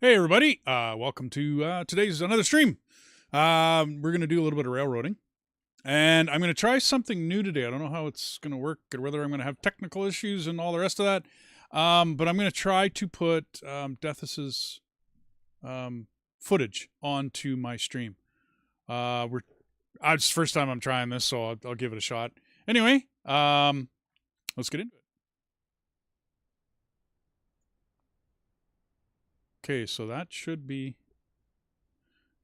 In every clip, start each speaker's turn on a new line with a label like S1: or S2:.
S1: Hey everybody, welcome to today's another stream. We're going to do a little bit of railroading, and I'm going to try something new today. I don't know how it's going to work or whether I'm going to have technical issues and all the rest of that, but I'm going to try to put Dethus's footage onto my stream. It's the first time I'm trying this, so I'll give it a shot. Anyway, let's get into it. Okay, so that should be...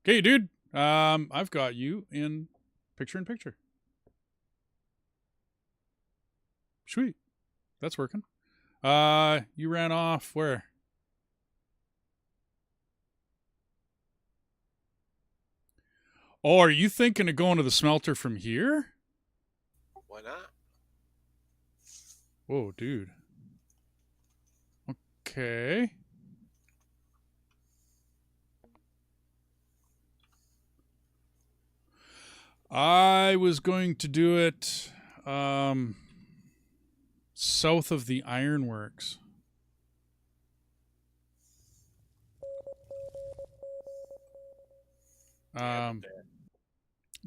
S1: Okay, dude. I've got you in picture. Sweet. That's working. You ran off where? Oh, are you thinking of going to the smelter from here?
S2: Why not?
S1: Whoa, dude. Okay. I was going to do it south of the ironworks.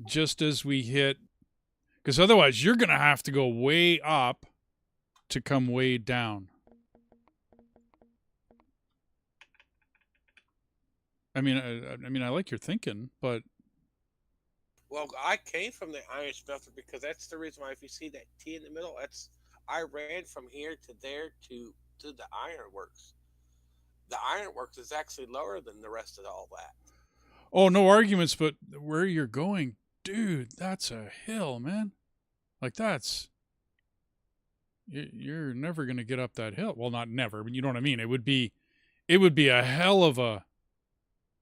S1: Just as we hit, because otherwise you're going to have to go way up to come way down. I mean, I like your thinking, but...
S2: Well, I came from the iron smelter because that's the reason why. If you see that T in the middle, I ran from here to there to the ironworks. The ironworks is actually lower than the rest of all that.
S1: Oh, no arguments, but where you're going, dude, that's a hill, man. Like that's... You're never going to get up that hill. Well, not never, but you know what I mean. It would be a hell of a...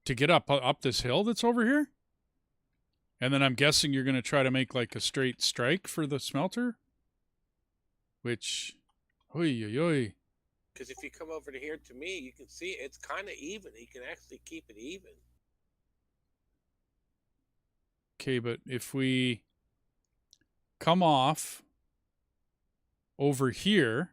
S1: to get up this hill that's over here. And then I'm guessing you're going to try to make like a straight strike for the smelter, which, oi.
S2: Because if you come over to here to me, you can see it's kind of even. You can actually keep it even.
S1: Okay, but if we come off over here,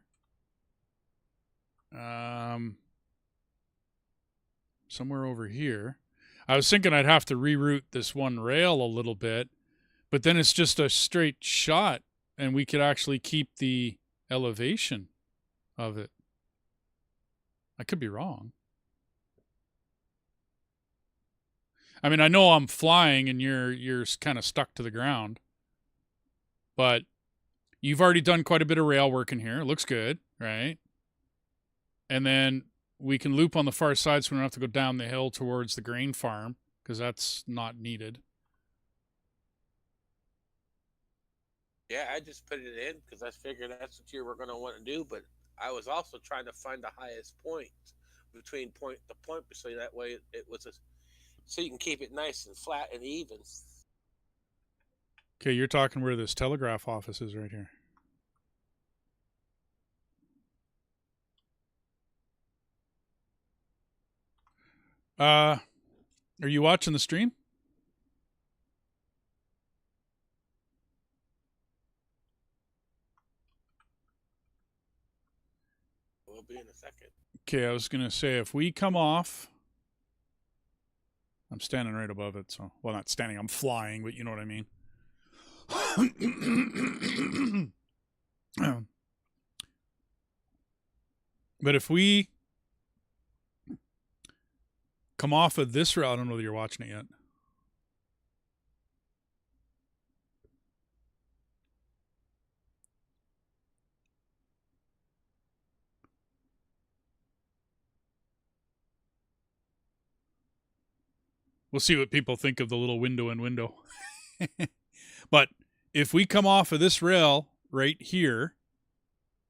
S1: somewhere over here, I was thinking I'd have to reroute this one rail a little bit, but then it's just a straight shot, and we could actually keep the elevation of it. I could be wrong. I mean, I know I'm flying and you're kind of stuck to the ground, but you've already done quite a bit of rail work in here. It looks good, right? And then we can loop on the far side so we don't have to go down the hill towards the grain farm because that's not needed.
S2: Yeah, I just put it in because I figured that's what you were going to want to do. But I was also trying to find the highest point between the point, so that way it was so you can keep it nice and flat and even.
S1: Okay, you're talking where this telegraph office is right here. Are you watching the stream?
S2: We'll be in a second.
S1: Okay, I was going to say if we come off... I'm standing right above it, so... Well, not standing, I'm flying, but you know what I mean. But if we come off of this route, I don't know that you're watching it yet. We'll see what people think of the little window in window. But if we come off of this rail right here,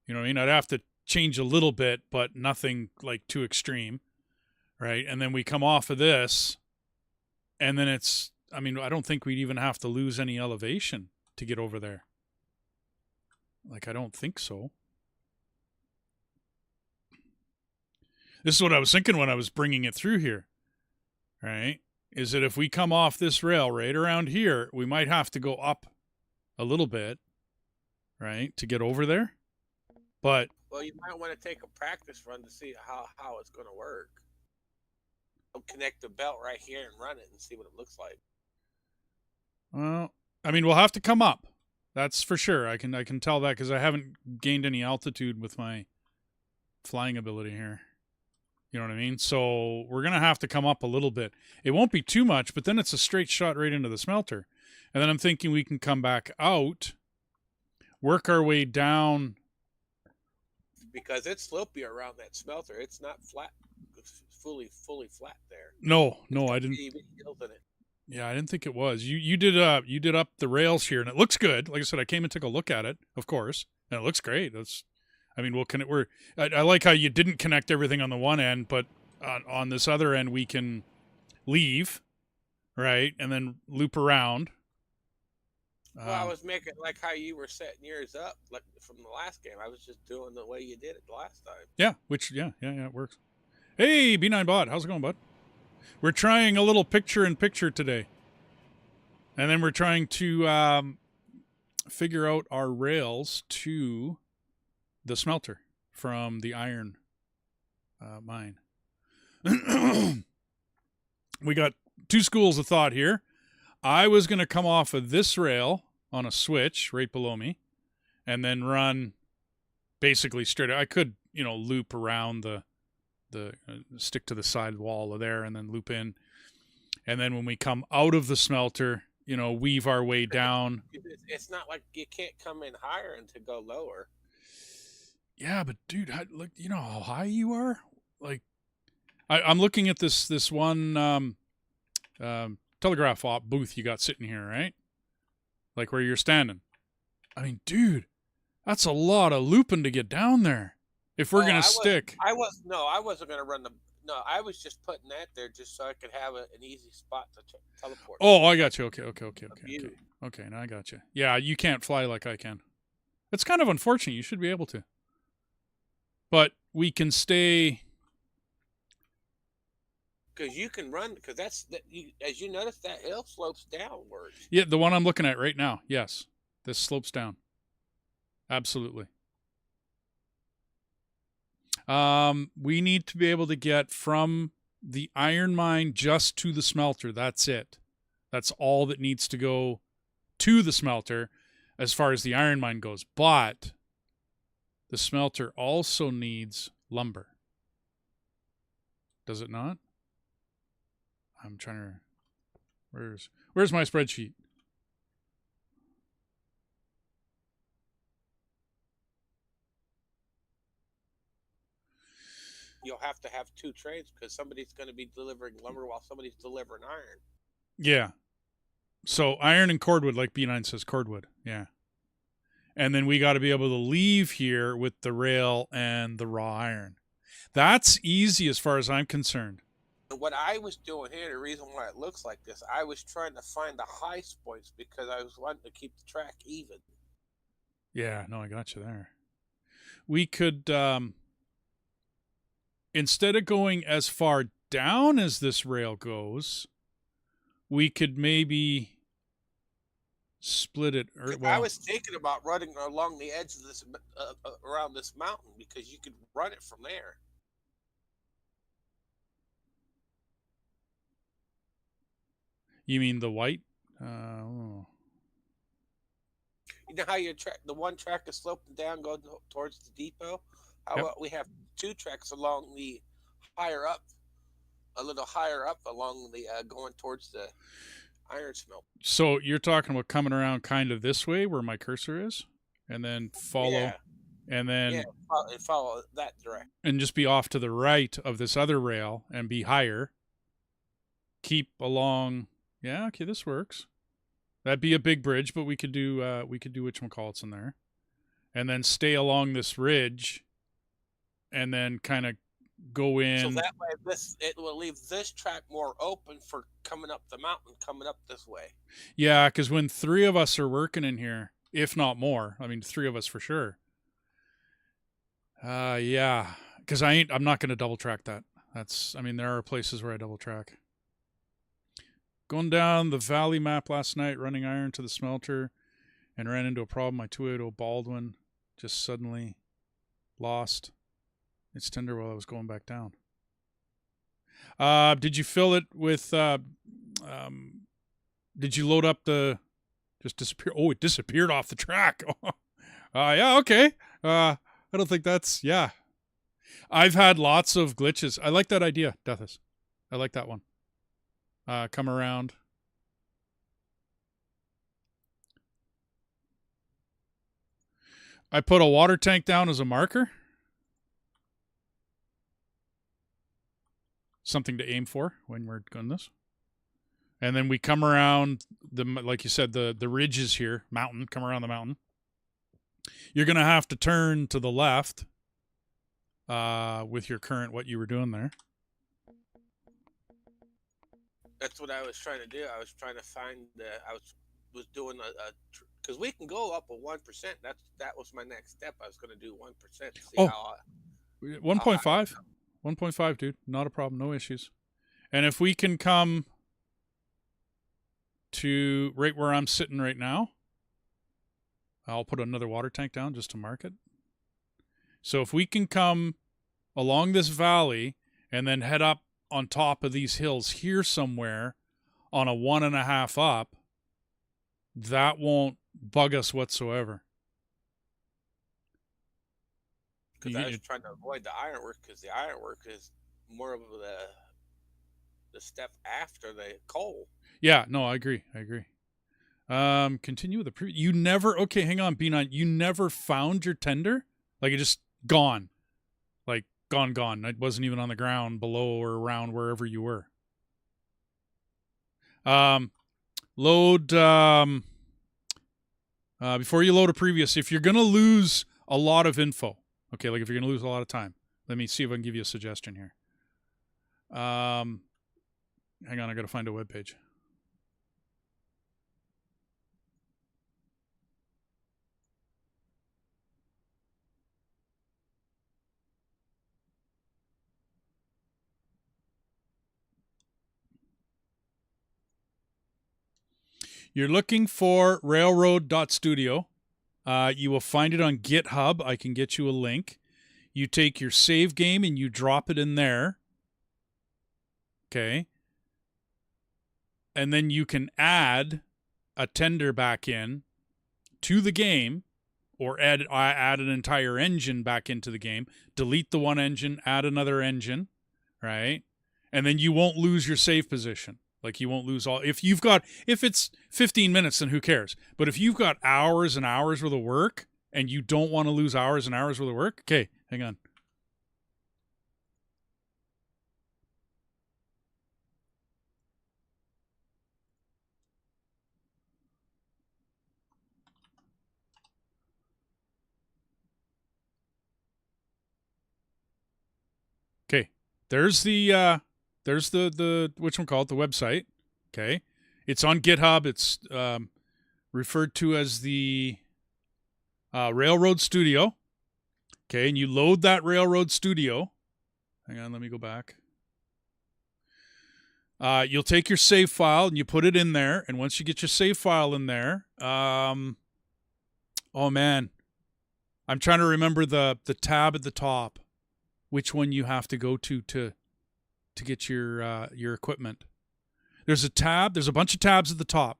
S1: you know what I mean? I'd have to change a little bit, but nothing like too extreme, right? And then we come off of this, and then it's... I mean, I don't think we'd even have to lose any elevation to get over there. Like, I don't think so. This is what I was thinking when I was bringing it through here, right? Is that if we come off this rail right around here, we might have to go up a little bit, right, to get over there. But...
S2: Well, you might want to take a practice run to see how it's going to work. I'll connect the belt right here and run it and see what it looks like.
S1: Well, I mean, we'll have to come up. That's for sure. I can tell that because I haven't gained any altitude with my flying ability here. You know what I mean? So we're gonna have to come up a little bit. It won't be too much, but then it's a straight shot right into the smelter. And then I'm thinking we can come back out, work our way down.
S2: Because it's slopey around that smelter. It's not flat, fully flat there.
S1: No,
S2: It's got
S1: I didn't.
S2: itty bitty hills in it.
S1: Yeah, I didn't think it was. You did up the rails here, and it looks good. Like I said, I came and took a look at it, of course, and it looks great. I mean, we'll connect. I like how you didn't connect everything on the one end, but on this other end we can leave, right, and then loop around.
S2: Well, I was making like how you were setting yours up, like from the last game. I was just doing the way you did it the last time.
S1: Yeah, it works. Hey, B9 Bot, how's it going, bud? We're trying a little picture-in-picture today, and then we're trying to figure out our rails to the smelter from the iron mine. We got two schools of thought here. I was going to come off of this rail on a switch right below me and then run basically straight. I could, loop around the stick to the side wall of there and then loop in. And then when we come out of the smelter, weave our way down.
S2: It's not like you can't come in higher and to go lower.
S1: Yeah, but dude, look, you know how high you are? Like, I'm looking at this one telegraph op booth you got sitting here, right? Like where you're standing. I mean, dude, that's a lot of looping to get down there. If we're gonna stick.
S2: I wasn't gonna run the. No, I was just putting that there just so I could have an easy spot to teleport.
S1: Oh, I got you. Okay. Now I got you. Yeah, you can't fly like I can. It's kind of unfortunate. You should be able to. But we can stay.
S2: Because you can run. Because as you notice, that hill slopes downwards.
S1: Yeah, the one I'm looking at right now. Yes, this slopes down. Absolutely. We need to be able to get from the iron mine just to the smelter. That's it. That's all that needs to go to the smelter as far as the iron mine goes. But the smelter also needs lumber. Does it not? I'm trying to... Where's my spreadsheet?
S2: You'll have to have two trains because somebody's going to be delivering lumber while somebody's delivering iron.
S1: Yeah. So iron and cordwood, like B9 says, cordwood. Yeah. And then we got to be able to leave here with the rail and the raw iron. That's easy as far as I'm concerned.
S2: And what I was doing here, the reason why it looks like this, I was trying to find the high points because I was wanting to keep the track even.
S1: Yeah, no, I got you there. We could, instead of going as far down as this rail goes, we could maybe split it.
S2: I was thinking about running along the edge of this, around this mountain, because you could run it from there.
S1: You mean the white? Oh.
S2: You know how the one track is sloping down, going towards the depot? How about we have two tracks along the higher up, a little higher up along the going towards the iron smelter.
S1: So you're talking about coming around kind of this way where my cursor is, and then follow, and then
S2: follow that direction,
S1: and just be off to the right of this other rail and be higher. Keep along. Yeah, okay, this works. That'd be a big bridge, but we could do whatchamacallits in there, and then stay along this ridge, and then kind of go in.
S2: So that way, it will leave this track more open for coming up the mountain, coming up this way.
S1: Yeah, because when three of us are working in here, if not more, I mean, three of us for sure. Yeah, because I'm not going to double track that. There are places where I double track. Going down the valley map last night, running iron to the smelter, and ran into a problem. My 280 Baldwin just suddenly lost its tender while I was going back down. Did you fill it with? Did you load up the? Just disappear. Oh, it disappeared off the track. Yeah. Okay. I don't think that's. Yeah. I've had lots of glitches. I like that idea, Dethus. I like that one. Come around. I put a water tank down as a marker. Something to aim for when we're doing this. And then we come around like you said, the ridges here, mountain, come around the mountain. You're going to have to turn to the left with your current, what you were doing there.
S2: That's what I was trying to do. I was trying to find I was doing because we can go up a 1%. That was my next step. I was going to do 1%. See how
S1: 1.5. 1.5, dude. Not a problem. No issues. And if we can come to right where I'm sitting right now, I'll put another water tank down just to mark it. So if we can come along this valley and then head up on top of these hills here somewhere on a 1.5 up, that won't bug us whatsoever.
S2: Because I was trying to avoid the ironwork, because the ironwork is more of the step after the coal.
S1: Yeah, no, I agree. Continue with the you never, okay, hang on, B9. You never found your tender? Like it just gone. Like gone. It wasn't even on the ground below or around wherever you were. Load, before you load a previous, if you're going to lose a lot of info, okay, like if you're going to lose a lot of time, let me see if I can give you a suggestion here. Hang on, I got to find a web page. You're looking for railroad.studio. You will find it on GitHub. I can get you a link. You take your save game and you drop it in there. Okay. And then you can add a tender back in to the game, or add an entire engine back into the game. Delete the one engine, add another engine, right? And then you won't lose your save position. Like you won't lose all. If it's 15 minutes, then who cares? But if you've got hours and hours worth of work and you don't want to lose hours and hours worth of work, okay, hang on. Okay, there's the which one called the website. Okay, it's on GitHub. It's referred to as the Railroad Studio. Okay, and you load that Railroad Studio. Hang on, let me go back. You'll take your save file and you put it in there. And once you get your save file in there, oh man, I'm trying to remember the tab at the top, which one you have to go to get your equipment. There's a tab. There's a bunch of tabs at the top.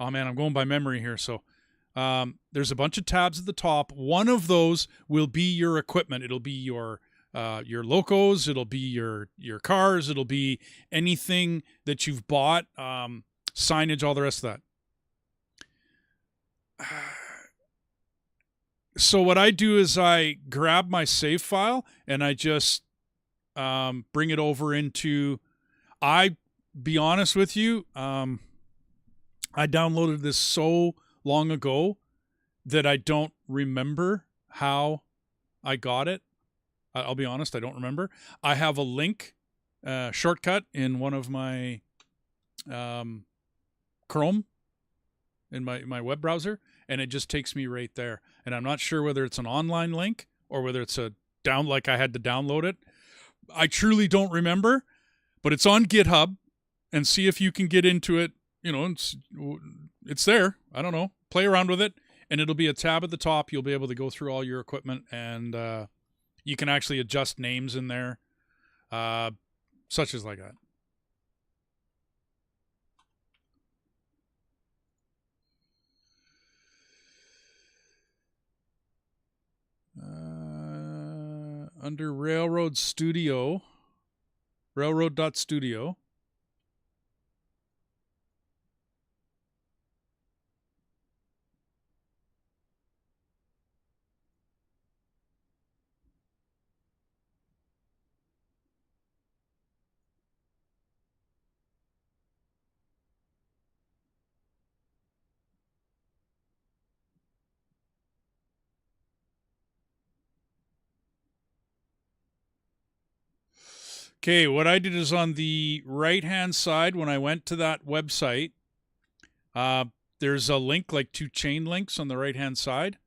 S1: Oh man, I'm going by memory here. So there's a bunch of tabs at the top. One of those will be your equipment. It'll be your locos. It'll be your cars. It'll be anything that you've bought, signage, all the rest of that. So what I do is I grab my save file and I just bring it over into. I be honest with you, I downloaded this so long ago that I don't remember how I got it. I'll be honest, I don't remember. I have a link shortcut in one of my Chrome in my web browser, and it just takes me right there. And I'm not sure whether it's an online link or whether it's like I had to download it. I truly don't remember, but it's on GitHub, and see if you can get into it. You know, it's there. I don't know. Play around with it, and it'll be a tab at the top. You'll be able to go through all your equipment, and you can actually adjust names in there. such as like that. Under Railroad Studio, railroad.studio. Okay, what I did is on the right-hand side, when I went to that website, uh, there's a link, like 2 chain links on the right-hand side,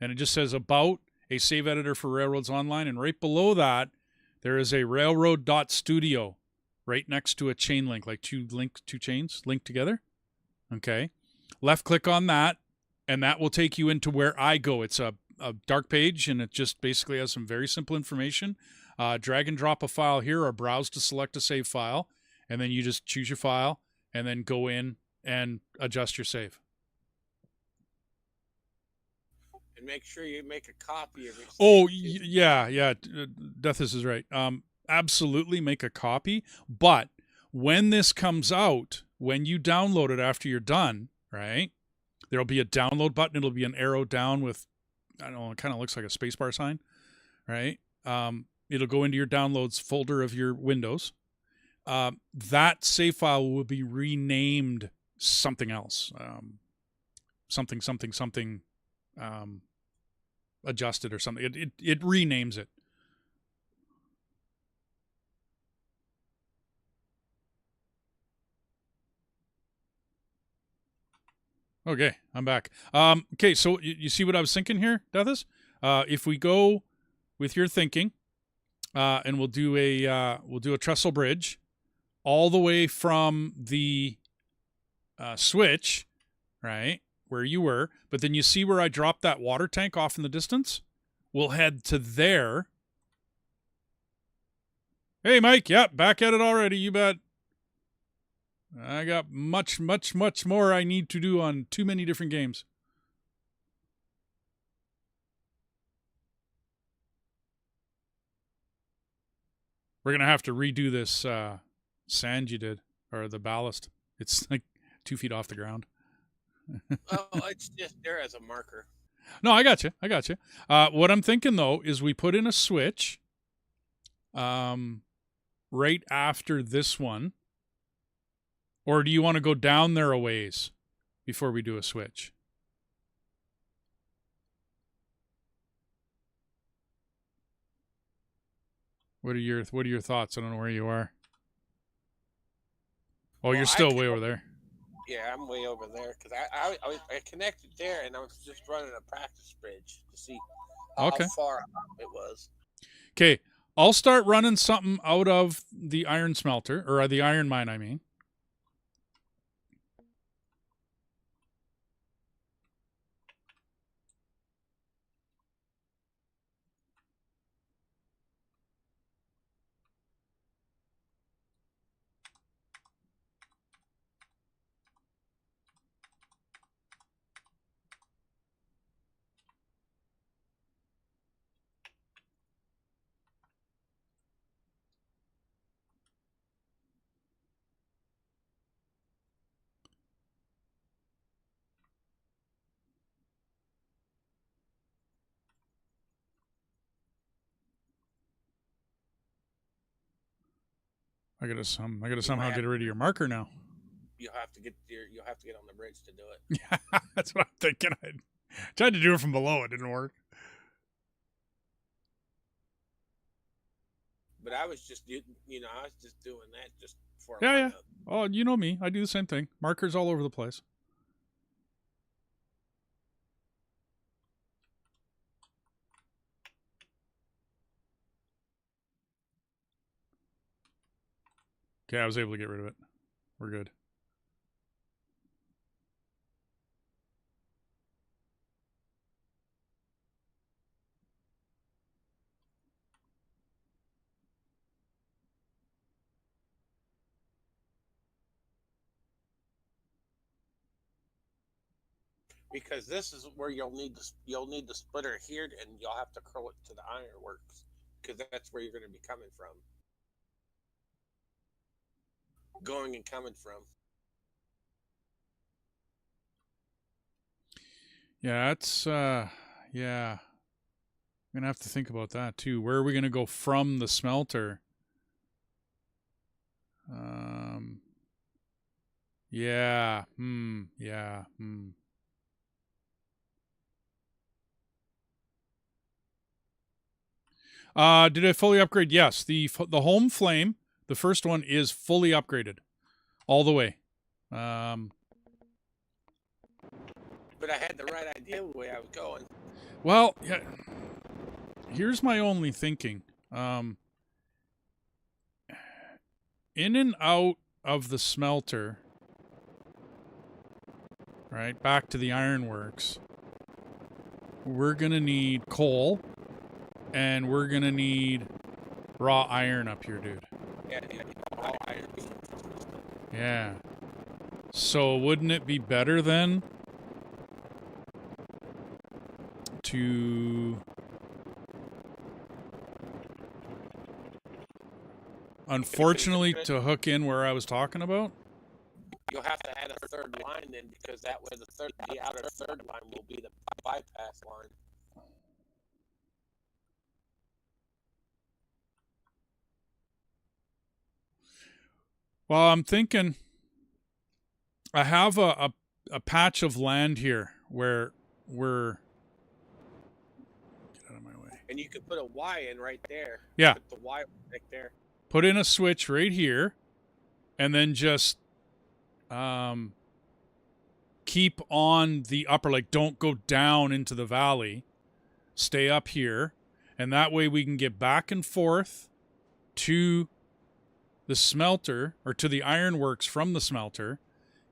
S1: and it just says about a save editor for Railroads Online, and right below that, there is a railroad.studio right next to a chain link, like 2 chains linked together. Okay. Left click on that, and that will take you into where I go. It's a dark page, and it just basically has some very simple information. Drag and drop a file here or browse to select a save file, and then you just choose your file and then go in and adjust your save.
S2: And make sure you make a copy of it.
S1: Oh, yeah. Dethus is right. Absolutely make a copy. But when this comes out, when you download it after you're done, right, there'll be a download button. It'll be an arrow down with, I don't know, it kind of looks like a spacebar sign, right? It'll go into your downloads folder of your Windows. That save file will be renamed something else. Something adjusted or something. It renames it. Okay, I'm back. Okay, so you see what I was thinking here, Dethus? If we go with your thinking, and we'll do a trestle bridge all the way from the switch, right, where you were, but then you see where I dropped that water tank off in the distance? We'll head to there. Hey, Mike, yep, back at it already, you bet. I got much more I need to do on too many different games. We're going to have to redo this sand you did, or the ballast. It's like 2 feet off the ground.
S2: Oh, it's just there as a marker.
S1: No, I got you. What I'm thinking, though, is we put in a switch right after this one. Or do you want to go down there a ways before we do a switch? What are your thoughts? I don't know where you are. Oh, well, you're still way over there.
S2: Yeah, I'm way over there because I connected there and I was just running a practice bridge to see how far it was.
S1: Okay, I'll start running something out of the iron smelter, or the iron mine, I mean. I gotta somehow get rid of your marker now.
S2: You'll have to get on the bridge to do it.
S1: Yeah, that's what I'm thinking. I tried to do it from below, it didn't work.
S2: But I was just doing that just for
S1: yeah. Oh, you know me. I do the same thing. Markers all over the place. Okay, I was able to get rid of it. We're good.
S2: because this is where you'll need the splitter here, and you'll have to curl it to the ironworks because that's where you're going to be coming from, going and coming from.
S1: Yeah, that's yeah. I'm gonna have to think about that too. Where are we gonna go from the smelter? Yeah. Yeah. Did I fully upgrade? Yes. The home flame, the first one, is fully upgraded, all the way.
S2: But I had the right idea the way I was going.
S1: Well, yeah. Here's my only thinking. In and out of the smelter, right, back to the ironworks, we're going to need coal, and we're going to need raw iron up here, dude.
S2: Yeah, raw iron.
S1: Yeah. So wouldn't it be better then to... Unfortunately, to hook in where I was talking about?
S2: You'll have to add a third line then, because that way the outer third line will be the bypass line.
S1: Well, I'm thinking I have a patch of land here where we're... Get out of my way.
S2: And you could put a Y in right there.
S1: Yeah.
S2: Put the Y right there.
S1: Put in a switch right here, and then just keep on the upper, like don't go down into the valley. Stay up here, and that way we can get back and forth to the smelter, or to the ironworks from the smelter,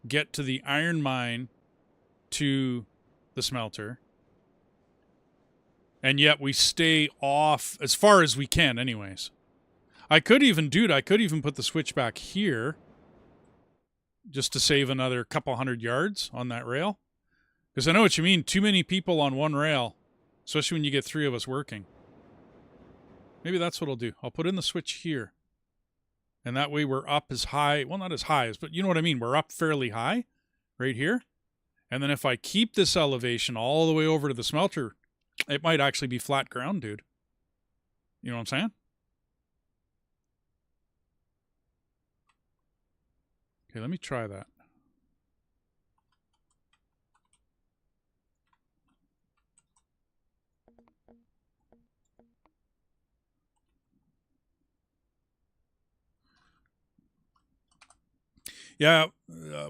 S1: get to the iron mine to the smelter, and yet we stay off as far as we can anyways. I could even put the switch back here just to save another couple 100 yards on that rail. Because I know what you mean. Too many people on one rail, especially when you get 3 of us working. Maybe that's what I'll do. I'll put in the switch here. And that way we're up as high. Well, not as high as, but you know what I mean. We're up fairly high right here. And then if I keep this elevation all the way over to the smelter, it might actually be flat ground, dude. You know what I'm saying? Okay, let me try that. Yeah,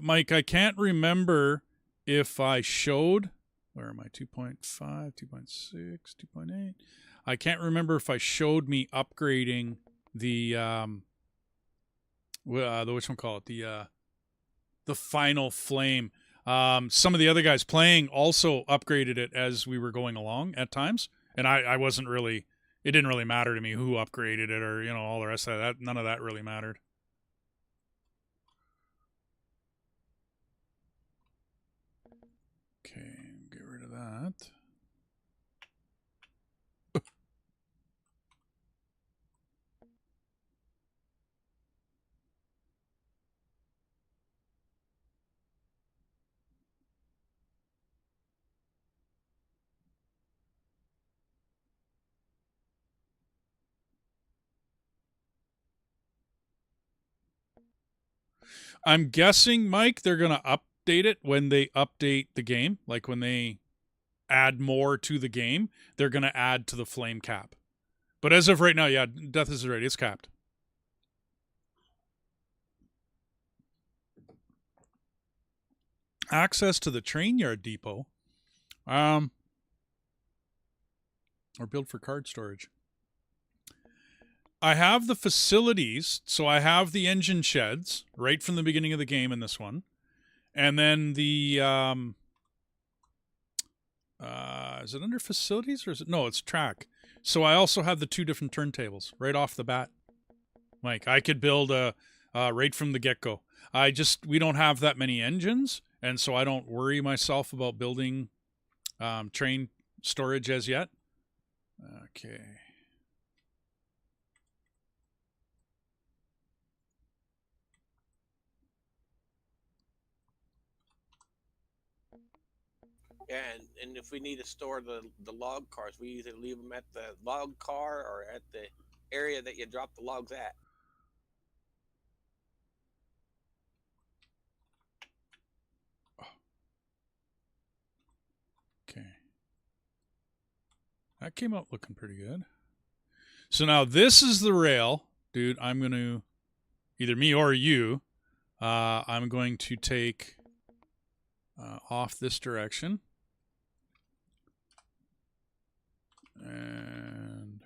S1: Mike, I can't remember if I showed... Where am I? 2.5, 2.6, 2.8. I can't remember if I showed me upgrading the whatchamacallit, the final flame. Some of the other guys playing also upgraded it as we were going along at times, and I wasn't really... It didn't really matter to me who upgraded it, or all the rest of that. None of that really mattered. Okay, get rid of that. I'm guessing, Mike, they're going to update it when they update the game. Like when they add more to the game, they're going to add to the flame cap. But as of right now, yeah, Dethus is right. It's capped. Access to the train yard depot. Or build for card storage. I have the facilities, so I have the engine sheds right from the beginning of the game in this one. And then the, is it under facilities or is it? No, it's track. So I also have the 2 different turntables right off the bat. Mike, I could build right from the get-go. We don't have that many engines, and so I don't worry myself about building train storage as yet. Okay.
S2: Yeah, and if we need to store the log cars, we either leave them at the log car or at the area that you drop the logs at.
S1: Okay. That came out looking pretty good. So now this is the rail, dude. I'm going to, either me or you, I'm going to take off this direction. And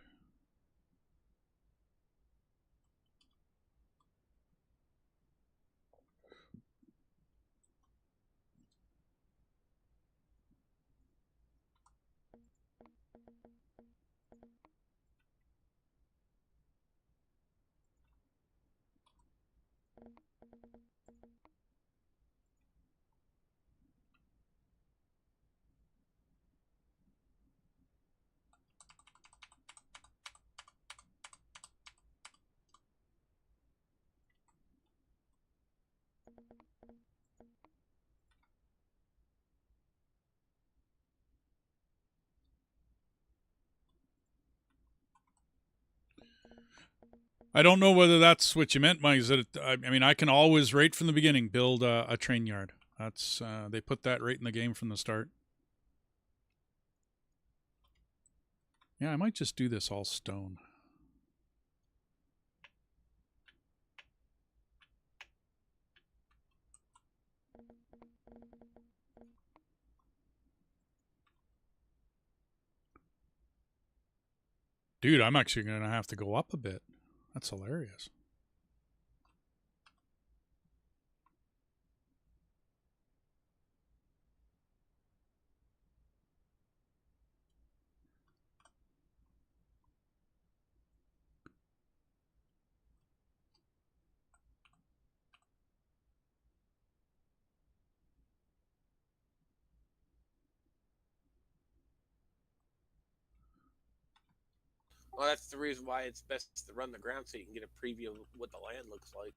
S1: I don't know whether that's what you meant, Mike. Is that I mean, I can always, right from the beginning, build a train yard. That's they put that right in the game from the start. Yeah, I might just do this all stone. Dude, I'm actually going to have to go up a bit. That's hilarious.
S2: Well, that's the reason why it's best to run the ground so you can get a preview of what the land looks like.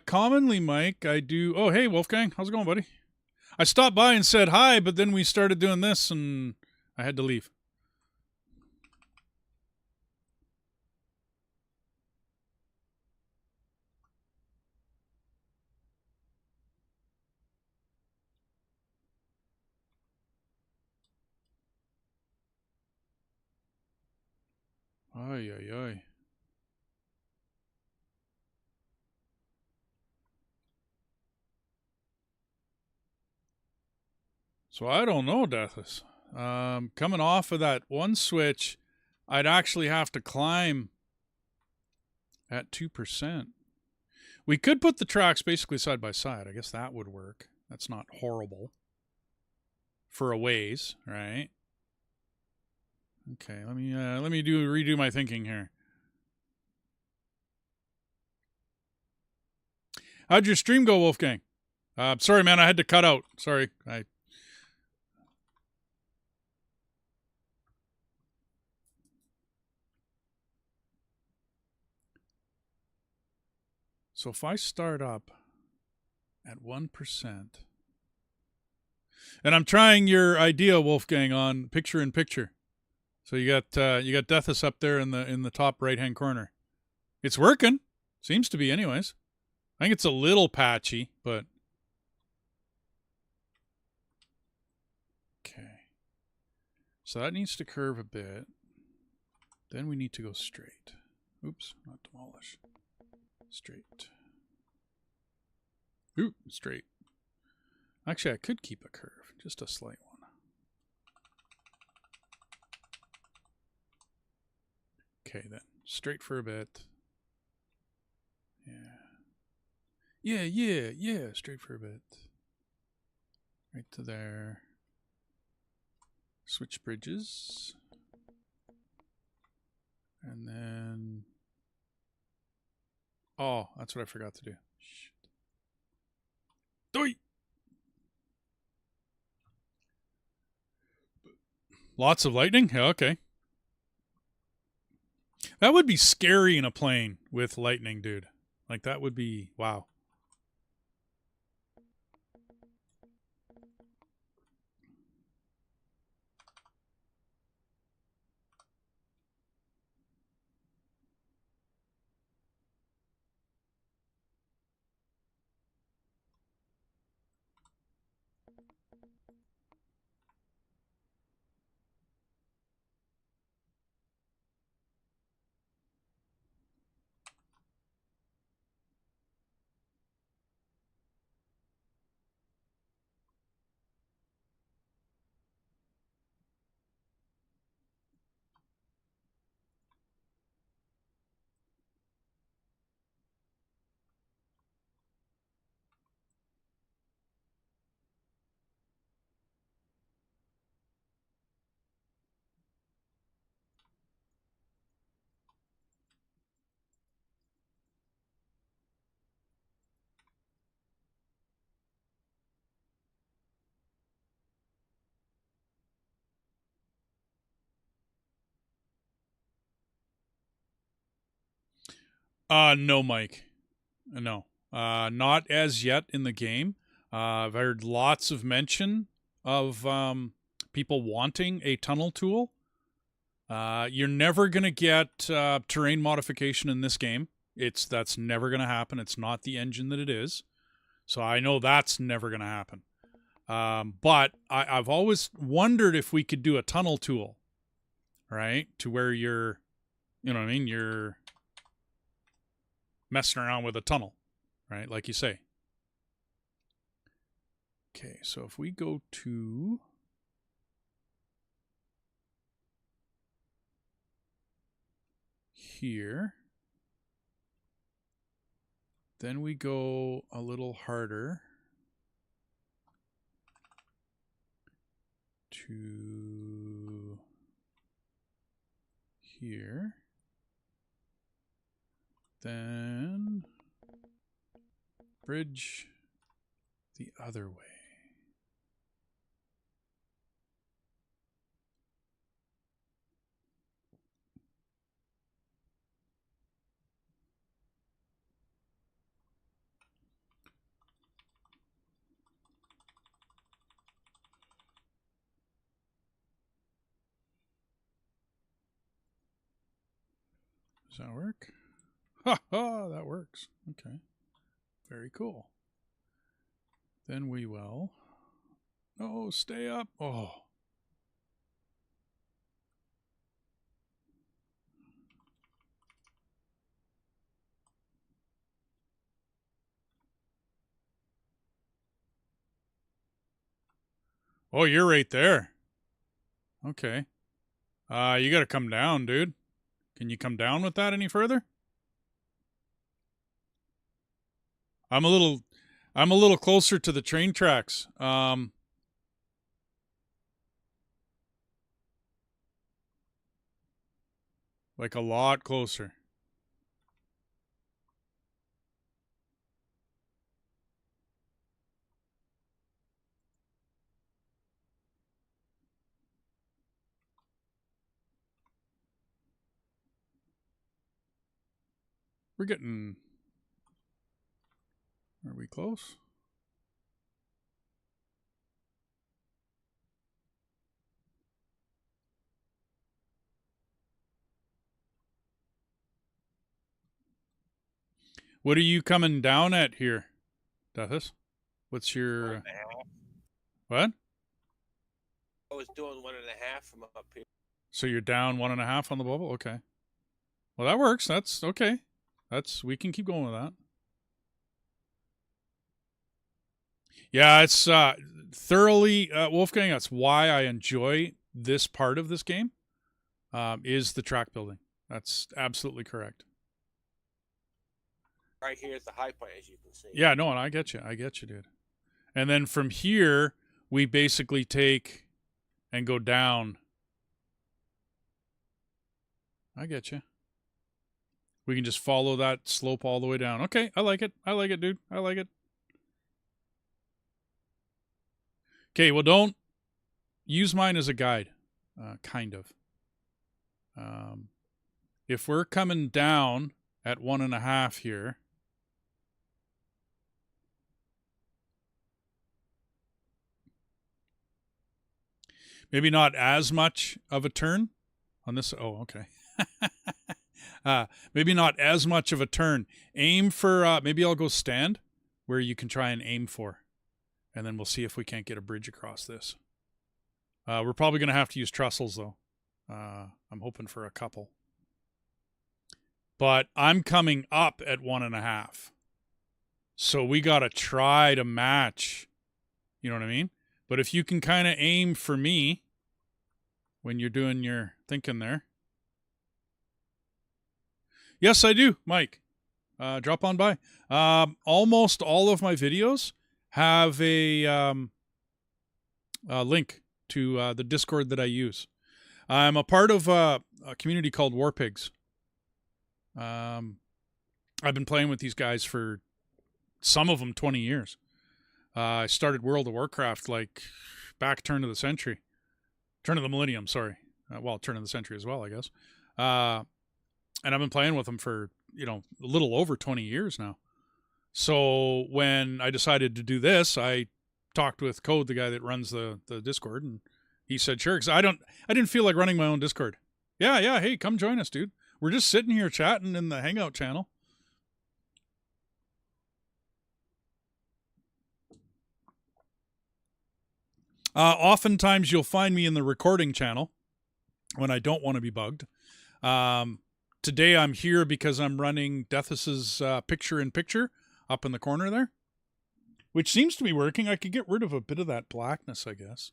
S1: Commonly, Mike, I do. Oh, hey, Wolfgang, how's it going, buddy? I stopped by and said hi, but then we started doing this, and I had to leave. Ay, ay, ay. So I don't know, Dethus. Coming off of that one switch, I'd actually have to climb at 2%. We could put the tracks basically side by side. I guess that would work. That's not horrible. For a ways, right? Okay, let me redo my thinking here. How'd your stream go, Wolfgang? Sorry, man, I had to cut out. Sorry, So if I start up at 1%, and I'm trying your idea, Wolfgang, on picture in picture. So you got Dethus up there in the top right hand corner. It's working. Seems to be, anyways. I think it's a little patchy, but okay. So that needs to curve a bit. Then we need to go straight. Oops, not demolish. Straight. Ooh, straight. Actually, I could keep a curve, just a slight one. Okay, then. Straight for a bit. Yeah. Straight for a bit. Right to there. Switch bridges. And then... Oh, that's what I forgot to do. Shit. Doi! Lots of lightning? Yeah, okay. That would be scary in a plane with lightning, dude. Like, that would be... Wow. No, Mike. No. Not as yet in the game. I've heard lots of mention of people wanting a tunnel tool. You're never going to get terrain modification in this game. That's never going to happen. It's not the engine that it is. So I know that's never going to happen. But I've always wondered if we could do a tunnel tool, right? To where you're, you know what I mean? You're messing around with a tunnel, right? Like you say. Okay, so if we go to here, then we go a little harder to here, then bridge the other way. Does that work? Ha ha, that works. Okay. Very cool. Then we will... Oh, stay up. Oh. Oh, you're right there. Okay. You gotta come down, dude. Can you come down with that any further? I'm a little closer to the train tracks. Like a lot closer. We're getting... Are we close? What are you coming down at here, Dethus? What's your...
S2: 1.5.
S1: What?
S2: I was doing 1.5 from up here.
S1: So you're down 1.5 on the bubble? Okay. Well, that works. That's okay. We can keep going with that. Yeah, it's thoroughly, Wolfgang, that's why I enjoy this part of this game, is the track building. That's absolutely correct.
S2: Right here is the high point, as you can see.
S1: Yeah, no, and I get you. I get you, dude. And then from here, we basically take and go down. I get you. We can just follow that slope all the way down. Okay, I like it. I like it, dude. I like it. Okay, well, don't use mine as a guide, kind of. If we're coming down at 1.5 here, maybe not as much of a turn on this. Oh, okay. Maybe not as much of a turn. Aim for, maybe I'll go stand where you can try and aim for. And then we'll see if we can't get a bridge across this. We're probably going to have to use trestles, though. I'm hoping for a couple. But I'm coming up at 1.5. So we got to try to match. You know what I mean? But if you can kind of aim for me when you're doing your thinking there. Yes, I do, Mike. Drop on by. Almost all of my videos have a link to the Discord that I use. I'm a part of a community called War Pigs. I've been playing with these guys for some of them 20 years. I started World of Warcraft like back turn of the century. Turn of the millennium, sorry. Well, turn of the century as well, I guess. And I've been playing with them for, a little over 20 years now. So when I decided to do this, I talked with Code, the guy that runs the Discord, and he said, sure, because I didn't feel like running my own Discord. Yeah, hey, come join us, dude. We're just sitting here chatting in the Hangout channel. Oftentimes you'll find me in the recording channel when I don't want to be bugged. Today I'm here because I'm running Dethus's picture-in-picture up in the corner there, which seems to be working. I could get rid of a bit of that blackness, I guess.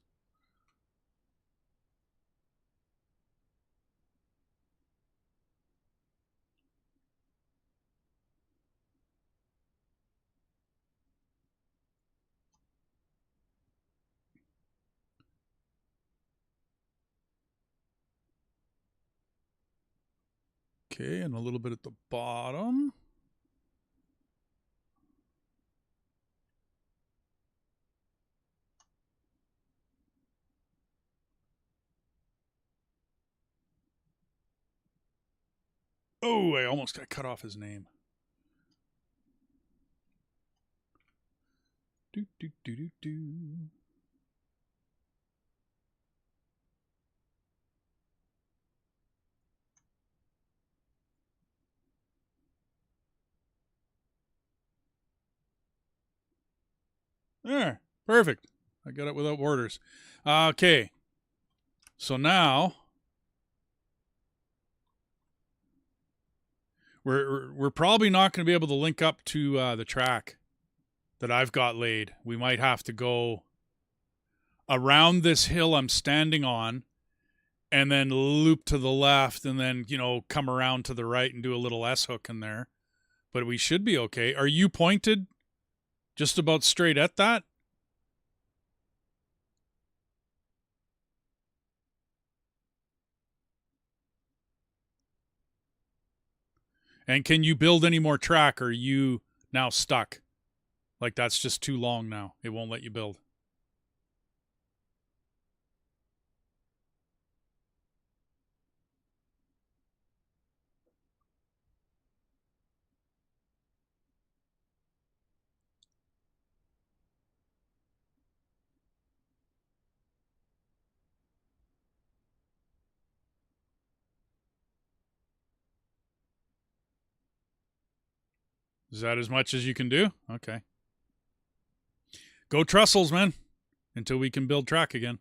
S1: Okay, and a little bit at the bottom. Oh, I almost got cut off his name. Do, do, do, do, do. There, perfect. I got it without borders. Okay, so now we're probably not going to be able to link up to the track that I've got laid. We might have to go around this hill I'm standing on and then loop to the left and then, come around to the right and do a little S-hook in there. But we should be okay. Are you pointed just about straight at that? And can you build any more track, or are you now stuck? Like that's just too long now. It won't let you build. Is that as much as you can do? Okay. Go trestles, man, until we can build track again.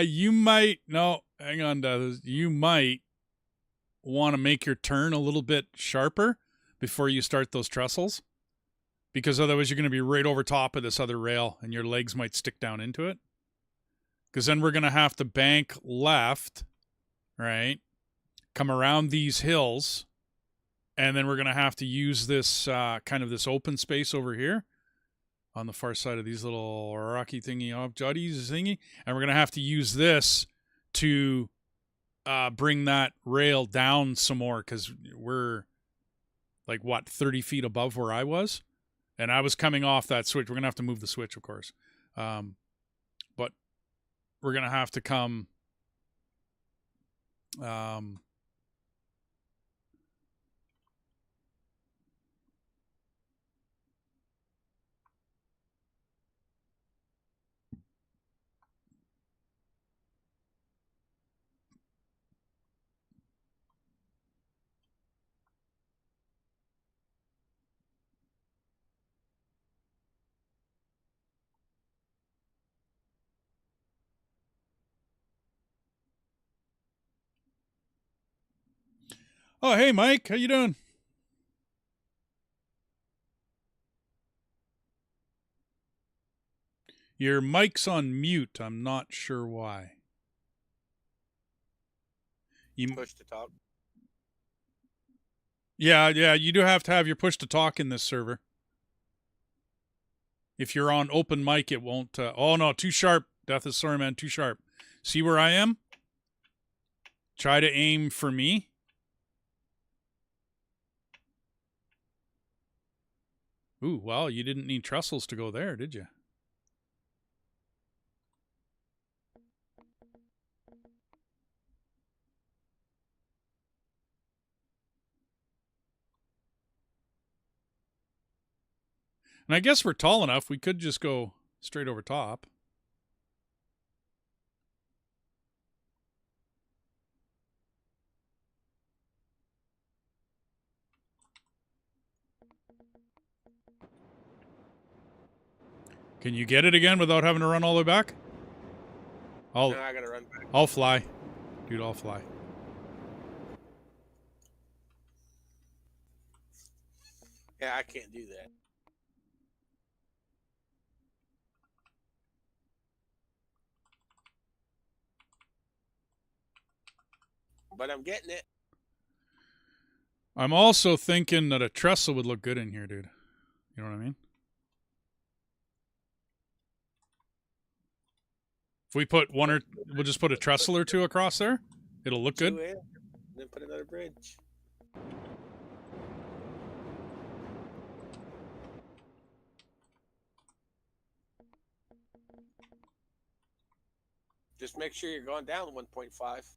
S1: You might no, hang on, Dethus. You might want to make your turn a little bit sharper before you start those trestles, because otherwise you're going to be right over top of this other rail, and your legs might stick down into it. Because then we're going to have to bank left, right? Come around these hills, and then we're going to have to use this kind of this open space over here on the far side of these little rocky thingy objects thingy, and we're going to have to use this to bring that rail down some more, because we're like, what, 30 feet above where I was, and I was coming off that switch. We're going to have to move the switch, of course, but we're going to have to come oh, hey, Mike, how you doing? Your mic's on mute. I'm not sure why. You
S2: Push to talk.
S1: Yeah, you do have to have your push to talk in this server. If you're on open mic, it won't. Oh, no, too sharp. Dethus, sorry, man, too sharp. See where I am? Try to aim for me. Ooh, well, you didn't need trestles to go there, did you? And I guess we're tall enough, we could just go straight over top. Can you get it again without having to run all the way back?
S2: No, I gotta run back.
S1: I'll fly. Dude, I'll fly.
S2: Yeah, I can't do that. But I'm getting it.
S1: I'm also thinking that a trestle would look good in here, dude. You know what I mean? If we put we'll just put a trestle or two across there. It'll look good.
S2: And then put another bridge. Just make sure you're going down 1.5.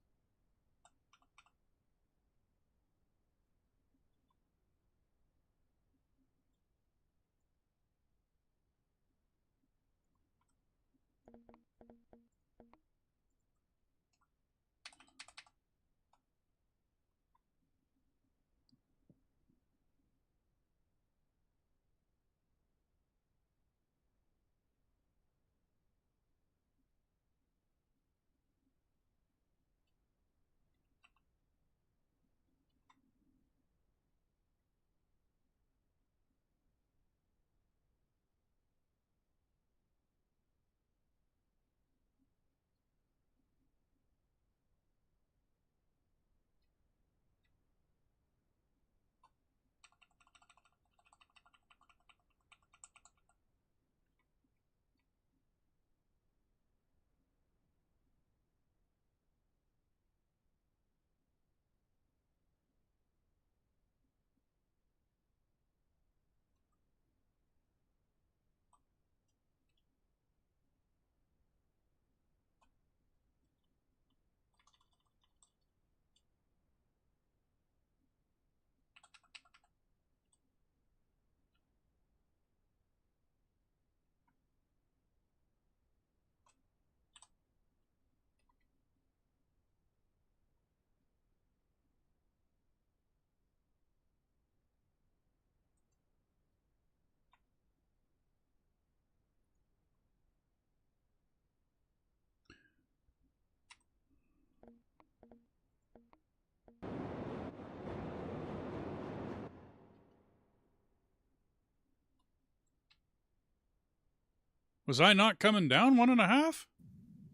S1: Was I not coming down 1.5?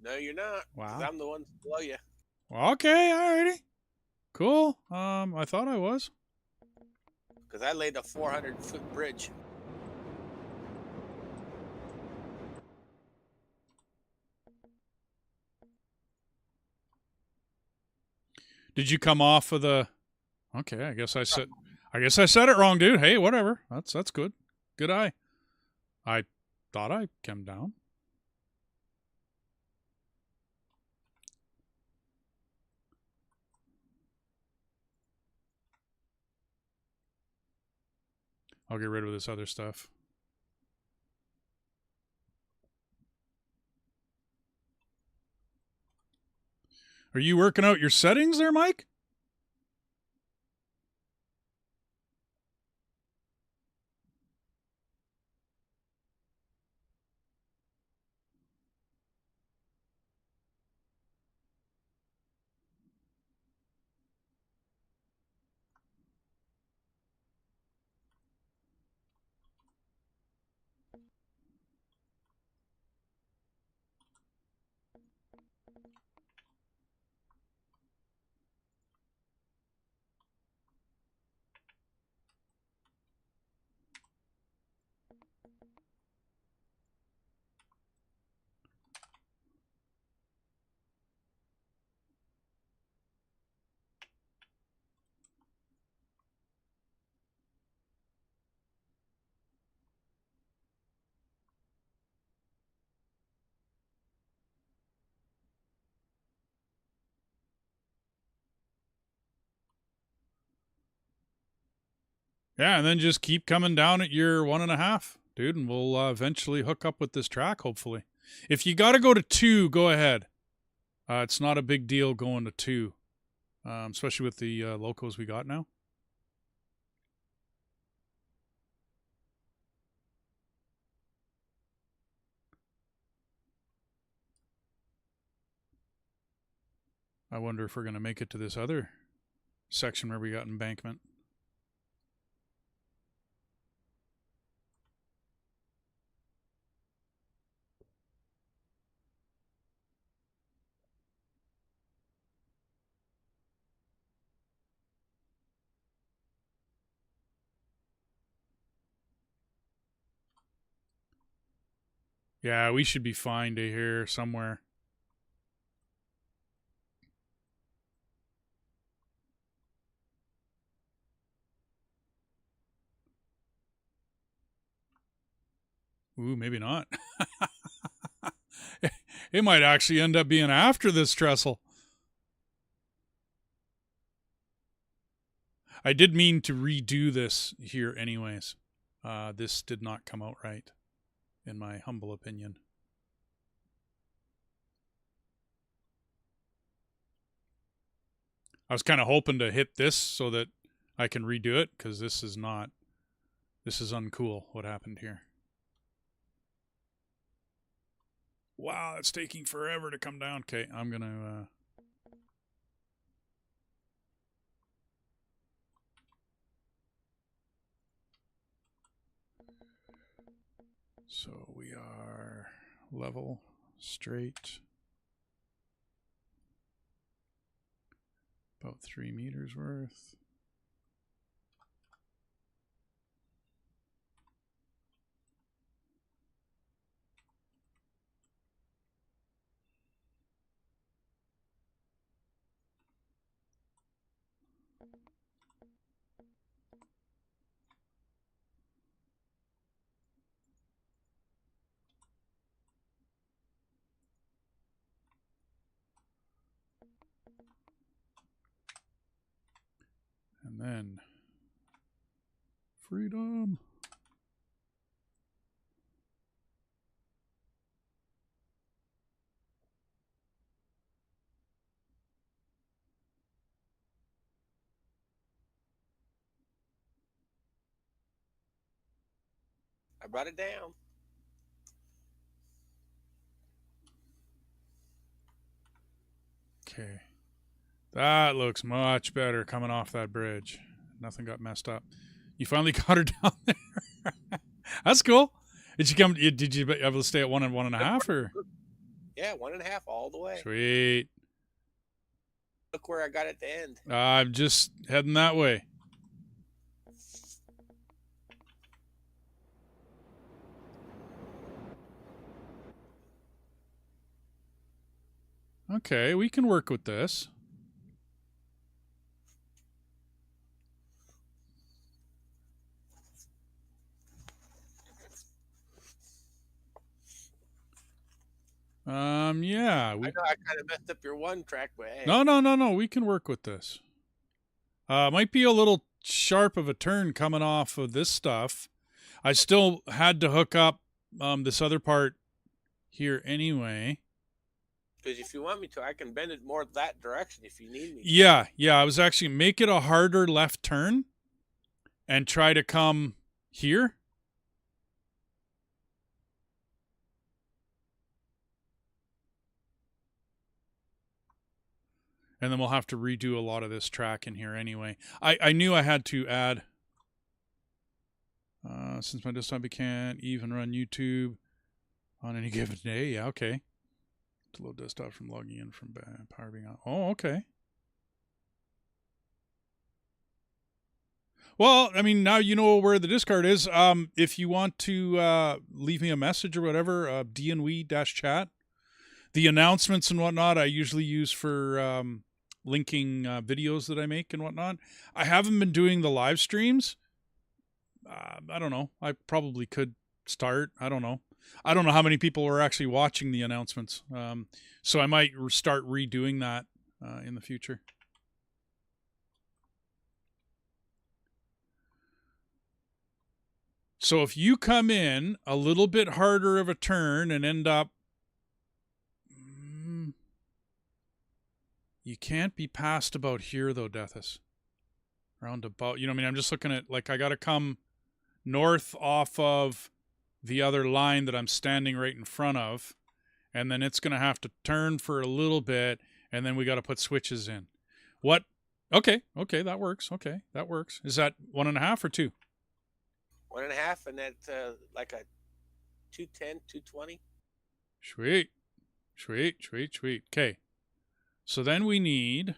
S2: No, you're not. Because
S1: Wow.
S2: I'm the one below you.
S1: Okay, alrighty. Cool. I thought I was.
S2: Because I laid a 400-foot bridge.
S1: Did you come off of the? Okay, I guess I said it wrong, dude. Hey, whatever. That's good. Good eye. I thought I came down. I'll get rid of this other stuff. Are you working out your settings there, Mike? Yeah, and then just keep coming down at your 1.5, dude, and we'll eventually hook up with this track, hopefully. If you got to go to 2, go ahead. It's not a big deal going to 2, especially with the locos we got now. I wonder if we're going to make it to this other section where we got embankment. Yeah, we should be fine to here somewhere. Ooh, maybe not. It might actually end up being after this trestle. I did mean to redo this here anyways. This did not come out right, in my humble opinion. I was kind of hoping to hit this so that I can redo it, because this is uncool what happened here. Wow, it's taking forever to come down. Okay, I'm going to... So we are level, straight. About 3 meters worth. And then freedom.
S2: I brought it down.
S1: Okay. That looks much better coming off that bridge. Nothing got messed up. You finally got her down there. That's cool. Did you come? Did you be able to stay at 1.5 or?
S2: Yeah, 1.5 all the way.
S1: Sweet.
S2: Look where I got at the end.
S1: I'm just heading that way. Okay, we can work with this. Yeah.
S2: I know I kind of messed up your one track, but hey.
S1: No. We can work with this. Might be a little sharp of a turn coming off of this stuff. I still had to hook up this other part here anyway.
S2: Because if you want me to, I can bend it more that direction if you need me to.
S1: Yeah. I was actually make it a harder left turn and try to come here. And then we'll have to redo a lot of this track in here anyway. I knew I had to add, since my desktop can't even run YouTube on any given day. Yeah, okay. To load desktop from logging in from power being on. Oh, okay. Well, I mean, now you know where the discard is. If you want to leave me a message or whatever, dnwe-chat. The announcements and whatnot I usually use for linking videos that I make and whatnot. I haven't been doing the live streams. I don't know. I probably could start. I don't know. I don't know how many people are actually watching the announcements. So I might start redoing that in the future. So if you come in a little bit harder of a turn and end up, you can't be past about here though, Dethus. Around about, you know what I mean? I'm just looking at, like, I got to come north off of the other line that I'm standing right in front of, and then it's going to have to turn for a little bit, and then we got to put switches in. What? Okay, that works. Okay, that works. Is that 1.5 or 2?
S2: 1.5, and that's like a 210, 220.
S1: Sweet. Okay. So then we need...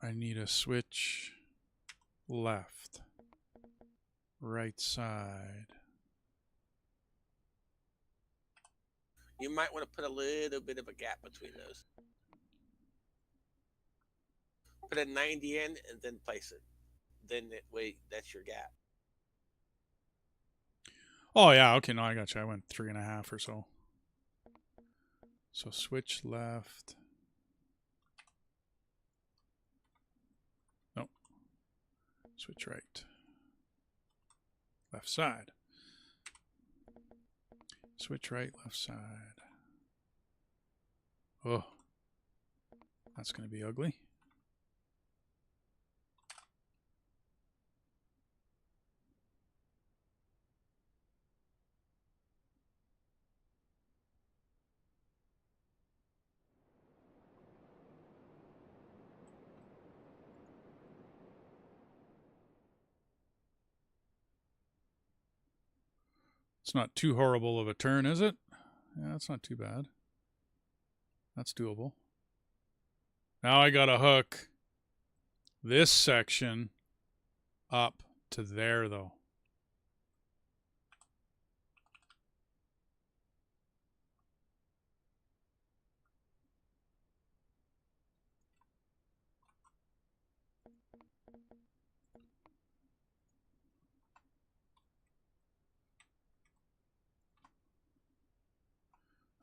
S1: I need a switch left, right side.
S2: You might want to put a little bit of a gap between those. Put a 90 in and then place it. Then that way, that's your gap.
S1: Oh, yeah. Okay, no, I got you. I went 3.5 or so. So switch left. No. Switch right. Left side. Switch right, left side. Oh. That's going to be ugly. It's not too horrible of a turn, is it? Yeah, that's not too bad. That's doable. Now I got to hook this section up to there, though.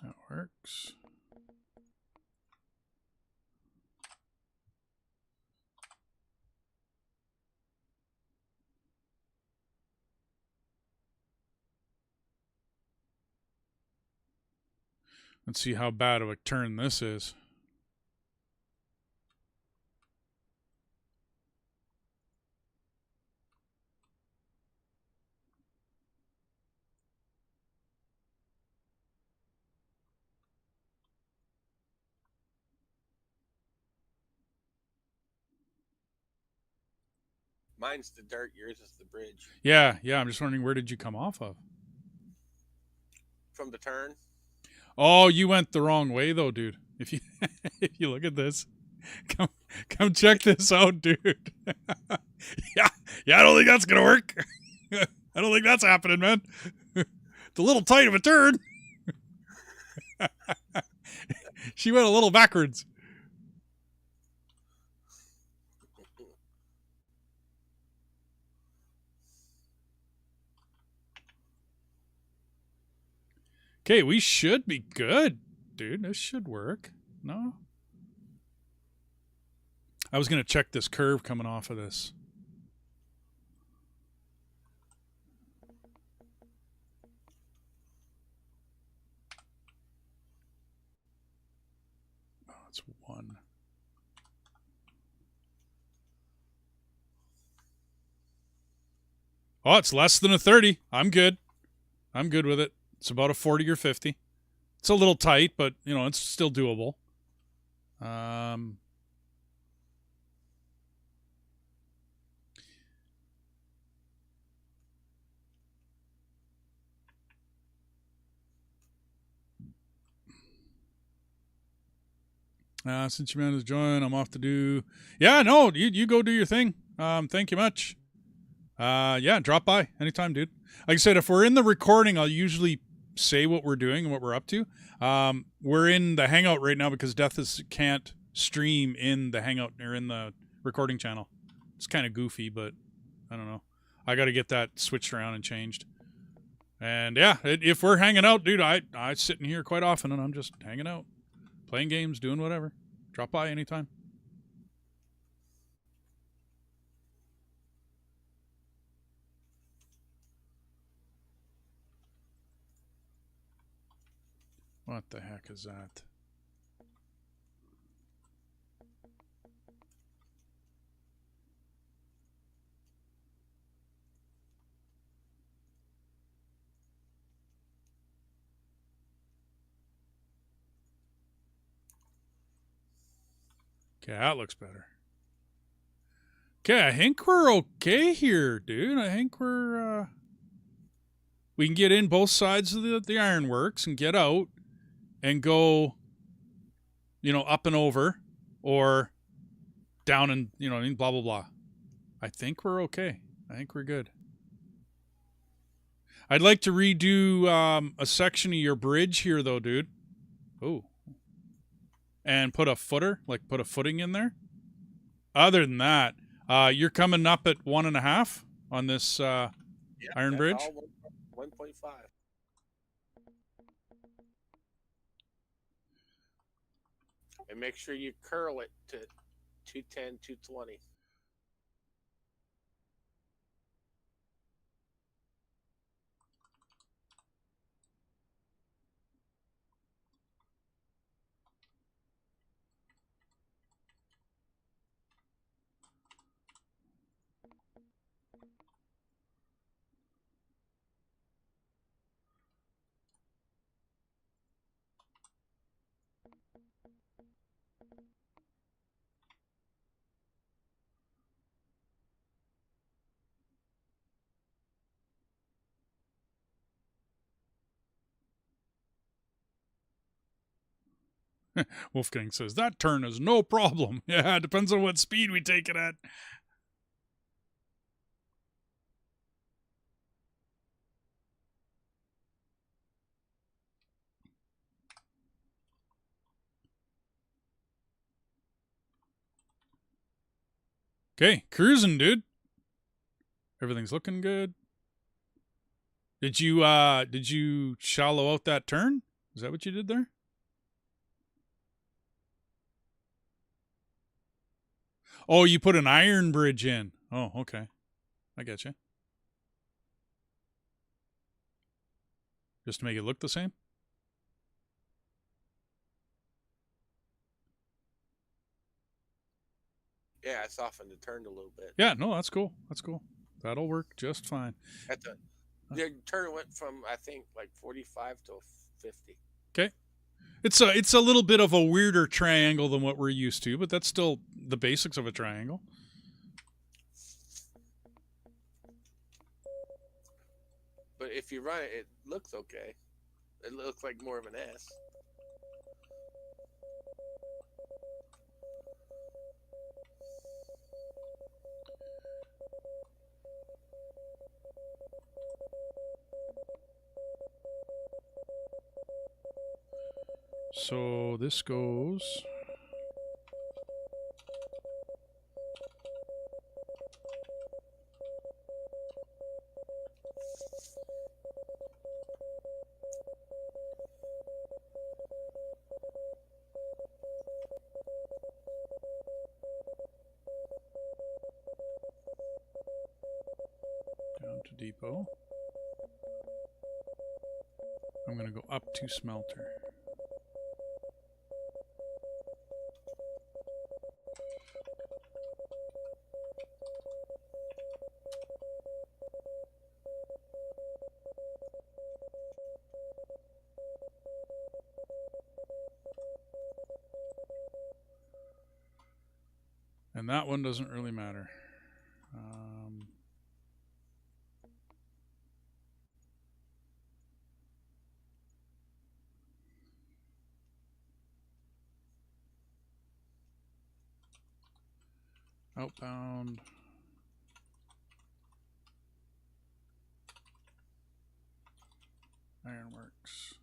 S1: That works. Let's see how bad of a turn this is.
S2: Mine's the dirt. Yours is the bridge.
S1: Yeah, I'm just wondering, where did you come off of?
S2: From the turn.
S1: Oh, you went the wrong way though, dude. If you if you look at this, come check this out, dude. yeah, I don't think that's gonna work. I don't think that's happening, man. It's a little tight of a turn. She went a little backwards. Okay, we should be good, dude. This should work. No? I was going to check this curve coming off of this. Oh, it's 1. Oh, it's less than a 30. I'm good. I'm good with it. It's about a 40 or 50. It's a little tight, but, it's still doable. Since your man has joined, I'm off to do... Yeah, no, you go do your thing. Thank you much. Yeah, drop by anytime, dude. Like I said, if we're in the recording, I'll usually say what we're doing and what we're up to. We're in the Hangout right now because Dethus can't stream in the Hangout or in the recording channel. It's kind of goofy, but I don't know. I got to get that switched around and changed. And yeah, if we're hanging out, dude, I sit in here quite often and I'm just hanging out, playing games, doing whatever. Drop by anytime. What the heck is that? Okay, that looks better. Okay, I think we're okay here, dude. I think we can get in both sides of the ironworks and get out and go, up and over or down and, blah, blah, blah. I think we're okay. I think we're good. I'd like to redo a section of your bridge here, though, dude. Oh. And put a footer, put a footing in there. Other than that, you're coming up at 1.5 on this iron bridge.
S2: All 1.5. And make sure you curl it to 210, 220.
S1: Wolfgang says, that turn is no problem. Yeah, it depends on what speed we take it at. Okay, cruising, dude. Everything's looking good. Did you shallow out that turn? Is that what you did there? Oh, you put an iron bridge in. Oh, okay. I get you. Just to make it look the same?
S2: Yeah, I softened the turn a little bit.
S1: Yeah, no, that's cool. That's cool. That'll work just fine.
S2: The turn went from, I think, 45 to 50.
S1: Okay. It's a little bit of a weirder triangle than what we're used to, but that's still the basics of a triangle.
S2: But if you run it, it looks okay. It looks like more of an S.
S1: So this goes. Down to depot. I'm going to go up to smelter. And that one doesn't really matter. Outbound. Ironworks.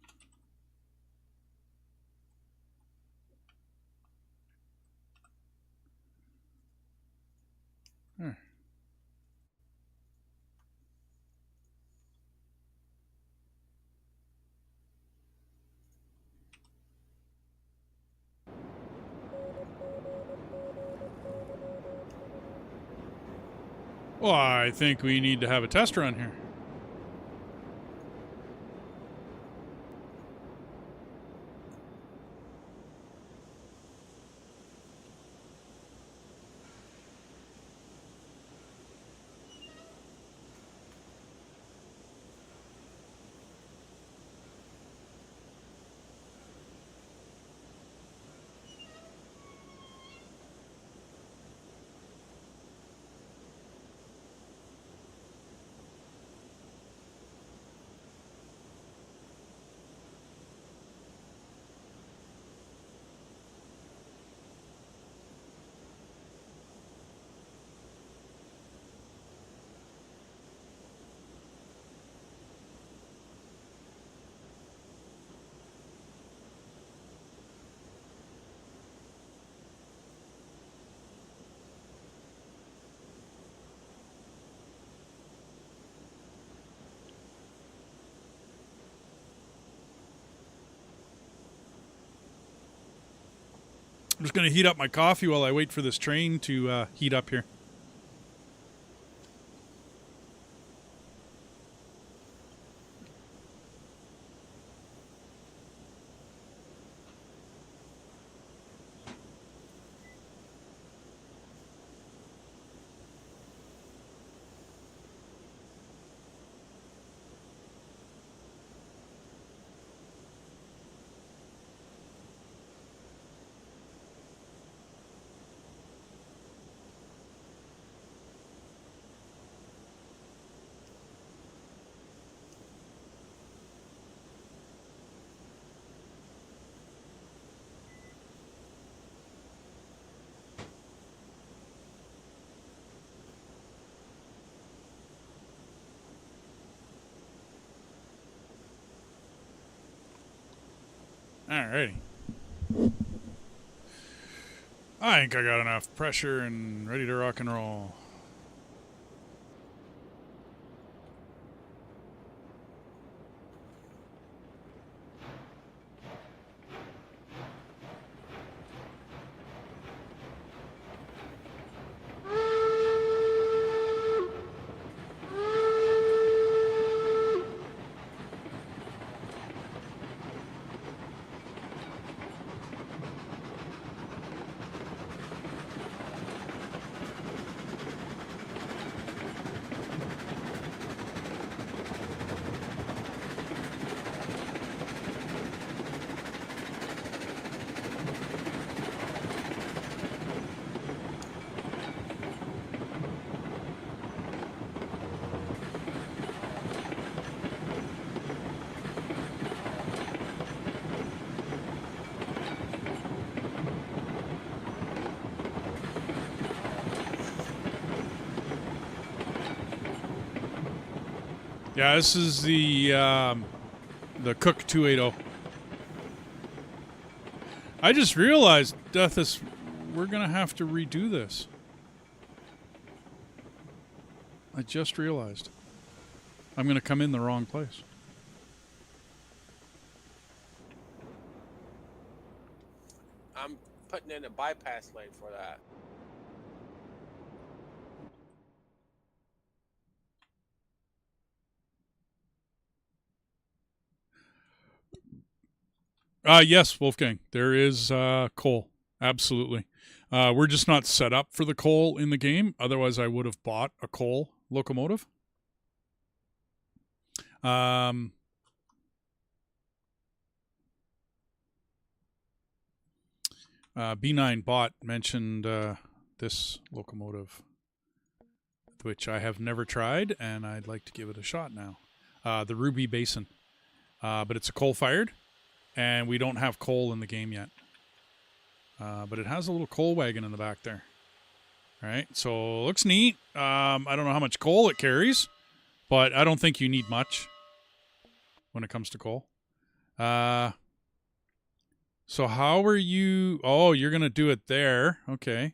S1: Well, I think we need to have a test run here. I'm just going to heat up my coffee while I wait for this train to heat up here. Alrighty. I think I got enough pressure and ready to rock and roll. Yeah, this is the Cook 280. I just realized, Dethus, we're gonna have to redo this. I just realized. I'm gonna come in the wrong place.
S2: I'm putting in a bypass lane for that.
S1: Yes, Wolfgang. There is coal. Absolutely. We're just not set up for the coal in the game. Otherwise, I would have bought a coal locomotive. B9 Bot mentioned this locomotive, which I have never tried, and I'd like to give it a shot now. The Ruby Basin. But it's a coal-fired, and we don't have coal in the game yet. But it has a little coal wagon in the back there. All right, so looks neat. I don't know how much coal it carries, but I don't think you need much when it comes to coal. So how are you? Oh, you're going to do it there. Okay.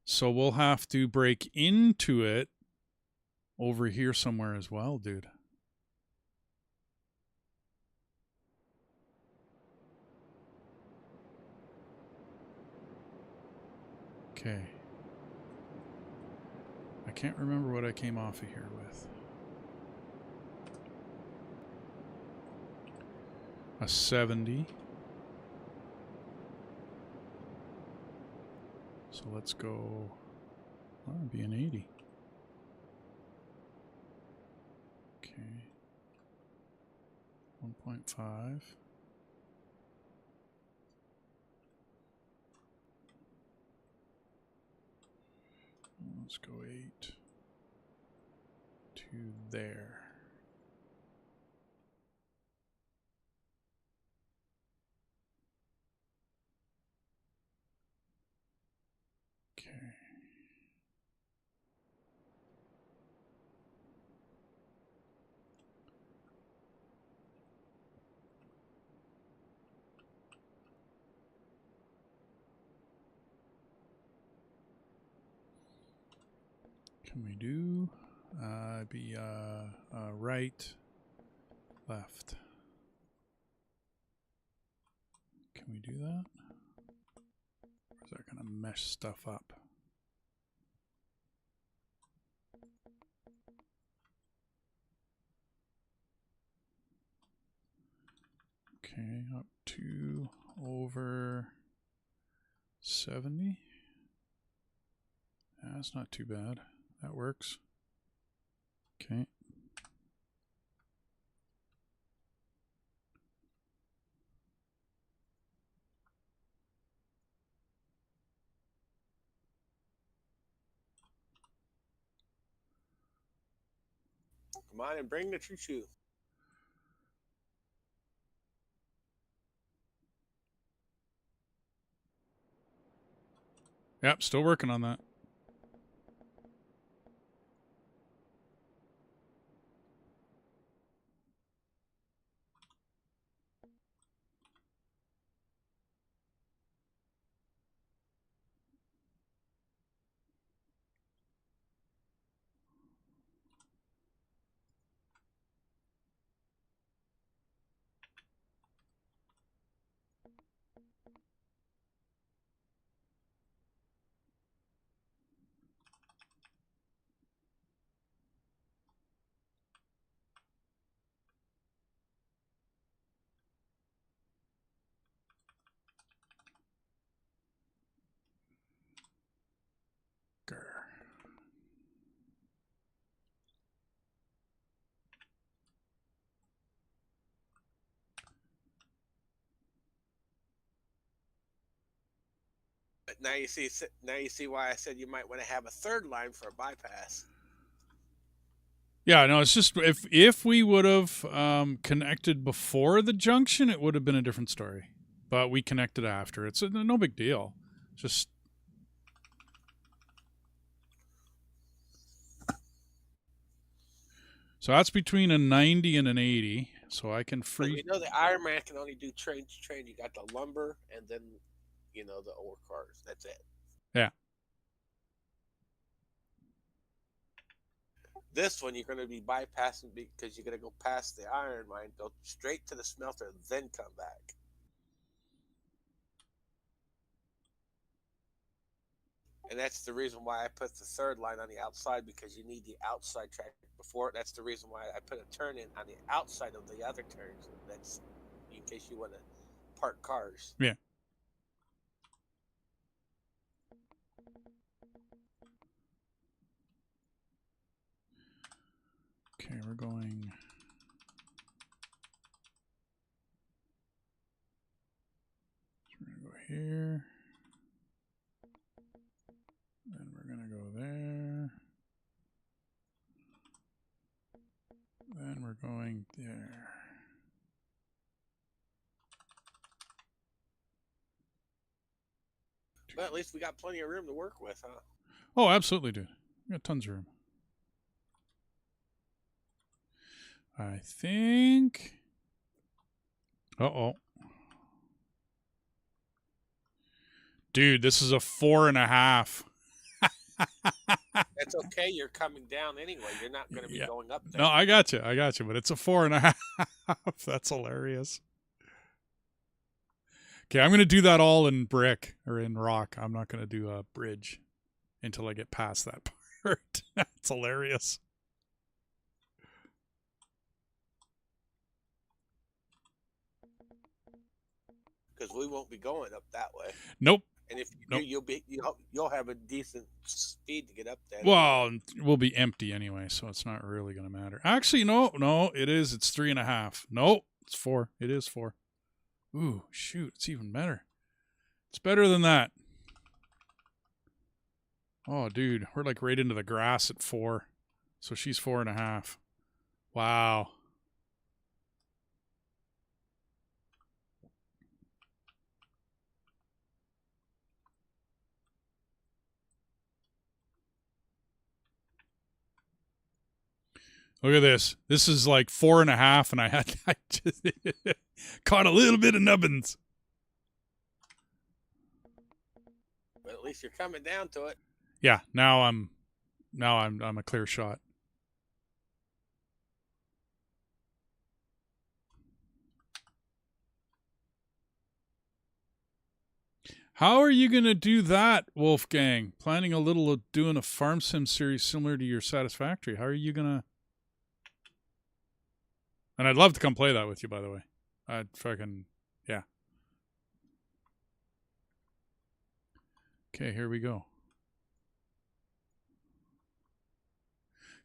S1: So we'll have to break into it over here somewhere as well, dude. Okay. I can't remember what I came off of here with. A 70. So let's go. Well, that'd be an 80. Okay. 1.5. Let's go 8 to there. Okay. Can we do be right, left? Can we do that? Or is that going to mesh stuff up? Okay, up to over 70. Yeah, that's not too bad. That works. Okay.
S2: Come on and bring the choo-choo.
S1: Yep, still working on that. Grr.
S2: But now you see. Now you see why I said you might want to have a third line for a bypass.
S1: Yeah, no, it's just if we would have connected before the junction, it would have been a different story. But we connected after. It's no big deal. Just So that's between a 90 and an 80. So I can
S2: Because
S1: free.
S2: we know the Iron Man can only do train to train. You got the lumber and then, the ore cars. That's it.
S1: Yeah.
S2: This one you're going to be bypassing because you're going to go past the iron mine, go straight to the smelter, then come back. And that's the reason why I put the third line on the outside, because you need the outside track before. That's the reason why I put a turn in on the outside of the other turns. That's in case you want to park cars.
S1: Yeah. Okay, we're going. So we're going to go here. Then we're going to go there. Then we're going there.
S2: But at least we got plenty of room to work with, huh?
S1: Oh, absolutely, dude. We got tons of room. I think. Uh-oh. Dude, this is a 4.5.
S2: That's okay. You're coming down anyway. You're not going to be going up there.
S1: No, I got you. But it's a 4.5. That's hilarious. Okay, I'm going to do that all in brick or in rock. I'm not going to do a bridge until I get past that part. That's hilarious.
S2: Because we won't be going up that way.
S1: Nope.
S2: And if you do, you'll have a decent speed to get up there.
S1: Well, we'll be empty anyway, so it's not really going to matter. Actually, no, it is. It's 3.5. No, it's 4. It is 4. Ooh, shoot, it's even better. It's better than that. Oh, dude, we're like right into the grass at 4. So she's 4.5. Wow. Look at this. This is like 4.5, and I just caught a little bit of nubbins.
S2: But at least you're coming down to it.
S1: Yeah, now I'm a clear shot. How are you going to do that, Wolfgang? Planning a little of doing a farm sim series similar to your Satisfactory. How are you going to... And I'd love to come play that with you, by the way. I'd fucking... Yeah. Okay, here we go.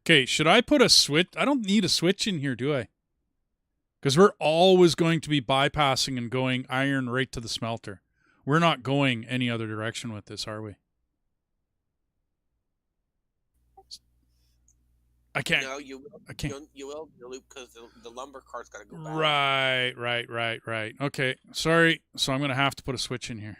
S1: Okay, should I put a switch? I don't need a switch in here, do I? Because we're always going to be bypassing and going iron right to the smelter. We're not going any other direction with this, are we? I can't.
S2: No, you will.
S1: I can't.
S2: You will loop because the lumber cart's got to go back.
S1: Right. Okay, sorry. So I'm going to have to put a switch in here.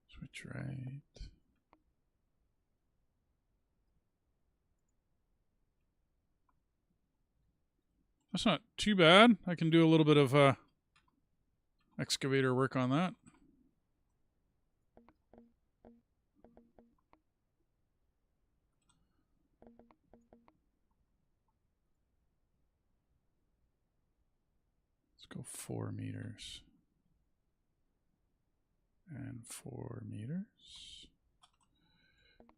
S1: Switch right. That's not too bad. I can do a little bit of excavator work on that. Let's go 4 meters. And 4 meters.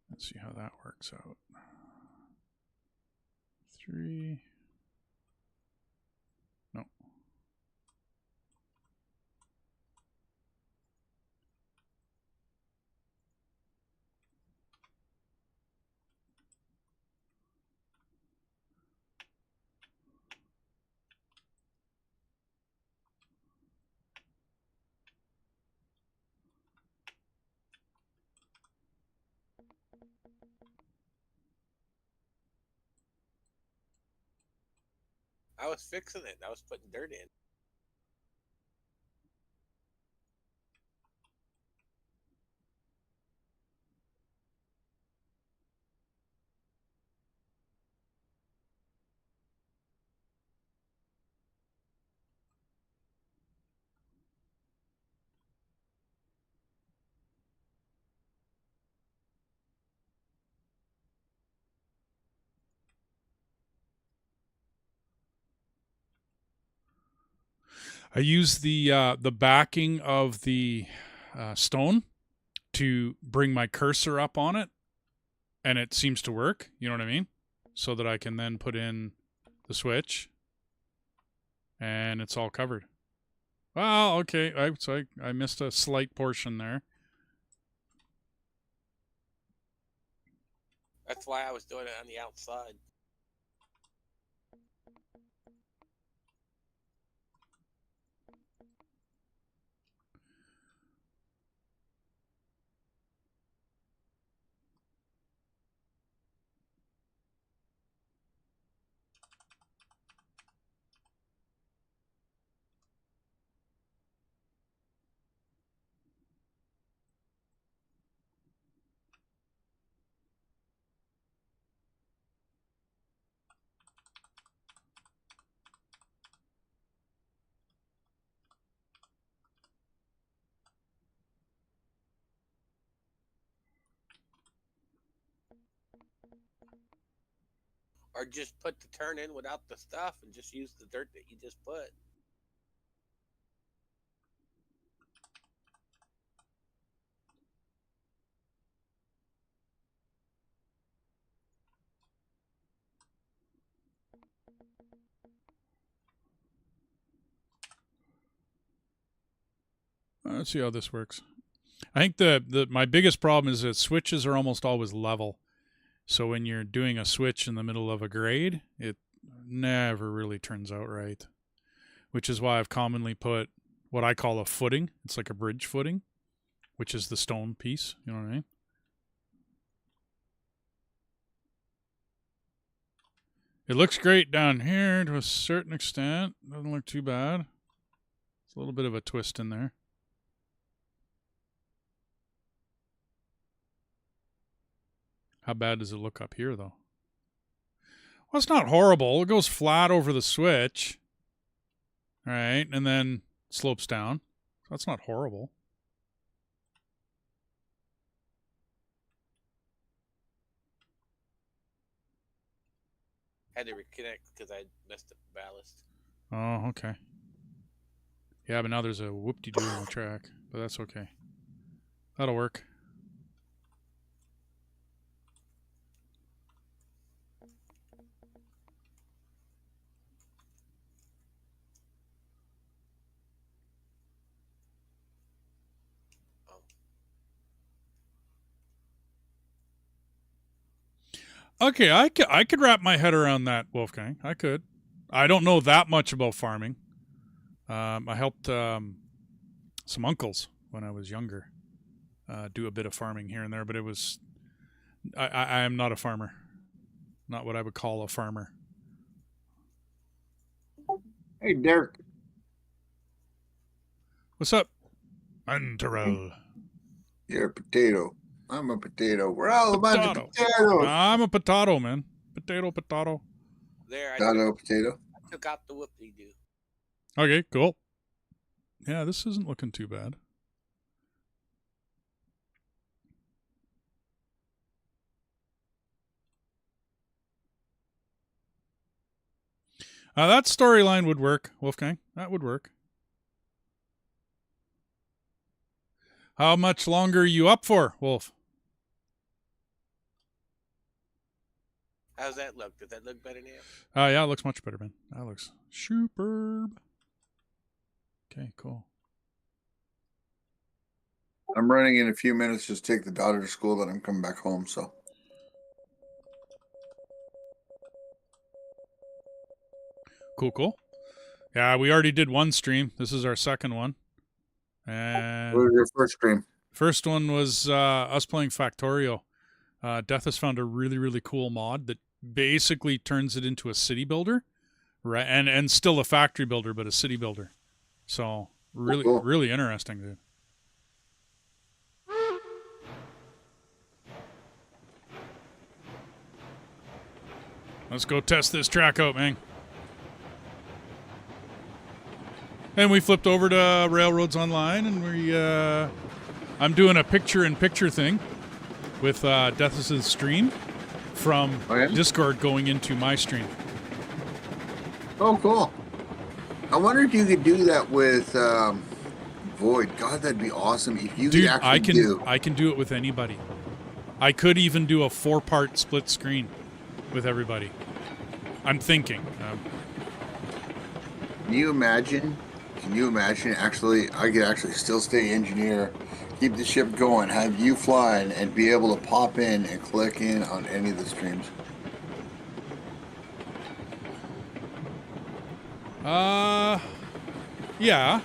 S1: Let's see how that works out. 3. No.
S2: I was fixing it. I was putting dirt in.
S1: I use the backing of the stone to bring my cursor up on it, and it seems to work. You know what I mean? So that I can then put in the switch, and it's all covered. Well, okay. I missed a slight portion there.
S2: That's why I was doing it on the outside. Or just put the turn in without the stuff and just use the dirt that you just put.
S1: Let's see how this works. I think the my biggest problem is that switches are almost always level. So when you're doing a switch in the middle of a grade, it never really turns out right. Which is why I've commonly put what I call a footing. It's like a bridge footing, which is the stone piece. You know what I mean? It looks great down here to a certain extent. Doesn't look too bad. It's a little bit of a twist in there. How bad does it look up here, though? Well, it's not horrible. It goes flat over the switch. All right, and then slopes down. So that's not horrible.
S2: Had to reconnect because I messed up the ballast.
S1: Oh, okay. Yeah, but now there's a whoop-de-doo on the track. But that's okay. That'll work. Okay, I could wrap my head around that, Wolfgang. I could. I don't know that much about farming. I helped some uncles when I was younger do a bit of farming here and there, but it was I am not a farmer, not what I would call a farmer.
S3: Hey, Derek.
S1: What's up, Mantarel?
S3: You're a potato. I'm a potato. We're all a bunch of
S1: Potato.
S3: potatoes.
S1: I'm a potato, man. Potato.
S2: There,
S3: Potato.
S2: I took out the whoop-de-doo.
S1: Okay, cool. Yeah, this isn't looking too bad. That storyline would work, Wolfgang. That would work. How much longer are you up for, Wolf?
S2: How's that look? Does that look better now?
S1: Yeah, it looks much better, man. That looks superb. Okay, cool.
S3: I'm running in a few minutes. Just take the daughter to school, then I'm coming back home. So.
S1: Cool. Yeah, we already did one stream. This is our second one. And
S3: What was your first stream?
S1: First one was us playing Factorio. Dethus found a really, really cool mod that basically turns it into a city builder, right, and still a factory builder, but a city builder. So really,
S3: Cool.
S1: really interesting, dude. Let's go test this track out, man. And we flipped over to Railroads Online, and I'm doing a picture-in-picture thing with Dethus' stream from Discord going into my stream.
S3: Oh, cool. I wonder if you could do that with Void. God, that'd be awesome. If you
S1: Dude,
S3: could actually
S1: I can do it with anybody. I could even do a 4-part split screen with everybody. I'm thinking.
S3: Can you imagine? Actually, I could actually still stay engineer, keep the ship going, have you flying, and be able to pop in and click in on any of the streams.
S1: Yeah.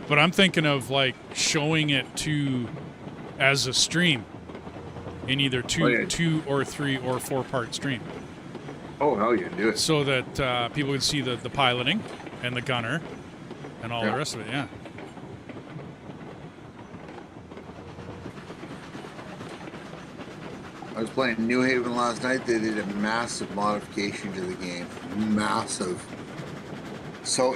S1: But I'm thinking of like showing it as a stream in either two or 3 or 4-part stream.
S3: Oh, hell yeah, do it.
S1: So that people can see the piloting and the gunner and all the rest of it, yeah.
S3: I was playing New Haven last night. They did a massive modification to the game. Massive. So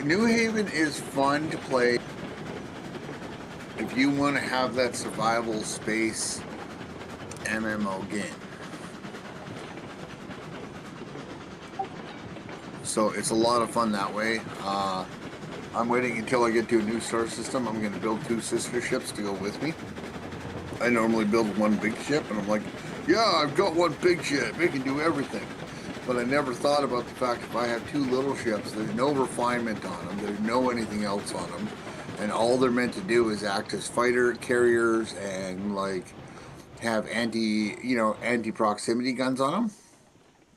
S3: New Haven is fun to play if you want to have that survival space MMO game. So it's a lot of fun that way. I'm waiting until I get to a new star system. I'm going to build 2 sister ships to go with me. I normally build 1 big ship, and I'm like, yeah, I've got 1 big ship. It can do everything. But I never thought about the fact if I have 2 little ships, there's no refinement on them. There's no anything else on them. And all they're meant to do is act as fighter carriers and like have anti-proximity guns on them.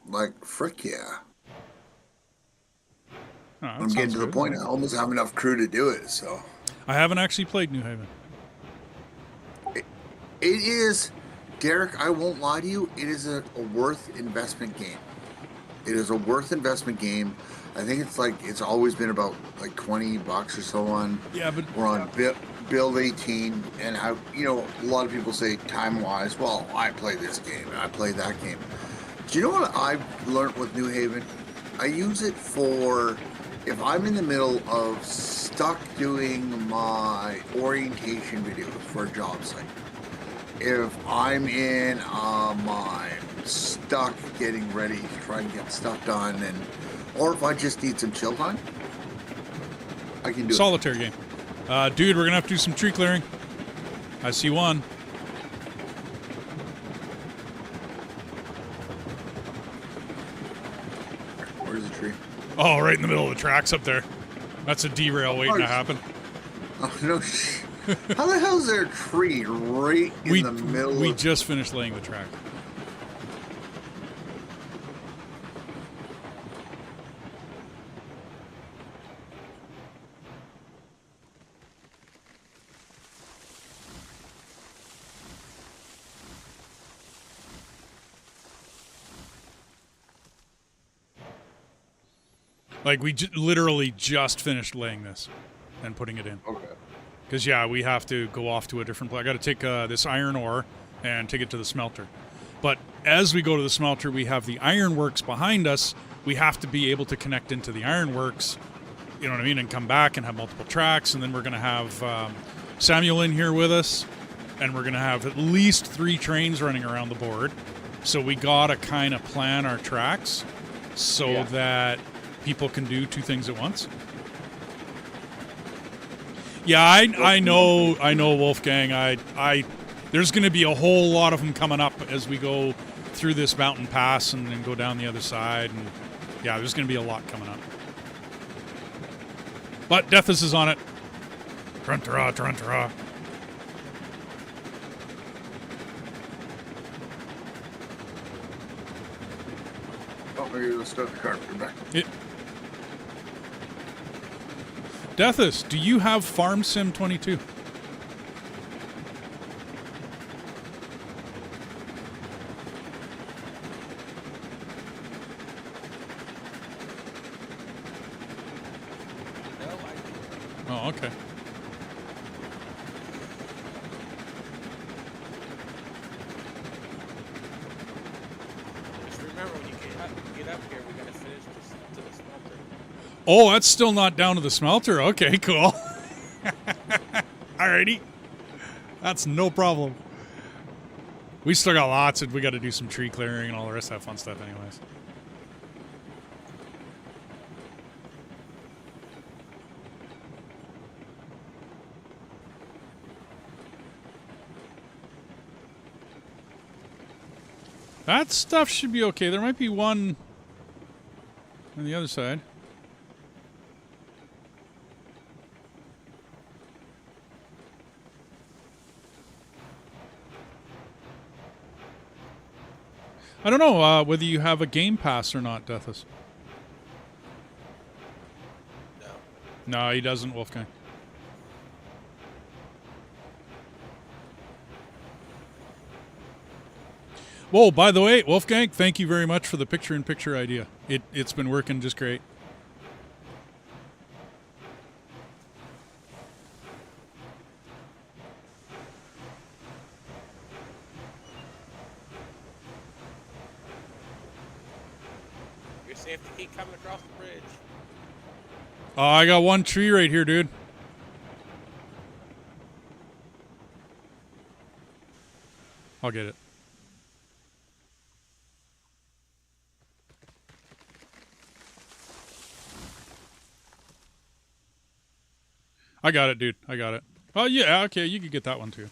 S3: Like, frick yeah.
S1: Oh,
S3: I'm getting to the point I almost have enough crew to do it, so.
S1: I haven't actually played New Haven.
S3: It is, Derek, I won't lie to you, it is a worth investment game. It is a worth investment game. I think it's always been about like $20 or so on.
S1: Yeah, but
S3: we're on build 18, and a lot of people say time-wise, well, I play this game and I play that game. Do you know what I've learned with New Haven? I use it for if I'm in the middle of stuck doing my orientation video for a job site. If I'm in my stuck getting ready to try and get stuff done, or if I just need some chill time, I can do
S1: Solitaire game. Dude, we're going to have to do some tree clearing. I see one.
S3: Where's the tree?
S1: Oh, right in the middle of the tracks up there. That's a derail waiting to happen.
S3: Oh, no shit. How the hell is there a tree right in the middle?
S1: We just finished laying the track. Like, we literally just finished laying this and putting it in.
S3: Okay.
S1: Because, yeah, we have to go off to a different place. I got to take this iron ore and take it to the smelter. But as we go to the smelter, we have the ironworks behind us. We have to be able to connect into the ironworks, you know what I mean, and come back and have multiple tracks. And then we're going to have Samuel in here with us. And we're going to have at least 3 trains running around the board. So we got to kind of plan our tracks so that people can do 2 things at once. Yeah, I know, Wolfgang. There's going to be a whole lot of them coming up as we go through this mountain pass and then go down the other side. And yeah, there's going to be a lot coming up. But Dethus is on it. Truntara, truntara.
S3: Oh, maybe we'll start the car. We're back.
S1: Dethus, do you have Farm Sim 22? Oh, okay.
S2: Just remember, when you get up here, we gotta finish this to the smelter.
S1: Oh, that's still not down to the smelter. Okay, cool. Alrighty. That's no problem. We still got lots of, we got to do some tree clearing and all the rest of that fun stuff anyways. That stuff should be okay. There might be one on the other side. I don't know whether you have a game pass or not, Dethus.
S2: No.
S1: No, he doesn't, Wolfgang. Whoa, by the way, Wolfgang, thank you very much for the picture-in-picture idea. It's been working just great.
S2: You're safe to keep coming across the bridge.
S1: I got one tree right here, dude. I'll get it. I got it, dude. I got it. Oh, yeah, okay, you could get that one, too.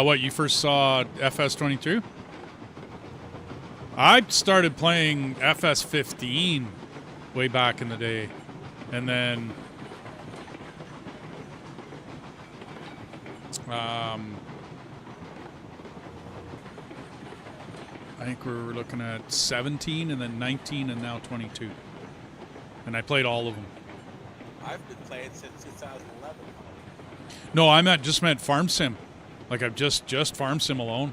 S1: What, you first saw FS22? I started playing FS15 way back in the day. And then... I think we were looking at 17 and then 19 and now 22. And I played all of them.
S2: I've been playing since 2011.
S1: No, just meant farm sim. Like I've just farm sim alone.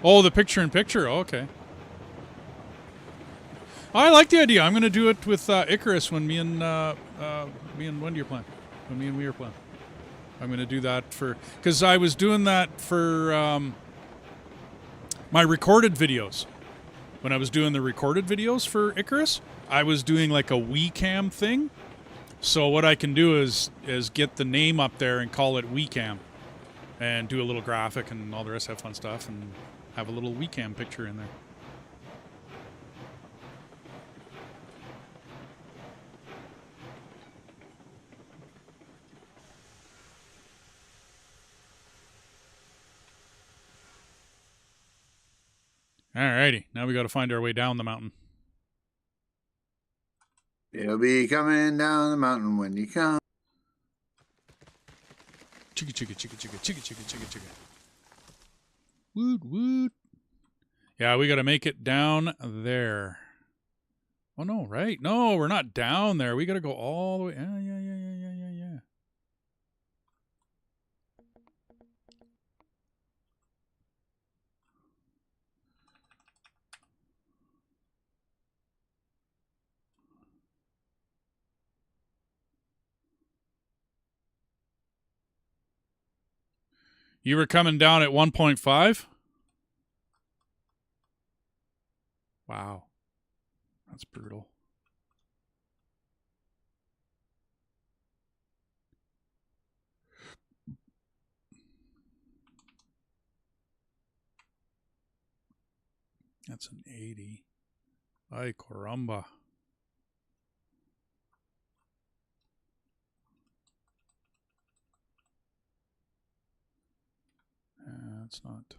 S1: Oh, the picture-in-picture. Oh, okay. I like the idea. I'm going to do it with Icarus when me and Wendy are playing. When me and we are playing. I'm going to do that because I was doing that for my recorded videos. When I was doing the recorded videos for Icarus, I was doing like a WeCam thing. So what I can do is get the name up there and call it WeCam. And do a little graphic and all the rest of that fun stuff and have a little WeCam picture in there. Alrighty, now we got to find our way down the mountain.
S3: You'll be coming down the mountain when you come.
S1: Chicka chicka chicka chicka chicka chicka chicka chicka. Woot woot. Yeah, we got to make it down there. Oh no, right? No, we're not down there. We got to go all the way. Yeah. You were coming down at 1.5? Wow. That's brutal. That's an 80. Ay, caramba. That's not...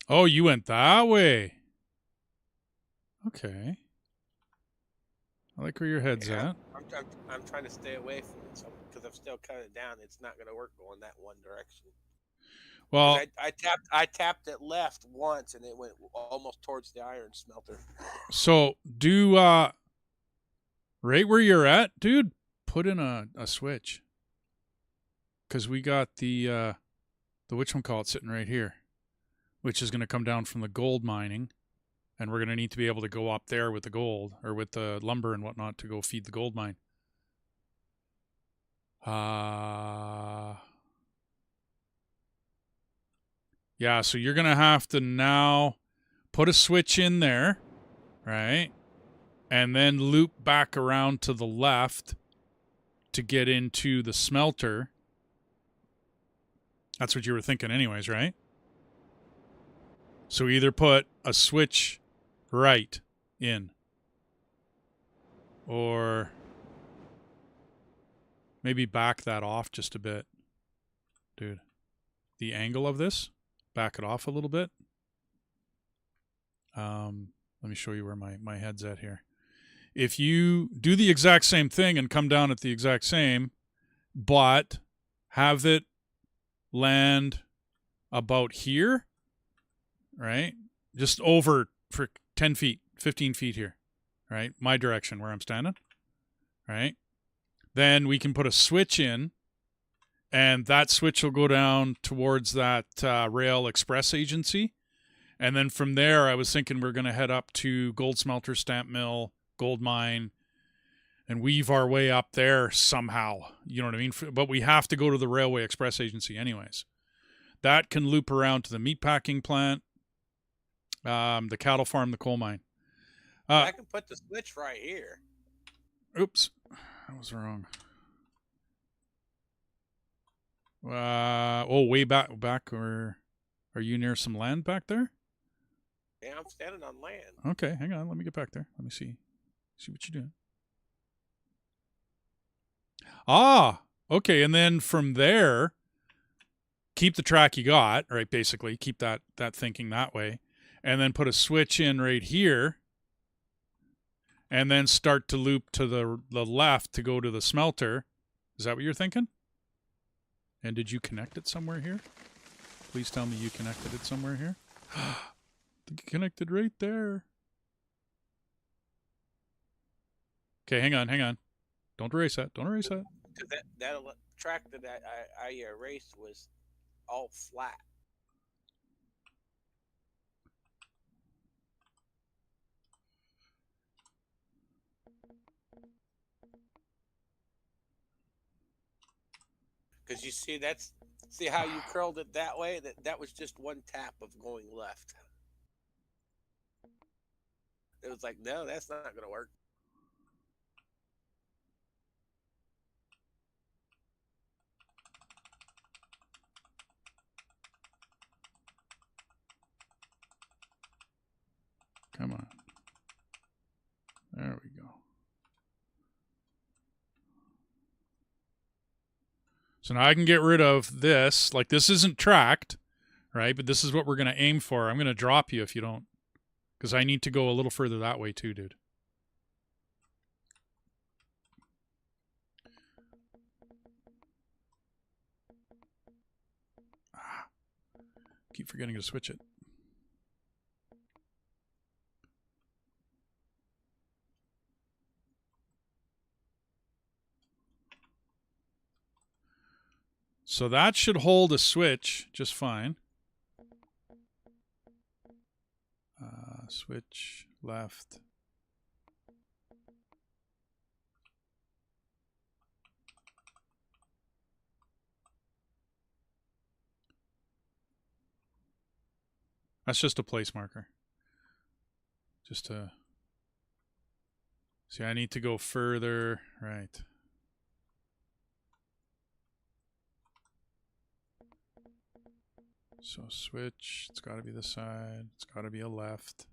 S1: Oh, you went that way. Okay. I like where your head's
S2: Yeah,
S1: at.
S2: I'm trying to stay away from it, so because I'm still cutting it down. It's not going to work going that one direction. Because
S1: Well,
S2: I tapped it left once, and it went almost towards the iron smelter.
S1: so do right where you're at, dude, put in a switch. Because we got the whatchamacallit sitting right here, which is going to come down from the gold mining. And we're going to need to be able to go up there with the gold or with the lumber and whatnot to go feed the gold mine. Yeah, so you're going to have to now put a switch in there, right? And then loop back around to the left to get into the smelter. That's what you were thinking anyways, right? So either put a switch right in or maybe back that off just a bit. Dude, the angle of this, back it off a little bit. Let me show you where my head's at here. If you do the exact same thing and come down at the exact same, but have it land about here, right? Just over for 10 feet, 15 feet here, right? My direction where I'm standing, right? Then we can put a switch in, and that switch will go down towards that rail express agency. And then from there, I was thinking we're going to head up to gold smelter, stamp mill, gold mine, and weave our way up there somehow. You know what I mean? But we have to go to the railway express agency anyways. That can loop around to the meatpacking plant, the cattle farm, the coal mine.
S2: I can put the switch right here.
S1: Oops, that was wrong. Way back, or are you near some land back there?
S2: Yeah, I'm standing on land.
S1: Okay, hang on. Let me get back there. Let me see what you're doing. Okay, and then from there, keep the track you got, right? Basically, keep that thinking that way, and then put a switch in right here, and then start to loop to the left to go to the smelter. Is that what you're thinking? And did you connect it somewhere here? Please tell me you connected it somewhere here. Connected right there. Okay, hang on. Don't erase that.
S2: Because that track that I erased was all flat. Because you see, see how you curled it that way? That was just one tap of going left. It was like, no, that's not going to work.
S1: Come on. There we go. So now I can get rid of this. Like, this isn't tracked, right? But this is what we're going to aim for. I'm going to drop you if you don't. Because I need to go a little further that way too, dude. Keep forgetting to switch it. So that should hold a switch just fine. Switch left. That's just a place marker. Just to see, I need to go further, right? So switch, it's got to be the side, it's got to be a left.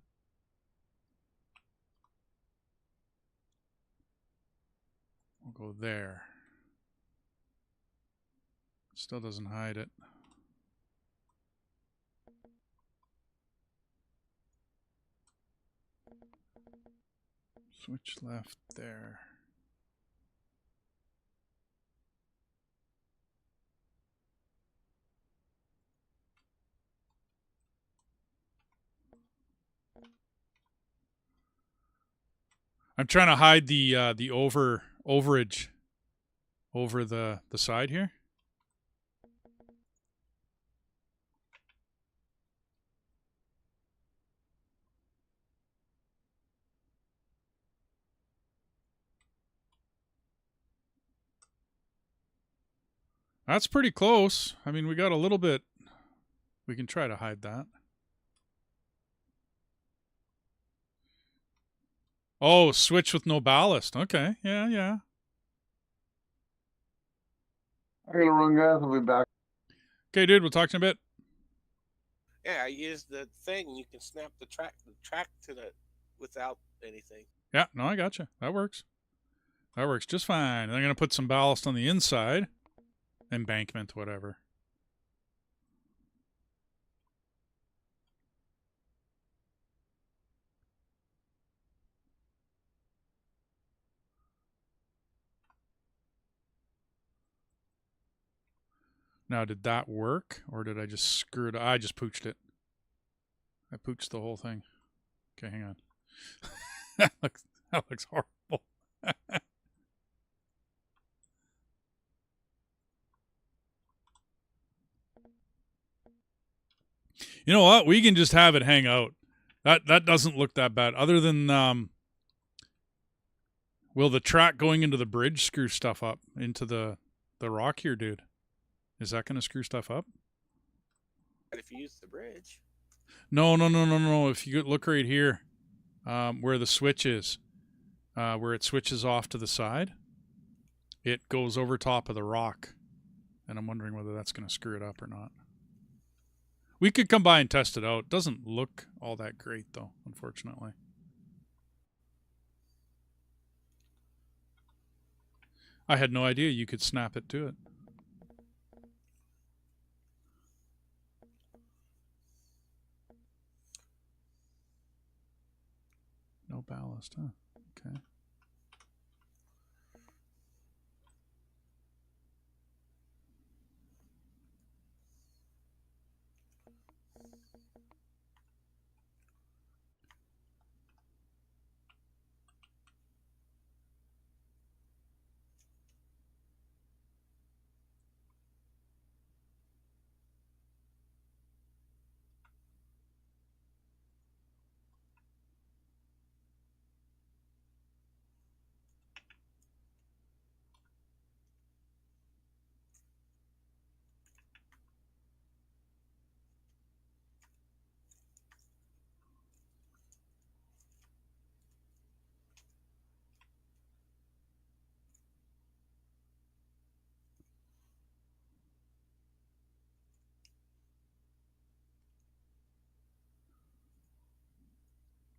S1: We'll go there. Still doesn't hide it. Switch left there. I'm trying to hide the overage over the side here. That's pretty close. I mean, we got a little bit. We can try to hide that. Oh, switch with no ballast. Okay, yeah, yeah.
S3: I gotta run, guys. I'll be back.
S1: Okay, dude, we'll talk to you in a bit.
S2: Yeah, I use the thing. You can snap the track to the without anything.
S1: Yeah, no, I gotcha. That works. That works just fine. I'm going to put some ballast on the inside. Embankment, whatever. Now, did that work? Or did I just screw it? I just pooched it. I pooched the whole thing. Okay, hang on. that looks horrible. You know what? We can just have it hang out. That doesn't look that bad. Other than will the track going into the bridge screw stuff up into the rock here, dude? Is that going to screw stuff up?
S2: But if you use the bridge.
S1: No. If you look right here, where the switch is, where it switches off to the side, it goes over top of the rock. And I'm wondering whether that's going to screw it up or not. We could come by and test it out. It doesn't look all that great, though, unfortunately. I had no idea you could snap it to it. No ballast, huh? Okay.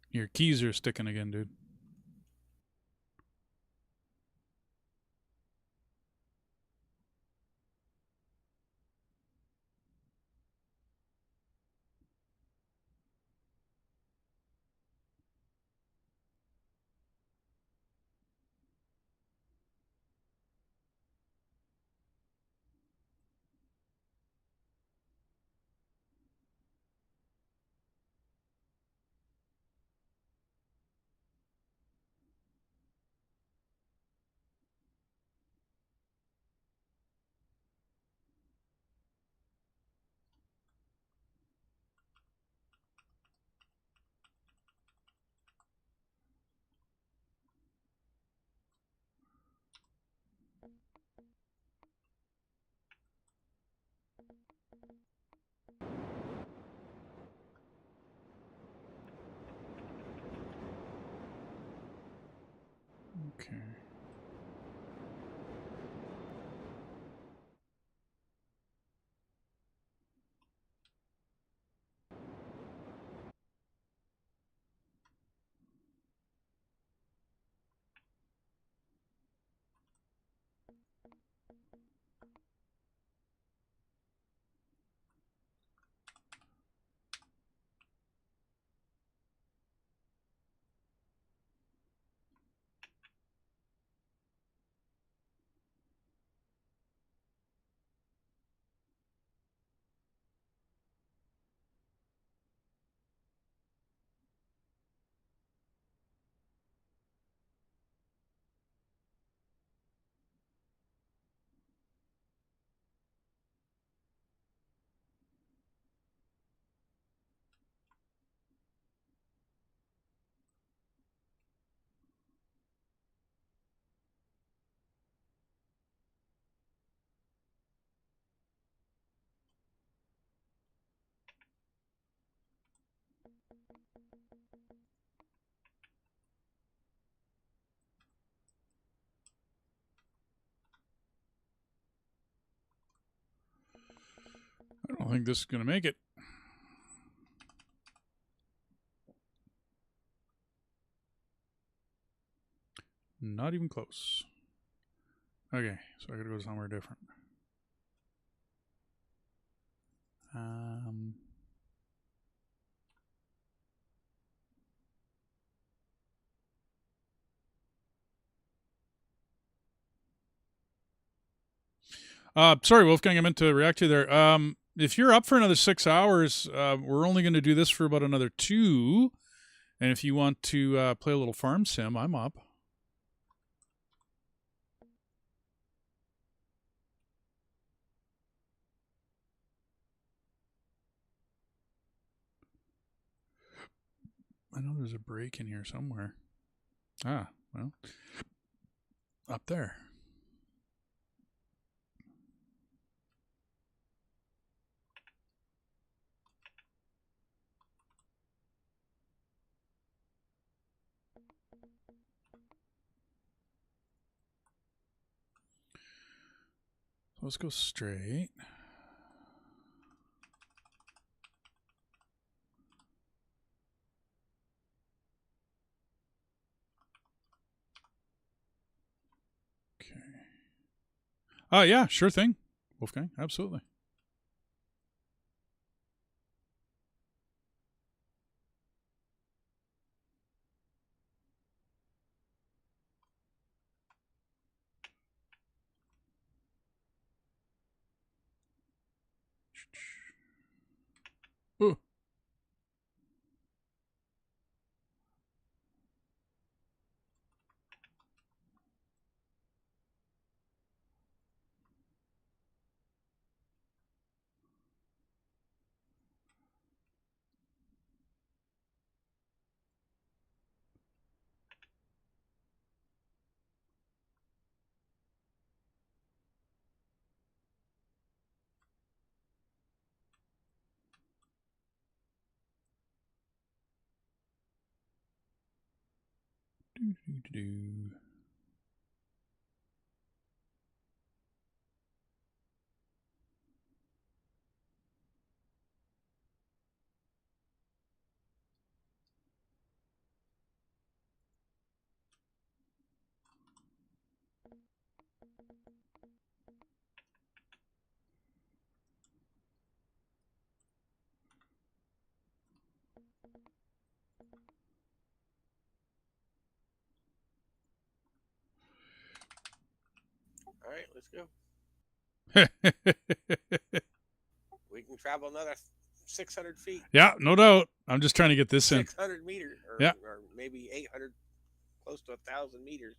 S1: Your keys are sticking again, dude. Okay. I don't think this is going to make it. Not even close. Okay, so I gotta go somewhere different. Sorry, Wolfgang, I meant to react to you there. If you're up for another 6 hours, we're only going to do this for about another 2. And if you want to play a little farm sim, I'm up. I know there's a break in here somewhere. Ah, well, up there. So let's go straight. Okay. Yeah, sure thing, Wolfgang. Absolutely. Ooh. Do.
S2: All right, let's go.
S1: Do.
S2: We can travel another 600 feet.
S1: Yeah, no doubt. I'm just trying to get this in.
S2: 600 meters,
S1: Yeah.
S2: or maybe 800, close to 1,000 meters.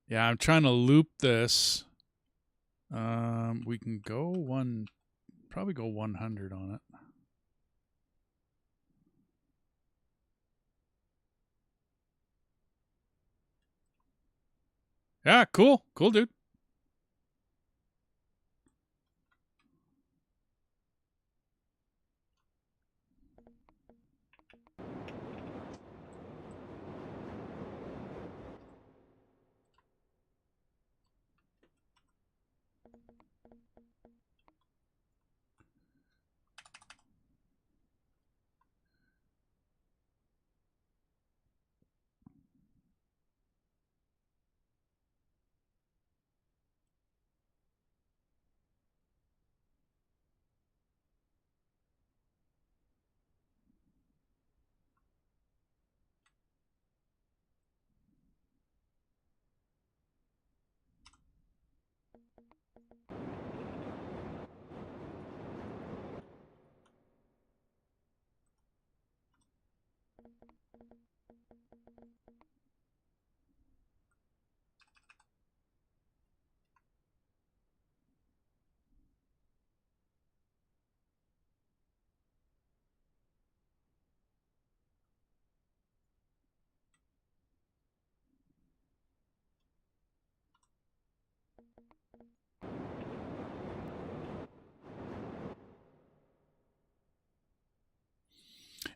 S1: Yeah, I'm trying to loop this. We can go probably go 100 on it. Yeah, cool. Cool, dude.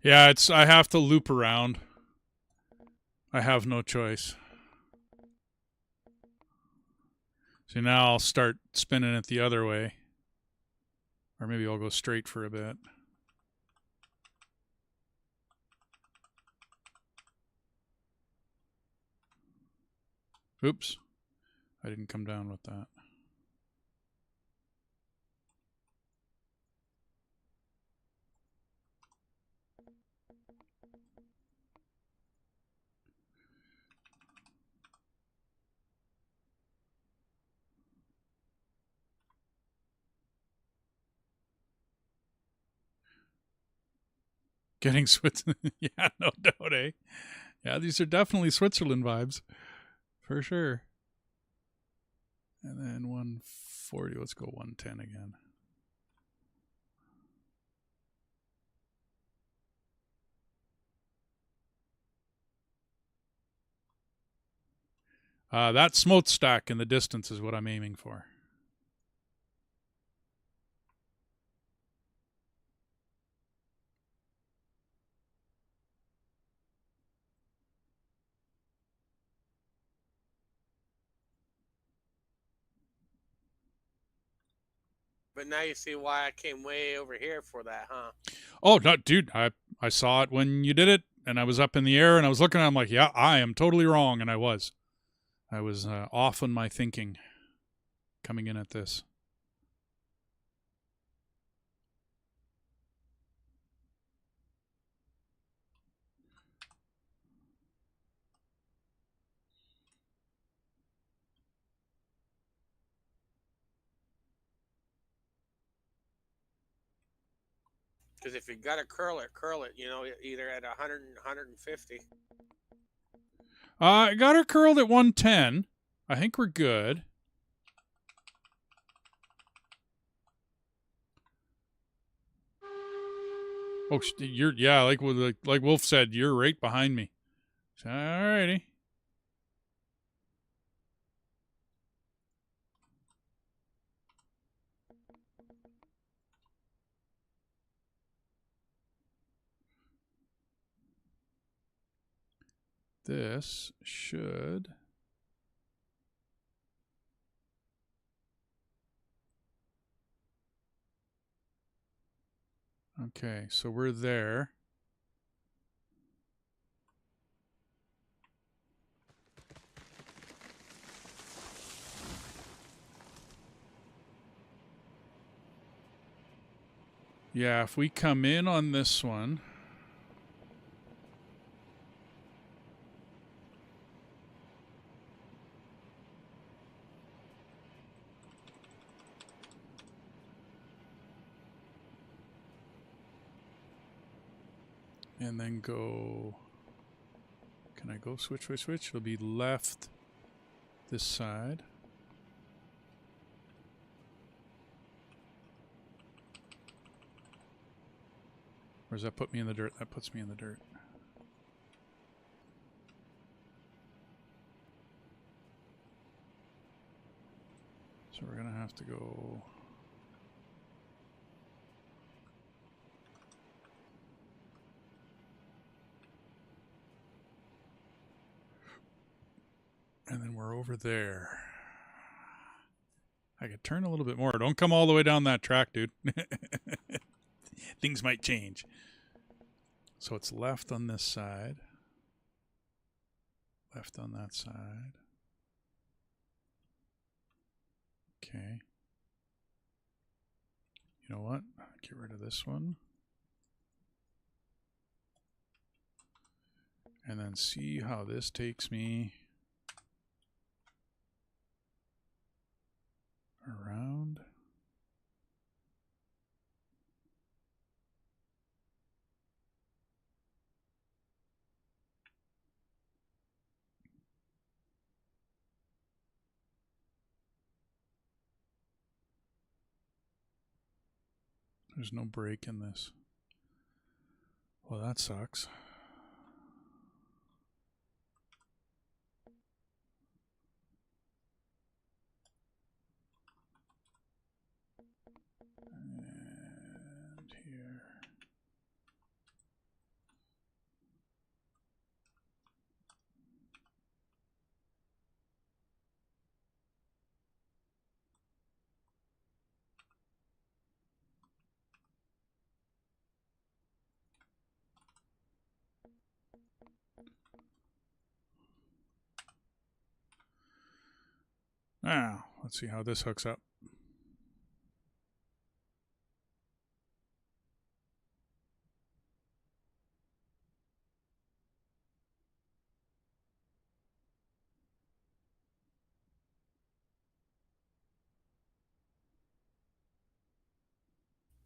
S1: Yeah, I have to loop around. I have no choice. So now I'll start spinning it the other way. Or maybe I'll go straight for a bit. Oops. I didn't come down with that. Getting Switzerland. Yeah, no doubt, eh? Yeah, these are definitely Switzerland vibes. For sure. And then 140. Let's go 110 again. That smokestack in the distance is what I'm aiming for.
S2: But now you see why I came way over here for that, huh?
S1: Oh, no, dude, I saw it when you did it, and I was up in the air, and I was looking at it, I'm like, yeah, I am totally wrong, and I was. I was off on my thinking coming in at this.
S2: Because if you got to curl it, you know, either at 100 and 150.
S1: I got her curled at 110. I think we're good. Oh, you're, yeah, like Wolf said, you're right behind me. All righty. This should... Okay, so we're there. Yeah, if we come in on this one... And then go... Can I go switch? It'll be left this side. Or does that put me in the dirt? That puts me in the dirt. So we're going to have to go... And then we're over there. I could turn a little bit more. Don't come all the way down that track, dude. Things might change. So it's left on this side. Left on that side. Okay. You know what? Get rid of this one. And then see how this takes me around. There's no break in this. Well, that sucks. And here. Now, let's see how this hooks up.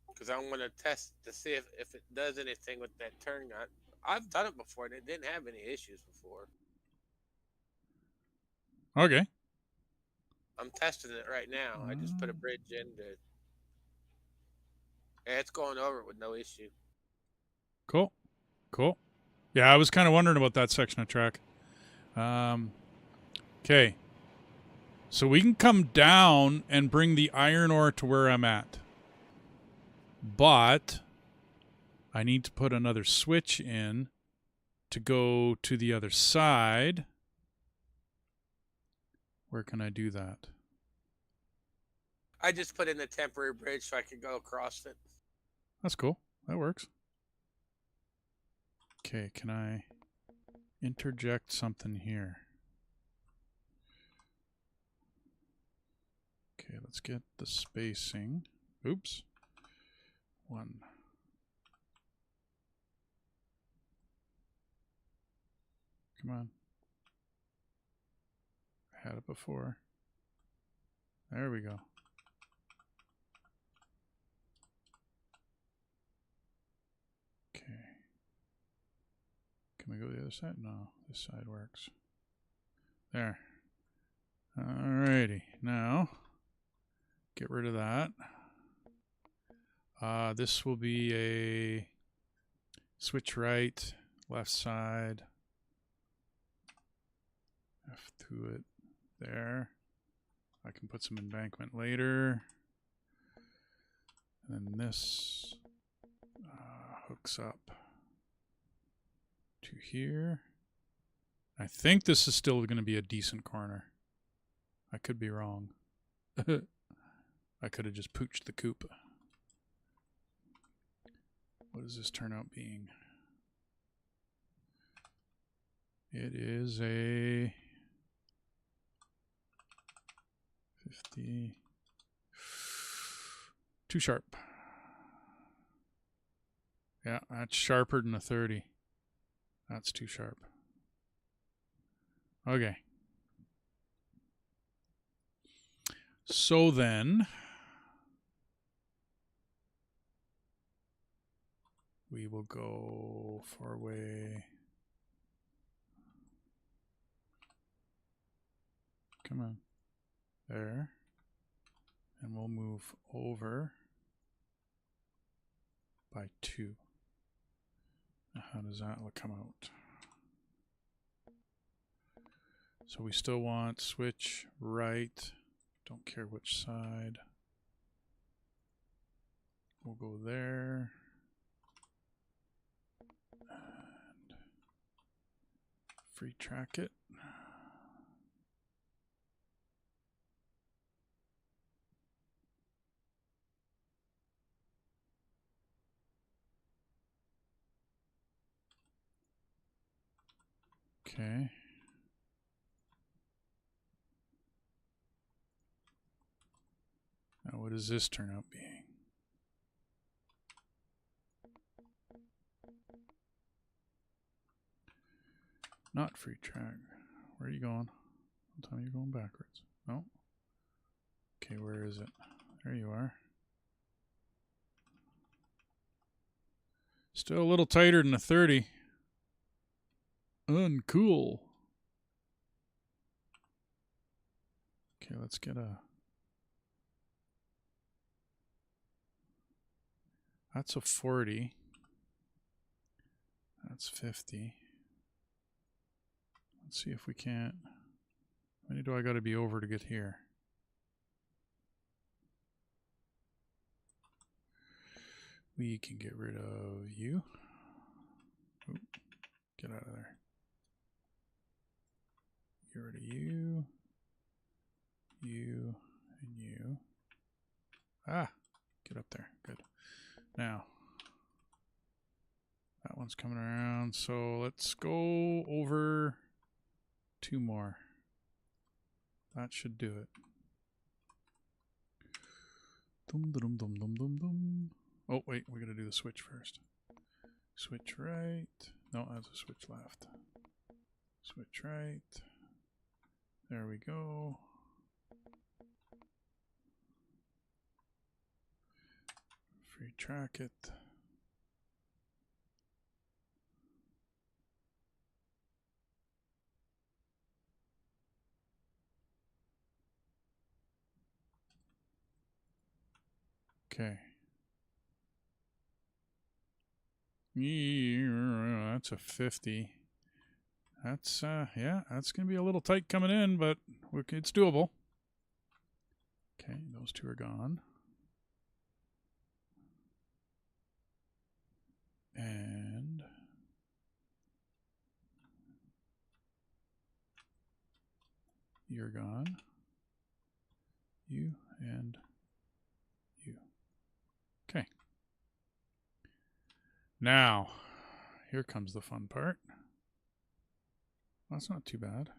S2: Because I want to test to see if it does anything with that turn knot. I've done it before and it didn't have any issues before.
S1: Okay.
S2: I'm testing it right now. I just put a bridge in to, and it's going over with no issue.
S1: Cool. Cool. Yeah, I was kind of wondering about that section of track. Okay. So we can come down and bring the iron ore to where I'm at. But I need to put another switch in to go to the other side. Where can I do that?
S2: I just put in a temporary bridge so I could go across it.
S1: That's cool. That works. Okay, can I interject something here? Okay, let's get the spacing. Oops. 1. Come on. I had it before. There we go. Okay. Can we go to the other side? No, this side works. There. Alrighty. Now, get rid of that. This will be a switch right, left side. F to it. There. I can put some embankment later. And then this hooks up to here. I think this is still going to be a decent corner. I could be wrong. I could have just pooched the coop. What does this turn out being? It is a 50. Too sharp. Yeah, that's sharper than a 30. That's too sharp. Okay. So then, we will go far away. Come on. There. And we'll move over by 2. Now how does that come out? So we still want switch right. Don't care which side. We'll go there. And free track it. Okay. Now what does this turn out being? Not free track. Where are you going? Don't tell me you're going backwards. No. Okay, where is it? There you are. Still a little tighter than a 30. Uncool. Okay, let's get a... That's a 40. That's 50. Let's see if we can't... How many do I got to be over to get here? We can get rid of you. Oop, get out of there. Get rid of you. You and you. Ah, get up there. Good. Now, that one's coming around. So let's go over 2 more. That should do it. Dum, dum, dum, dum, dum, dum. Oh, wait, we got to do the switch first. Switch right. No, that's a switch left. Switch right. There we go. Free track it. Okay. Yeah, that's a 50. That's yeah, that's gonna be a little tight coming in, but it's doable. Okay, those two are gone. And you're gone. You and you. Okay. Now, here comes the fun part. That's not too bad.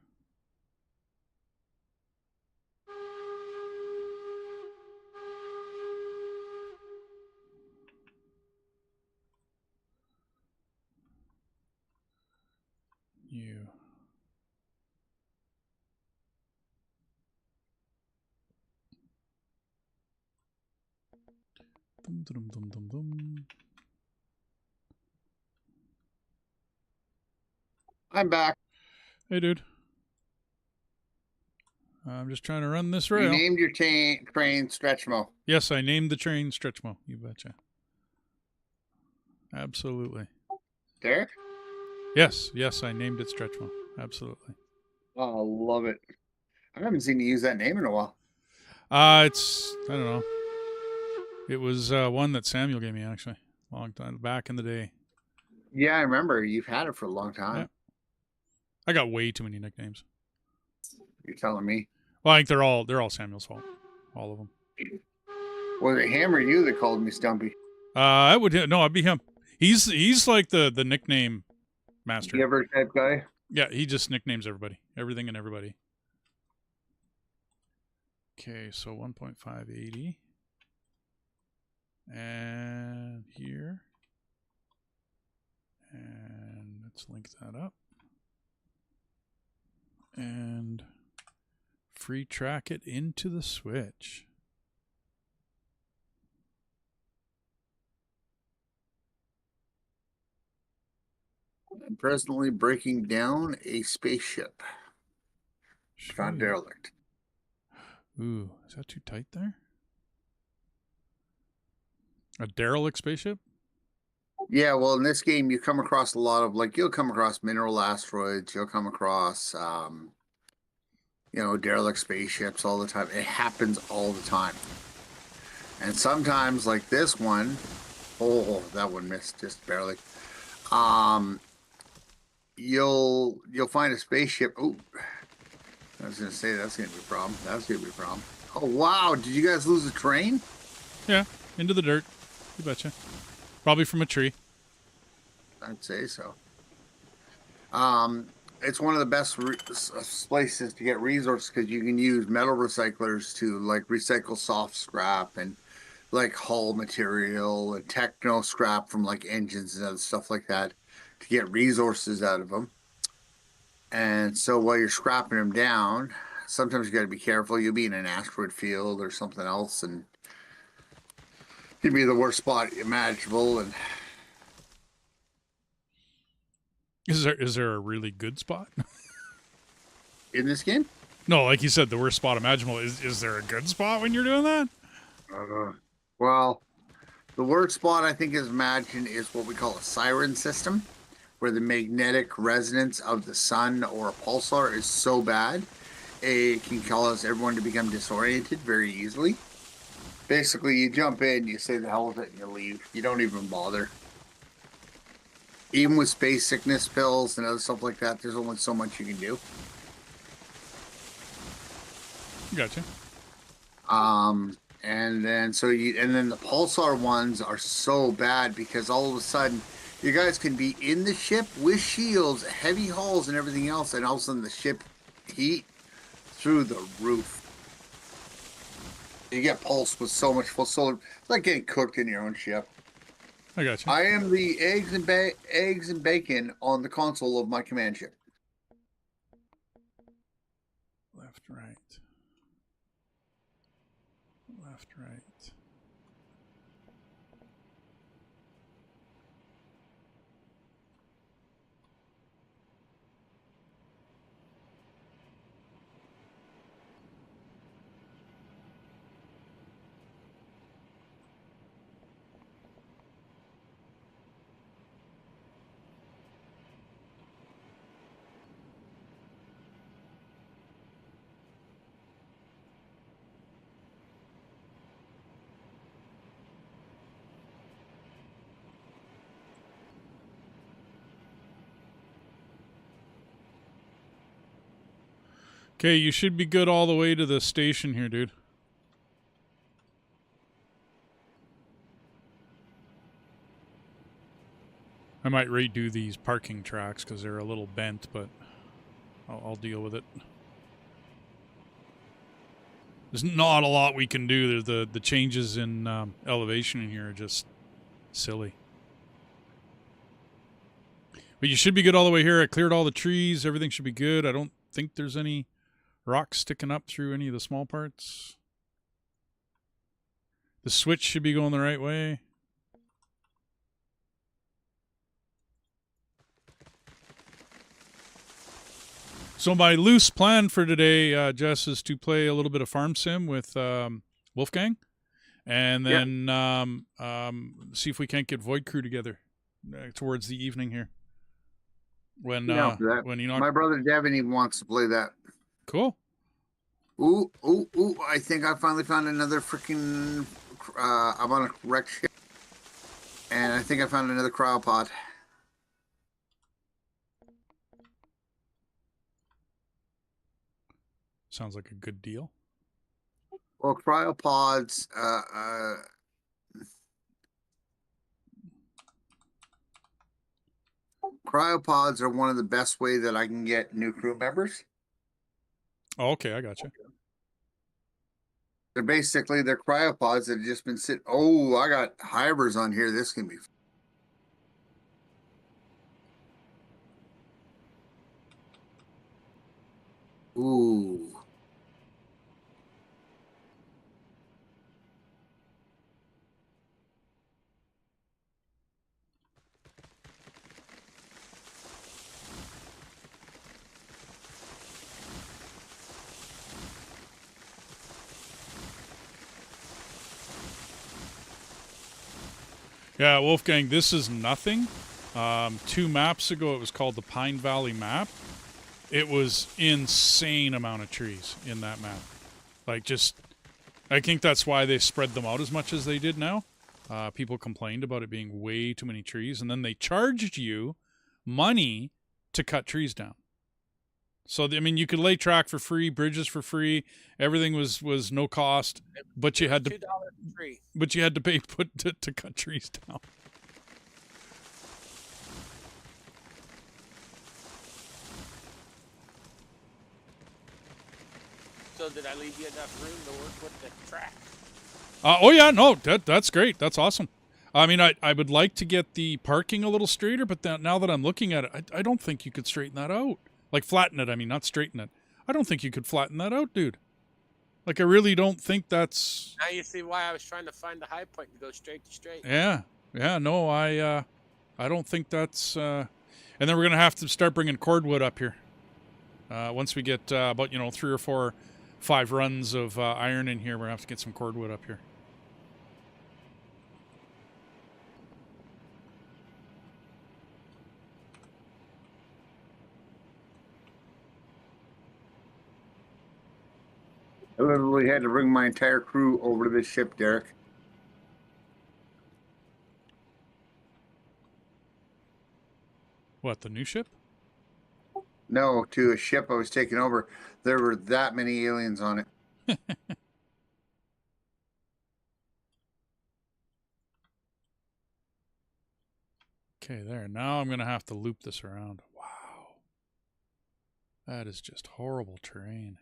S1: You. Dum, dum, dum, dum, dum.
S3: I'm back.
S1: Hey, dude. I'm just trying to run this
S3: You
S1: rail.
S3: named your train Stretchmo.
S1: Yes, I named the train Stretchmo. You betcha. Absolutely.
S3: Derek?
S1: Yes, I named it Stretchmo. Absolutely.
S3: Oh, love it. I haven't seen you use that name in a while.
S1: It's, I don't know. It was one that Samuel gave me, actually. Long time back in the day.
S3: Yeah, I remember. You've had it for a long time.
S1: Yeah. I got way too many nicknames.
S3: You're telling me.
S1: Well, I think they're all Samuel's fault. All of them.
S3: Was it him or you that called me Stumpy?
S1: I'd be him. He's like the nickname master.
S3: Giver type guy?
S1: Yeah, he just nicknames everybody. Everything and everybody. Okay, so 1.580. And here. And let's link that up. And free track it into the switch.
S3: I'm presently breaking down a spaceship. Found derelict.
S1: Ooh, is that too tight there? A derelict spaceship?
S3: Yeah, well, in this game, you come across a lot of, you'll come across mineral asteroids. You'll come across, derelict spaceships all the time. It happens all the time. And sometimes, like this one, oh, that one missed just barely. You'll find a spaceship. Oh, I was gonna say that's gonna be a problem. That's gonna be a problem. Oh wow! Did you guys lose a train?
S1: Yeah, into the dirt. You betcha. Probably from a tree.
S3: I'd say so. It's one of the best places to get resources because you can use metal recyclers to recycle soft scrap and hull material and techno scrap from engines and other stuff like that to get resources out of them. And so while you're scrapping them down, sometimes you got to be careful. You'll be in an asteroid field or something else, and you'd be the worst spot imaginable. And
S1: is there a really good spot?
S3: in this game?
S1: No, like you said, the worst spot imaginable. Is there a good spot when you're doing that?
S3: Well, the worst spot I think is imagined is what we call a siren system, where the magnetic resonance of the sun or a pulsar is so bad, it can cause everyone to become disoriented very easily. Basically, you jump in, you say the hell with it, and you leave. You don't even bother. Even with space sickness pills and other stuff like that, there's only so much you can do.
S1: Gotcha.
S3: And then the pulsar ones are so bad because all of a sudden you guys can be in the ship with shields, heavy hulls and everything else, and all of a sudden the ship heat through the roof. You get pulsed with so much full solar. It's like getting cooked in your own ship.
S1: I got you.
S3: I am the eggs and bacon on the console of my command ship.
S1: Left, right. Left, right. Okay, you should be good all the way to the station here, dude. I might redo these parking tracks because they're a little bent, but I'll deal with it. There's not a lot we can do. The changes in elevation in here are just silly. But you should be good all the way here. I cleared all the trees. Everything should be good. I don't think there's any rocks sticking up through any of the small parts. The switch should be going the right way. So my loose plan for today, Jess, is to play a little bit of Farm Sim with Wolfgang, and then see if we can't get Void Crew together towards the evening here. When when Enoch...
S3: My brother Devin even wants to play that.
S1: Cool.
S3: Ooh! I think I finally found another freaking. I'm on a wreck ship, and I think I found another cryopod.
S1: Sounds like a good deal.
S3: Well, cryopods. Cryopods are one of the best way that I can get new crew members.
S1: Oh, okay, I got you.
S3: They're cryopods that have just been sitting. Oh, I got hybers on here. This can be. Ooh.
S1: Yeah, Wolfgang, this is nothing. 2 maps ago, it was called the Pine Valley map. It was insane amount of trees in that map. Like, just, I think that's why they spread them out as much as they did now. People complained about it being way too many trees, and then they charged you money to cut trees down. So, I mean, you could lay track for free, bridges for free, everything was no cost, but you had to
S2: $2 a tree.
S1: But you had to pay to cut trees down.
S2: So did I leave you enough room to work with the track?
S1: Oh yeah, no, that's great. That's awesome. I mean, I would like to get the parking a little straighter, but now that I'm looking at it, I don't think you could straighten that out. Like flatten it, I mean, not straighten it. I don't think you could flatten that out, dude. Like, I really don't think that's...
S2: Now you see why I was trying to find the high point to go straight to straight.
S1: Yeah, no, I don't think that's... And then we're going to have to start bringing cordwood up here. Once we get about, 3 or 4, 5 runs of iron in here, we're going to have to get some cordwood up here.
S3: I literally had to bring my entire crew over to this ship, Derek.
S1: What, the new ship?
S3: No, to a ship I was taking over. There were that many aliens on it.
S1: Okay, there. Now I'm going to have to loop this around. Wow. That is just horrible terrain.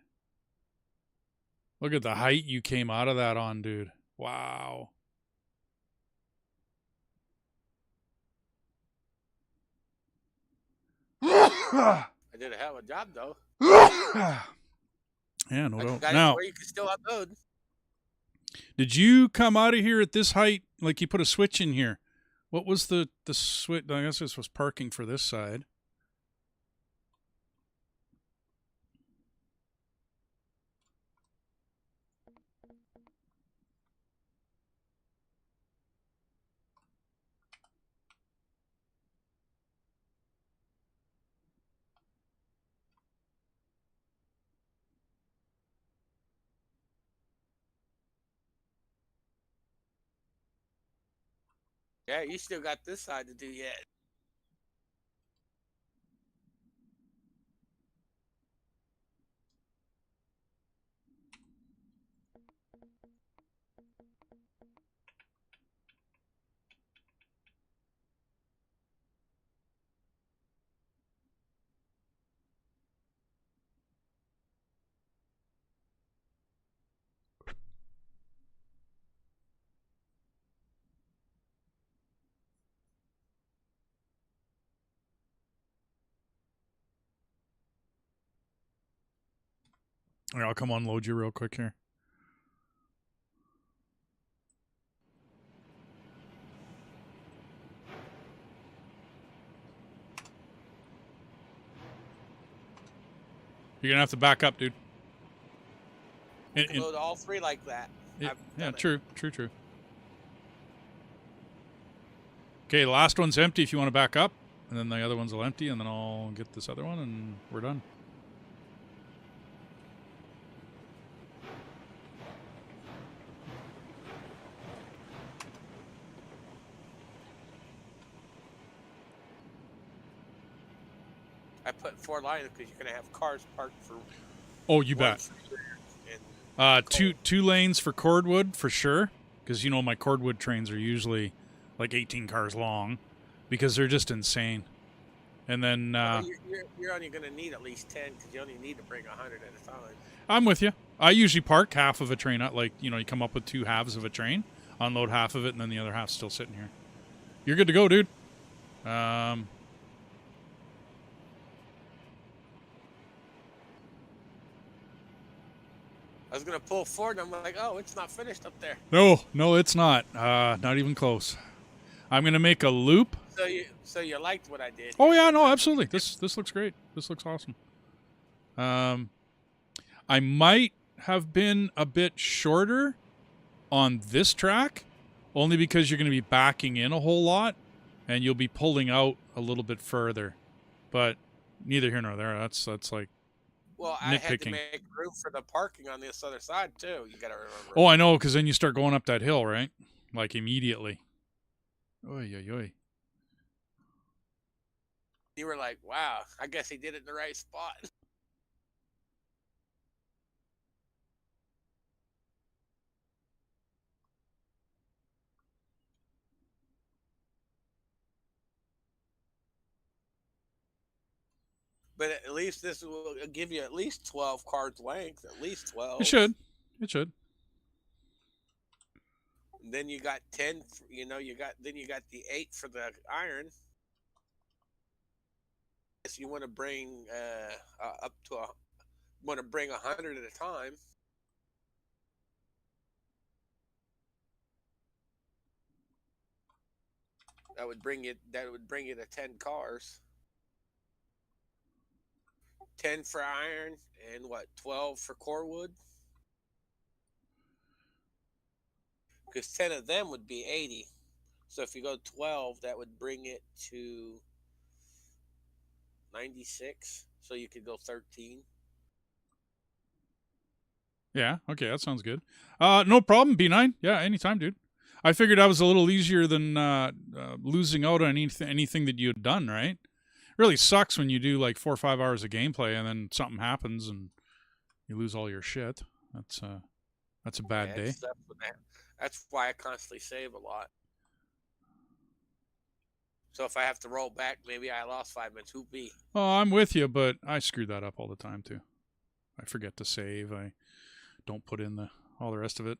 S1: Look at the height you came out of that on, dude. Wow.
S2: I did a hell of a job, though.
S1: Yeah, no doubt.
S2: Got it
S1: Now,
S2: where you can still upload.
S1: did you come out of here at this height? Like you put a switch in here? What was the switch? I guess this was parking for this side.
S2: Yeah, you still got this side to do yet.
S1: All right, I'll come unload you real quick here. You're gonna have to back up, dude.
S2: Load all three like that.
S1: Yeah, true. Okay, the last one's empty if you want to back up, and then the other ones will empty, and then I'll get this other one, and we're done.
S2: I put 4 lines because you're gonna have cars parked for.
S1: Oh, you bet. Two lanes for cordwood for sure, because you know my cordwood trains are usually like 18 cars long, because they're just insane. And then
S2: you're only gonna need at least 10 because you only need to bring 100 at a time.
S1: I'm with you. I usually park half of a train out, like you come up with 2 halves of a train, unload half of it, and then the other half's still sitting here. You're good to go, dude.
S2: I was gonna pull forward, and I'm like, oh, it's not finished up there.
S1: No, it's not. Not even close. I'm gonna make a loop.
S2: So you liked what I did?
S1: Oh yeah, no, absolutely. This looks great. This looks awesome. I might have been a bit shorter on this track, only because you're gonna be backing in a whole lot, and you'll be pulling out a little bit further. But neither here nor there. That's like.
S2: Well, I had to make room for the parking on this other side, too. You got to remember.
S1: Oh, I know, because then you start going up that hill, right? Like, immediately. Oy, oy, oy.
S2: You were like, wow, I guess he did it in the right spot. But at least this will give you at least 12 cards length, at least 12.
S1: It should.
S2: And then you got 10, you got the 8 for the iron. If you want to bring want to bring 100 at a time. That would bring you to 10 cars. 10 for iron and 12 for core wood? Because 10 of them would be 80. So if you go 12, that would bring it to 96. So you could go 13.
S1: Yeah, okay, that sounds good. No problem, B9. Yeah, anytime, dude. I figured that was a little easier than losing out on anything that you had done, right? Really sucks when you do like 4 or 5 hours of gameplay and then something happens and you lose all your shit. That's a bad day.
S2: That's why I constantly save a lot. So if I have to roll back, maybe I lost 5 minutes. Who be?
S1: Oh, I'm with you, but I screw that up all the time too. I forget to save. I don't put in all the rest of it.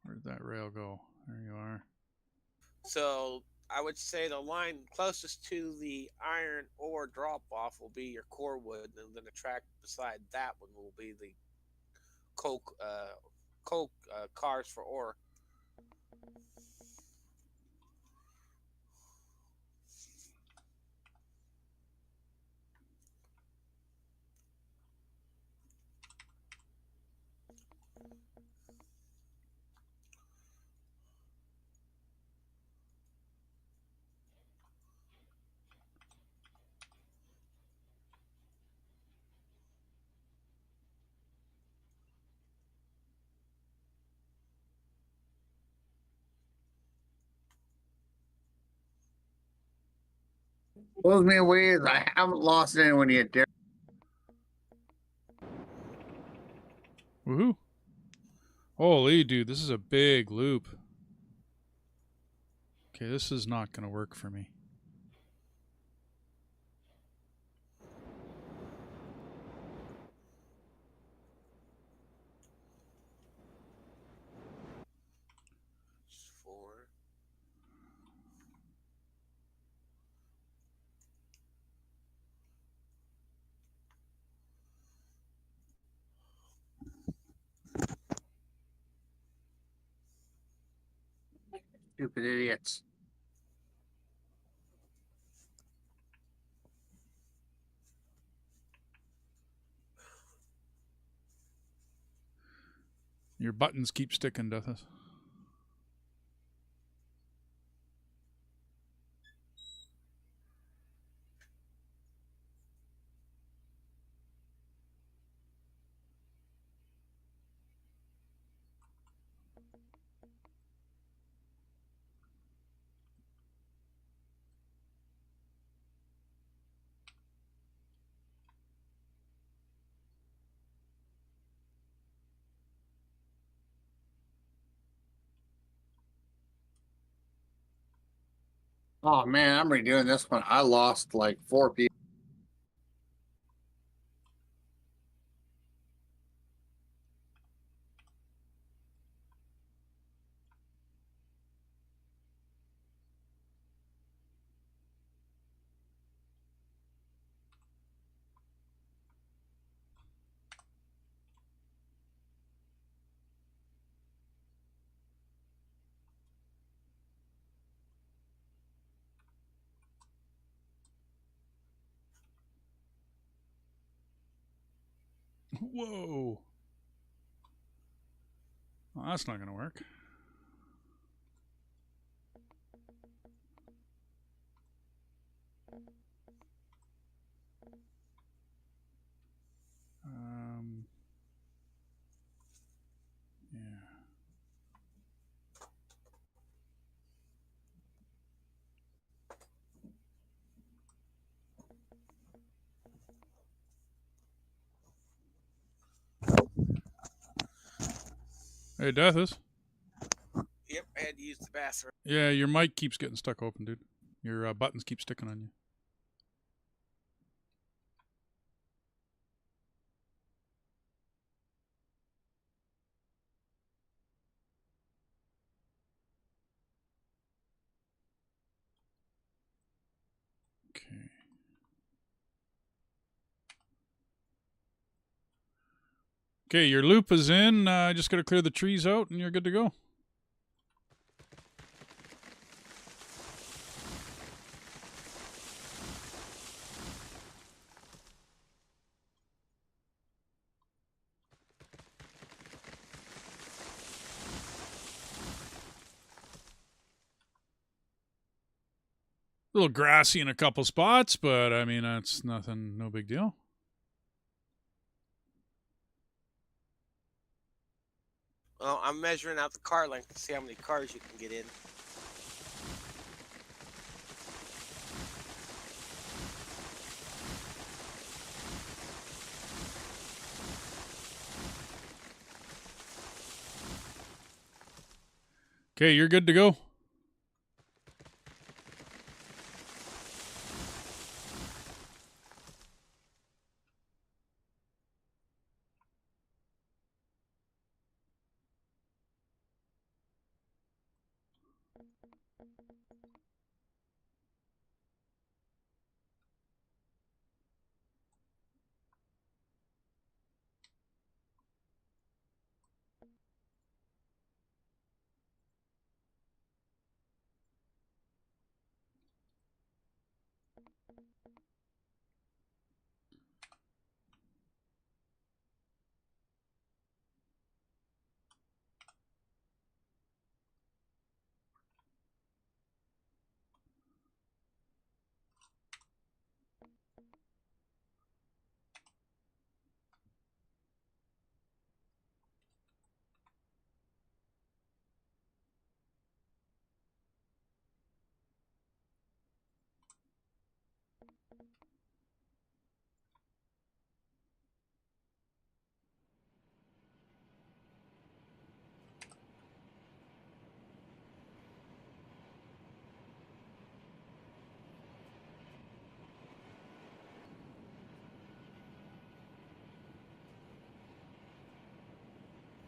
S1: Where'd that rail go? There you are.
S2: So I would say the line closest to the iron ore drop off will be your core wood, and then the track beside that one will be the coke cars for ore.
S3: Blows me away is I haven't lost anyone yet, Derek.
S1: Woohoo! Holy dude, this is a big loop. Okay, this is not going to work for me.
S2: Four.
S3: Stupid idiots.
S1: Your buttons keep sticking, Dethus.
S3: Oh man, I'm redoing this one. I lost like 4 people.
S1: Whoa! Well, that's not going to work. Yeah. Hey, Dethus.
S2: Yep, I had to use the bathroom.
S1: Yeah, your mic keeps getting stuck open, dude. Your buttons keep sticking on you. Okay. Okay, your loop is in. Just got to clear the trees out, and you're good to go. A little grassy in a couple spots, but I mean, that's nothing, no big deal.
S2: Well, I'm measuring out the car length to see how many cars you can get in.
S1: Okay, you're good to go.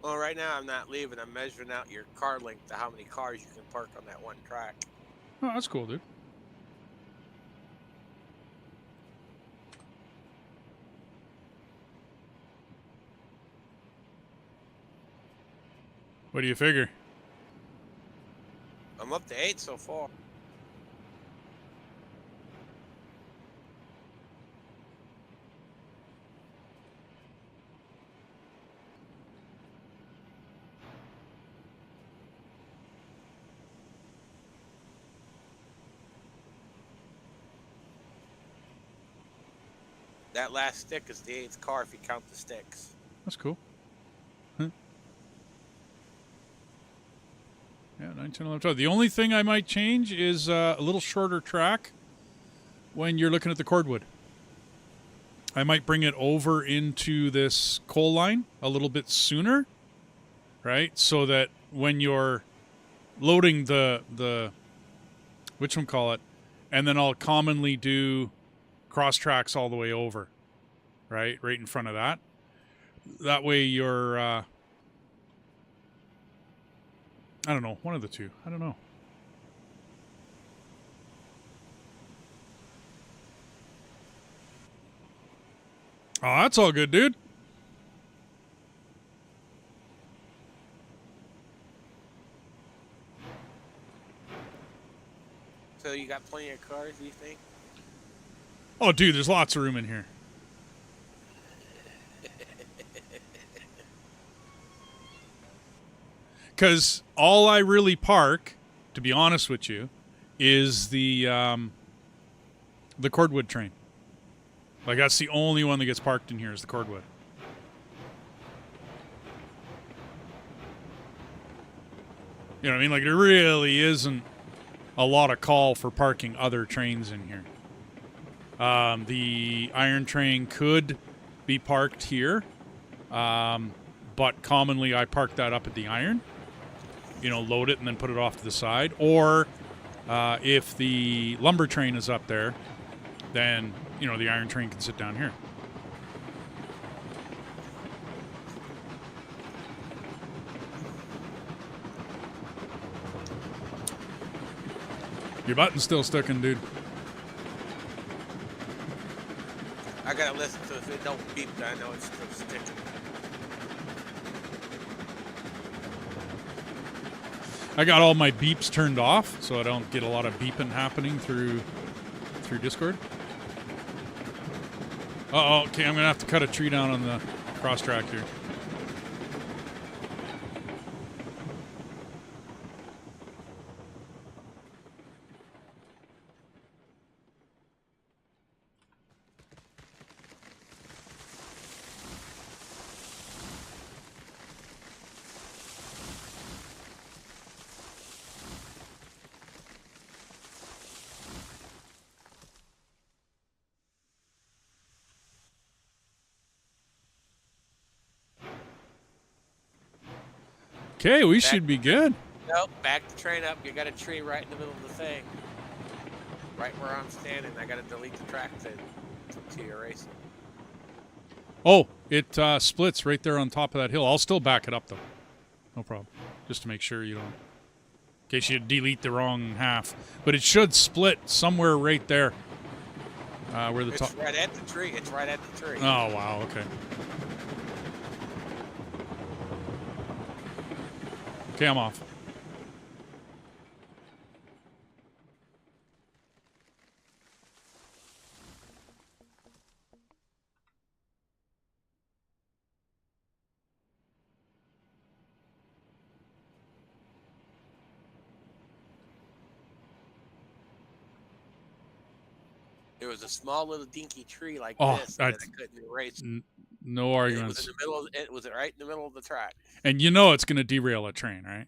S2: Well, right now I'm not leaving. I'm measuring out your car length to how many cars you can park on that one track.
S1: Oh, that's cool, dude. What do you figure?
S2: I'm up to 8 so far. That last stick is the 8th car if you count the sticks.
S1: That's cool. Huh. Yeah, 9, 10, 11, 12. The only thing I might change is a little shorter track when you're looking at the cordwood. I might bring it over into this coal line a little bit sooner, right? So that when you're loading the whatchamacallit, and then I'll commonly do cross tracks all the way over, right in front of that. That way you're, I don't know, one of the two. I don't know. Oh, that's all good, dude.
S2: So you got plenty of cars, do you think?
S1: Oh, dude, there's lots of room in here. Because all I really park, to be honest with you, is the cordwood train. Like, that's the only one that gets parked in here is the cordwood. You know what I mean? Like, there really isn't a lot of call for parking other trains in here. The iron train could be parked here, but commonly I park that up at the iron. You know, load it and then put it off to the side. Or if the lumber train is up there, then, you know, the iron train can sit down here. Your button's still sticking, dude.
S2: I gotta listen to it. If it don't beep, I know it's still sticking.
S1: I got all my beeps turned off, so I don't get a lot of beeping happening through Discord. Uh-oh, okay, I'm going to have to cut a tree down on the cross-track here. Okay, we should be good.
S2: Nope, back the train up. You got a tree right in the middle of the thing. Right where I'm standing. I gotta delete the track to erase it.
S1: Oh, it splits right there on top of that hill. I'll still back it up, though. No problem. Just to make sure you don't... case you delete the wrong half. But it should split somewhere right there. Where the top.
S2: It's right at the tree. It's right at the tree.
S1: Oh, wow, okay. Okay, I'm off.
S2: There was a small little dinky tree like
S1: Oh,
S2: this that I couldn't erase.
S1: No arguments.
S2: It was right in the middle of the track.
S1: And you know it's going to derail a train, right?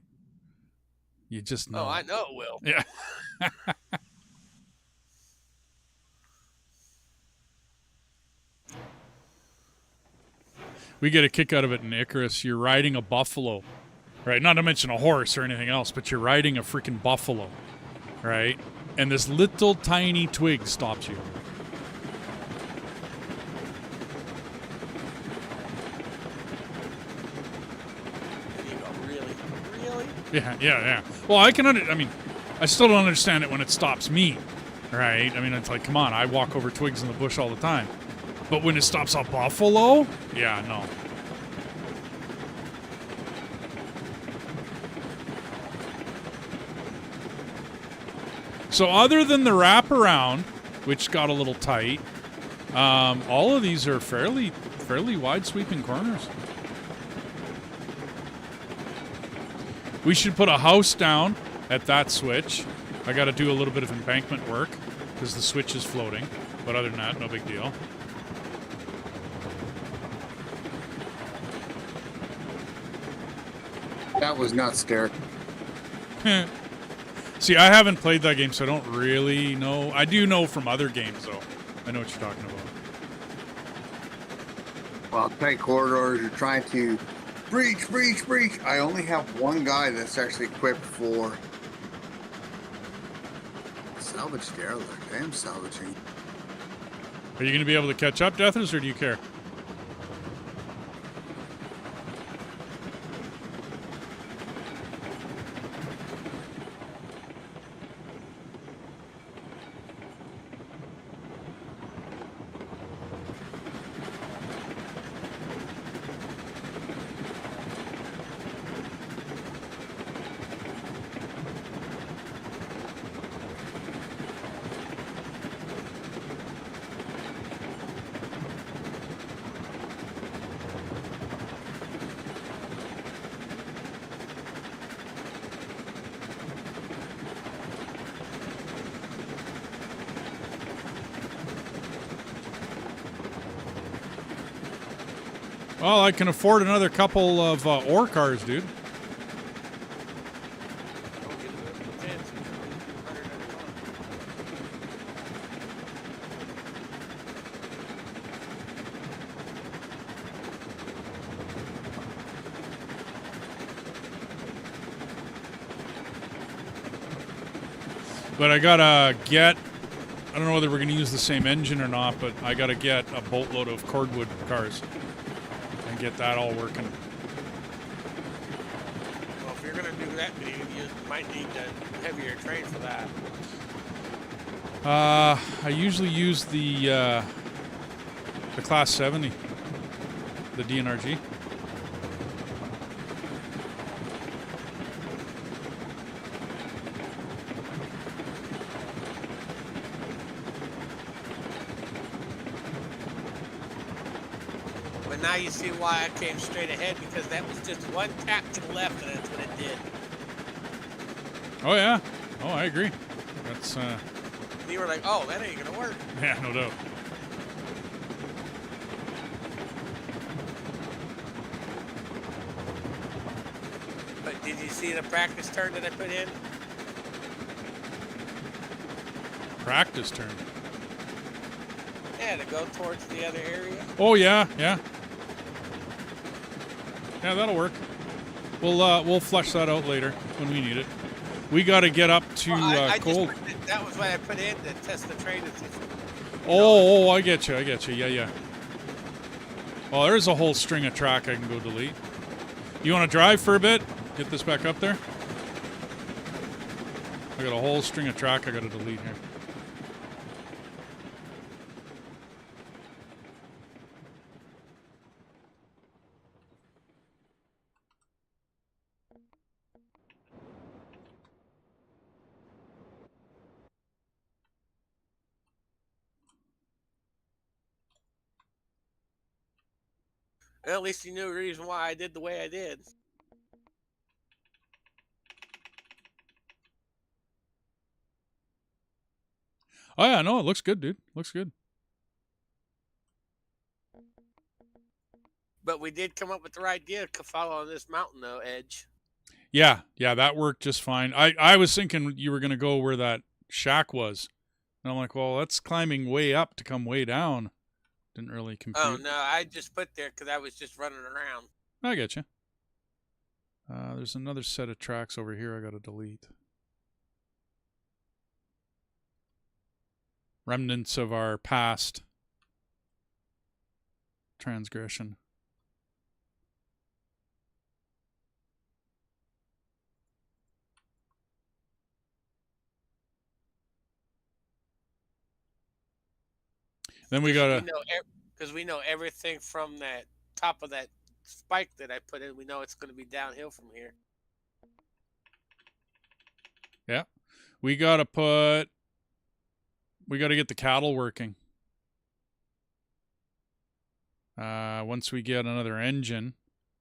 S1: You just know.
S2: Oh, I know it will.
S1: Yeah. We get a kick out of it in Icarus. You're riding a buffalo, right? Not to mention a horse or anything else, but you're riding a freaking buffalo, right? And this little tiny twig stops you.
S2: And you go, really?
S1: Yeah. Well, I mean, I still don't understand it when it stops me, right? I mean, it's like, come on, I walk over twigs in the bush all the time. But when it stops a buffalo, yeah, no. So other than the wraparound, which got a little tight, all of these are fairly wide sweeping corners. We should put a house down at that switch. I got to do a little bit of embankment work because the switch is floating. But other than that, no big deal.
S3: That was not scared.
S1: See, I haven't played that game, so I don't really know. I do know from other games, though. I know what you're talking about.
S3: Well, tight corridors, you're trying to breach. I only have one guy that's actually equipped for salvage derelict. I am salvaging.
S1: Are you going to be able to catch up, Dethus, or do you care? Well, I can afford another couple of ore cars, dude. But I gotta get, I don't know whether we're gonna use the same engine or not, but I gotta get a boatload of cordwood cars and get that all working.
S2: Well, if you're going to do that, you might need a heavier train for that.
S1: I usually use the Class 70, the DNRG.
S2: But now you see why I came straight ahead, because that was just one tap to the left, and that's what it did.
S1: Oh, yeah. Oh, I agree. That's,
S2: You were like, oh, that ain't going to work.
S1: yeah, no doubt.
S2: But did you see the practice turn that I put in?
S1: Practice turn.
S2: Yeah, to go towards the other area.
S1: Oh, yeah. Yeah, that'll work. We'll flesh that out later when we need it. We got to get up to cold.
S2: That was what I put in to test the train.
S1: Oh, I get you. Yeah. Well, there's a whole string of track I can go delete. You want to drive for a bit? Get this back up there? I got a whole string of track I got to delete here.
S2: Well, at least you knew the reason why I did the way I did.
S1: Oh yeah, no, it looks good, dude. Looks good.
S2: But we did come up with the right idea to follow this mountain, though, edge.
S1: Yeah, that worked just fine. I was thinking you were going to go where that shack was. And I'm like, well, that's climbing way up to come way down. Didn't really compute.
S2: Oh, no, I just put there because I was just running around.
S1: I get you. There's another set of tracks over here I got to delete. Remnants of our past transgression. Then we got to...
S2: Because we know everything from that top of that spike that I put in. We know it's going to be downhill from here.
S1: Yeah. We got to put... We got to get the cattle working. Once we get another engine,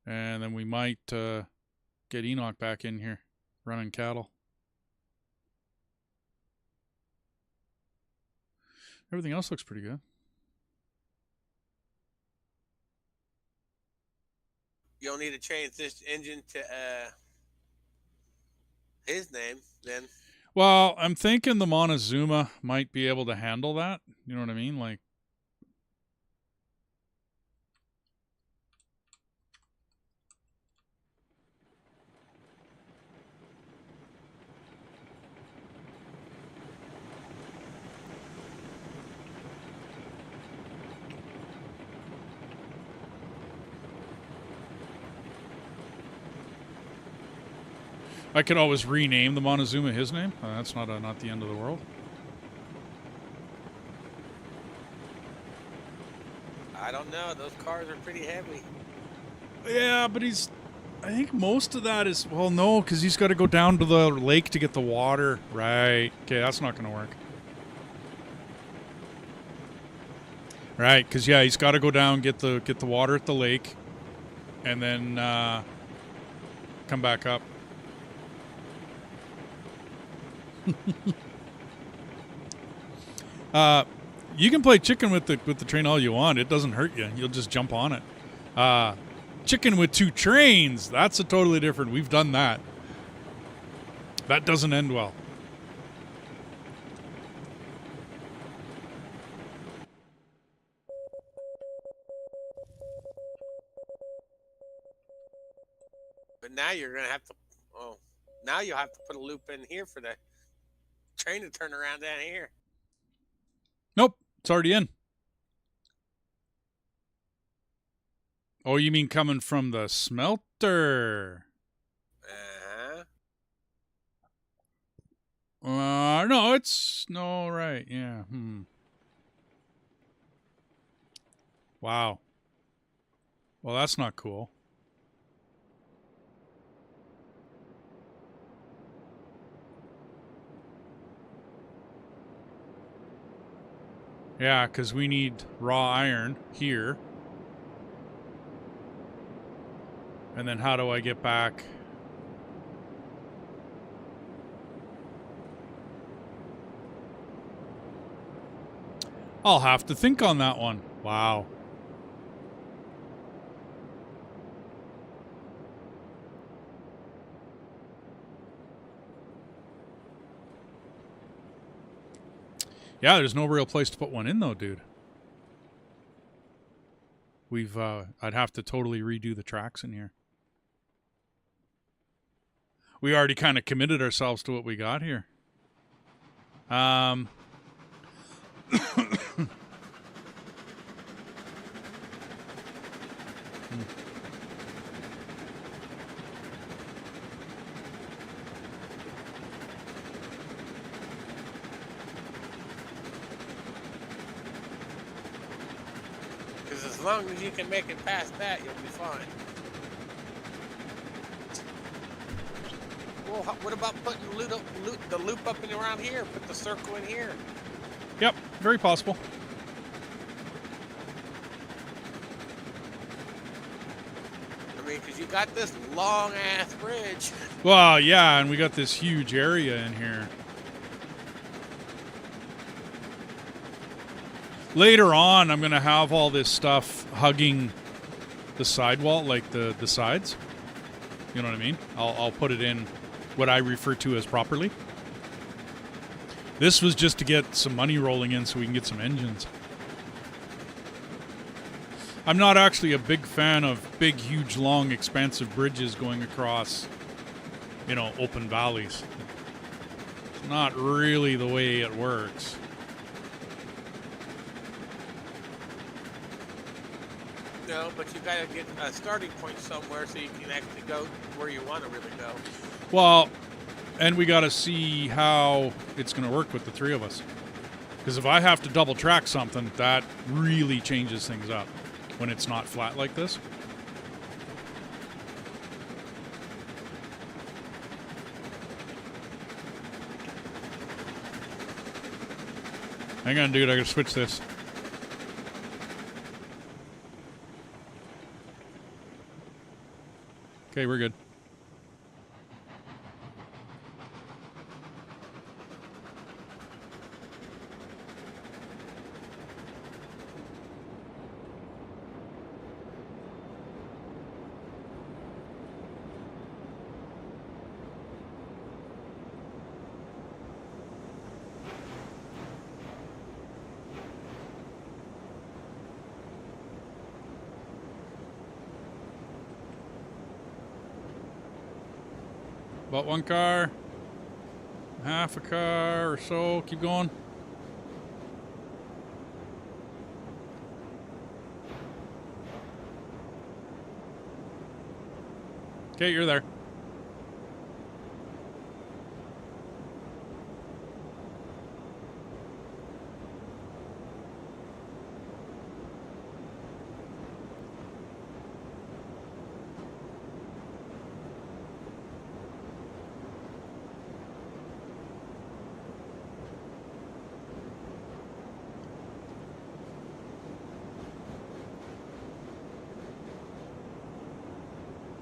S1: and then we might get Enoch back in here running cattle. Everything else looks pretty good.
S2: You'll need to change this engine to his name then.
S1: Well, I'm thinking the Montezuma might be able to handle that. You know what I mean? Like, I could always rename the Montezuma his name. That's not the end of the world.
S2: I don't know. Those cars are pretty heavy.
S1: Yeah, but I think most of that is... Well, no, because he's got to go down to the lake to get the water. Right. Okay, that's not going to work. Right, because, yeah, he's got to go down, get the water at the lake, and then come back up. You can play chicken with the train all you want. It doesn't hurt you. You'll just jump on it. Chicken with two trains. That's a totally different. We've done that. That doesn't end well.
S2: But now you're gonna have to. Oh, now you'll have to put a loop in here for the train to turn around down here.
S1: Nope, it's already in. Oh, you mean coming from the smelter? No, it's no right. Yeah. Wow. Well, that's not cool. Yeah, because we need raw iron here. And then how do I get back? I'll have to think on that one. Wow. Yeah, there's no real place to put one in though, dude. I'd have to totally redo the tracks in here. We already kind of committed ourselves to what we got here.
S2: As long as you can make it past that, you'll be fine. Well, what about putting the loop up and around here? Put the circle in here.
S1: Yep, very possible.
S2: I mean, because you got this long-ass bridge.
S1: Well, yeah, and we got this huge area in here. Later on, I'm going to have all this stuff hugging the sidewall, like the sides. You know what I mean? I'll put it in what I refer to as properly. This was just to get some money rolling in so we can get some engines. I'm not actually a big fan of big, huge, long, expansive bridges going across, you know, open valleys. It's not really the way it works.
S2: No, but you gotta get a starting point somewhere so you can actually go where you want to really go.
S1: Well, and we got to see how it's going to work with the three of us. Because if I have to double track something, that really changes things up when it's not flat like this. Hang on, dude. I got to switch this. Okay, we're good. About one car, half a car or so. Keep going. Okay, you're there.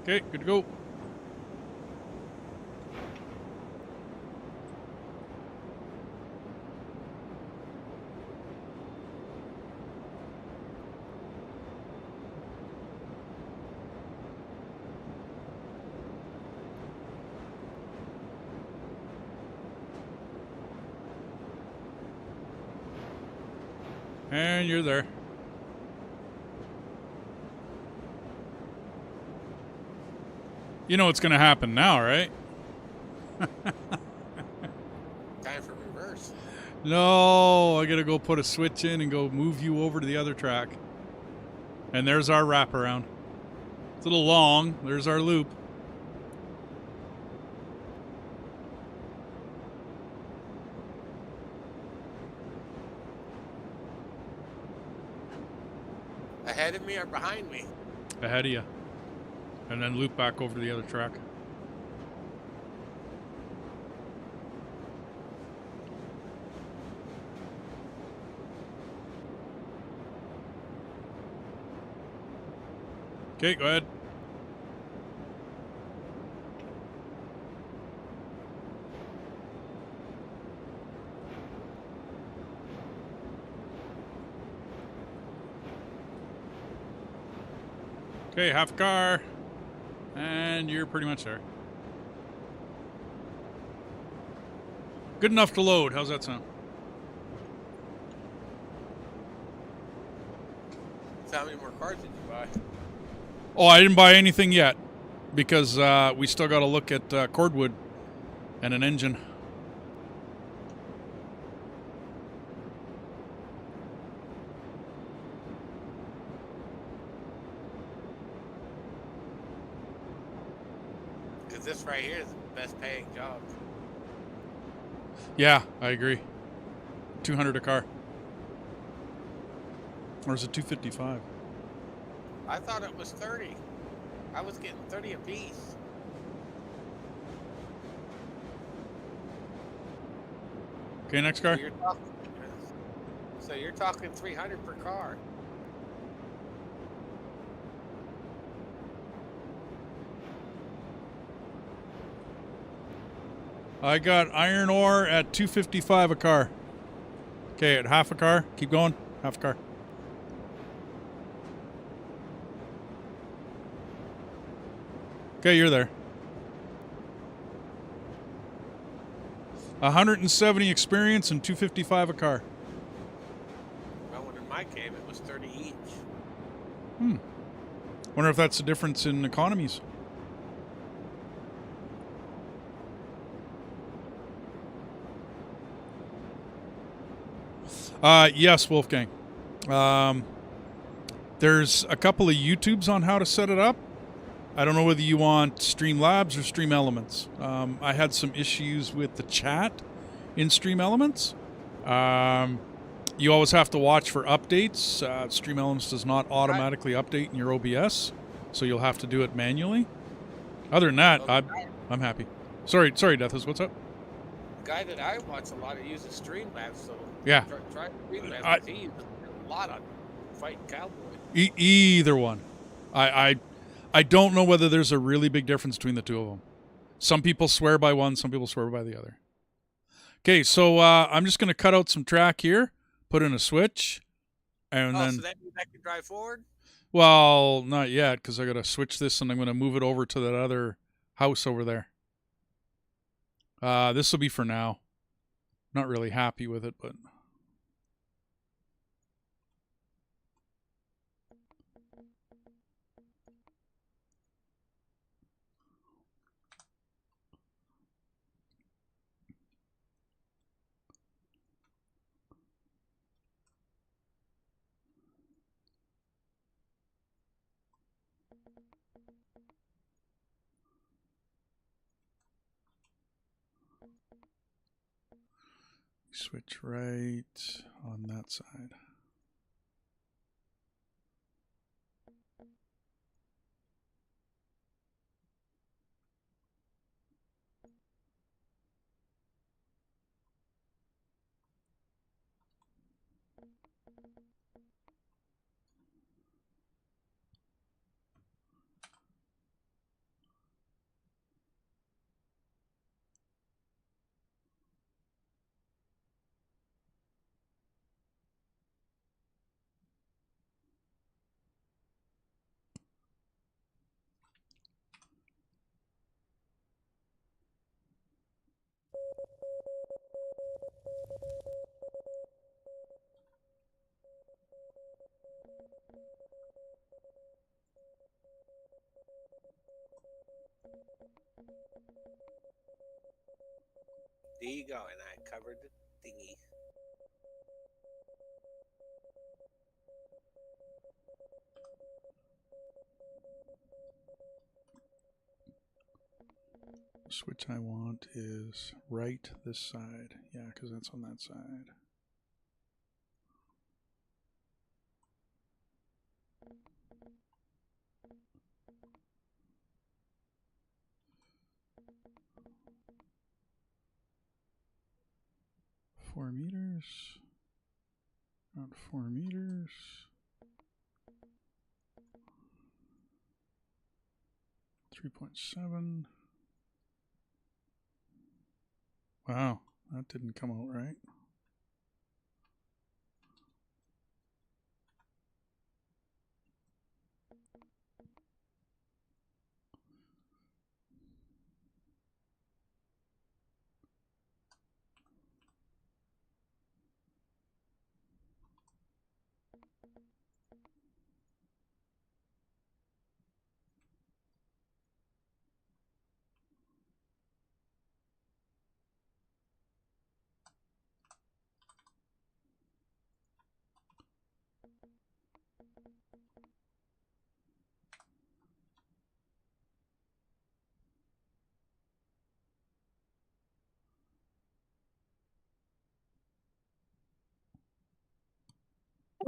S1: Okay, good to go. And you're there. You know what's going to happen now, right?
S2: Time for reverse.
S1: No, I got to go put a switch in and go move you over to the other track. And there's our wraparound. It's a little long. There's our loop.
S2: Ahead of me or behind me?
S1: Ahead of you. And then loop back over to the other track. Okay, go ahead. Okay, half a car. And you're pretty much there. Good enough to load. How's that sound?
S2: So how many more cars did you buy?
S1: Oh, I didn't buy anything yet because we still got to look at cordwood and an engine.
S2: Because this right here is the best paying job.
S1: Yeah, I agree. 200 a car. Or is it 255?
S2: I thought it was 30. I was getting 30 apiece.
S1: Okay, next
S2: So
S1: car.
S2: you're talking 300 per car.
S1: I got iron ore at 255 a car. Okay, at half a car. Keep going. Half a car. Okay, you're there. 170 experience and 255 a car.
S2: Well, when in my cave, it was 30 each.
S1: Wonder if that's the difference in economies. Yes, Wolfgang. There's a couple of YouTubes on how to set it up. I don't know whether you want Streamlabs or Stream Elements. I had some issues with the chat in Stream Elements. You always have to watch for updates. Stream Elements does not automatically update in your OBS, so you'll have to do it manually. Other than that, I'm happy. Sorry, Dethus, what's up?
S2: The guy that I watch a lot of uses Streamlabs, so
S1: Yeah.
S2: try Streamlabs. 'Cause he uses a lot on fighting cowboys.
S1: Either one. I don't know whether there's a really big difference between the two of them. Some people swear by one, some people swear by the other. Okay, so I'm just going to cut out some track here, put in a switch, and then...
S2: So that means I can drive forward?
S1: Well, not yet, because I got to switch this, and I'm going to move it over to that other house over there. This will be for now. Not really happy with it, but... Switch right on that side.
S2: There you go, and I covered the thingy.
S1: Switch I want is right this side. Yeah, because that's on that side. Four meters. Not 4 meters. .7. Wow, that didn't come out right.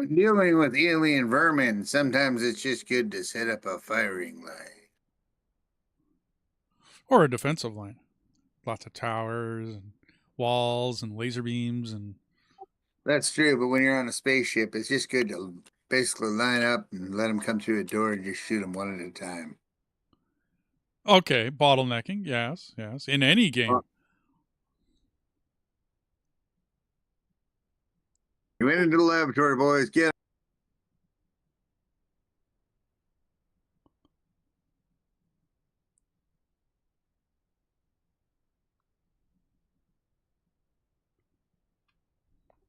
S3: When dealing with alien vermin, sometimes it's just good to set up a firing line.
S1: Or a defensive line. Lots of towers and walls and laser beams and...
S3: That's true, but when you're on a spaceship, it's just good to basically line up and let them come through a door and just shoot them one at a time.
S1: Okay, bottlenecking, yes, yes. In any game.
S3: You went into the laboratory, boys. Get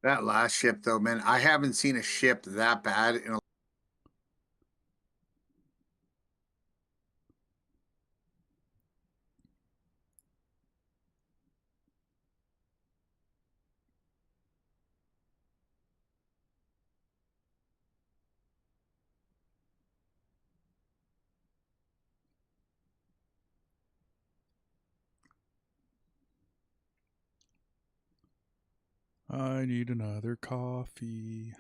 S3: that last ship, though, man. I haven't seen a ship that bad in a...
S1: I need another coffee.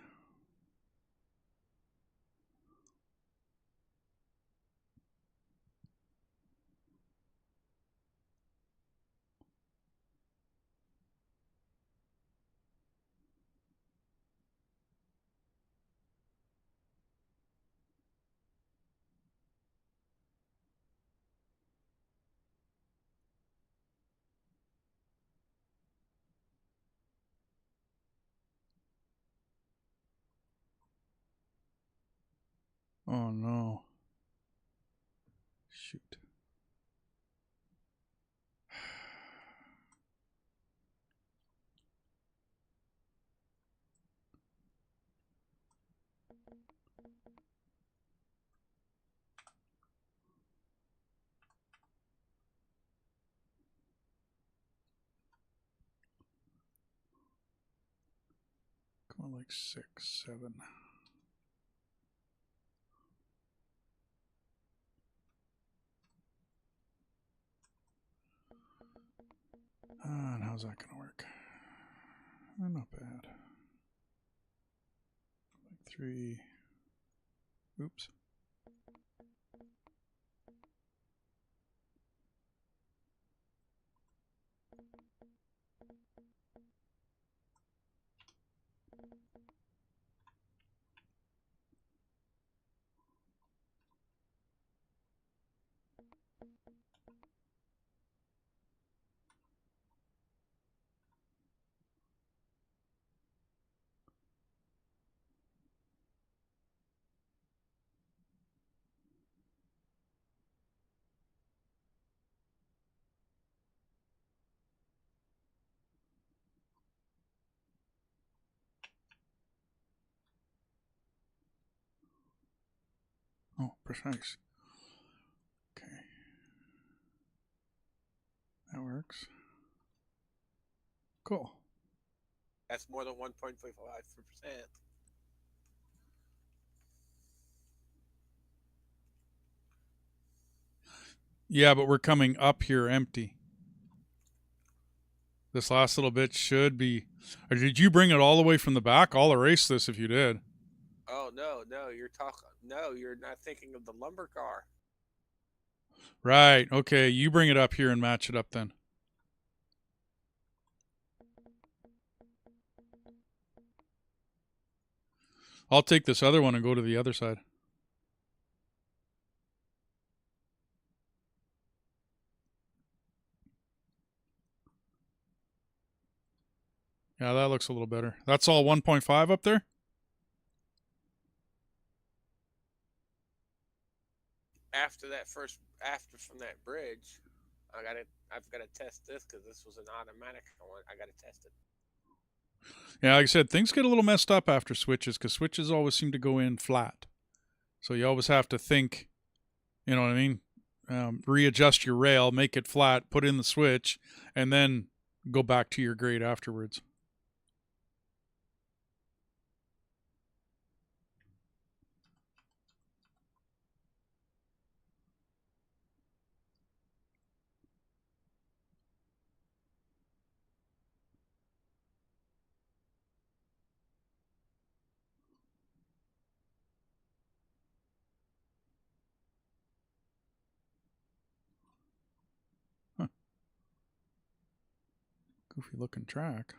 S1: Oh no. Shoot. Come on, like 6, 7. And how's that going to work? Not bad. Like 3. Oops. Oh, precise. Okay. That works. Cool.
S2: That's more than 1.55%.
S1: Yeah, but we're coming up here empty. This last little bit should be... Or did you bring it all the way from the back? I'll erase this if you did.
S2: Oh no, you're talking. No, you're not thinking of the lumber car.
S1: Right. Okay, you bring it up here and match it up then. I'll take this other one and go to the other side. Yeah, that looks a little better. That's all 1.5 up there?
S2: After from that bridge, I've got to test this because this was an automatic one. I got to test it.
S1: Yeah, like I said, things get a little messed up after switches because switches always seem to go in flat. So you always have to think, you know what I mean? Readjust your rail, make it flat, put in the switch, and then go back to your grade afterwards. Goofy looking track.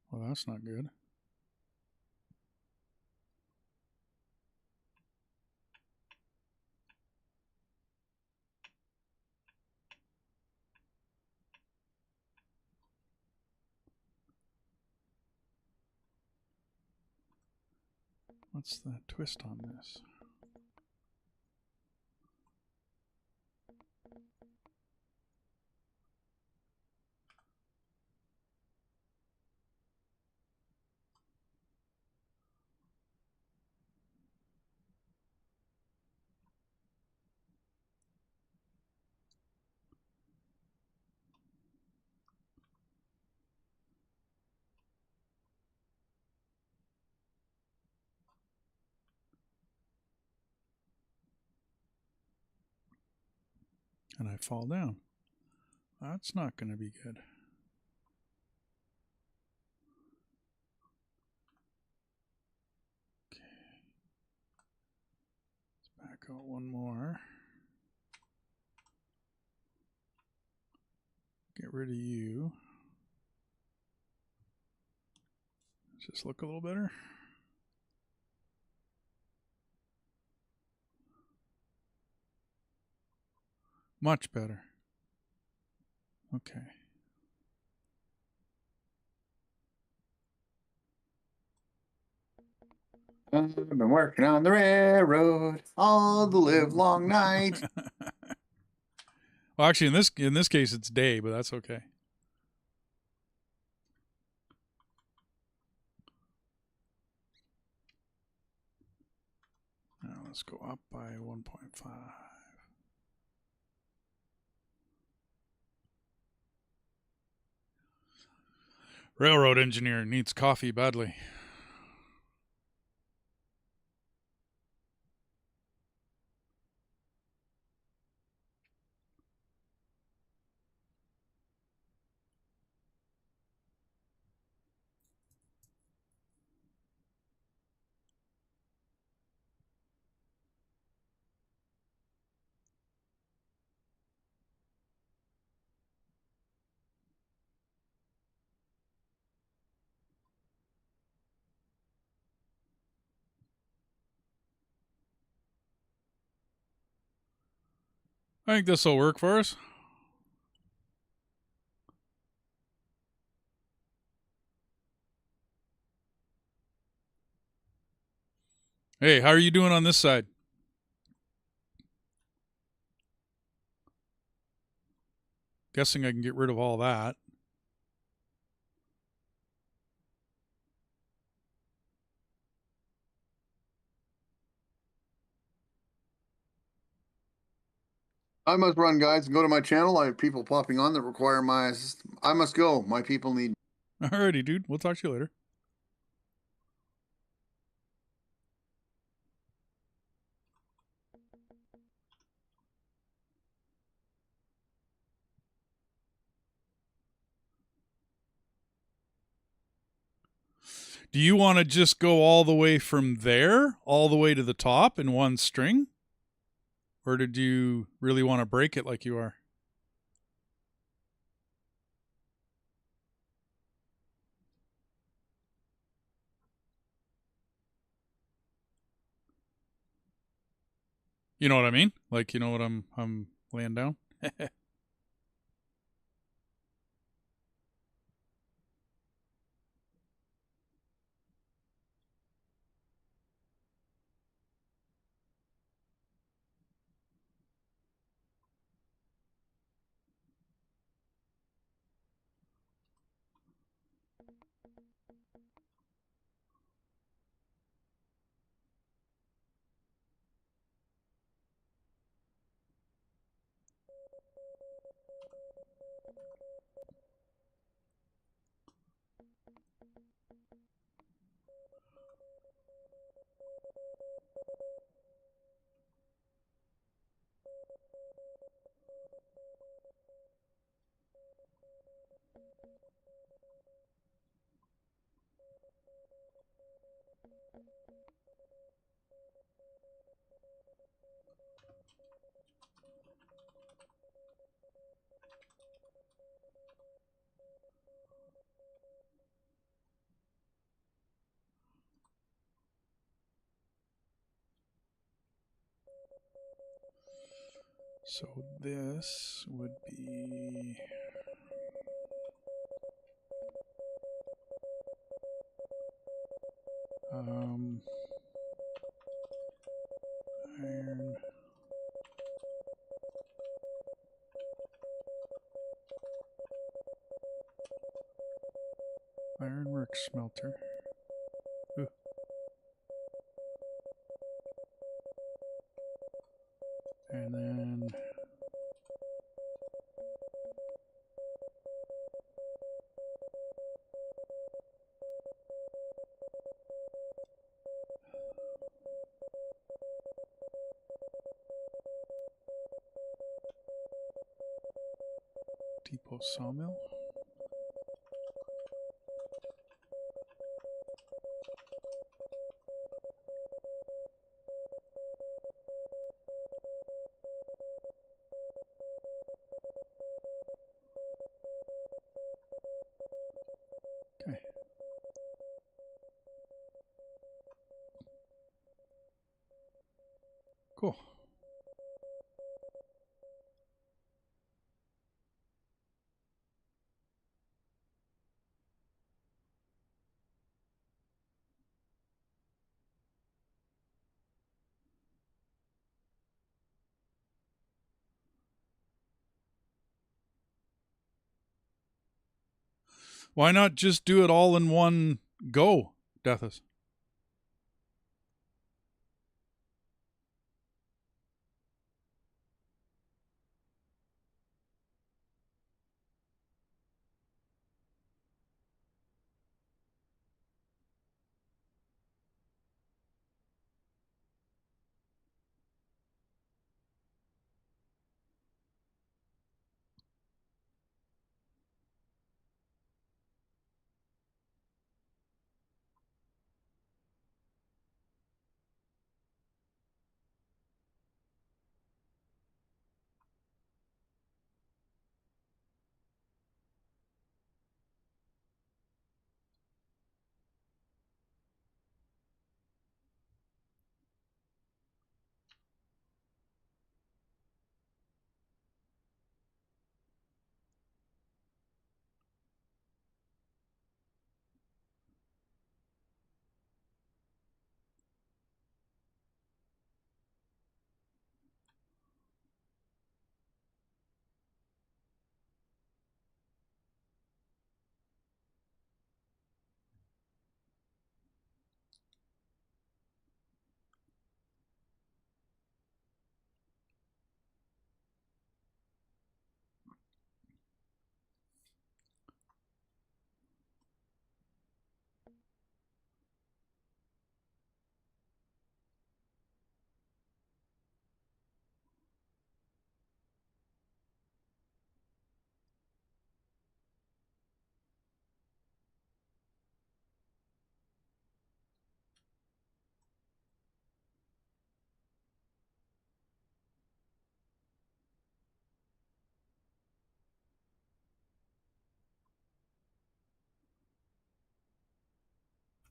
S1: Well, that's not good. What's the twist on this? And I fall down. That's not going to be good. Okay. Let's back out one more. Get rid of you. Just look a little better. Much better. Okay.
S3: I've been working on the railroad all the live long night.
S1: Well, actually, in this case, it's day, but that's okay. Now let's go up by 1.5. Railroad engineer needs coffee badly. I think this will work for us. Hey, how are you doing on this side? Guessing I can get rid of all that.
S3: I must run, guys, and go to my channel. I have people popping on that require my assistance. I must go. My people need.
S1: Alrighty, dude. We'll talk to you later. Do you want to just go all the way from there, all the way to the top in one string? Or did you really want to break it like you are? You know what I mean? Like, you know what I'm laying down? So this would be iron. Ironwork smelter. Ooh. And then depot sawmill. Okay. Cool. Why not just do it all in one go, Dethus?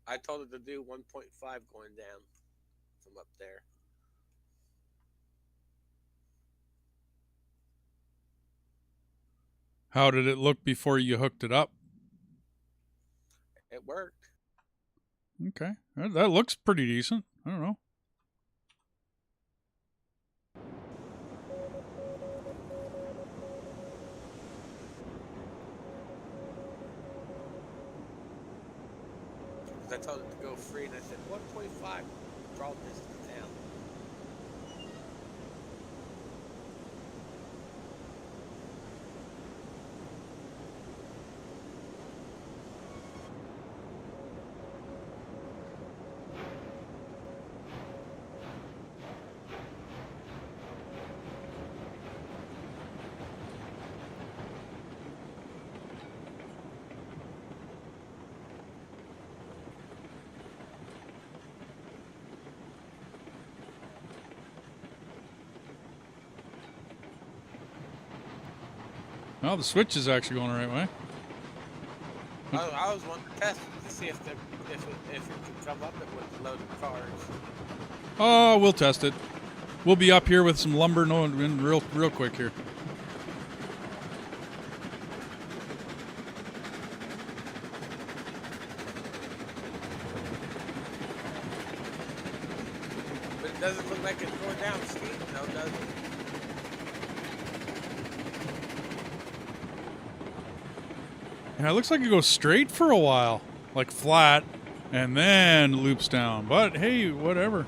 S2: I told it to do 1.5 going down from up there.
S1: How did it look before you hooked it up?
S2: It worked.
S1: Okay. That looks pretty decent. I don't know.
S2: Because I told it to go free, and I said 1.5 draw distance down.
S1: Well, the switch is actually going the right way.
S2: I was wanting to test it to see if it could come up it with loaded cars.
S1: Oh, we'll test it. We'll be up here with some lumber real quick here.
S2: But it doesn't look like it's going down steep, no, does it?
S1: Yeah, it looks like it goes straight for a while, like flat, and then loops down. But hey, whatever.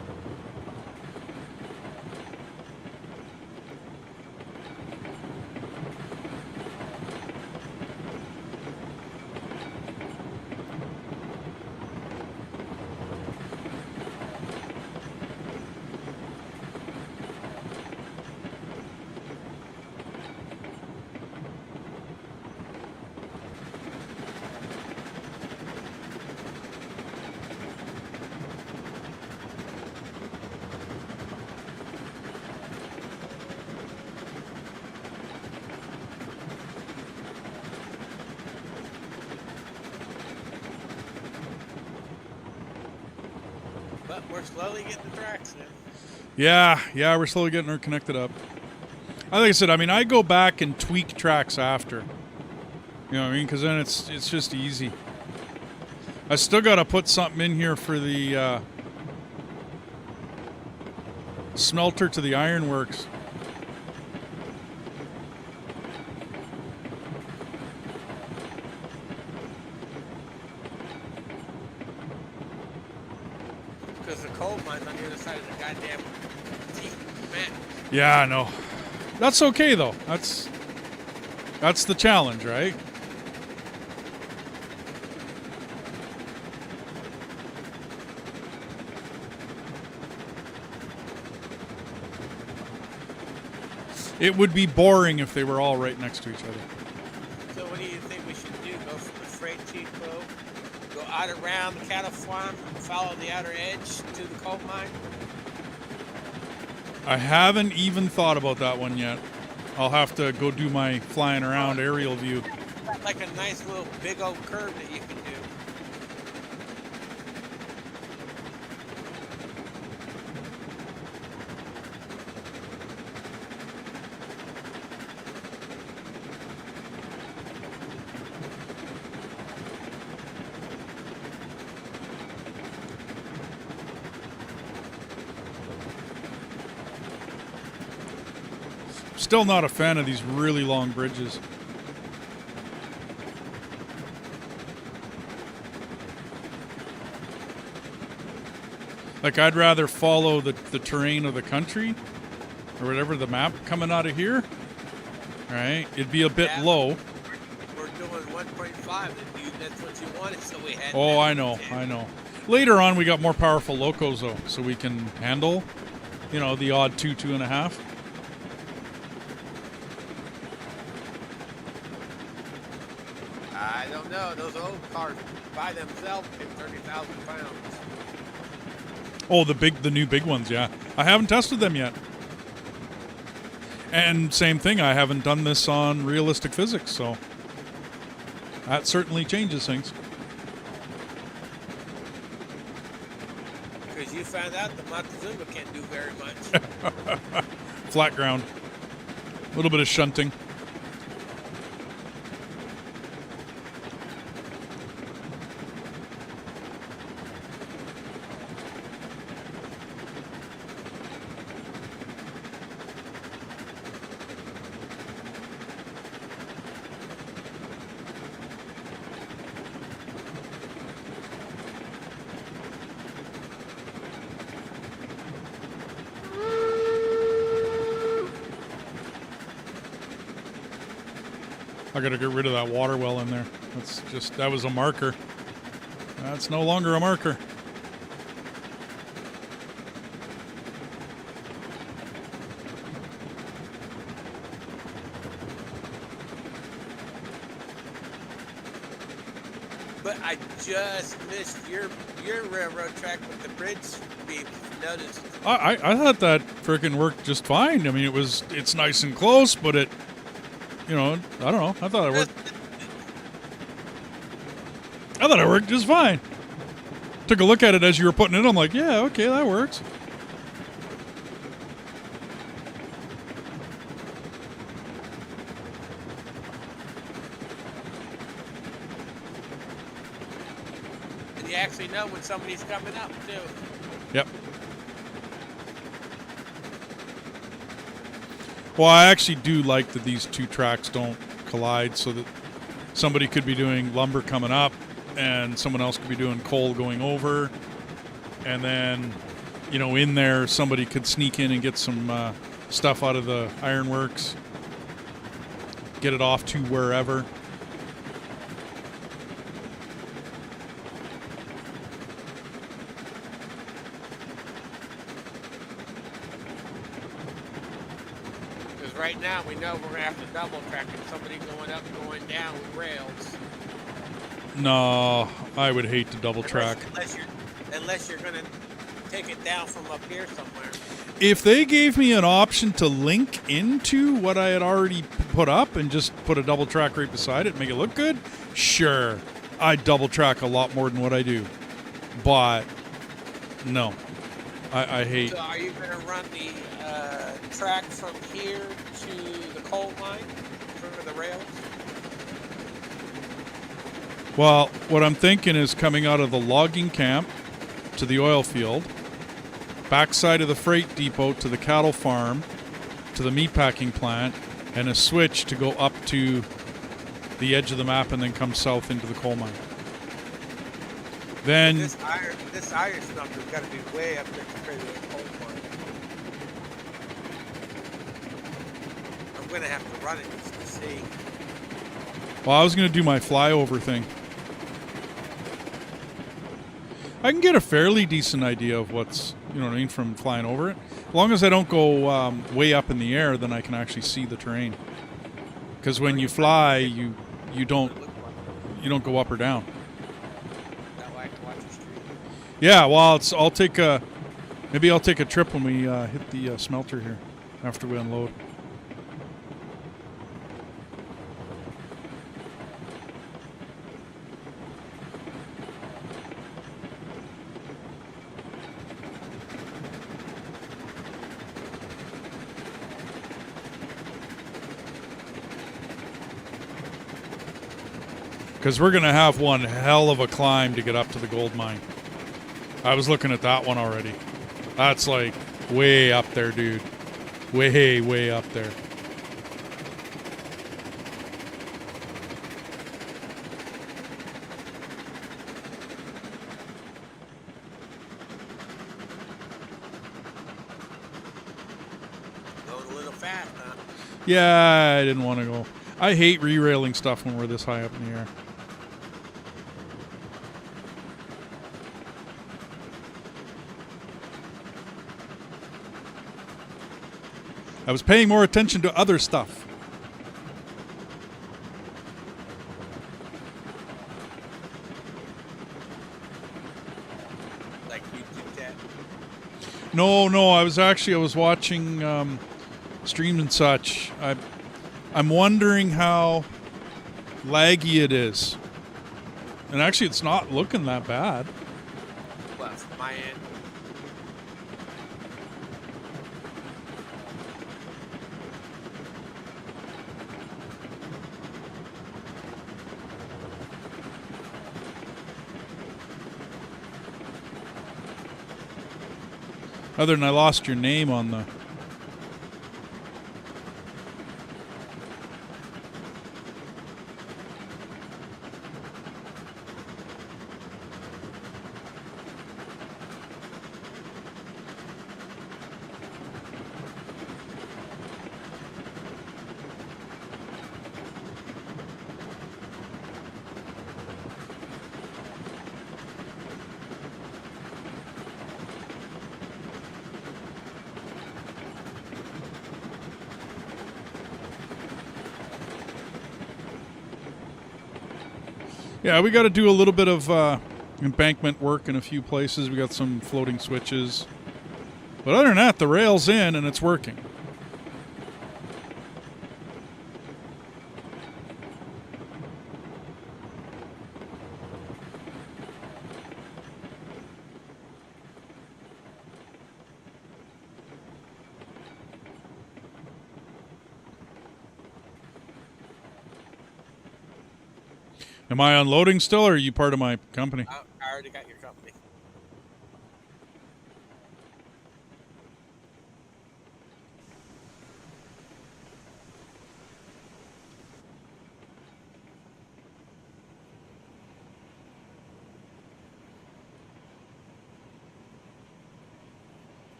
S2: But we're slowly getting the tracks in.
S1: Yeah, we're slowly getting her connected up. Like I said, I mean, I go back and tweak tracks after. You know what I mean? Because then it's just easy. I still got to put something in here for the smelter to the ironworks.
S2: Because the coal mine's on the other side of the goddamn map.
S1: Yeah, I know. That's okay though. That's the challenge, right? It would be boring if they were all right next to each other.
S2: So what do you think we should do? Go from the freight depot, go out around the cattle farm, follow the outer edge to the coal mine?
S1: I haven't even thought about that one yet. I'll have to go do my flying around aerial view.
S2: Like a nice little big old curve that you can do.
S1: Still not a fan of these really long bridges. Like, I'd rather follow the terrain of the country or whatever, the map coming out of here. Right? It'd be a bit low.
S2: We're doing 1.5, that's what you wanted, so we had...
S1: Oh, I know. Later on, we got more powerful locos, though, so we can handle, you know, the odd 2.5.
S2: I don't know. Those old cars by themselves take 30,000 pounds.
S1: Oh, the new big ones, yeah. I haven't tested them yet. And same thing, I haven't done this on realistic physics, so that certainly changes things.
S2: Because you found out the Montezuma can't do very much.
S1: Flat ground. A little bit of shunting. I gotta get rid of that water well in there. That was a marker. That's no longer a marker.
S2: But I just missed your railroad track with the bridge beam. Noticed.
S1: I thought that frickin' worked just fine. I mean, it's nice and close, but it, you know, I don't know. I thought it worked just fine. Took a look at it as you were putting it. I'm like, yeah, okay, that works.
S2: You actually know when somebody's coming up too.
S1: Yep. Well, I actually do like that these two tracks don't collide, so that somebody could be doing lumber coming up and someone else could be doing coal going over. And then, you know, in there, somebody could sneak in and get some stuff out of the ironworks, get it off to wherever.
S2: Because right now we know we're going to have to double track and somebody going up, going down with rails.
S1: No, I would hate to double track.
S2: Unless you're going to take it down from up here somewhere.
S1: If they gave me an option to link into what I had already put up and just put a double track right beside it, make it look good, sure, I'd double track a lot more than what I do. But no, I hate.
S2: So are you going to run the track from here to the coal mine for the rails?
S1: Well, what I'm thinking is coming out of the logging camp to the oil field, backside of the freight depot to the cattle farm, to the meatpacking plant, and a switch to go up to the edge of the map and then come south into the coal mine. Then
S2: This iron smelter's got to be way up there compared to the coal mine. I'm going to have to run it just to see.
S1: well, I was going to do my flyover thing. I can get a fairly decent idea of what's, you know what I mean, from flying over it. As long as I don't go way up in the air, then I can actually see the terrain. Because when you fly, you don't go up or down.
S2: That way I can watch the street.
S1: Yeah, well, I'll take a trip when we hit the smelter here after we unload. Because we're going to have one hell of a climb to get up to the gold mine. I was looking at that one already. That's like way up there, dude. Way, way up there.
S2: Going a little fast, huh?
S1: Yeah, I didn't want to go. I hate re-railing stuff when we're this high up in the air. I was paying more attention to other stuff.
S2: Like you did that.
S1: No, I was watching streams and such. I'm wondering how laggy it is. And actually, it's not looking that bad.
S2: Well, from my end.
S1: Other than I lost your name on the... Yeah, we got to do a little bit of embankment work in a few places. We got some floating switches. But other than that, the rail's in and it's working. Am I unloading still, or are you part of my company?
S2: I already got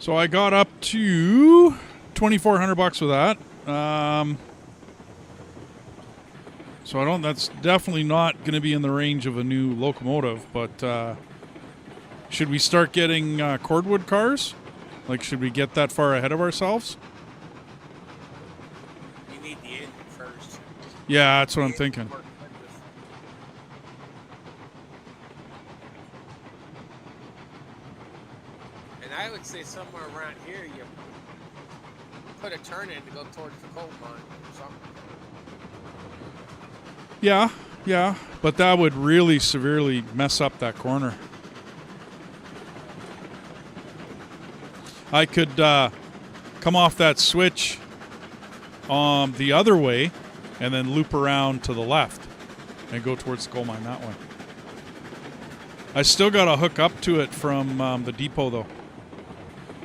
S1: So I got up to $2,400 with that. So I don't. That's definitely not going to be in the range of a new locomotive. But should we start getting cordwood cars? Like, should we get that far ahead of ourselves?
S2: You need the engine first.
S1: Yeah, that's what I'm thinking.
S2: And I would say somewhere around here, you put a turn in to go towards the coal mine or something.
S1: Yeah, but that would really severely mess up that corner. I could come off that switch the other way and then loop around to the left and go towards the coal mine that way. I still got to hook up to it from the depot, though.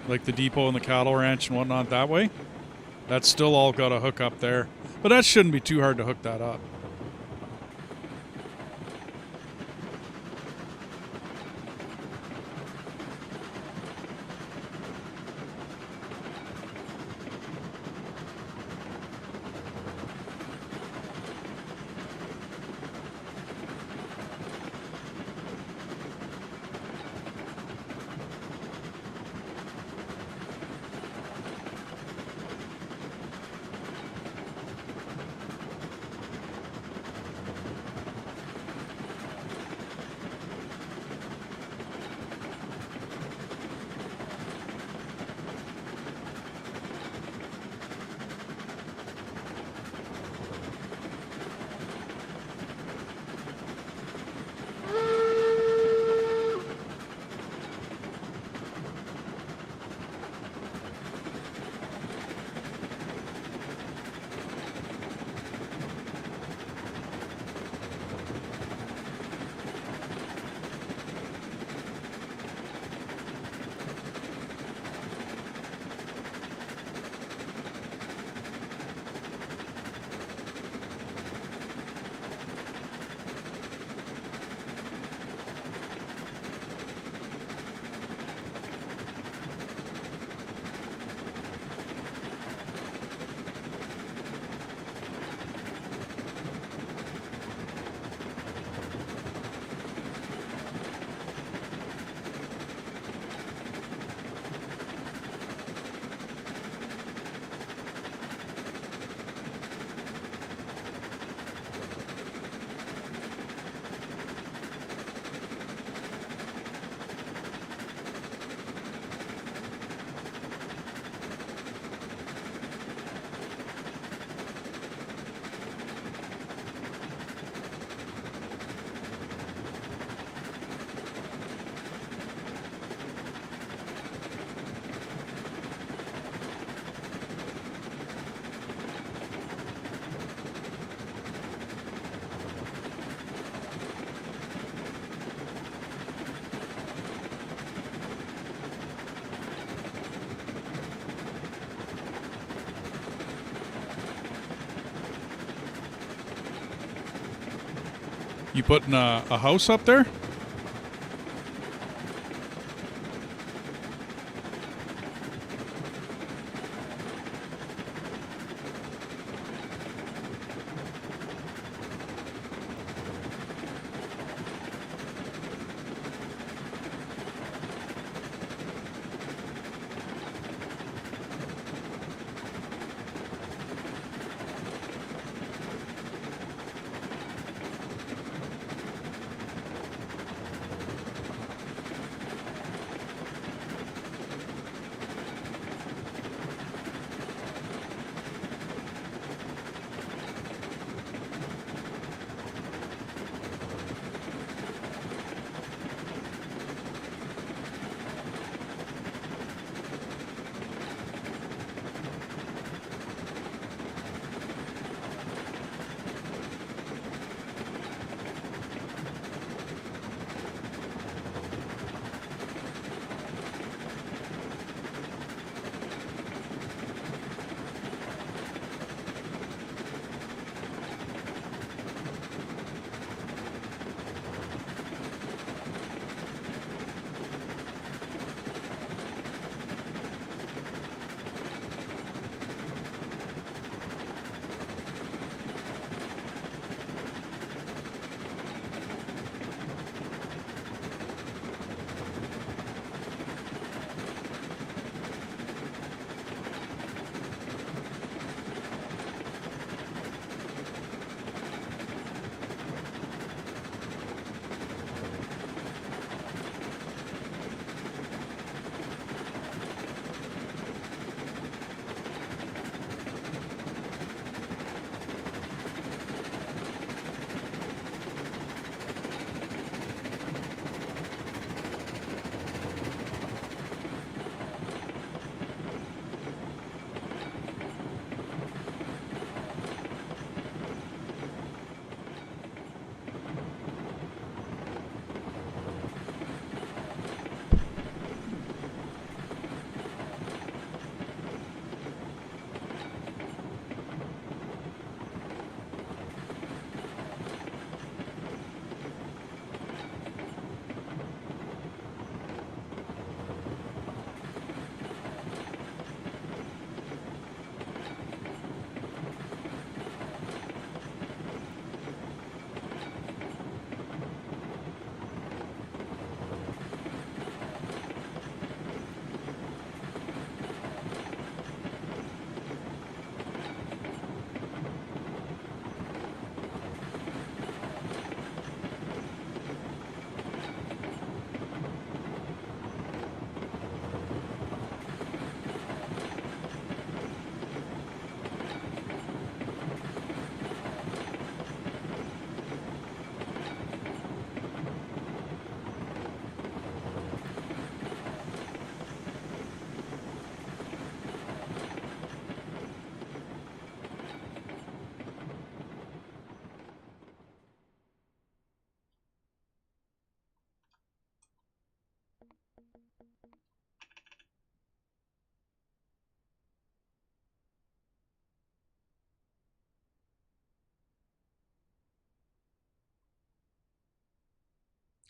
S1: Like the depot and the cattle ranch and whatnot that way. That's still all got to hook up there. But that shouldn't be too hard to hook that up. You putting a house up there?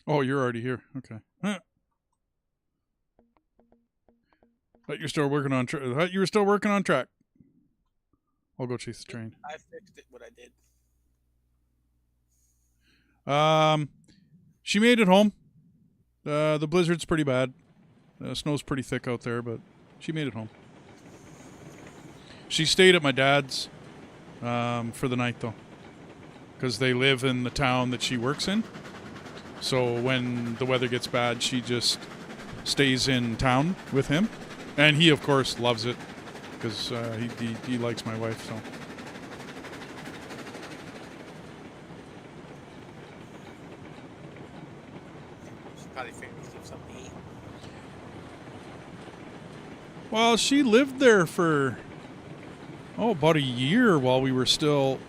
S1: Oh, you're already here. Okay. Huh. Thought you're still working on. Thought you were still working on track. I'll go chase the train.
S2: I fixed it. What I did.
S1: She made it home. The blizzard's pretty bad. Snow's pretty thick out there, but she made it home. She stayed at my dad's for the night, though, because they live in the town that she works in. So when the weather gets bad, she just stays in town with him. And he, of course, loves it because he likes my wife, so.
S2: She probably figured to keep something to eat.
S1: Well, she lived there for, about a year while we were still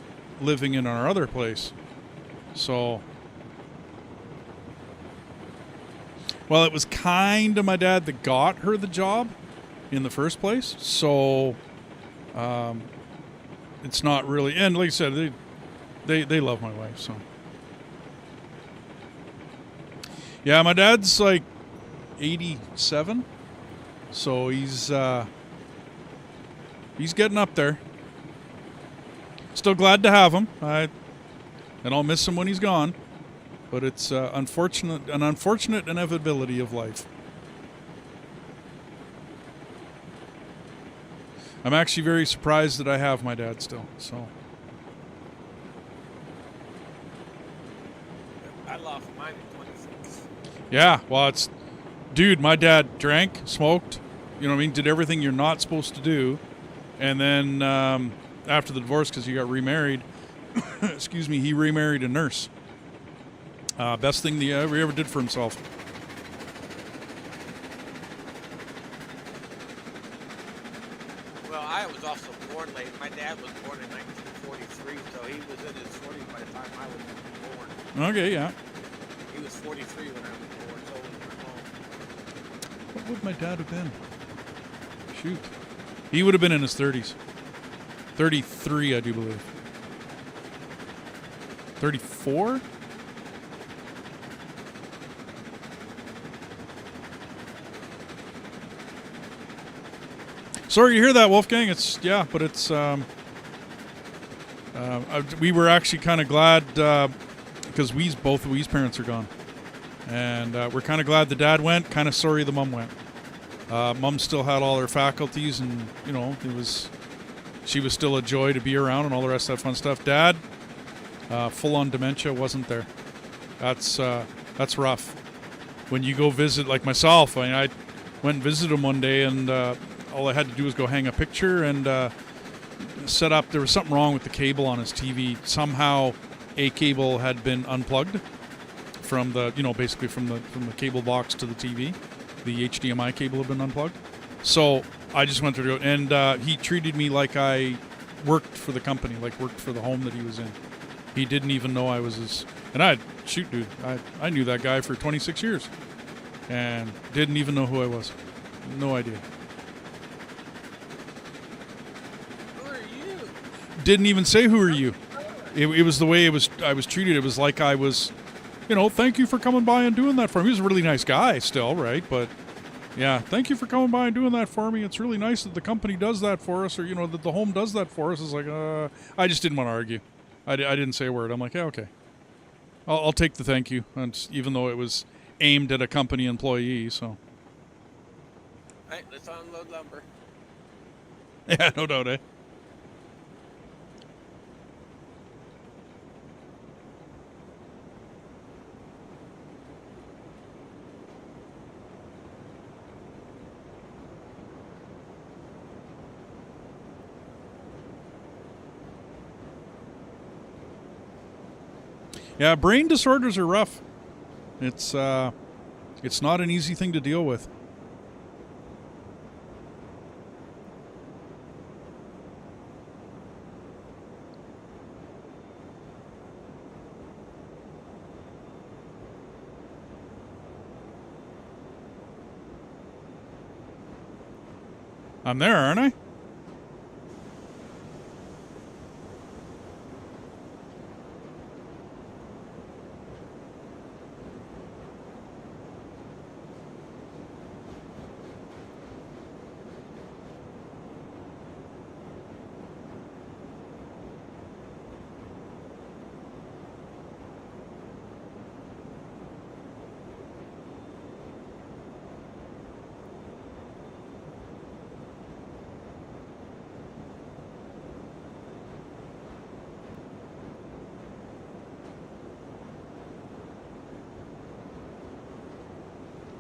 S1: living in our other place. So, well, it was kind of my dad that got her the job in the first place. So, it's not really, and like I said, they love my wife, so. Yeah, my dad's like 87. So he's getting up there. Still glad to have him. And I'll miss him when he's gone. But it's an unfortunate inevitability of life. I'm actually very surprised that I have my dad still. So
S2: I lost mine at 26.
S1: yeah, well, dude, my dad drank, smoked, you know what I mean, did everything you're not supposed to do. And then after the divorce, because he got remarried, excuse me, he remarried a nurse. Best thing he ever did for himself.
S2: Well, I was also born late. My dad was born in 1943, so he was in his 40s by the time I was born.
S1: Okay, yeah.
S2: He was 43 when I was born, so was my mom.
S1: What would my dad have been? Shoot. He would have been in his 30s. 33, I do believe. 34? Sorry you hear that, Wolfgang. But it's we were actually kind of glad because both of Wee's parents are gone, and we're kind of glad the dad went. Kind of sorry the mom went. Mom still had all her faculties, and she was still a joy to be around, and all the rest of that fun stuff. Dad, full on dementia, wasn't there. That's rough. When you go visit, like myself, I went and visited him one day, and all I had to do was go hang a picture and set up. There was something wrong with the cable on his TV. Somehow, a cable had been unplugged from the, basically from the cable box to the TV. The HDMI cable had been unplugged. So I just went through it, and he treated me like I worked for the company, like worked for the home that he was in. He didn't even know I was his. And dude, I knew that guy for 26 years, and didn't even know who I was. No idea. Didn't even say who are you. It was the way I was treated. It was like I was, thank you for coming by and doing that for me. He was a really nice guy still, right? But yeah, thank you for coming by and doing that for me. It's really nice that the company does that for us, or that the home does that for us. It's like I just didn't want to argue. I didn't say a word. I'm like, yeah, okay, I'll take the thank you, and even though it was aimed at a company employee. So
S2: All right, let's unload lumber.
S1: yeah, no doubt, eh? Yeah, brain disorders are rough. It's not an easy thing to deal with. I'm there, aren't I?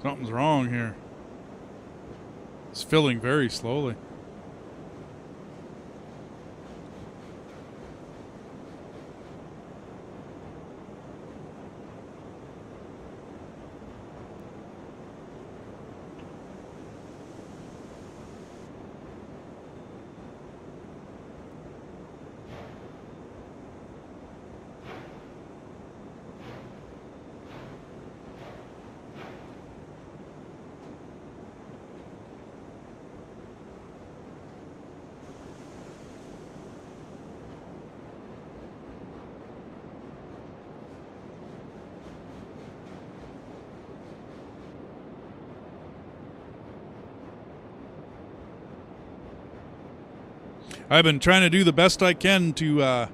S1: Something's wrong here. It's filling very slowly. I've been trying to do the best I can to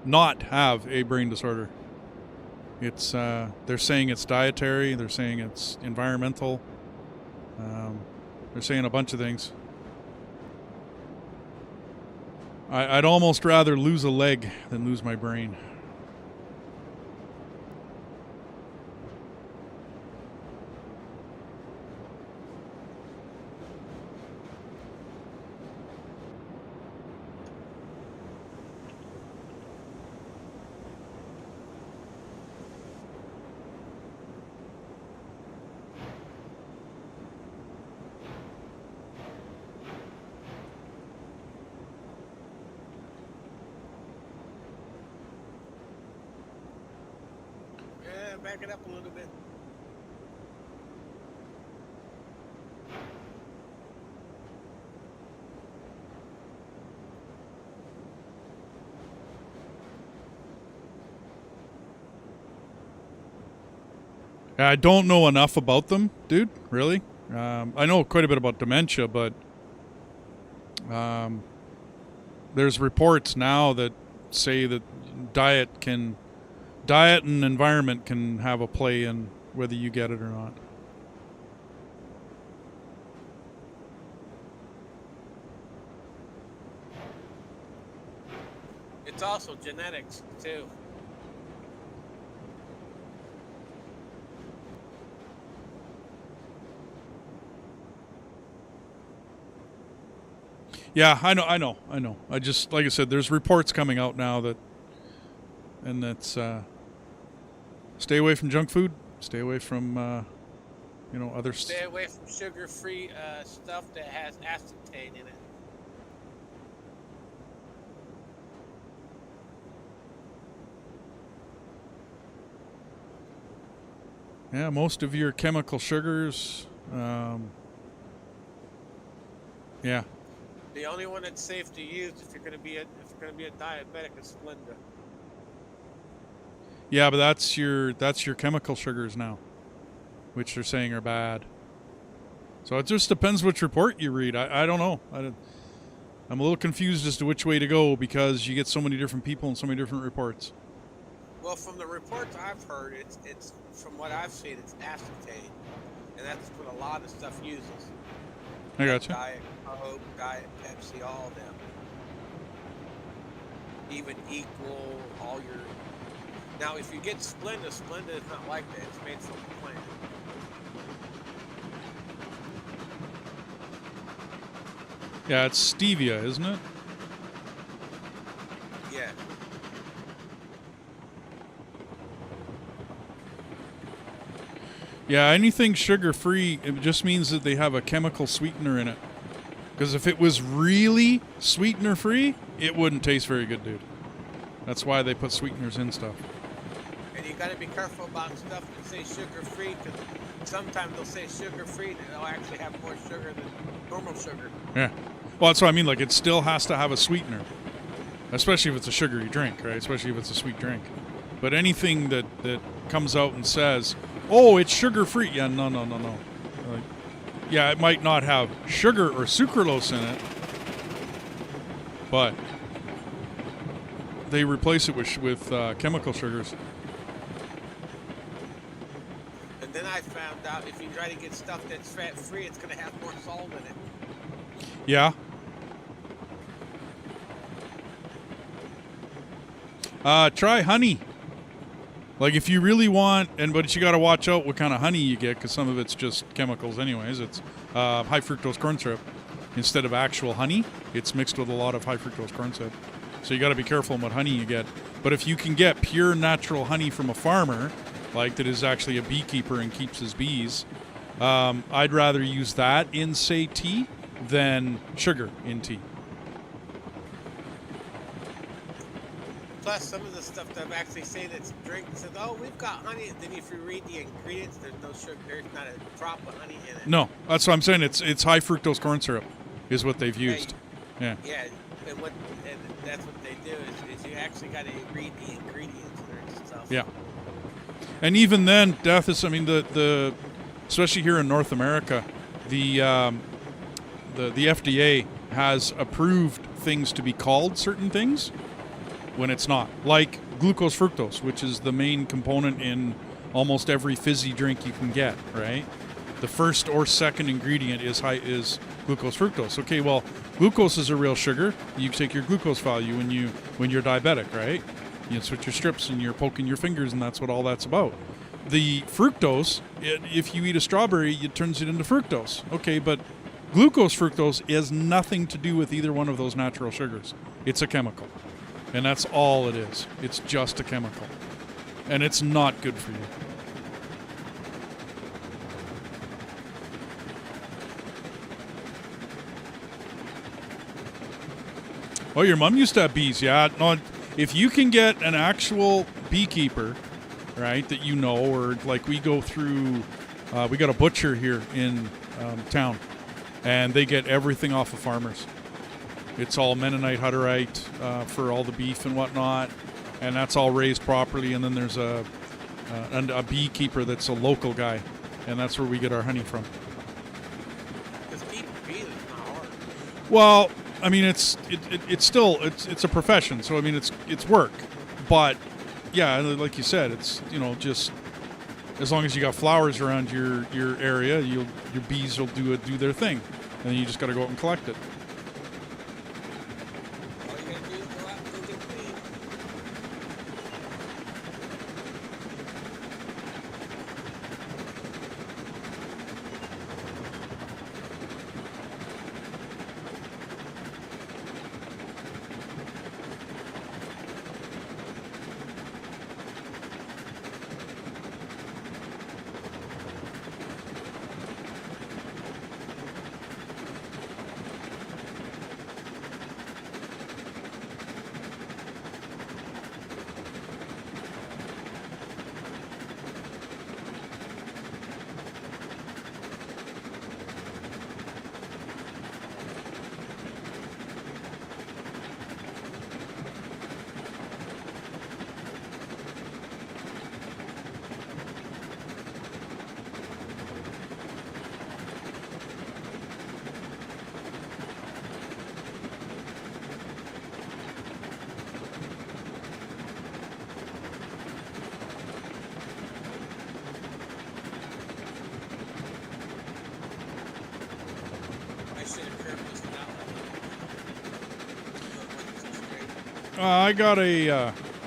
S1: not have a brain disorder. It's they're saying it's dietary. They're saying it's environmental. They're saying a bunch of things. I'd almost rather lose a leg than lose my brain.
S2: Back it up a little bit.
S1: I don't know enough about them, dude, really. I know quite a bit about dementia, but there's reports now that say that diet and environment can have a play in whether you get it or not.
S2: It's also genetics, too.
S1: Yeah, I know. I just, like I said, there's reports coming out now that, and that's, stay away from junk food. Stay away from, other.
S2: Stay away from sugar-free stuff that has acetate in it.
S1: Yeah, most of your chemical sugars. Yeah.
S2: The only one that's safe to use if you're going to be a diabetic is Splenda.
S1: Yeah, but that's your chemical sugars now, which they're saying are bad. So it just depends which report you read. I don't know. I'm a little confused as to which way to go because you get so many different people and so many different reports.
S2: Well, from the reports I've heard, it's from what I've seen, it's acetate, and that's what a lot of stuff uses.
S1: I gotcha.
S2: Diet Coke, Diet Pepsi, all of them. Even Equal, all your. Now, if you get Splenda is not like that. It's made from a plant.
S1: Yeah, it's stevia, isn't it?
S2: Yeah.
S1: Yeah, anything sugar-free, it just means that they have a chemical sweetener in it. Because if it was really sweetener-free, it wouldn't taste very good, dude. That's why they put sweeteners in stuff.
S2: And you got to be careful about stuff that say sugar-free, because sometimes they'll say sugar-free, and they'll actually have more sugar than normal sugar.
S1: Yeah. Well, that's what I mean. Like, it still has to have a sweetener. Especially if it's a sugary drink, right? Especially if it's a sweet drink. But anything that comes out and says, oh, it's sugar-free. Yeah, no. Like, yeah, it might not have sugar or sucralose in it, but they replace it with chemical sugars.
S2: And then I found out if you try to get stuff that's fat-free, it's going to have more salt in it.
S1: Yeah. Try honey. Like if you really want, but you got to watch out what kind of honey you get because some of it's just chemicals anyways. It's high fructose corn syrup. Instead of actual honey, it's mixed with a lot of high fructose corn syrup. So you got to be careful on what honey you get. But if you can get pure natural honey from a farmer, like that is actually a beekeeper and keeps his bees, I'd rather use that in, say, tea than sugar in tea.
S2: Plus, some of the stuff that I've actually seen that's drink says, "Oh, we've got honey." Then if you read the ingredients, there's no sugar. There's not a drop of honey in it.
S1: No, that's what I'm saying. It's high fructose corn syrup, is what they've used. Yeah.
S2: Yeah, and that's what they do is you actually got to read the ingredients and stuff.
S1: Yeah. And even then, Dethus, I mean, the especially here in North America, the FDA has approved things to be called certain things when it's not, like glucose fructose, which is the main component in almost every fizzy drink you can get, right? The first or second ingredient is glucose fructose. Okay, well, glucose is a real sugar. You take your glucose value when you're diabetic, right? You switch your strips and you're poking your fingers, and that's what all that's about. The fructose, if you eat a strawberry, it turns it into fructose. Okay, but glucose fructose has nothing to do with either one of those natural sugars. It's a chemical. And that's all it is. It's just a chemical. And it's not good for you. Oh, your mom used to have bees, yeah. No, if you can get an actual beekeeper, right, that you know, or like we go through, we got a butcher here in town, and they get everything off of farmers. It's all Mennonite, Hutterite for all the beef and whatnot, and that's all raised properly. And then there's a beekeeper that's a local guy, and that's where we get our honey from.
S2: Because keeping bees is not hard.
S1: Well, I mean, it's still a profession, so I mean it's work, but yeah, like you said, it's just as long as you got flowers around your area, your bees will do their thing, and then you just got to go out and collect it.
S2: All you gotta do is go out and go get bees.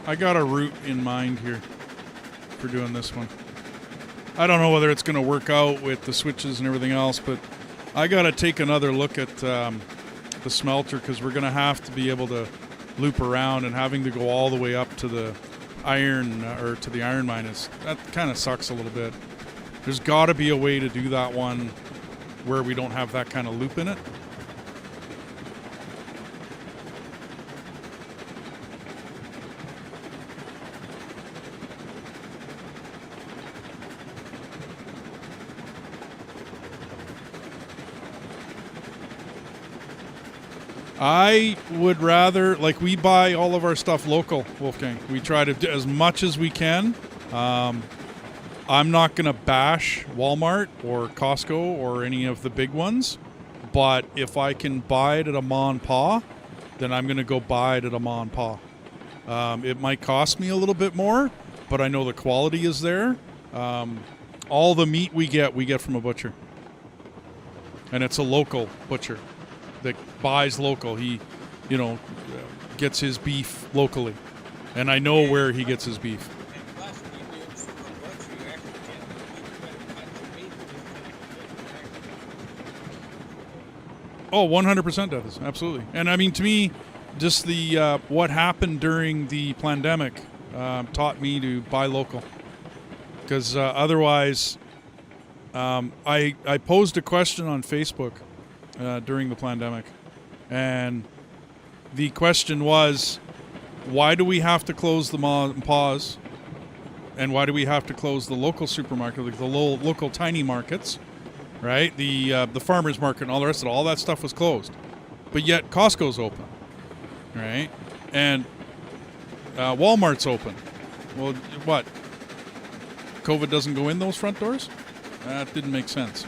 S1: I got a route in mind here for doing this one. I don't know whether it's going to work out with the switches and everything else, but I got to take another look at the smelter because we're going to have to be able to loop around, and having to go all the way up to the iron or to the iron mine that kind of sucks a little bit. There's got to be a way to do that one where we don't have that kind of loop in it. I would rather, like, we buy all of our stuff local, Wolfgang. We try to do as much as we can. I'm not going to bash Walmart or Costco or any of the big ones, but if I can buy it at a ma and pa, then I'm going to go buy it at a ma and pa. It might cost me a little bit more, but I know the quality is there. All the meat we get from a butcher. And it's a local butcher that buys local. He, gets his beef locally. And I know where he gets his beef.
S2: And plus, when you
S1: Oh, 100% Dethus. Absolutely. And I mean, to me, just the what happened during the pandemic taught me to buy local. Because otherwise, I posed a question on Facebook during the pandemic. And the question was, why do we have to close the mom and paws? And why do we have to close the local supermarket, like the local tiny markets, right? The farmers market and all the rest of it. All that stuff was closed. But yet Costco's open, right? And Walmart's open. Well, what? COVID doesn't go in those front doors? That didn't make sense.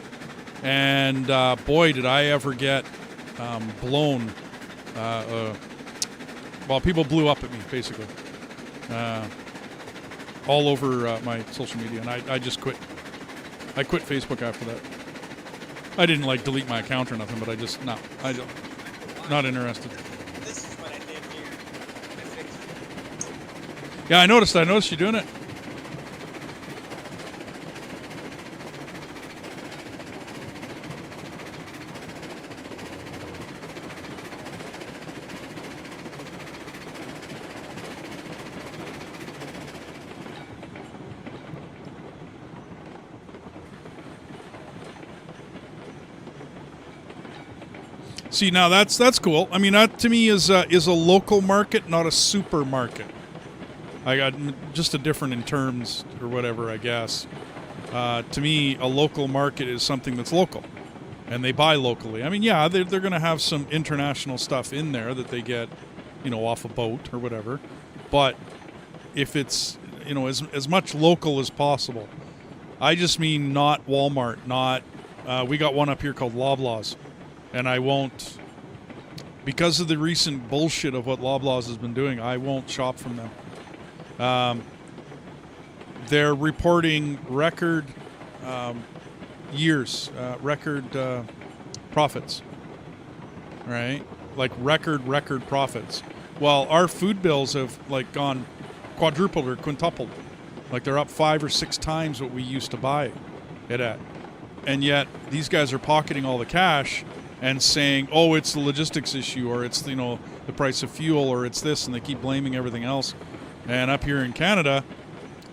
S1: And boy, did I ever get blown. Well, people blew up at me, basically. All over my social media. And I just quit. I quit Facebook after that. I didn't, like, delete my account or nothing, but I just, no. I don't. Not interested.
S2: This is what I did here. I fixed it.
S1: Yeah, I noticed you doing it. See, now that's cool. I mean, that to me is a local market, not a supermarket. I got just a different in terms or whatever, I guess. To me, a local market is something that's local, and they buy locally. I mean, yeah, they're going to have some international stuff in there that they get, off a boat or whatever. But if it's, as much local as possible. I just mean not Walmart, not. We got one up here called Loblaws. And I won't, because of the recent bullshit of what Loblaws has been doing, I won't shop from them. They're reporting record years, record profits, right? Like record profits. Well, our food bills have like gone quadrupled or quintupled. Like they're up 5 or 6 times what we used to buy it at. And yet these guys are pocketing all the cash and saying, oh, it's the logistics issue, or it's, the price of fuel, or it's this, and they keep blaming everything else. And up here in Canada,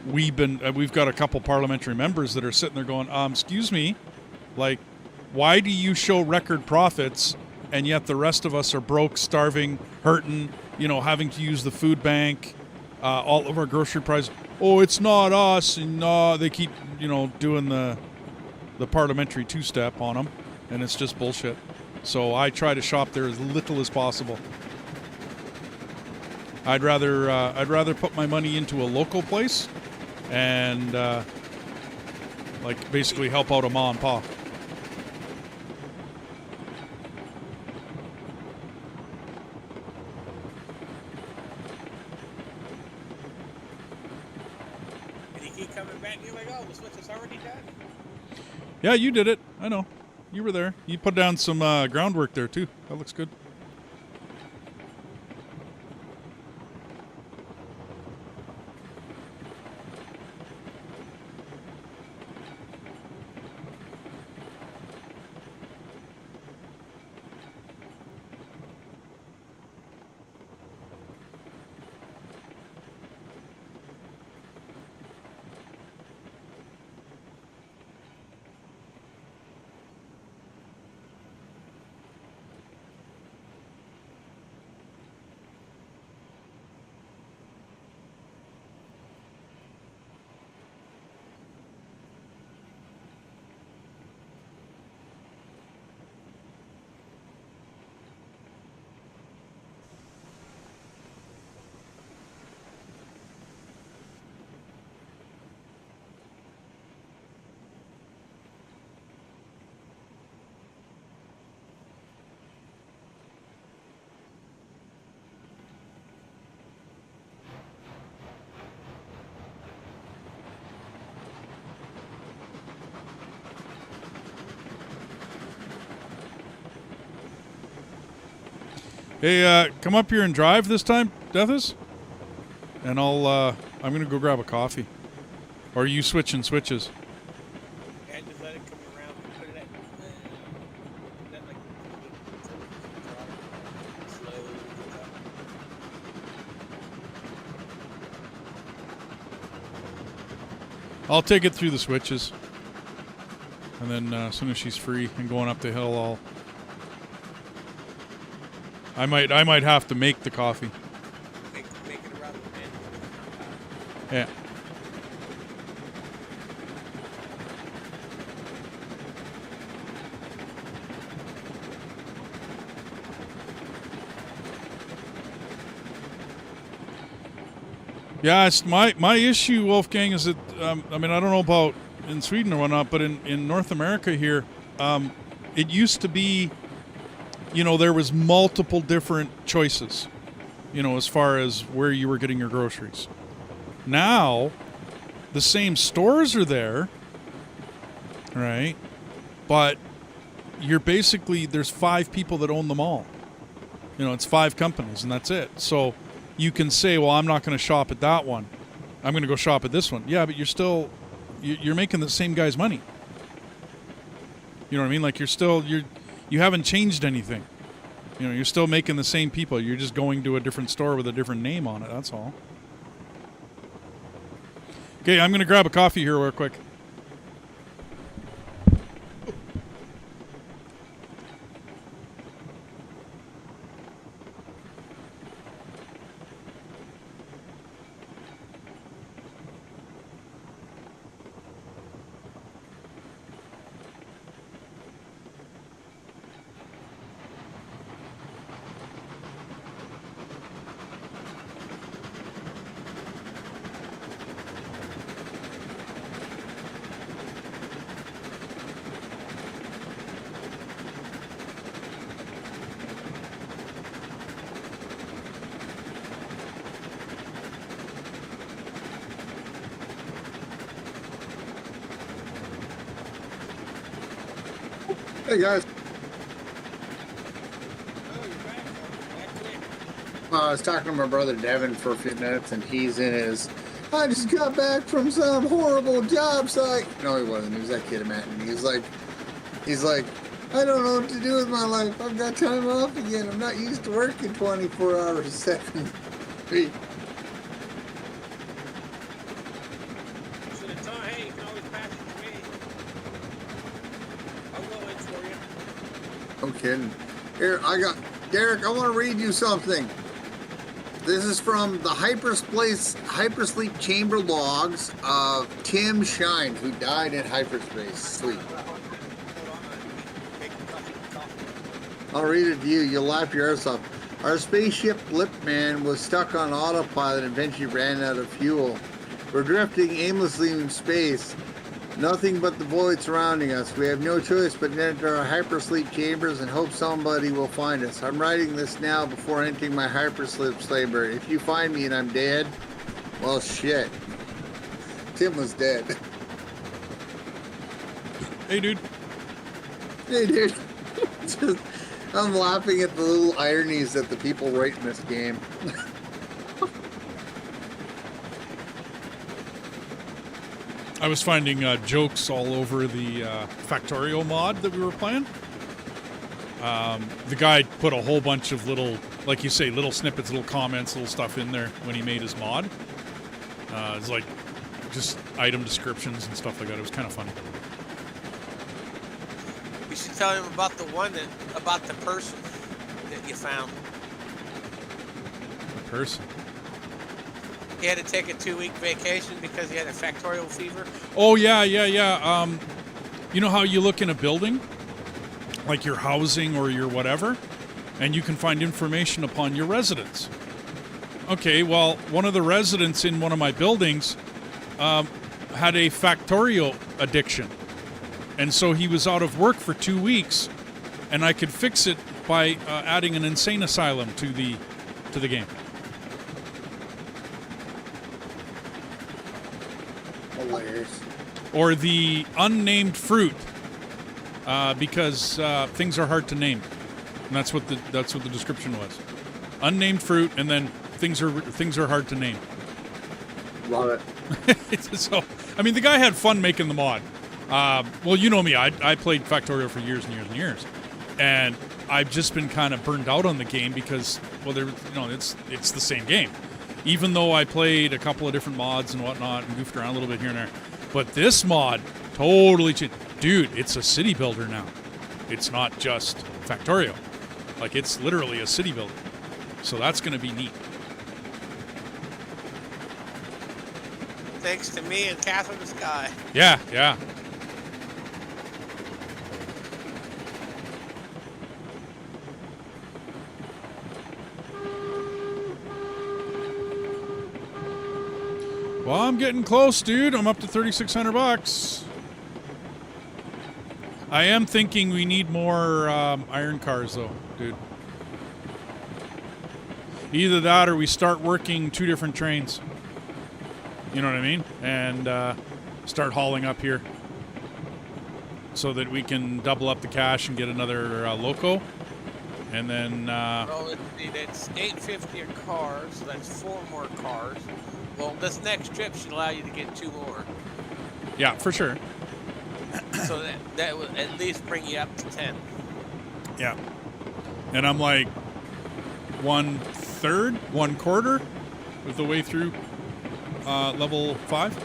S1: we've got a couple parliamentary members that are sitting there going, excuse me, like, why do you show record profits, and yet the rest of us are broke, starving, hurting, having to use the food bank, all of our grocery prices. Oh, it's not us, and they keep, doing the parliamentary two-step on them, and it's just bullshit. So I try to shop there as little as possible. I'd rather put my money into a local place and basically help out a mom and pop.
S2: And he keep coming back. You're like, oh, the switch is already done.
S1: Yeah, you did it. I know. You were there. You put down some groundwork there, too. That looks good. Hey, come up here and drive this time, Dethus. And I'm gonna go grab a coffee. Or are you switching switches?
S2: And just let it come around and put it at that, like,
S1: I'll take it through the switches. And then as soon as she's free and going up the hill, I might have to make the coffee.
S2: Make it around the bend.
S1: Yeah. Yeah, it's my issue, Wolfgang, is that I mean, I don't know about in Sweden or whatnot, but in North America here, it used to be, there was multiple different choices, as far as where you were getting your groceries. Now, the same stores are there, right? But you're basically, there's 5 people that own them all. It's 5 companies, and that's it. So you can say, well, I'm not going to shop at that one. I'm going to go shop at this one. Yeah, but you're making the same guy's money. You know what I mean? Like you haven't changed anything. You're still making the same people. You're just going to a different store with a different name on it. That's all. Okay, I'm going to grab a coffee here real quick.
S3: Hey guys,
S2: Oh, you're back. Back quick.
S3: I was talking to my brother Devin for a few minutes, and he's in his. I just got back from some horrible job site. No, he wasn't. He was that kid at Matt, and he's like, I don't know what to do with my life. I've got time off again. I'm not used to working 24 hours a second.
S2: Should have told, hey, you can always pass it to me. I'll go in for you.
S3: No kidding. Here, Derek, I want to read you something. This is from the hypersleep chamber logs of Tim Shine, who died in hyperspace sleep.
S2: Hold on, make a cup of coffee.
S3: I'll read it to you. You'll laugh your ass off. Our spaceship Blipman was stuck on autopilot and eventually ran out of fuel. We're drifting aimlessly in space. Nothing but the void surrounding us. We have no choice but to enter our hypersleep chambers and hope somebody will find us. I'm writing this now before entering my hypersleep chamber. If you find me and I'm dead, well, shit. Tim was dead.
S1: Hey, dude.
S3: Hey, dude. Just, I'm laughing at the little ironies that the people write in this game.
S1: I was finding jokes all over the Factorio mod that we were playing. The guy put a whole bunch of little, like you say, little snippets, little comments, little stuff in there when he made his mod. It's like just item descriptions and stuff like that. It was kind of funny.
S2: You should tell him about about the person that you found.
S1: The person.
S2: He had to take a 2-week vacation because he had a factorial fever.
S1: Oh, yeah. You know how you look in a building? Like your housing or your whatever? And you can find information upon your residents. Okay, well, one of the residents in one of my buildings had a factorial addiction. And so he was out of work for 2 weeks. And I could fix it by adding an insane asylum to the game.
S3: Hilarious.
S1: Or the unnamed fruit, because things are hard to name, and that's what the description was. Unnamed fruit, and then things are hard to name.
S3: Love it.
S1: So, I mean, the guy had fun making the mod. Well, you know me, I played Factorio for years and years and years, and I've just been kind of burned out on the game because, well, it's the same game. Even though I played a couple of different mods and whatnot and goofed around a little bit here and there. But this mod totally changed. Dude, it's a city builder now. It's not just Factorio. Like, it's literally a city builder. So that's going to be neat.
S2: Thanks to me and Catherine the Sky.
S1: Yeah, yeah. Well, I'm getting close, dude. I'm up to $3,600. I am thinking we need more iron cars, though, dude. Either that or we start working 2 different trains. You know what I mean? And start hauling up here so that we can double up the cash and get another loco. And then...
S2: well, let's see, that's $850 a car, so that's 4 more cars. Well, this next trip should allow you to get 2 more.
S1: yeah, for sure.
S2: So that would at least bring you up to 10.
S1: Yeah. And I'm like 1/3, 1/4 of the way through level 5.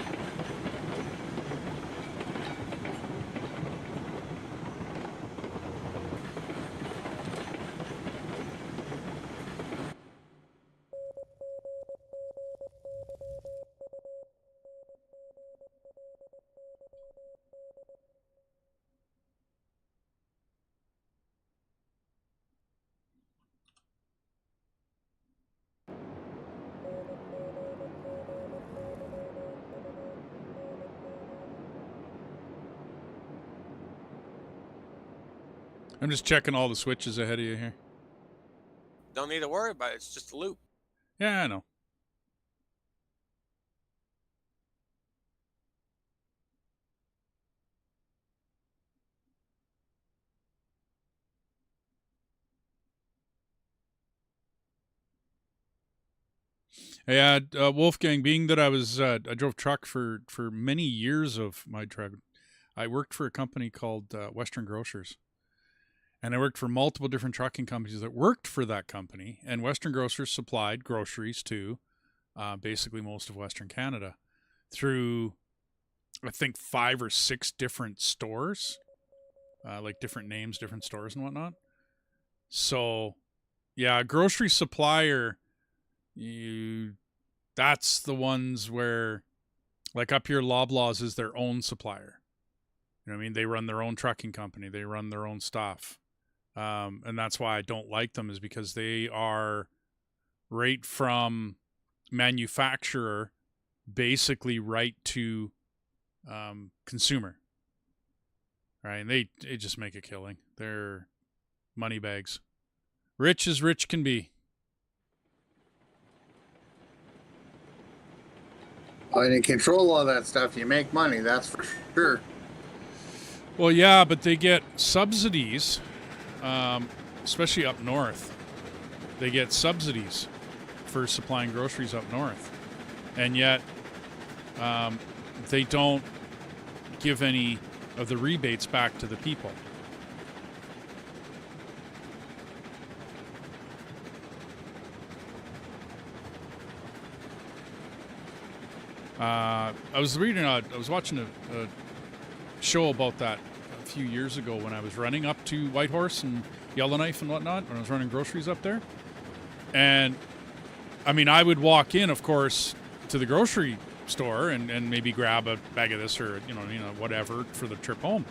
S1: I'm just checking all the switches ahead of you here.
S2: Don't need to worry about it. It's just a loop.
S1: Yeah, I know. Yeah, Wolfgang, being that I drove truck for many years of my drive, I worked for a company called Western Grocers. And I worked for multiple different trucking companies that worked for that company. And Western Grocers supplied groceries to basically most of Western Canada through, I think, 5 or 6 different stores, like different names, different stores and whatnot. So, yeah, a grocery supplier, that's the ones where, like up here, Loblaws is their own supplier. You know what I mean? They run their own trucking company. They run their own stuff. And that's why I don't like them, is because they are right from manufacturer basically right to consumer. Right? And they just make a killing. They're money bags. Rich as rich can be.
S3: When you control all that stuff, you make money, that's for sure.
S1: Well, yeah, but they get subsidies, especially up north. They get subsidies for supplying groceries up north. And yet, they don't give any of the rebates back to the people. I was watching a show about that a few years ago when I was running up to Whitehorse and Yellowknife and whatnot, when I was running groceries up there. And I mean, I would walk in, of course, to the grocery store and maybe grab a bag of this or you know whatever for the trip home.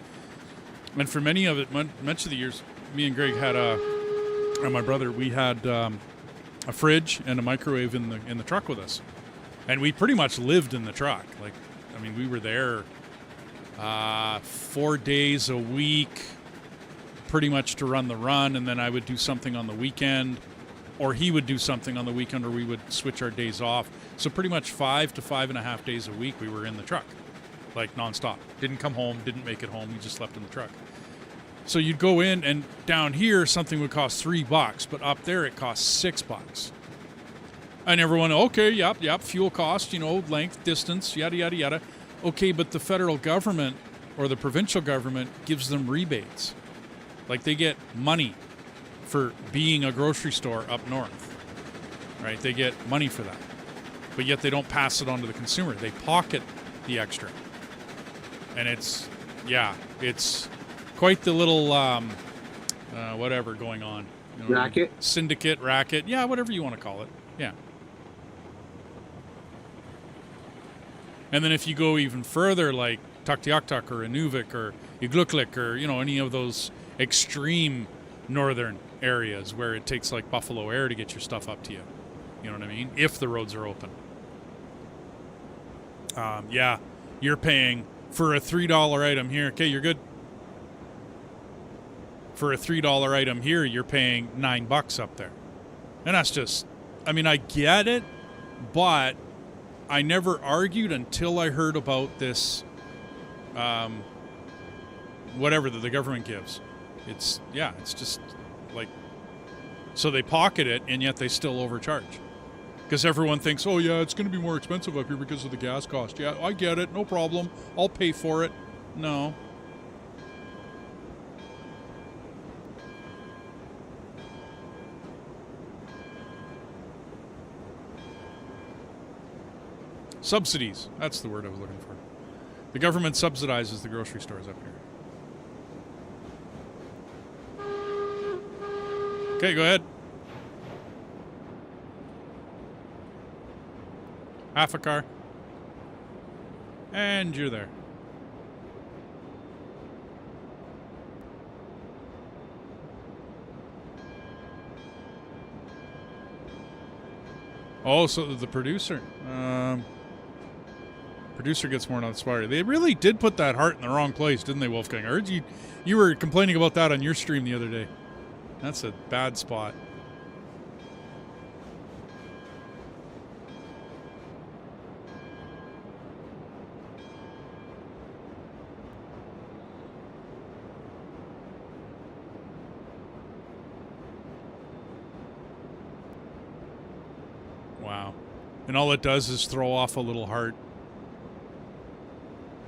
S1: And for much of the years, me and Greg had and my brother, we had a fridge and a microwave in the truck with us. And we pretty much lived in the truck. Like, I mean, we were there 4 days a week, pretty much to run the run. And then I would do something on the weekend, or he would do something on the weekend, or we would switch our days off. So pretty much 5 to 5.5 days a week, we were in the truck, like nonstop. Didn't come home, didn't make it home. We just slept in the truck. So you'd go in, and down here, something would cost $3, but up there it costs $6. And everyone, okay, yep, fuel cost, length, distance, yada, yada, yada. Okay, but the federal government or the provincial government gives them rebates. Like, they get money for being a grocery store up north, right? They get money for that. But yet they don't pass it on to the consumer. They pocket the extra. And it's quite the little whatever going on. You know,
S4: Racket?
S1: syndicate, racket, yeah, whatever you want to call it. Yeah. And then if you go even further, like Tuktoyaktuk or Inuvik or Igluklik or, you know, any of those extreme northern areas where it takes like Buffalo Air to get your stuff up to you. You know what I mean? If the roads are open. Yeah, you're paying for a $3 item here. Okay, you're good. For a $3 item here, you're paying $9 up there. And that's just, I mean, I get it, but I never argued until I heard about this, whatever that the government gives. It's just like, so they pocket it and yet they still overcharge. Because everyone thinks, oh yeah, it's going to be more expensive up here because of the gas cost. Yeah, I get it, no problem. I'll pay for it. No. Subsidies. That's the word I was looking for. The government subsidizes the grocery stores up here. Okay, go ahead. Half a car. And you're there. Oh, so the producer. Producer gets more on the spire. They really did put that heart in the wrong place, didn't they, Wolfgang? I heard you were complaining about that on your stream the other day. That's a bad spot. Wow. And all it does is throw off a little heart.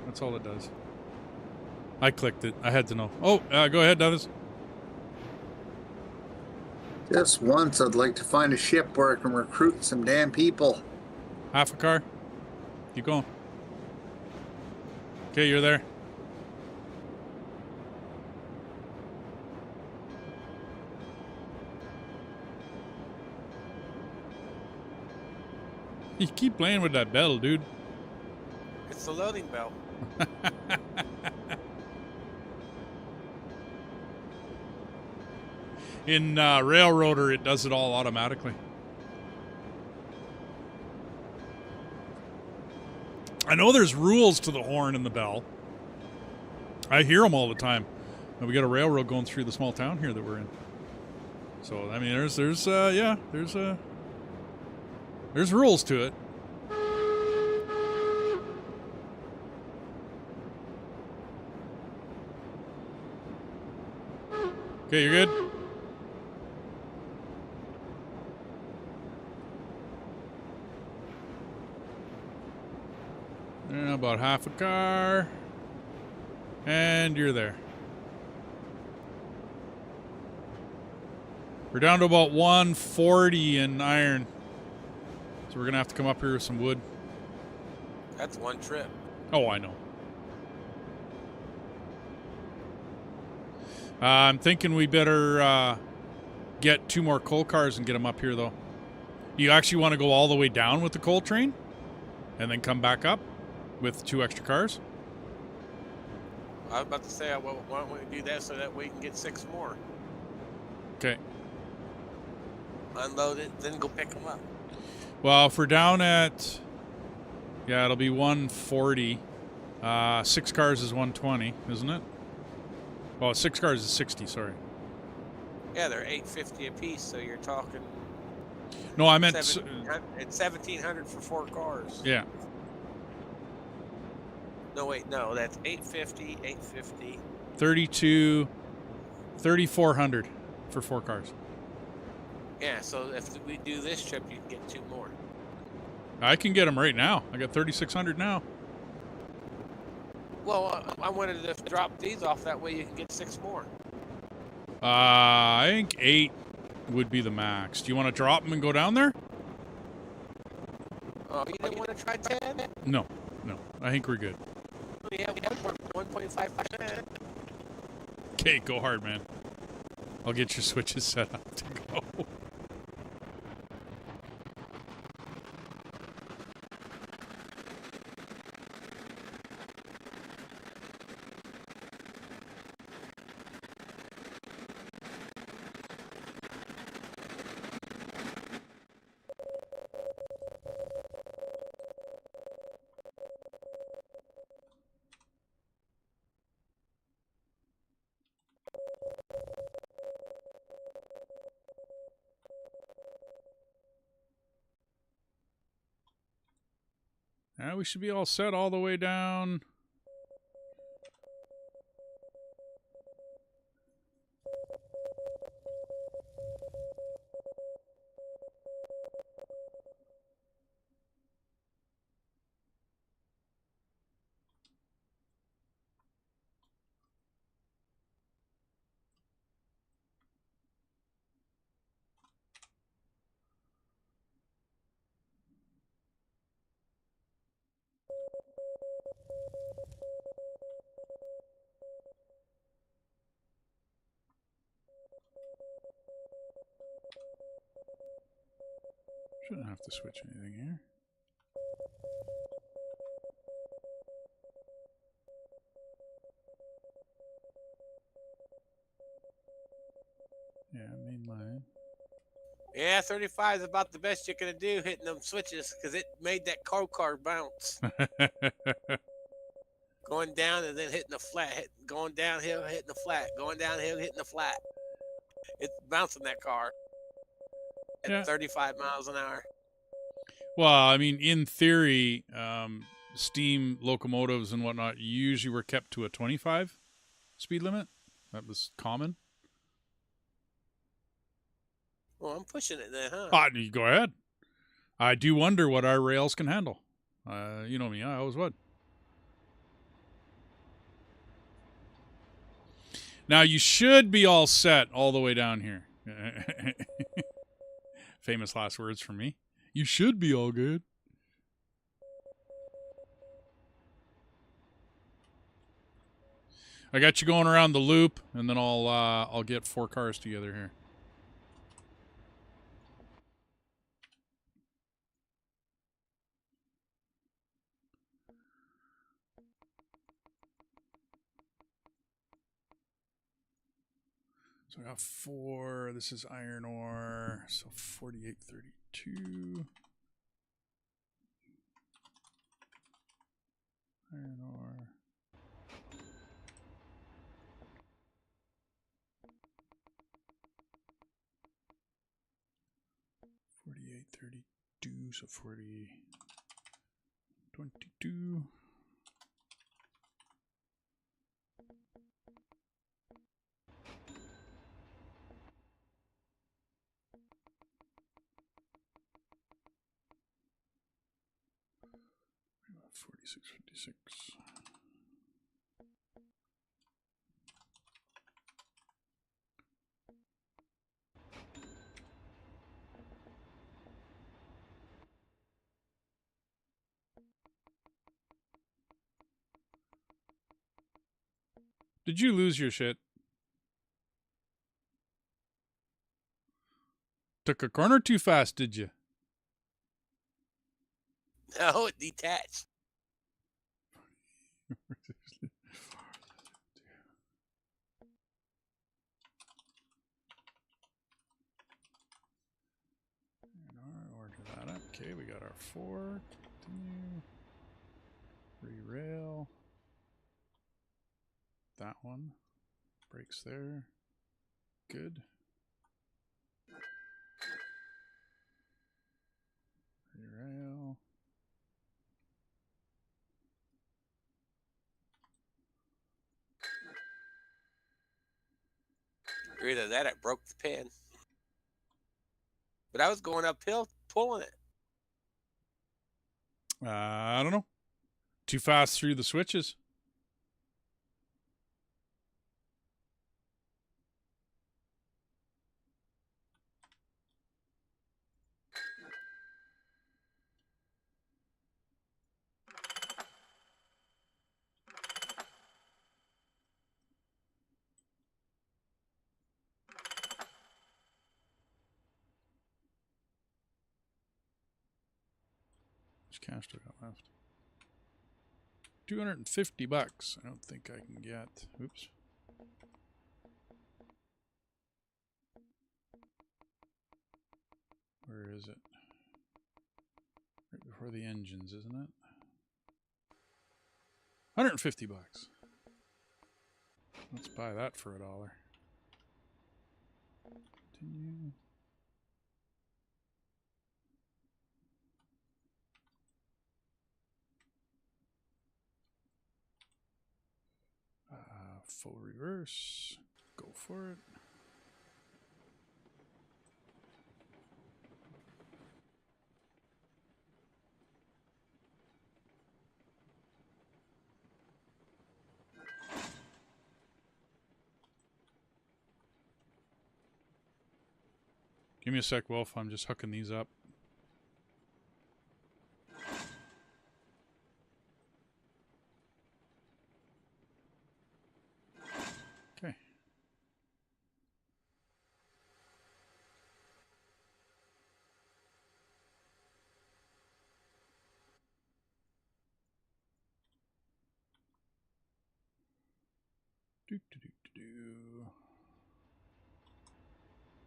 S1: That's all it does. I clicked it. I had to know. Oh, go ahead, Dethus.
S3: Just once, I'd like to find a ship where I can recruit some damn people.
S1: Half a car. Keep going. Okay, you're there. You keep playing with that bell, dude.
S2: It's the loading bell.
S1: In Railroader, it does it all automatically. I know there's rules to the horn and the bell. I hear them all the time. And we got a railroad going through the small town here that we're in. So I mean, there's rules to it. Okay, you're good? Yeah, about half a car. And you're there. We're down to about 140 in iron. So we're going to have to come up here with some wood.
S2: That's one trip.
S1: Oh, I know. I'm thinking we better get 2 more coal cars and get them up here, though. You actually want to go all the way down with the coal train and then come back up with 2 extra cars?
S2: I was about to say, well, why don't we do that so that we can get 6 more?
S1: Okay.
S2: Unload it, then go pick them up.
S1: Well, if we're down at... Yeah, it'll be 140. 6 cars is 120, isn't it? Well, 6 cars is 60, sorry.
S2: Yeah, they're $850 a piece, so you're talking...
S1: No, I meant...
S2: It's $1,700 for 4 cars.
S1: Yeah.
S2: No, wait, no, that's $850, $850.
S1: 3,400 for 4 cars.
S2: Yeah, so if we do this trip, you can get 2 more.
S1: I can get them right now. I got 3,600 now.
S2: Well, I wanted to drop these off, that way you can get 6 more.
S1: I think 8 would be the max. Do you want to drop them and go down there?
S2: You didn't want to try 10?
S1: No. I think we're good.
S2: We have 1 more 1.5%.
S1: Okay, go hard, man. I'll get your switches set up to go. We should be all set all the way down. Shouldn't have to switch anything here. Yeah, main line.
S2: Yeah, 35 is about the best you're gonna do hitting them switches because it made that car bounce. Going down and then hitting the flat, going downhill, hitting the flat, going downhill, hitting the flat. It's bouncing that car at
S1: Yeah.
S2: 35 miles an hour.
S1: Well, I mean, in theory, steam locomotives and whatnot usually were kept to a 25 speed limit. That was common.
S2: Well, I'm pushing it then, huh?
S1: You go ahead. I do wonder what our rails can handle. You know me, I always would. Now, you should be all set all the way down here. Famous last words from me. You should be all good. I got you going around the loop, and then I'll get 4 cars together here. So I got 4. This is iron ore. So 4832. Iron ore. $48.32, so 40.22. $46.56. Did you lose your shit? Took a corner too fast, did you?
S2: No, it detached. Order that up. Okay, we got our 4. Continue. Re-rail. That one. Brakes there. Good. Re-rail. Either that or it broke the pin. But I was going uphill pulling it.
S1: I don't know. Too fast through the switches. much cash do I got left? $250. I don't think I can get. Oops. Where is it? Right before the engines, isn't it? $150. Let's buy that for $1. Continue. Full reverse. Go for it. Give me a sec, Wolf. I'm just hooking these up. Okay. Do do do do do.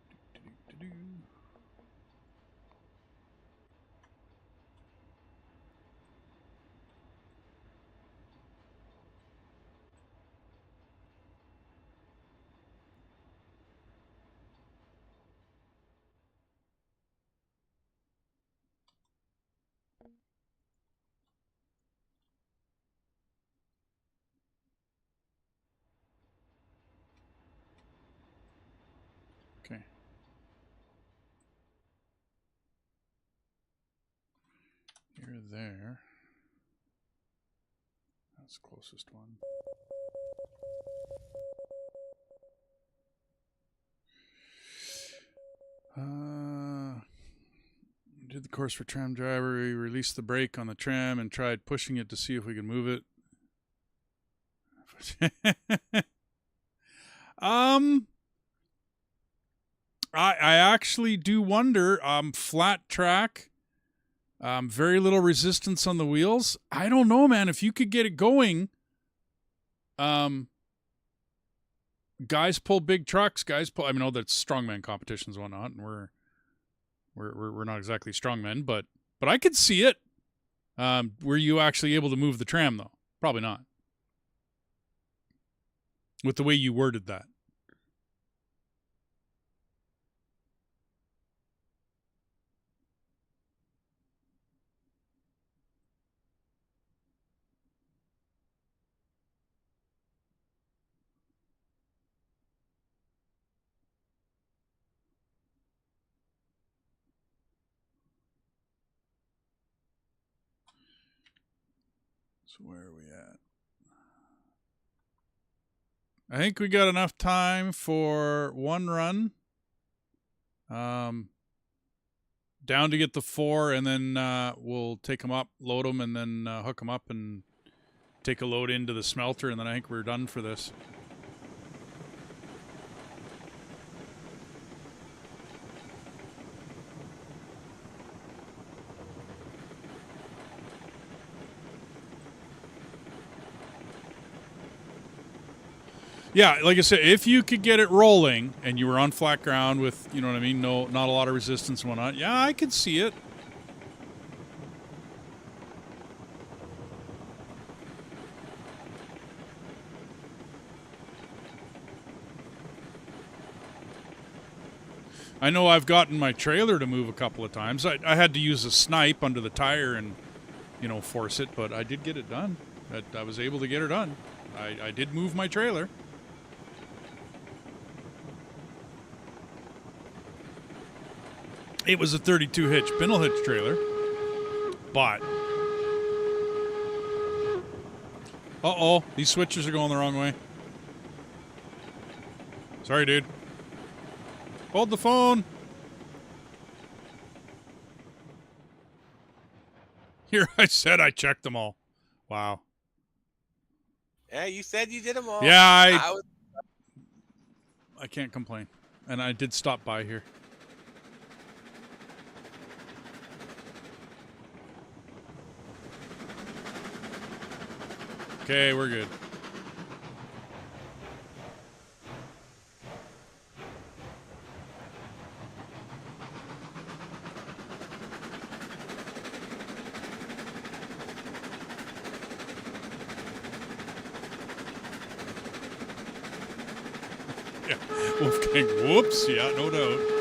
S1: Do do do do. Okay. You're there. That's the closest one. Did the course for tram driver. We released the brake on the tram and tried pushing it to see if we could move it. I actually do wonder. Flat track, very little resistance on the wheels. I don't know, man. If you could get it going, guys pull big trucks. Guys pull. I know that's strongman competitions and whatnot, and we're not exactly strongmen, but I could see it. Were you actually able to move the tram though? Probably not. With the way you worded that. So where are we at? I think we got enough time for one run. Down to get the 4, and then we'll take them up, load them, and then hook them up and take a load into the smelter, and then I think we're done for this. Yeah, like I said, if you could get it rolling and you were on flat ground with, you know what I mean, not a lot of resistance and whatnot, yeah, I could see it. I know I've gotten my trailer to move a couple of times. I had to use a snipe under the tire and, you know, force it, but I did get it done. I was able to get her done. I did move my trailer. It was a 32 hitch spindle hitch trailer, but uh-oh, these switches are going the wrong way. Sorry, dude. Hold the phone. Here, I said I checked them all. Wow.
S2: Yeah, you said you did them all.
S1: Yeah, I can't complain. And I did stop by here. Okay, we're good. Yeah, Wolfgang, whoops, yeah, no doubt.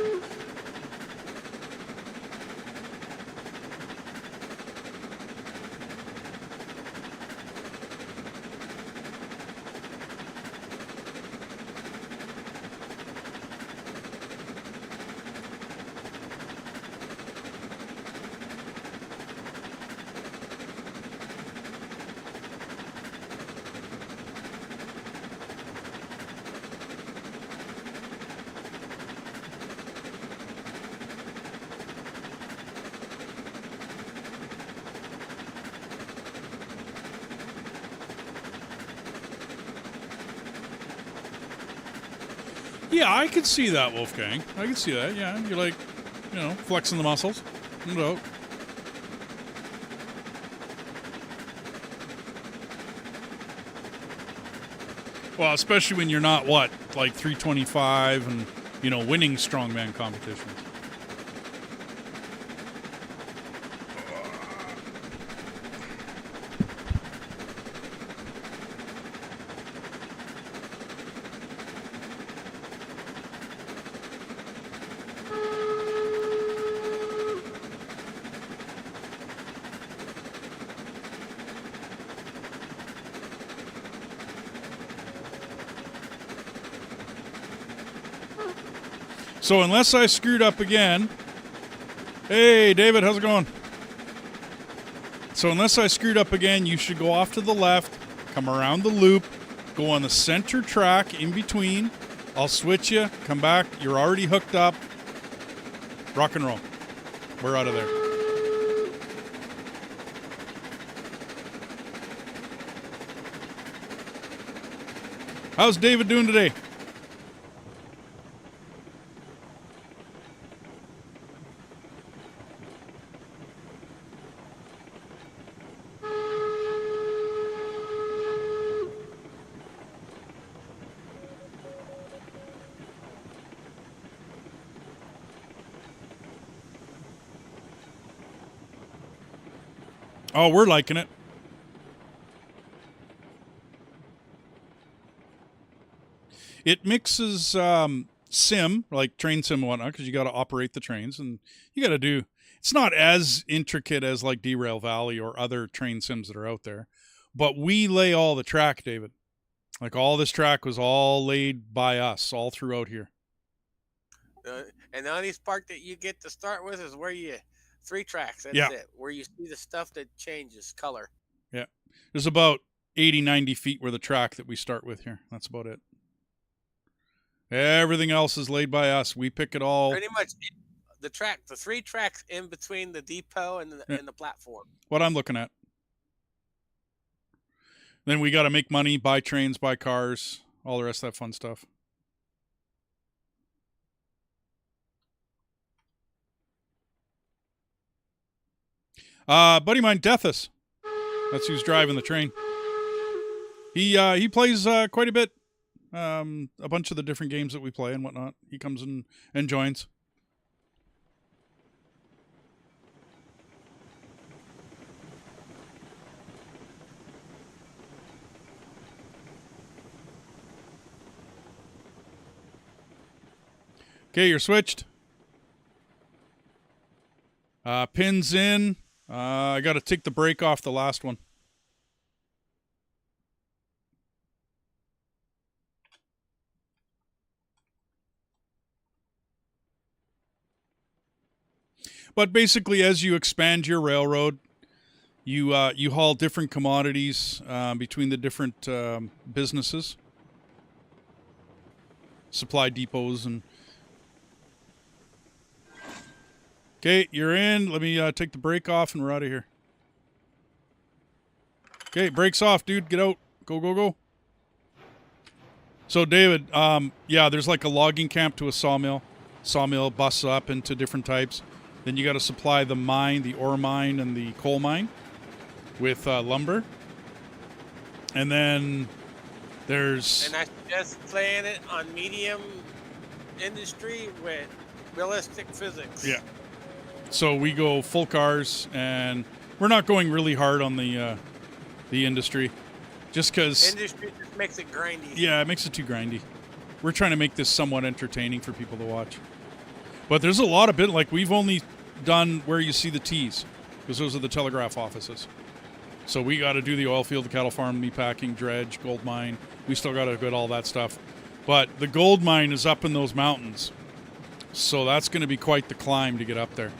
S1: Yeah, I could see that, Wolfgang. I could see that, yeah. You're like, flexing the muscles. No doubt. Well, especially when you're not, like 325 and, winning strongman competitions. So unless I screwed up again... Hey, David, how's it going? So unless I screwed up again, you should go off to the left, come around the loop, go on the center track in between. I'll switch you, come back. You're already hooked up. Rock and roll. We're out of there. How's David doing today? Oh, we're liking it. It mixes sim, like train sim and whatnot, because you got to operate the trains, and you got to do... It's not as intricate as like Derail Valley or other train sims that are out there, but we lay all the track, David. Like all this track was all laid by us all throughout here.
S2: And the only part that you get to start with is where you... 3 tracks, that's it. Where you see the stuff that changes color.
S1: Yeah. There's about 80, 90 feet where the track that we start with here. That's about it. Everything else is laid by us. We pick it all.
S2: Pretty much the 3 tracks in between the depot and the platform.
S1: What I'm looking at. Then we got to make money, buy trains, buy cars, all the rest of that fun stuff. Buddy of mine, Dethus. That's who's driving the train. He plays quite a bit. A bunch of the different games that we play and whatnot. He comes and joins. Okay, you're switched. Pins in. I got to take the brake off the last one. But basically, as you expand your railroad, you haul different commodities between the different businesses, supply depots, and... Okay, you're in. Let me take the brake off and we're out of here. Okay, brakes off, dude. Get out. Go, go, go. So, David, yeah, there's like a logging camp to a sawmill. Sawmill busts up into different types. Then you got to supply the mine, the ore mine, and the coal mine with lumber. And then there's...
S2: And I suggest playing it on medium industry with realistic physics.
S1: Yeah. So we go full cars, and we're not going really hard on the industry. Just because...
S2: Industry just makes it grindy.
S1: Yeah, it makes it too grindy. We're trying to make this somewhat entertaining for people to watch. But there's a lot of like, we've only done where you see the T's, because those are the telegraph offices. So we got to do the oil field, the cattle farm, meatpacking, dredge, gold mine. We still got to get all that stuff. But the gold mine is up in those mountains. So that's going to be quite the climb to get up there.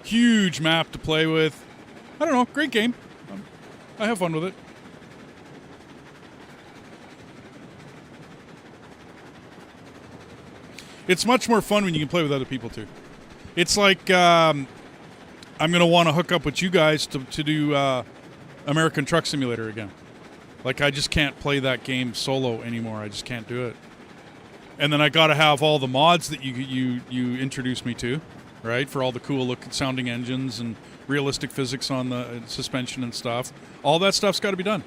S1: Huge map to play with. I don't know, great game. I have fun with it. It's much more fun when you can play with other people, too. It's like, I'm going to want to hook up with you guys to do American Truck Simulator again. Like, I just can't play that game solo anymore. I just can't do it. And then I got to have all the mods that you introduced me to, right? For all the cool looking sounding engines and realistic physics on the suspension and stuff. All that stuff's got to be done.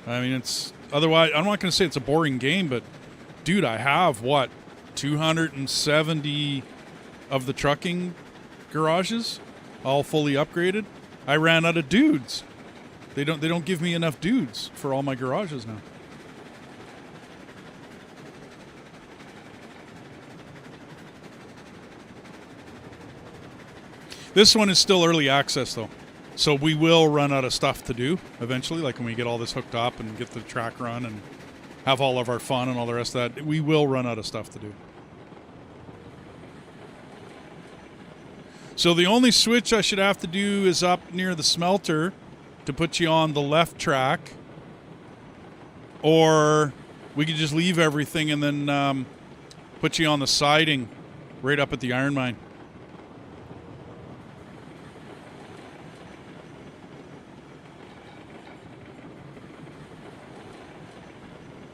S1: I mean, it's... Otherwise, I'm not going to say it's a boring game, but, dude, I have, 270 of the trucking garages, all fully upgraded. I ran out of dudes. They don't give me enough dudes for all my garages now. This one is still early access though. So we will run out of stuff to do eventually, like when we get all this hooked up and get the track run and have all of our fun and all the rest of that. We will run out of stuff to do. So the only switch I should have to do is up near the smelter to put you on the left track. Or we could just leave everything and then put you on the siding right up at the iron mine.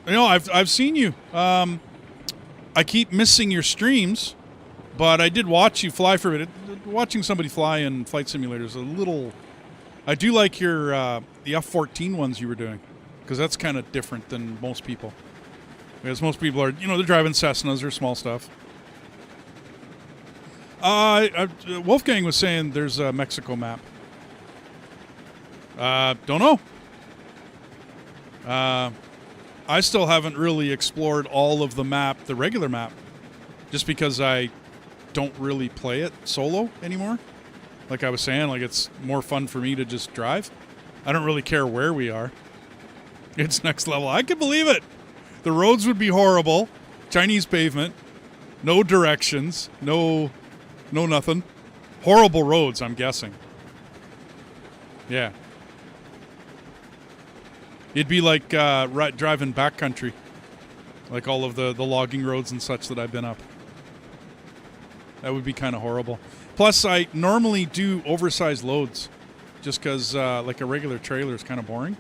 S1: You know, I've seen you. I keep missing your streams, but I did watch you fly for a bit. Watching somebody fly in Flight Simulator is a little... I do like your the F-14 ones you were doing, because that's kind of different than most people. Because most people are, you know, they're driving Cessnas or small stuff. Wolfgang was saying there's a Mexico map. Don't know. I still haven't really explored all of the map, the regular map, just because I don't really play it solo anymore. Like I was saying, like it's more fun for me to just drive. I don't really care where we are. It's next level. I can believe it. The roads would be horrible. Chinese pavement. No directions. No nothing. Horrible roads, I'm guessing. Yeah. It'd be like driving backcountry, like all of the logging roads and such that I've been up. That would be kind of horrible. Plus, I normally do oversized loads, just because like a regular trailer is kind of boring.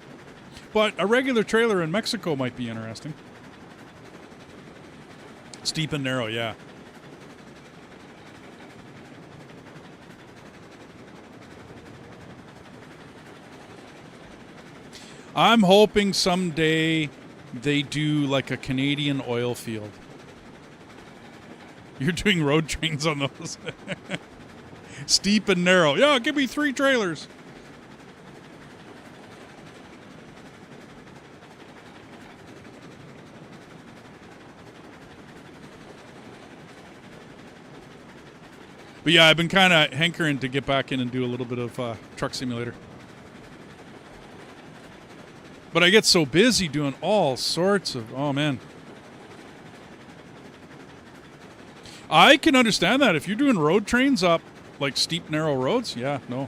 S1: But a regular trailer in Mexico might be interesting. Steep and narrow, yeah. I'm hoping someday they do like a Canadian oil field. You're doing road trains on those. Steep and narrow. Yeah, give me 3 trailers. But yeah, I've been kind of hankering to get back in and do a little bit of truck simulator. But I get so busy doing all sorts of... Oh, man. I can understand that. If you're doing road trains up, like, steep, narrow roads, yeah, no,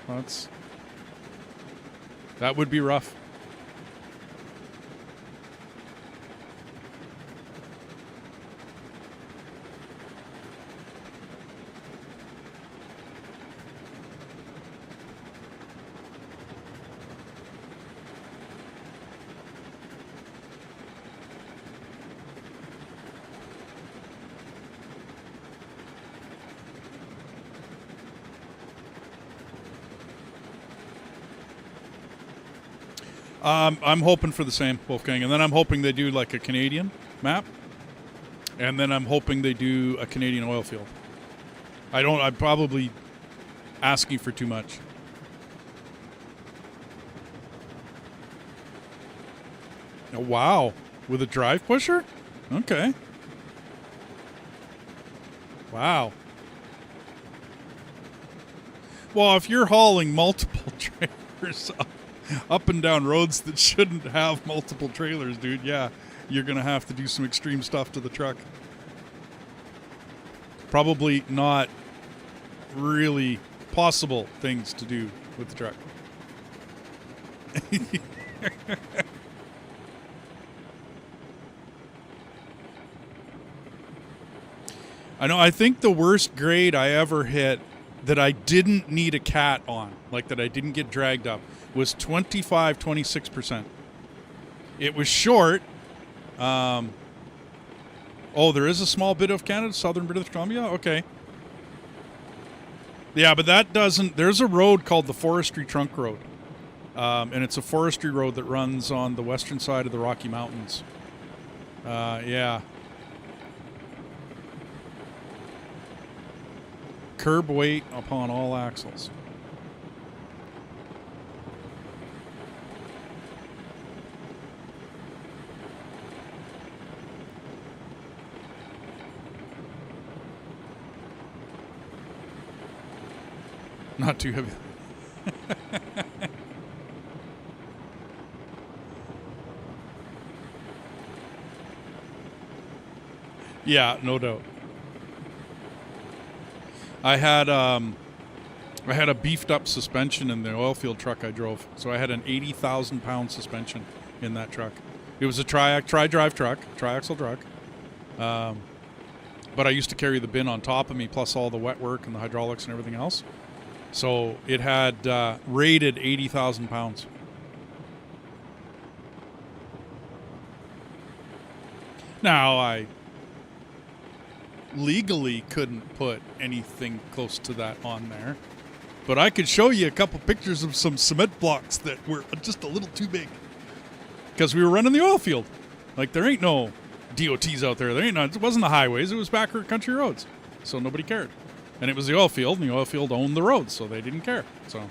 S1: that would be rough. I'm hoping for the same, Wolfgang, and then I'm hoping they do like a Canadian map, and then I'm hoping they do a Canadian oil field. I'm probably asking for too much. Oh, wow, with a drive pusher? Okay. Wow. Well, if you're hauling multiple trailers up and down roads that shouldn't have multiple trailers, dude, yeah, you're going to have to do some extreme stuff to the truck. Probably not really possible things to do with the truck. I think the worst grade I ever hit that I didn't need a cat on, like that I didn't get dragged up, was 26%. It was short. There is a small bit of Canada, southern British Columbia? Okay. Yeah, but that doesn't... There's a road called the Forestry Trunk Road. And it's a forestry road that runs on the western side of the Rocky Mountains. Yeah. Curb weight upon all axles. Not too heavy. Yeah, no doubt. I had a beefed up suspension in the oil field truck I drove, so I had an 80,000 pound suspension in that truck. It was a tri-drive truck, tri-axle truck. But I used to carry the bin on top of me, plus all the wet work and the hydraulics and everything else. So it had rated 80,000 pounds. Now, I legally couldn't put anything close to that on there, but I could show you a couple pictures of some cement blocks that were just a little too big because we were running the oil field. Like, there ain't no DOTs out there. It wasn't the highways. It was back country roads, so nobody cared. And it was the oil field, and the oil field owned the roads, so they didn't care. So,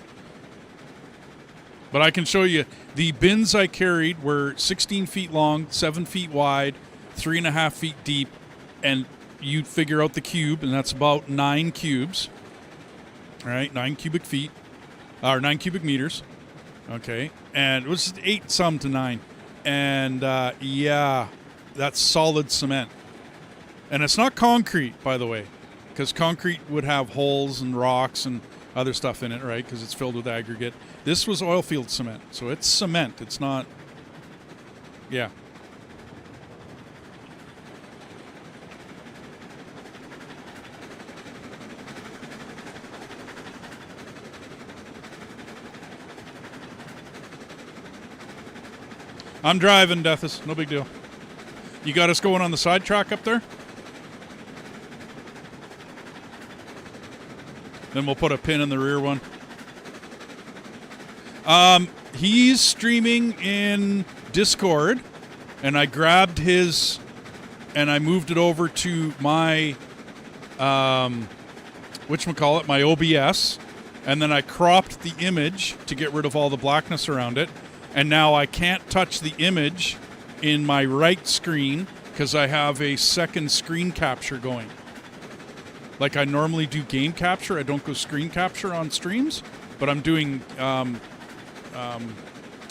S1: but I can show you the bins I carried were 16 feet long, 7 feet wide, 3.5 feet deep, and you'd figure out the cube, and that's about 9 cubes. All right, 9 cubic feet, or 9 cubic meters. Okay, and it was 8 some to 9, and yeah, that's solid cement, and it's not concrete, by the way. Because concrete would have holes and rocks and other stuff in it, right? Because it's filled with aggregate. This was oil field cement, so it's cement. It's not... Yeah. I'm driving, Dethus. No big deal. You got us going on the side track up there? Then we'll put a pin in the rear one. He's streaming in Discord, and I grabbed his, and I moved it over to my, whatchamacallit, my OBS, and then I cropped the image to get rid of all the blackness around it, and now I can't touch the image in my right screen because I have a second screen capture going. Like I normally do game capture, I don't go screen capture on streams, but I'm doing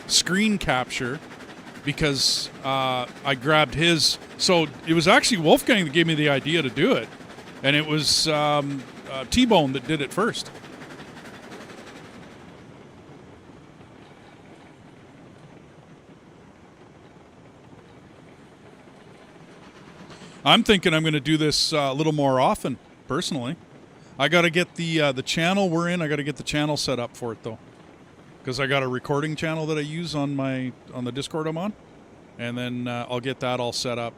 S1: screen capture because I grabbed his. So it was actually Wolfgang that gave me the idea to do it, and it was T-Bone that did it first. I'm thinking I'm going to do this a little more often. Personally, I got to get the channel we're in. I got to get the channel set up for it though, because I got a recording channel that I use on the Discord I'm on, and then I'll get that all set up.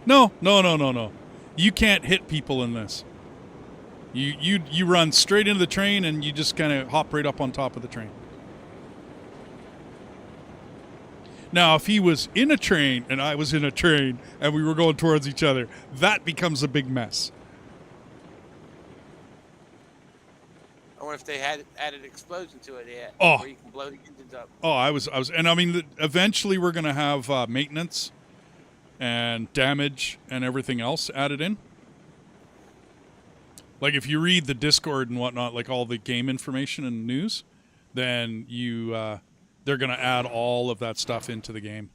S1: No. You can't hit people in this. You run straight into the train and you just kind of hop right up on top of the train. Now, if he was in a train and I was in a train and we were going towards each other, that becomes a big mess.
S2: I wonder if they had added explosion to it yet.
S1: Oh.
S2: Where you can blow the engines up.
S1: Oh, I was, and I mean, eventually we're going to have maintenance and damage and everything else added in. Like if you read the Discord and whatnot, like all the game information and news, then they're going to add all of that stuff into the game.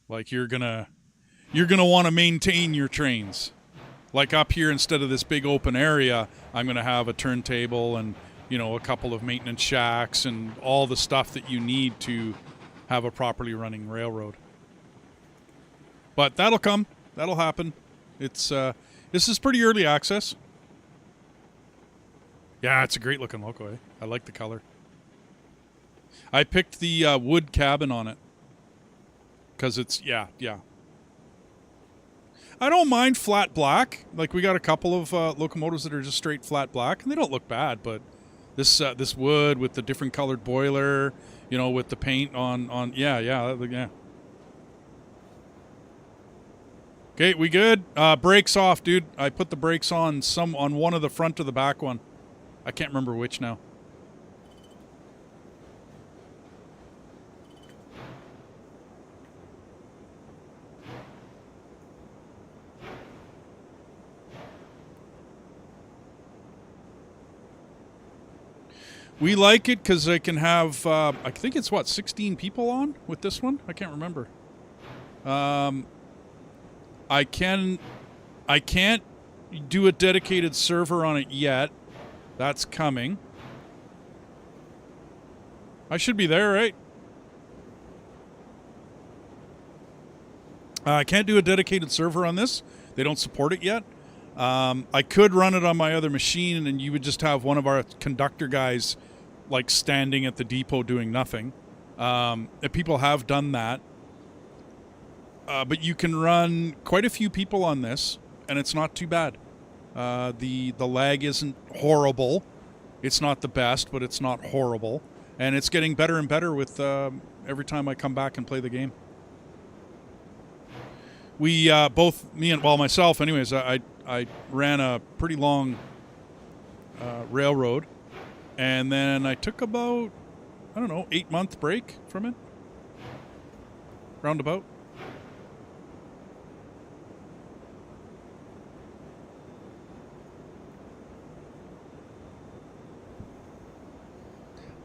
S1: Like you're going to want to maintain your trains. Like up here, instead of this big open area, I'm going to have a turntable and, a couple of maintenance shacks and all the stuff that you need to have a properly running railroad. But that'll come. That'll happen. This is pretty early access. Yeah, it's a great looking loco, eh? I like the color. I picked the wood cabin on it. Because it's, yeah. I don't mind flat black. Like, we got a couple of locomotives that are just straight flat black, and they don't look bad, but this wood with the different colored boiler, with the paint on yeah. Okay, we good? Brakes off, dude. I put the brakes on one of the front or the back one. I can't remember which now. We like it because I can have, I think it's 16 people on with this one? I can't remember. I can't do a dedicated server on it yet. That's coming. I should be there, right? I can't do a dedicated server on this. They don't support it yet. I could run it on my other machine, and you would just have one of our conductor guys like standing at the depot doing nothing. People have done that. But you can run quite a few people on this, and it's not too bad. The lag isn't horrible. It's not the best, but it's not horrible. And it's getting better and better with every time I come back and play the game. We myself anyways, I ran a pretty long railroad, and then I took about, 8-month break from it. Roundabout.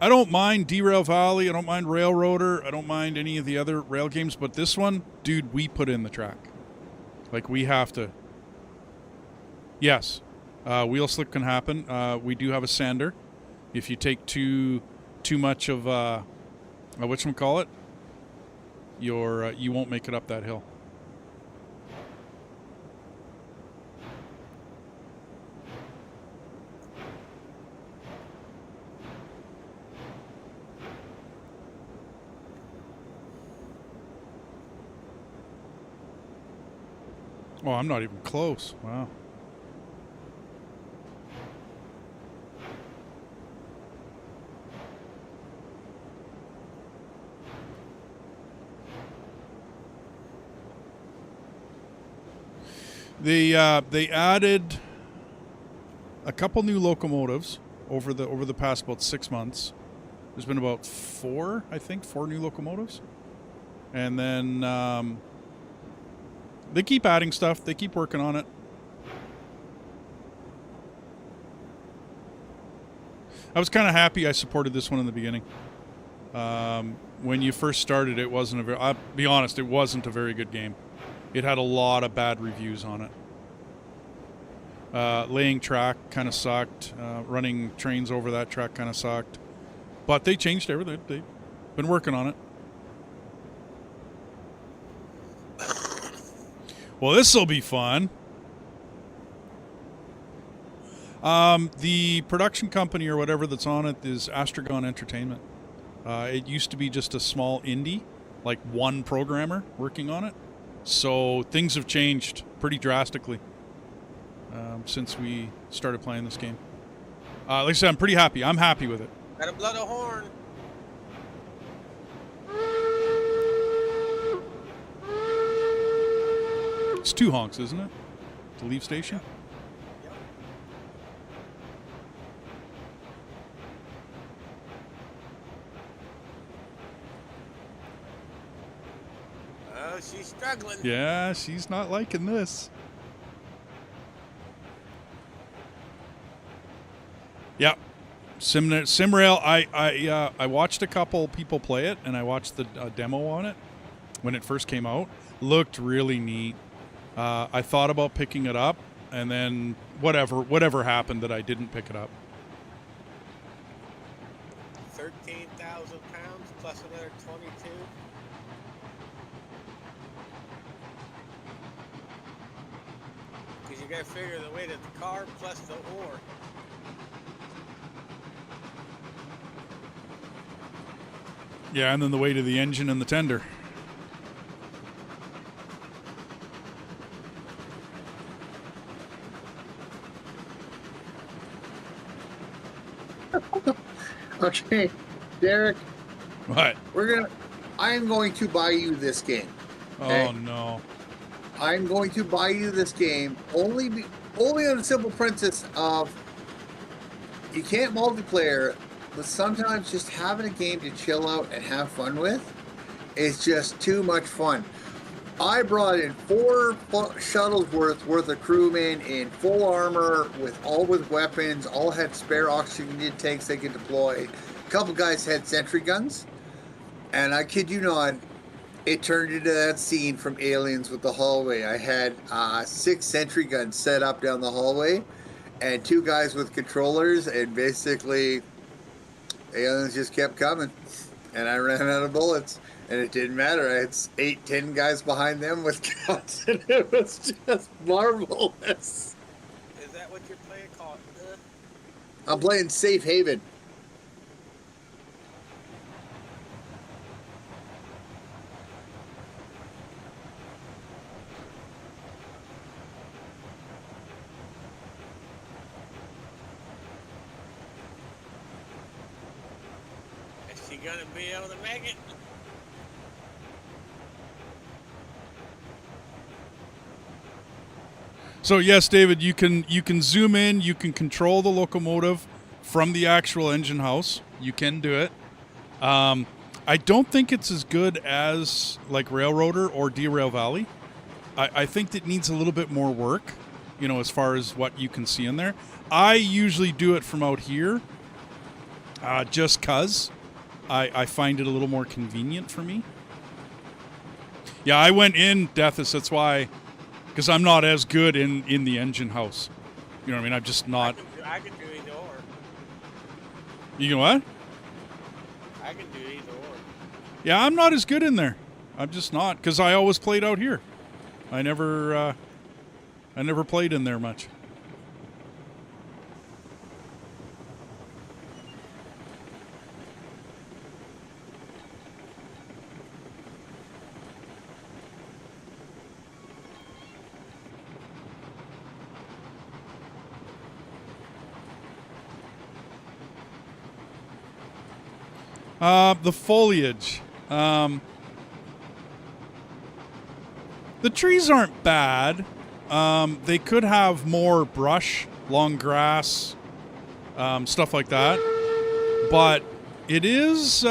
S1: I don't mind Derail Valley. I don't mind Railroader. I don't mind any of the other rail games. But this one, dude, we put in the track. Like, we have to. Yes. Wheel slip can happen. We do have a sander. If you take too much of, whatchamacallit, you won't make it up that hill. Oh, I'm not even close. Wow. They added a couple new locomotives over the past about 6 months. There's been about 4 new locomotives. And then they keep adding stuff. They keep working on it. I was kind of happy I supported this one in the beginning. When you first started, it wasn't I'll be honest, it wasn't a very good game. It had a lot of bad reviews on it. Laying track kind of sucked. Running trains over that track kind of sucked. But they changed everything. They've been working on it. Well, this will be fun. The production company or whatever that's on it is Astragon Entertainment. It used to be just a small indie, like one programmer working on it. So things have changed pretty drastically. since we started playing this game. Like I said, I'm pretty happy. I'm happy with it.
S2: Gotta blow the horn.
S1: It's 2 honks, isn't it? To leave station?
S2: Yep. Oh, she's struggling.
S1: Yeah, she's not liking this. Yeah. Simrail, I watched a couple people play it, and I watched the demo on it when it first came out. Looked really neat. I thought about picking it up, and then whatever happened that I didn't pick it up.
S2: 13,000 pounds plus another 22. Because you gotta figure the weight of the car plus the ore.
S1: Yeah, and then the weight of the engine and the tender.
S3: Okay, Derek,
S1: What?
S3: I am going to buy you this game. Okay?
S1: Oh no.
S3: I'm going to buy you this game only on the simple premise of you can't multiplayer, but sometimes just having a game to chill out and have fun with is just too much fun. I brought in 4 shuttles worth of crewmen in full armor with weapons, all had spare oxygen tanks they could deploy. A couple guys had sentry guns, and I kid you not, it turned into that scene from Aliens with the hallway. I had 6 sentry guns set up down the hallway, and 2 guys with controllers, and basically aliens just kept coming, and I ran out of bullets. And it didn't matter. I had 8-10 guys behind them with guns, and it was just marvelous.
S2: Is that what you're playing called?
S3: I'm playing Safe Haven.
S2: Is she gonna be able to make it?
S1: So yes, David, you can zoom in, you can control the locomotive from the actual engine house. You can do it. I don't think it's as good as like Railroader or Derail Valley. I think it needs a little bit more work, as far as what you can see in there. I usually do it from out here, just cause I find it a little more convenient for me. Yeah, I went in Dethus. That's why. Because I'm not as good in the engine house. You know what I mean? I'm just not.
S2: I can do either or.
S1: You know what?
S2: I can do either or.
S1: Yeah, I'm not as good in there. I'm just not. Because I always played out here. I never played in there much. The foliage. The trees aren't bad. They could have more brush, long grass, stuff like that. But it is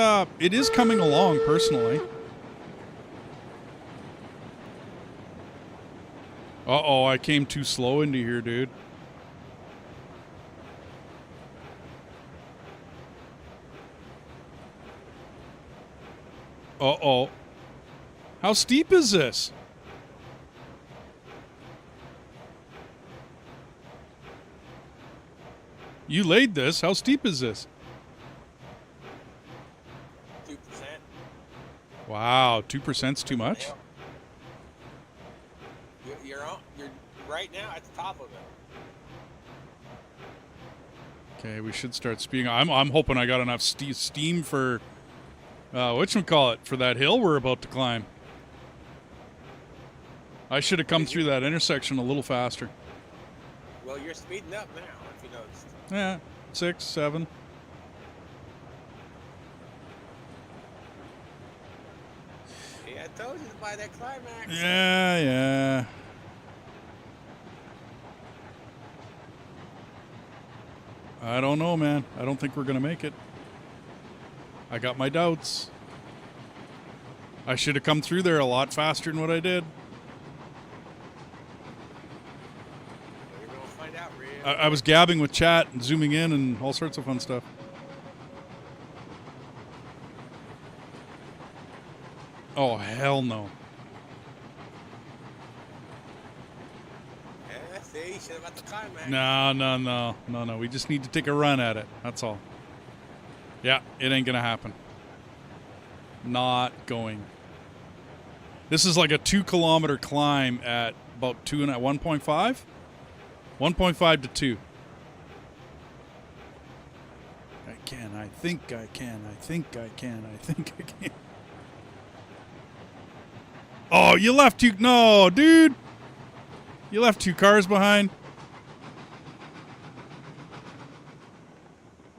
S1: coming along personally. Uh-oh, I came too slow into here, dude. Uh-oh. How steep is this? You laid this. How steep is this?
S2: 2%.
S1: Wow, 2%'s too much?
S2: You're right now at the top of it.
S1: Okay, we should start speeding. I'm hoping I got enough steam for whatchamacallit, for that hill we're about to climb. I should have come through that intersection a little faster.
S2: you're speeding up now, if you noticed.
S1: Yeah, 6, 7.
S2: Yeah, I told you to buy that climax.
S1: Yeah. I don't know, man. I don't think we're going to make it. I got my doubts. I should have come through there a lot faster than what I did.
S2: Well, you're going to find out, real.
S1: I was gabbing with chat and zooming in and all sorts of fun stuff. Oh, hell no.
S2: Yeah, see, you should have got the climax.
S1: No. We just need to take a run at it. That's all. Yeah, it ain't going to happen. Not going. This is like a 2-kilometer climb at about 1.5? 1.5 to 2. I think I can. Oh, you left two. No, dude. You left 2 cars behind.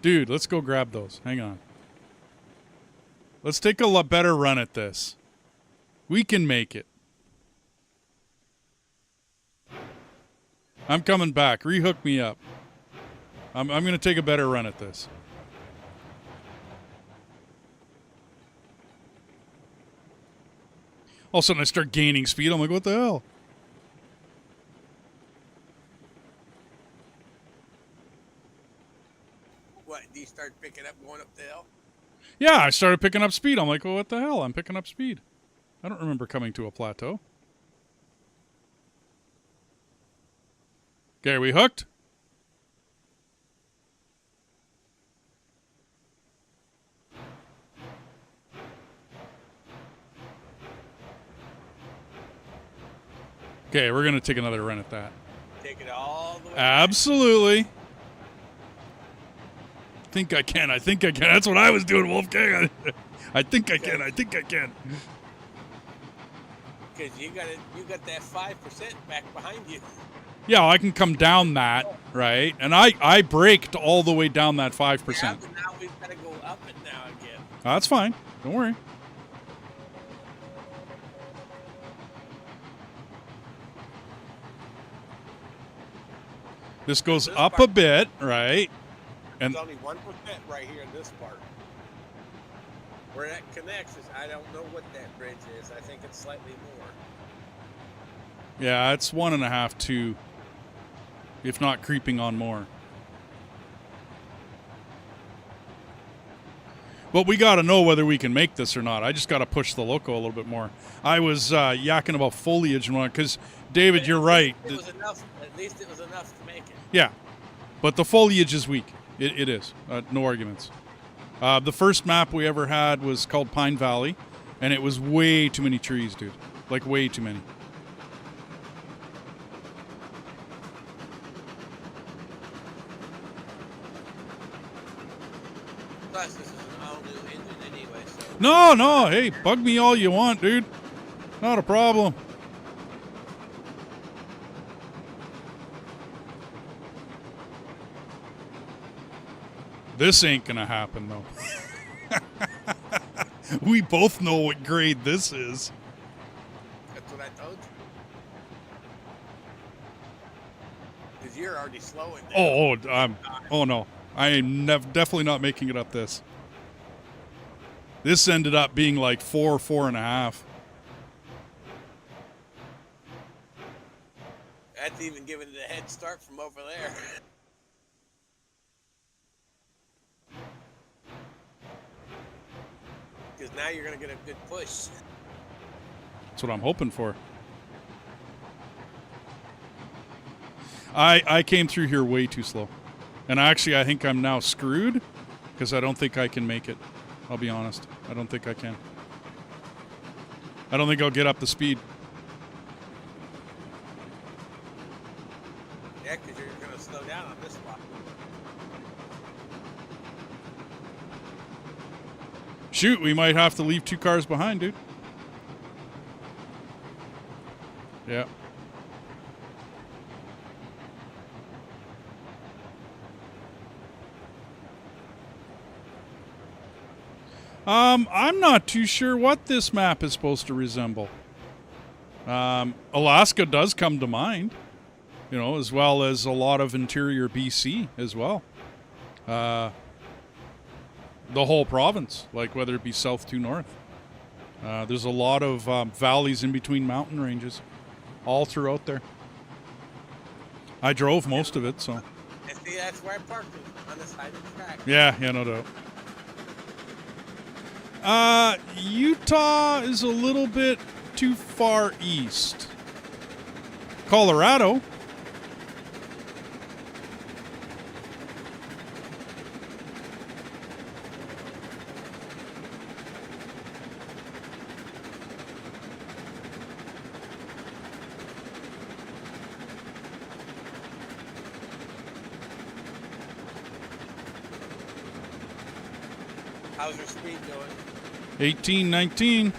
S1: Dude, let's go grab those. Hang on. Let's take a better run at this. We can make it. I'm coming back. Rehook me up. I'm going to take a better run at this. All of a sudden I start gaining speed. I'm like, what the hell?
S2: What, do you start picking up going up the hill?
S1: Yeah, I started picking up speed. I'm like, well, what the hell? I'm picking up speed. I don't remember coming to a plateau. Okay, are we hooked? Okay, we're going to take another run at that.
S2: Take it all the way
S1: Absolutely. I think I can. That's what I was doing, Wolfgang. I think I can.
S2: Because you got that 5% back behind you.
S1: Yeah, I can come down that, right? And I braked all the way down that 5%.
S2: Yeah, but now we've got to go up it now again.
S1: That's fine. Don't worry. This goes up a bit, right? And
S2: There's only 1% right here in this part. Where that connects is, I don't know what that bridge is. I think it's slightly more.
S1: yeah, it's 1.5, 2, if not creeping on more. But we got to know whether we can make this or not. I just got to push the loco a little bit more. I was yakking about foliage and whatnot because, David, you're right.
S2: It was enough. At least it was enough to make it.
S1: Yeah, but the foliage is weak. It is. No arguments. The first map we ever had was called Pine Valley, and it was way too many trees, dude. Like, way too many.
S2: Plus, this is an all-new engine anyway, so...
S1: No, hey, bug me all you want, dude. Not a problem. This ain't gonna happen, though. We both know what grade this is.
S2: That's what I told you. Because you're already slowing down.
S1: Oh no. I am definitely not making it up this. This ended up being like 4.5.
S2: That's even giving it a head start from over there. Because now you're going to get a good push.
S1: That's what I'm hoping for. I came through here way too slow. And actually, I think I'm now screwed because I don't think I can make it. I'll be honest. I don't think I can. I don't think I'll get up the speed.
S2: Yeah, because you're going to slow down on this spot.
S1: Shoot, we might have to leave 2 cars behind, dude. Yeah. I'm not too sure what this map is supposed to resemble. Alaska does come to mind, as well as a lot of interior BC as well. The whole province, like whether it be south to north. There's a lot of valleys in between mountain ranges all throughout there. I drove most of it, so.
S2: And see, that's where I parked it, on the side of the track.
S1: Yeah, no doubt. Utah is a little bit too far east. Colorado.
S2: How's your speed doing?
S1: 18, 19.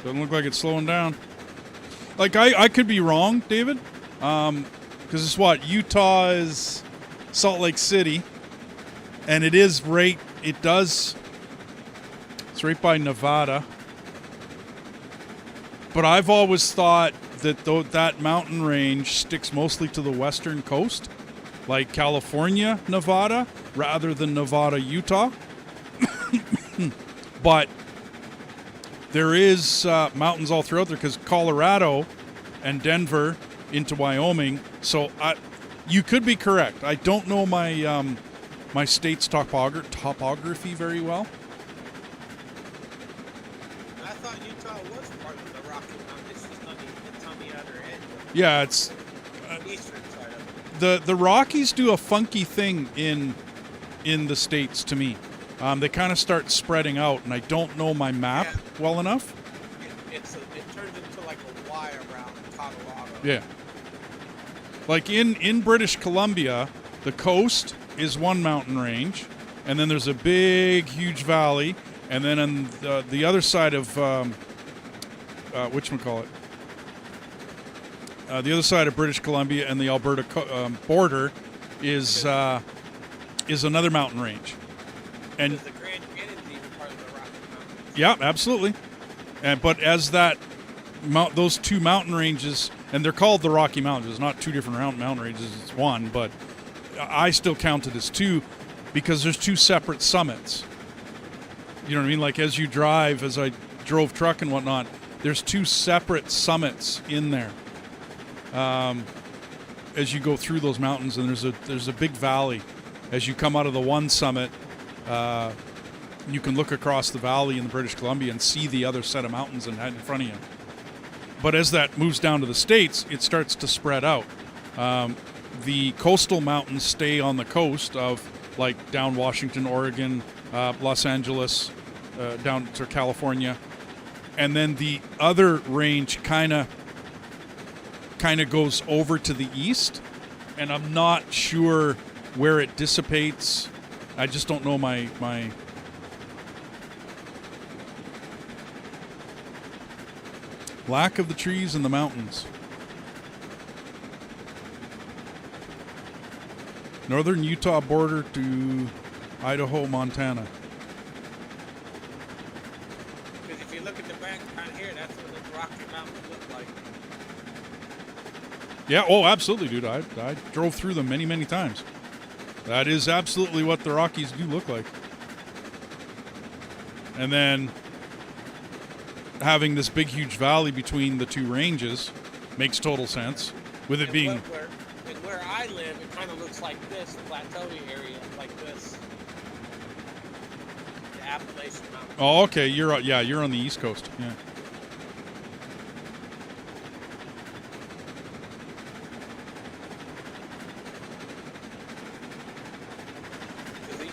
S1: Doesn't look like it's slowing down. Like, I could be wrong, David. Because it's what? Utah is Salt Lake City. And it's right by Nevada. But I've always thought that that mountain range sticks mostly to the western coast. Like California, Nevada, rather than Nevada, Utah. But there is mountains all throughout there because Colorado and Denver into Wyoming. So you could be correct. I don't know my my state's topography very well.
S2: I thought Utah was part of the Rocky Mountains. It's just on the other end.
S1: Yeah, it's
S2: Eastern side of it.
S1: the Rockies do a funky thing in the states to me. They kind of start spreading out, and I don't know my map well enough.
S2: It turns into like a Y around Colorado.
S1: Yeah. Like in British Columbia, the coast is one mountain range, and then there's a big, huge valley, and then on the other side of whatchamacallit? The other side of British Columbia and the Alberta border is another mountain range. And
S2: the Grand Canyon's even part of the Rocky Mountains.
S1: yeah, absolutely. But as those two mountain ranges, and they're called the Rocky Mountains. It's not two different mountain ranges. It's one, but I still count it as two because there's two separate summits. You know what I mean? Like as you drive, as I drove truck and whatnot, there's two separate summits in there. As you go through those mountains, and there's a big valley. As you come out of the one summit, you can look across the valley in the British Columbia and see the other set of mountains in front of you. But as that moves down to the States, it starts to spread out. The coastal mountains stay on the coast of, like, down Washington, Oregon, Los Angeles, down to California. And then the other range kind of goes over to the east. And I'm not sure where it dissipates. I just don't know my lack of the trees in the mountains. Northern Utah border to Idaho, Montana.
S2: Because if you look at the background here, that's what the Rocky Mountains look like.
S1: Yeah, oh, absolutely, dude. I drove through them many, many times. That is absolutely what the Rockies do look like. And then having this big, huge valley between the two ranges makes total sense. With it being...
S2: Where I live, it kind of looks like this, plateau area, like this. The Appalachian Mountains.
S1: Oh, okay. You're on the East Coast. Yeah.
S2: You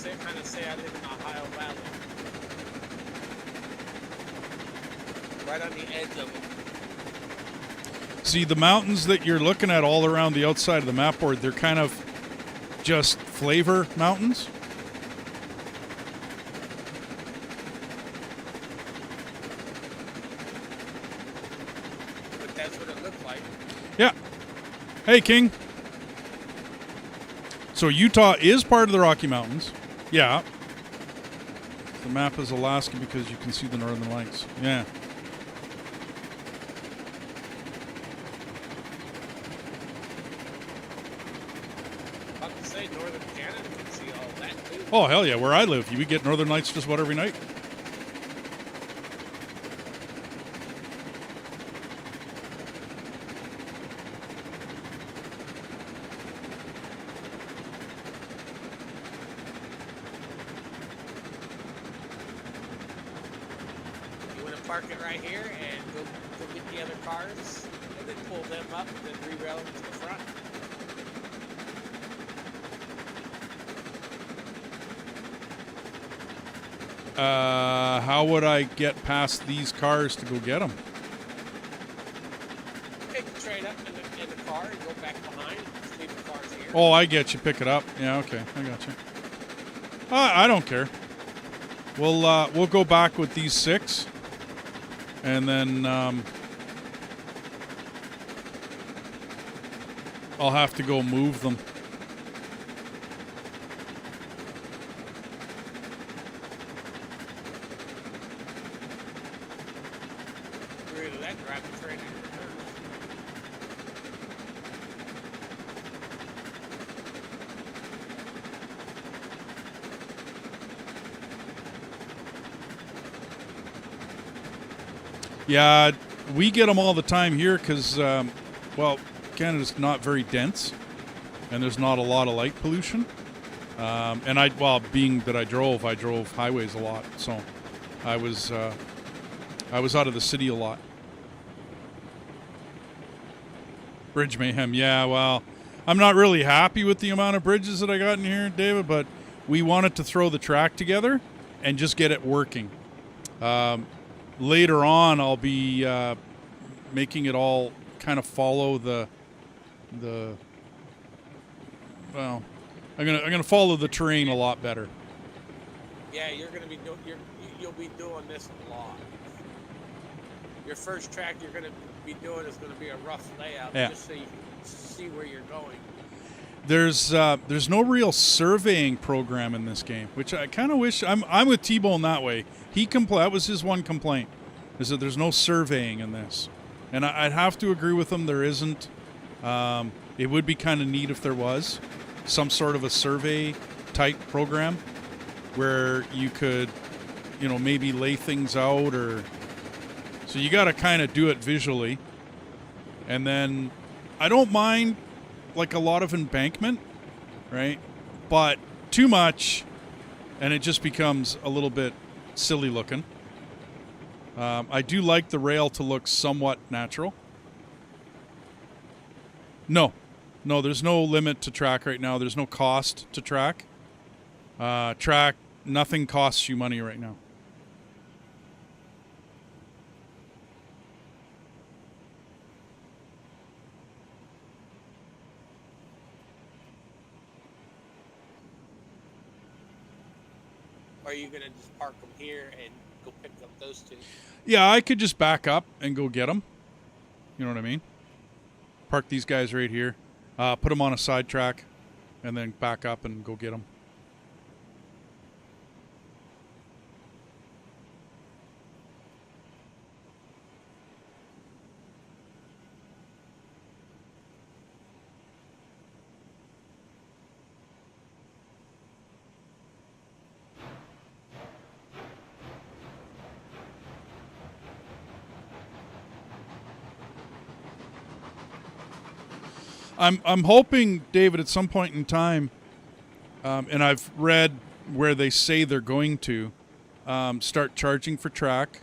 S2: could kind of say I live in the Ohio Valley. Right on the edge of it.
S1: See, the mountains that you're looking at all around the outside of the map board, they're kind of just flavor mountains.
S2: But that's what it looked like.
S1: Yeah. Hey, King. So Utah is part of the Rocky Mountains. Yeah. The map is Alaska because you can see the northern lights. Yeah.
S2: About to say northern Canada can see all that too.
S1: Oh, hell yeah. Where I live, we get northern lights just about every night.
S2: Park it right here and go get the other cars and then pull them up and then re-rail them to the front.
S1: How would I get past these cars to go get them?
S2: Take the train up in the car and go back behind and just leave the cars here.
S1: Oh, I get you. Pick it up. Yeah, okay. I got you. I don't care. We'll go back with these 6. And then I'll have to go move them.
S2: We're gonna let drive the train in reverse.
S1: Yeah, we get them all the time here because, well, Canada's not very dense, and there's not a lot of light pollution. And being that I drove highways a lot, so I was out of the city a lot. Bridge mayhem, yeah. Well, I'm not really happy with the amount of bridges that I got in here, David, but we wanted to throw the track together and just get it working. Later on, I'll be making it all kind of follow the. Well, I'm gonna follow the terrain a lot better.
S2: Yeah, you'll be doing this a lot. Your first track you're gonna be doing is gonna be a rough layout, just so you can see where you're going.
S1: There's no real surveying program in this game, which I kind of wish. I'm with T-Bone that way. That was his one complaint, is that there's no surveying in this, and I'd have to agree with him. There isn't. It would be kind of neat if there was some sort of a survey type program where you could, maybe lay things out, or so you got to kind of do it visually, and then I don't mind like a lot of embankment, right? But too much, and it just becomes a little bit silly looking. I do like the rail to look somewhat natural. No, there's no limit to track right now. There's no cost to track. Nothing costs you money right now.
S2: Or are you going to just park them here and go pick up those two?
S1: Yeah, I could just back up and go get them. You know what I mean? Park these guys right here. Put them on a side track, and then back up and go get them. I'm hoping, David, at some point in time, and I've read where they say they're going to start charging for track,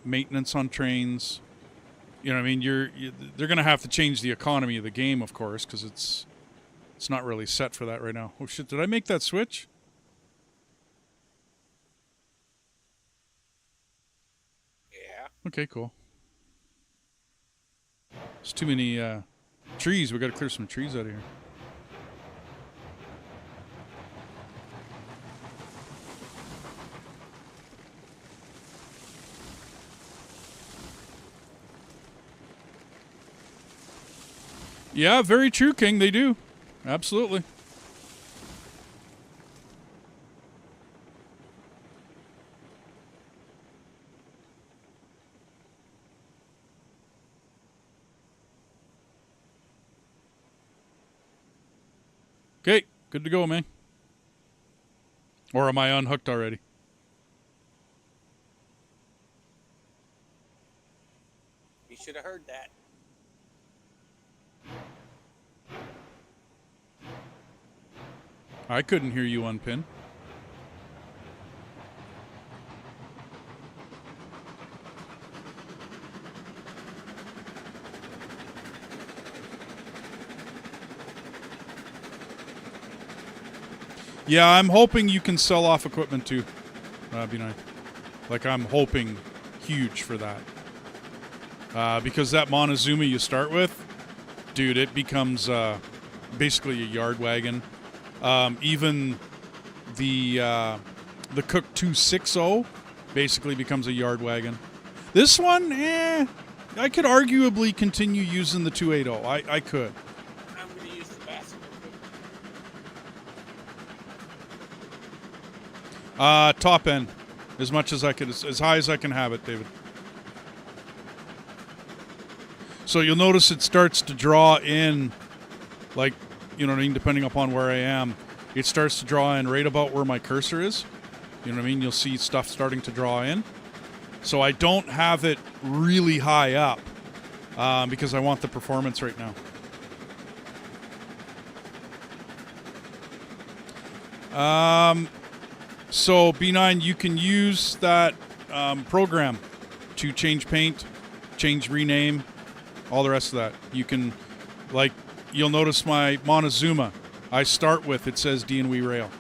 S1: maintenance on trains. You know what I mean? They're going to have to change the economy of the game, of course, because it's not really set for that right now. Oh shit! Did I make that switch?
S2: Yeah.
S1: Okay, cool. There's too many trees. We got to clear some trees out of here. Yeah, very true, King. They do. Absolutely. Good to go, man. Or am I unhooked already?
S2: You should have heard that.
S1: I couldn't hear you unpin. Yeah, I'm hoping you can sell off equipment too. That'd be nice. Like, I'm hoping huge for that. Because that Montezuma you start with, dude, it becomes basically a yard wagon. Even the Cook 260 basically becomes a yard wagon. This one, I could arguably continue using the 280. I could.
S2: I'm going to use the basket.
S1: Top end, as much as I could, as high as I can have it, David. So you'll notice it starts to draw in, like, you know what I mean, depending upon where I am, it starts to draw in right about where my cursor is. You know what I mean? You'll see stuff starting to draw in. So I don't have it really high up because I want the performance right now. So B9, you can use that program to change paint, change rename, all the rest of that. You can, like, you'll notice my Montezuma, I start with, it says D&W Rail.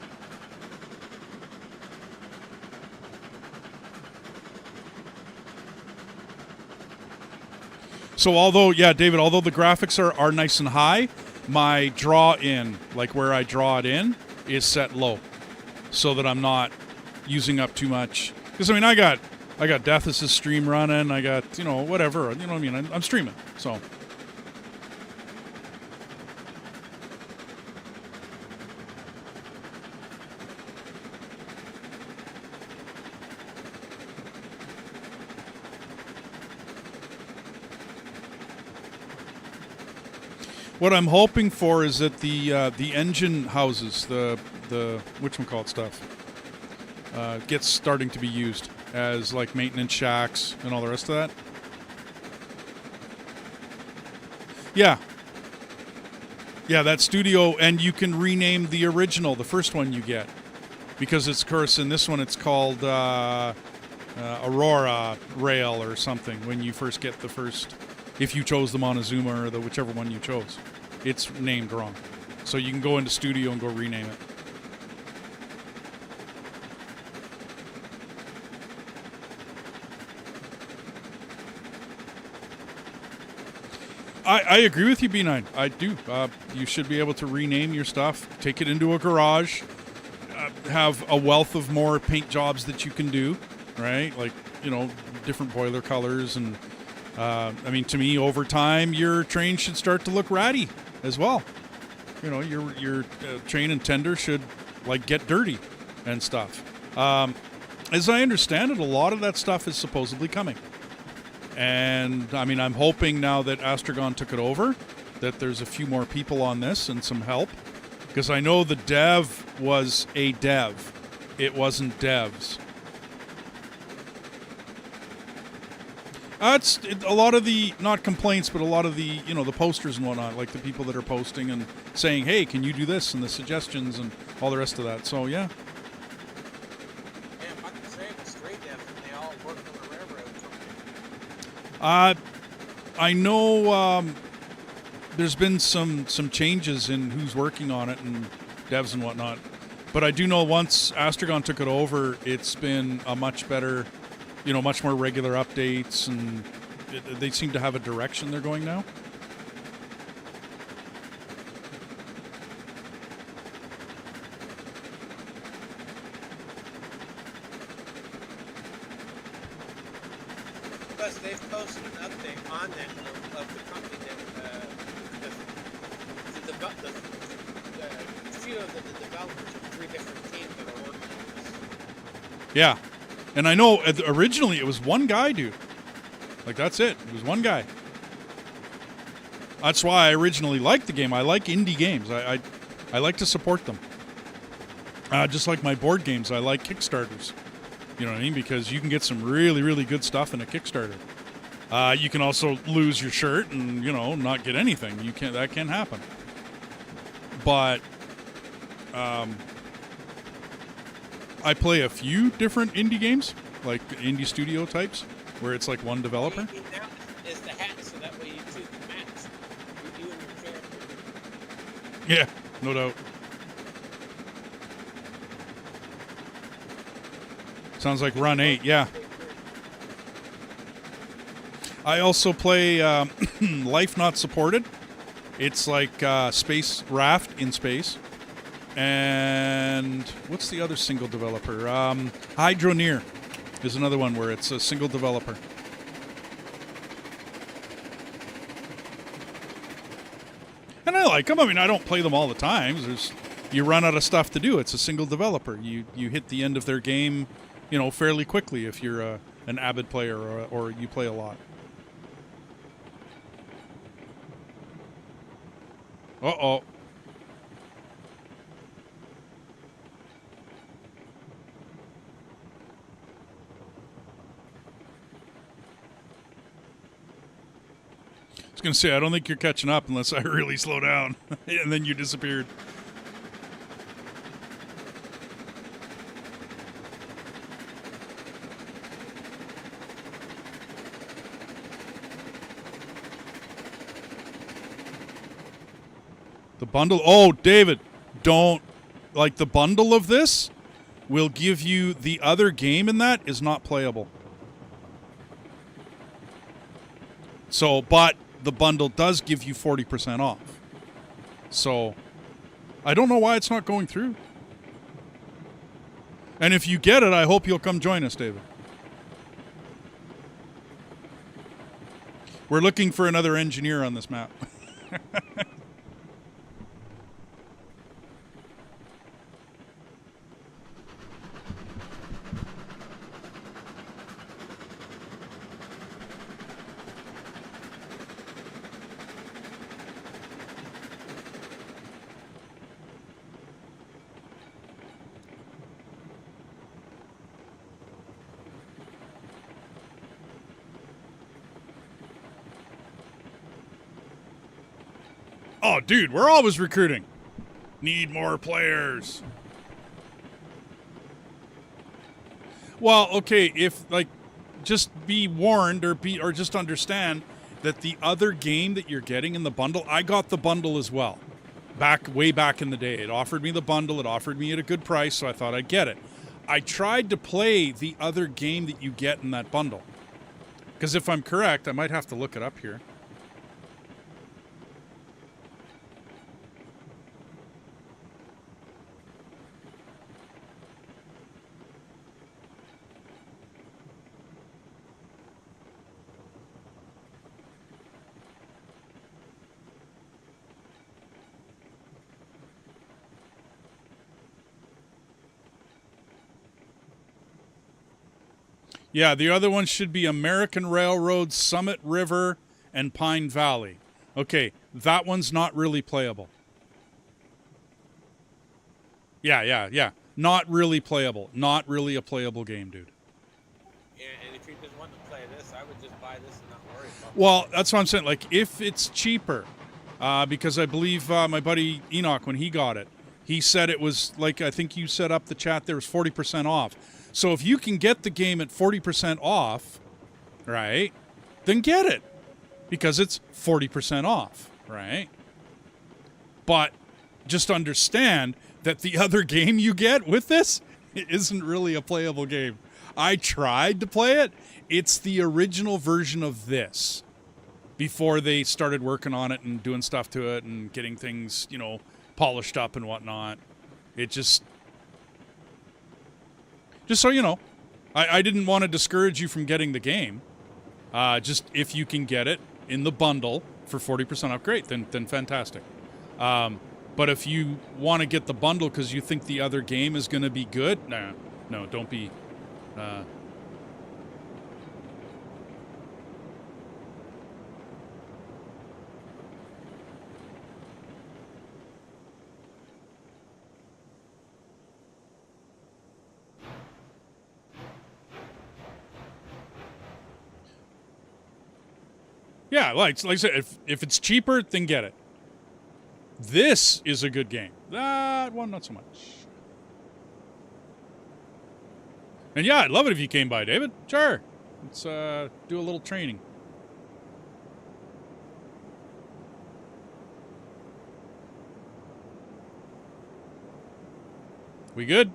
S1: So although, yeah, David, although the graphics are nice and high, my draw in, like where I draw it in, is set low. So that I'm not using up too much. Because, I mean, I got Dethus' stream running, I got, you know, whatever, you know what I mean, I'm streaming, so. What I'm hoping for is that the engine houses, the whatchamacallit stuff, gets starting to be used as like maintenance shacks and all the rest of that. Yeah. Yeah, that studio, and you can rename the original, the first one you get. Because it's, of course, in this one it's called Aurora Rail or something when you first get the first, if you chose the Montezuma or the whichever one you chose. It's named wrong. So you can go into studio and go rename it. I agree with you, B9. I do. You should be able to rename your stuff, take it into a garage, have a wealth of more paint jobs that you can do, right? Like, you know, different boiler colors. And, I mean, to me, over time, your train should start to look ratty as well. You know, your train and tender should, like, get dirty and stuff. As I understand it, a lot of that stuff is supposedly coming. And, I mean, I'm hoping now that Astragon took it over, that there's a few more people on this and some help. Because I know the dev was a dev. It wasn't devs. It's a lot of the, not complaints, but a lot of the, you know, the posters and whatnot, like the people that are posting and saying, hey, can you do this, and the suggestions and all the rest of that. So, yeah. I know there's been some changes in who's working on it and devs and whatnot, but I do know once Astragon took it over, it's been a much better, you know, much more regular updates, and they seem to have a direction they're going now.
S2: Plus, they've posted an update on that of the company that a few of the developers of 3 different teams that are working on this.
S1: Yeah, and I know originally it was one guy, dude. Like, that's it. It was one guy. That's why I originally liked the game. I like indie games. I like to support them. Just like my board games, I like Kickstarters. You know what I mean? Because you can get some really, really good stuff in a Kickstarter. You can also lose your shirt and, you know, not get anything. That can happen. But I play a few different indie games, like indie studio types, where it's like one developer.
S2: Now is the hat, so that way you choose the match. You and your character.
S1: Yeah, no doubt. Sounds like Run 8, yeah. I also play Life Not Supported. It's like Space Raft in space. And what's the other single developer? Hydroneer is another one where it's a single developer. And I like them. I mean, I don't play them all the time. You run out of stuff to do. It's a single developer. You hit the end of their game, you know, fairly quickly if you're an avid player or you play a lot. Uh-oh. I was going to say, I don't think you're catching up unless I really slow down. And then you disappeared. The bundle. Oh, David, don't. Like, the bundle of this will give you the other game in that is not playable. So, but the bundle does give you 40% off. So, I don't know why it's not going through. And if you get it, I hope you'll come join us, David. We're looking for another engineer on this map. Oh, dude, we're always recruiting. Need more players. Well, okay, if, like, just be warned or just understand that the other game that you're getting in the bundle, I got the bundle as well. Way back in the day. It offered me the bundle. It offered me at a good price, so I thought I'd get it. I tried to play the other game that you get in that bundle. Because if I'm correct, I might have to look it up here. Yeah, the other one should be American Railroad, Summit River, and Pine Valley. Okay, that one's not really playable. Yeah. Not really playable. Not really a playable game, dude.
S2: Yeah, and if you just want to play this, I would just buy this and not worry about it.
S1: Well, that's what I'm saying. Like, if it's cheaper, because I believe my buddy Enoch, when he got it, he said it was, like, I think you set up the chat, there was 40% off. So if you can get the game at 40% off, right, then get it. Because it's 40% off, right? But just understand that the other game you get with this isn't really a playable game. I tried to play it. It's the original version of this. Before they started working on it and doing stuff to it and getting things, you know, polished up and whatnot. It just so you know, I didn't want to discourage you from getting the game. Just if you can get it in the bundle for 40% off, great, then fantastic. But if you want to get the bundle because you think the other game is going to be good, no, don't be. Yeah, like I said, if it's cheaper, then get it. This is a good game. That one, not so much. And yeah, I'd love it if you came by, David. Sure. Let's do a little training. We good?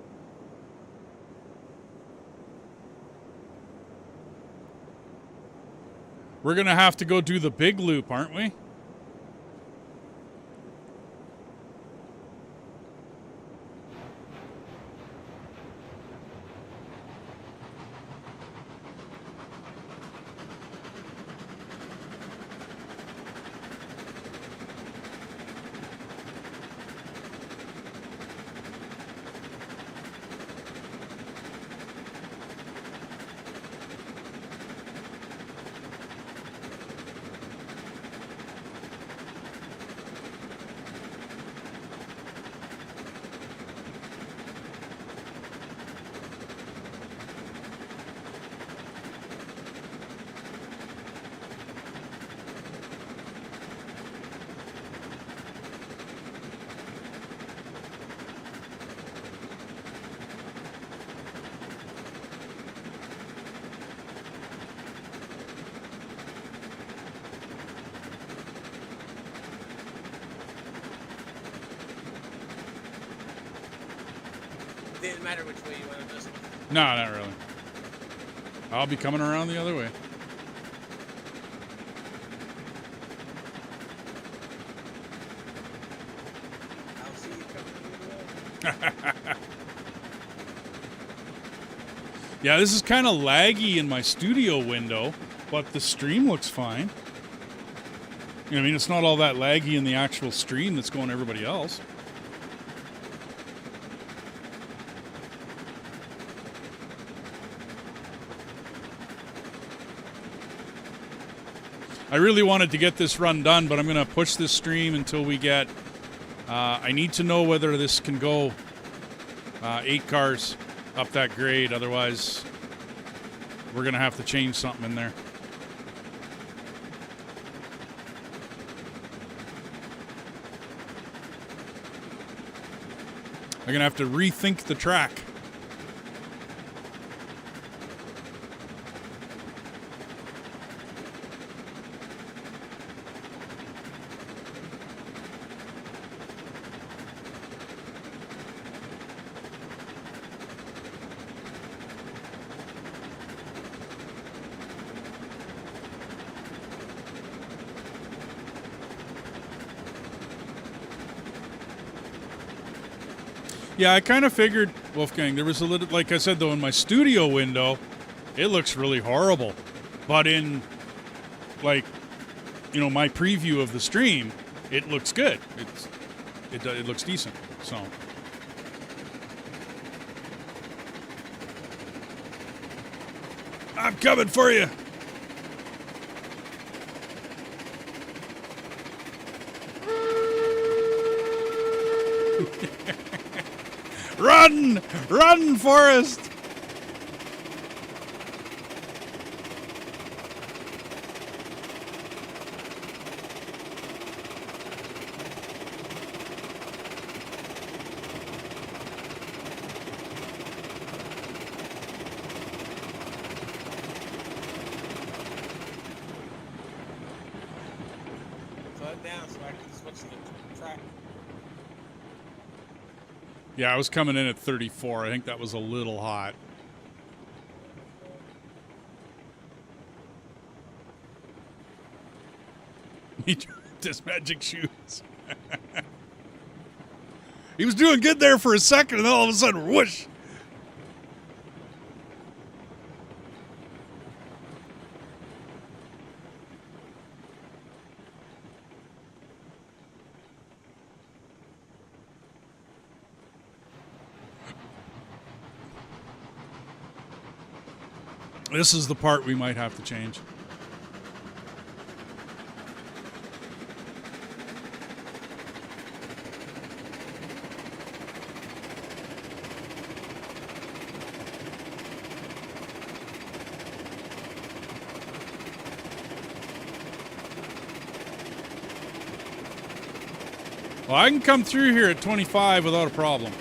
S1: We're going to have to go do the big loop, aren't we?
S2: Didn't matter which way you went on this one.
S1: No, not really. I'll be coming around the other way.
S2: I'll see you coming the other way.
S1: Yeah, this is kind of laggy in my studio window, but the stream looks fine. You know what I mean? It's not all that laggy in the actual stream that's going to everybody else. I really wanted to get this run done, but I'm going to push this stream until we get... I need to know whether this can go 8 cars up that grade. Otherwise, we're going to have to change something in there. I'm going to have to rethink the track. Yeah, I kind of figured, Wolfgang, there was a little, like I said, though, in my studio window, it looks really horrible. But in, like, you know, my preview of the stream, it looks good. It looks decent, so. I'm coming for you. Run! Run, Forrest!
S2: Slow it down so I can switch the track.
S1: Yeah, I was coming in at 34. I think that was a little hot. He dropped his magic shoes. He was doing good there for a second, and then all of a sudden, whoosh! This is the part we might have to change. Well, I can come through here at 25 without a problem.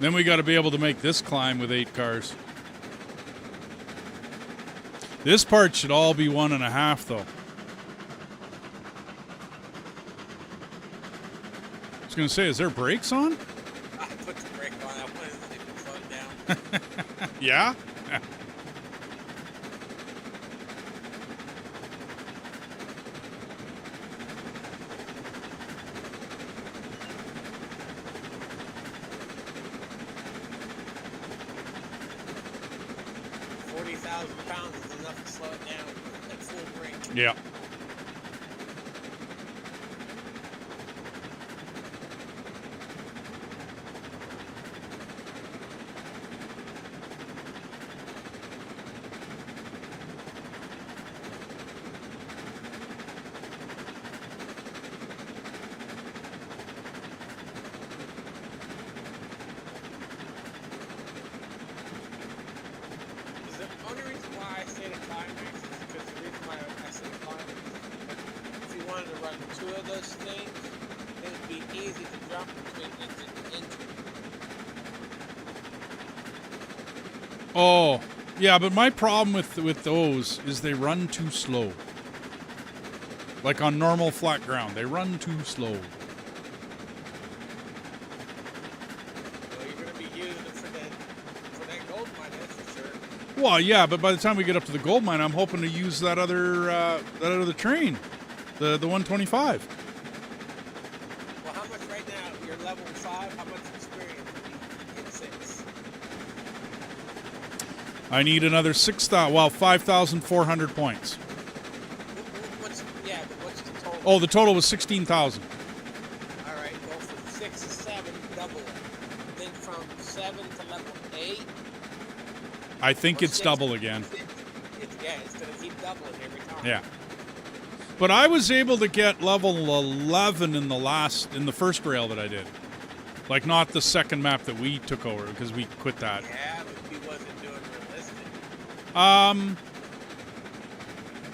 S1: Then we got to be able to make this climb with 8 cars. This part should all be 1.5, though. I was going to say, is there brakes on?
S2: I put the brake on. I wanted to see if it slowed down.
S1: Yeah?
S2: £40,000 is enough to slow it down at full brake.
S1: Yeah.
S2: The only reason why I say the climax is because the reason why I say the climax is if you wanted to run 2 of those things, it would be easy to jump between engine to engine.
S1: Oh, yeah, but my problem with those is they run too slow. Like on normal flat ground, they run too slow.
S2: Well, you're going to be using it for that gold mine, that's for sure.
S1: Well, yeah, but by the time we get up to the gold mine, I'm hoping to use that other train, the 125.
S2: Well, how much right now? You're level 5. How much experience do you get 6?
S1: I need another 5,400 points.
S2: What's the total?
S1: Oh, the total was 16,000.
S2: All right, well, from 6 to 7, double it. Then from 7 to level 8.
S1: I think
S2: or
S1: it's
S2: 6
S1: double again.
S2: It's going to keep doubling every time.
S1: Yeah. But I was able to get level 11 in the first rail that I did. Like, not the second map that we took over, because we quit that.
S2: Yeah, but he wasn't doing realistic.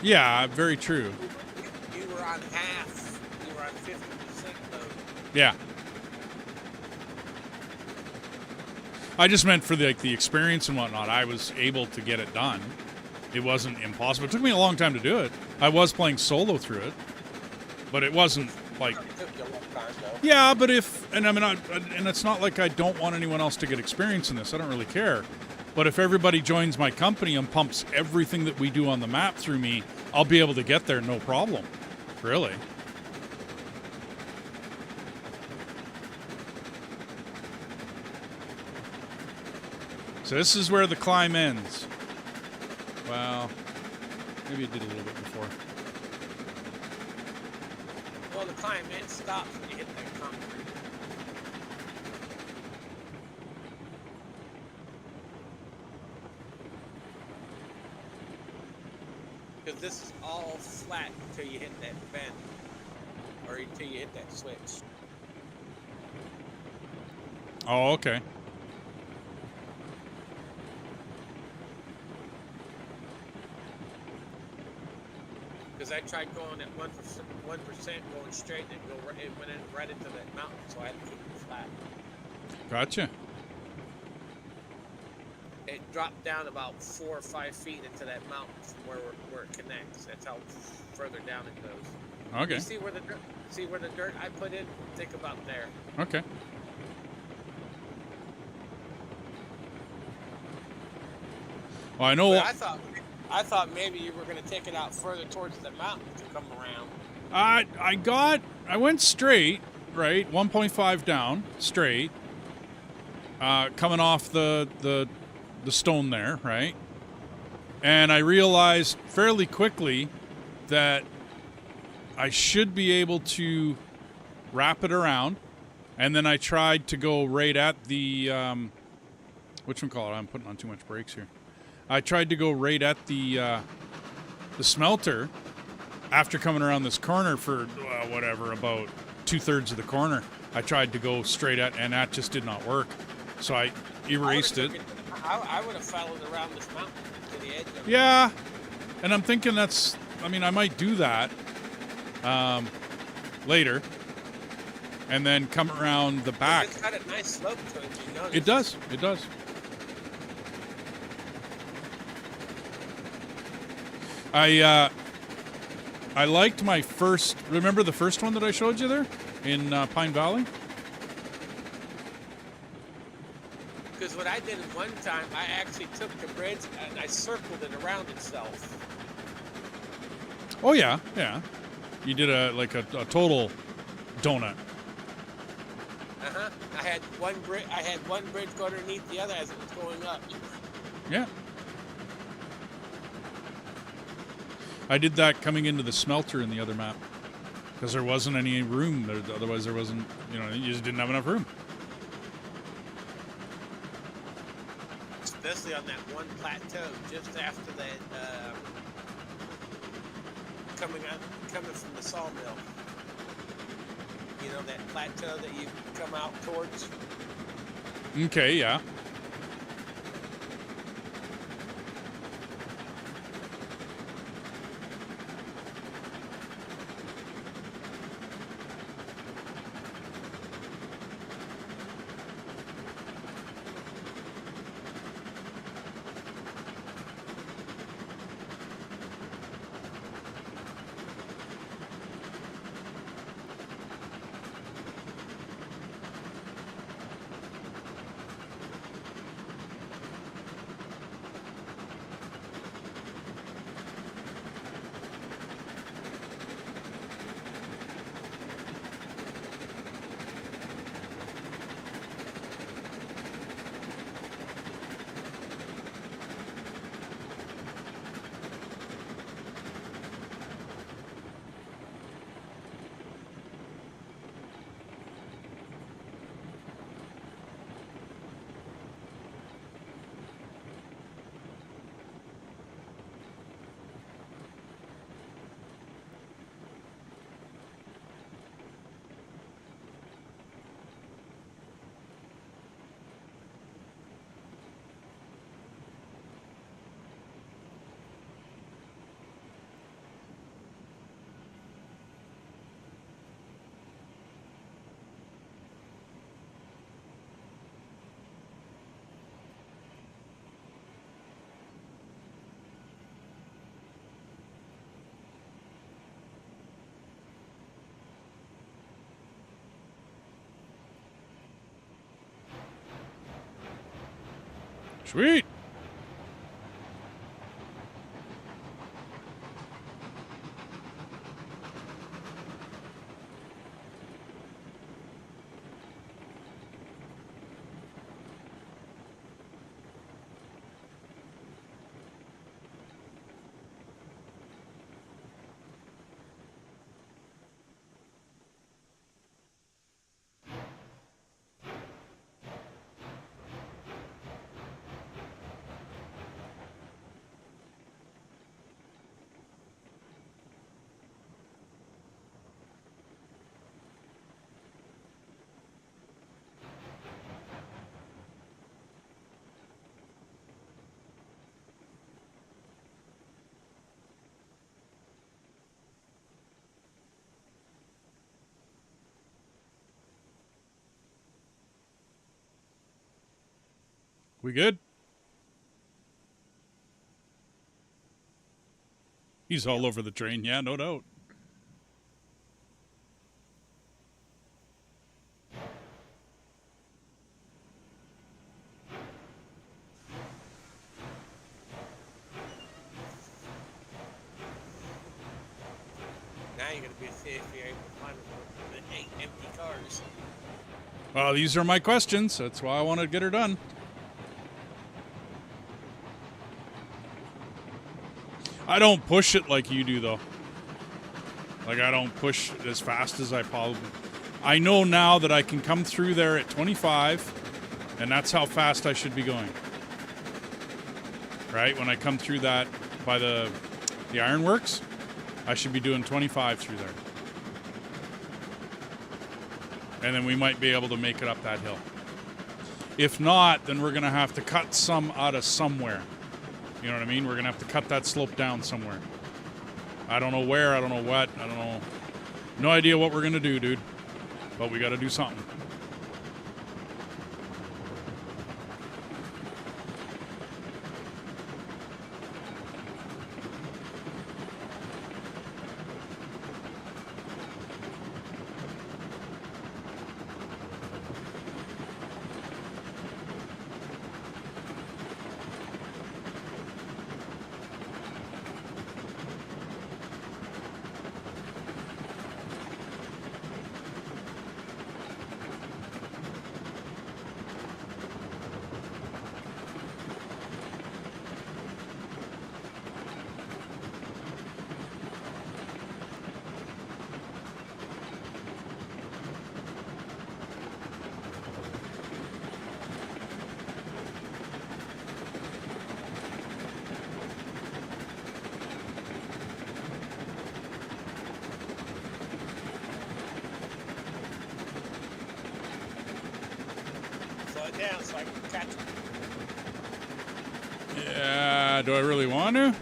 S1: Yeah, very true.
S2: You were on half. You were on 50% though.
S1: Yeah. I just meant for the experience and whatnot. I was able to get it done. It wasn't impossible. It took me a long time to do it. I was playing solo through it, but it wasn't like.
S2: It took you a long time though.
S1: Yeah, but and it's not like I don't want anyone else to get experience in this. I don't really care. But if everybody joins my company and pumps everything that we do on the map through me, I'll be able to get there no problem. Really. So this is where the climb ends. Well, maybe it did a little bit before.
S2: Well, the climb it stops when you hit that concrete. Because this is all flat until you hit that bend, or until you hit that switch.
S1: Oh, okay.
S2: Because I tried going at 1%, going straight, and it went in right into that mountain, so I had to keep it flat.
S1: Gotcha.
S2: It dropped down about 4 or 5 feet into that mountain from where it connects. That's how further down it goes.
S1: Okay.
S2: You see where the dirt I put in? Think about there.
S1: Okay. Well, I know.
S2: But I thought maybe you were going to take it out further towards the mountain to come around.
S1: I went straight, right, 1.5 down, straight, coming off the stone there, right, and I realized fairly quickly that I should be able to wrap it around, and then I tried to go right at the whatchamacallit. I'm putting on too much brakes here. I tried to go right at the smelter after coming around this corner for whatever, about 2/3 of the corner. I tried to go straight at, and that just did not work. So I erased it.
S2: I would have followed around this mountain to the edge of it.
S1: Yeah, and I'm thinking I might do that later, and then come around the back.
S2: It's got a nice slope to it, you notice.
S1: It does. It does. I liked my first. Remember the first one that I showed you there in Pine Valley?
S2: Because what I did one time, I actually took the bridge and I circled it around itself.
S1: Oh yeah, yeah. You did a total donut.
S2: I had one bridge go underneath the other as it was going up.
S1: Yeah. I did that coming into the smelter in the other map because there wasn't any room. Otherwise, there wasn't. You just didn't have enough room.
S2: Especially on that one plateau just after that, coming from the sawmill. You know, that plateau that you come out towards?
S1: Okay, yeah. Sweet. We good? He's all over the train. Yeah, no doubt.
S2: you going to be if you're able to find the 8 empty cars?
S1: Well, these are my questions. That's why I want to get her done. I don't push it like you do, though. Like, I don't push as fast as I probably... I know now that I can come through there at 25, and that's how fast I should be going. Right? When I come through that by the ironworks, I should be doing 25 through there. And then we might be able to make it up that hill. If not, then we're going to have to cut some out of somewhere. You know what I mean? We're going to have to cut that slope down somewhere. I don't know where, I don't know what, I don't know. No idea what we're going to do, dude. But we got to do something.
S2: Down so I can catch it.
S1: Yeah, do I really want to?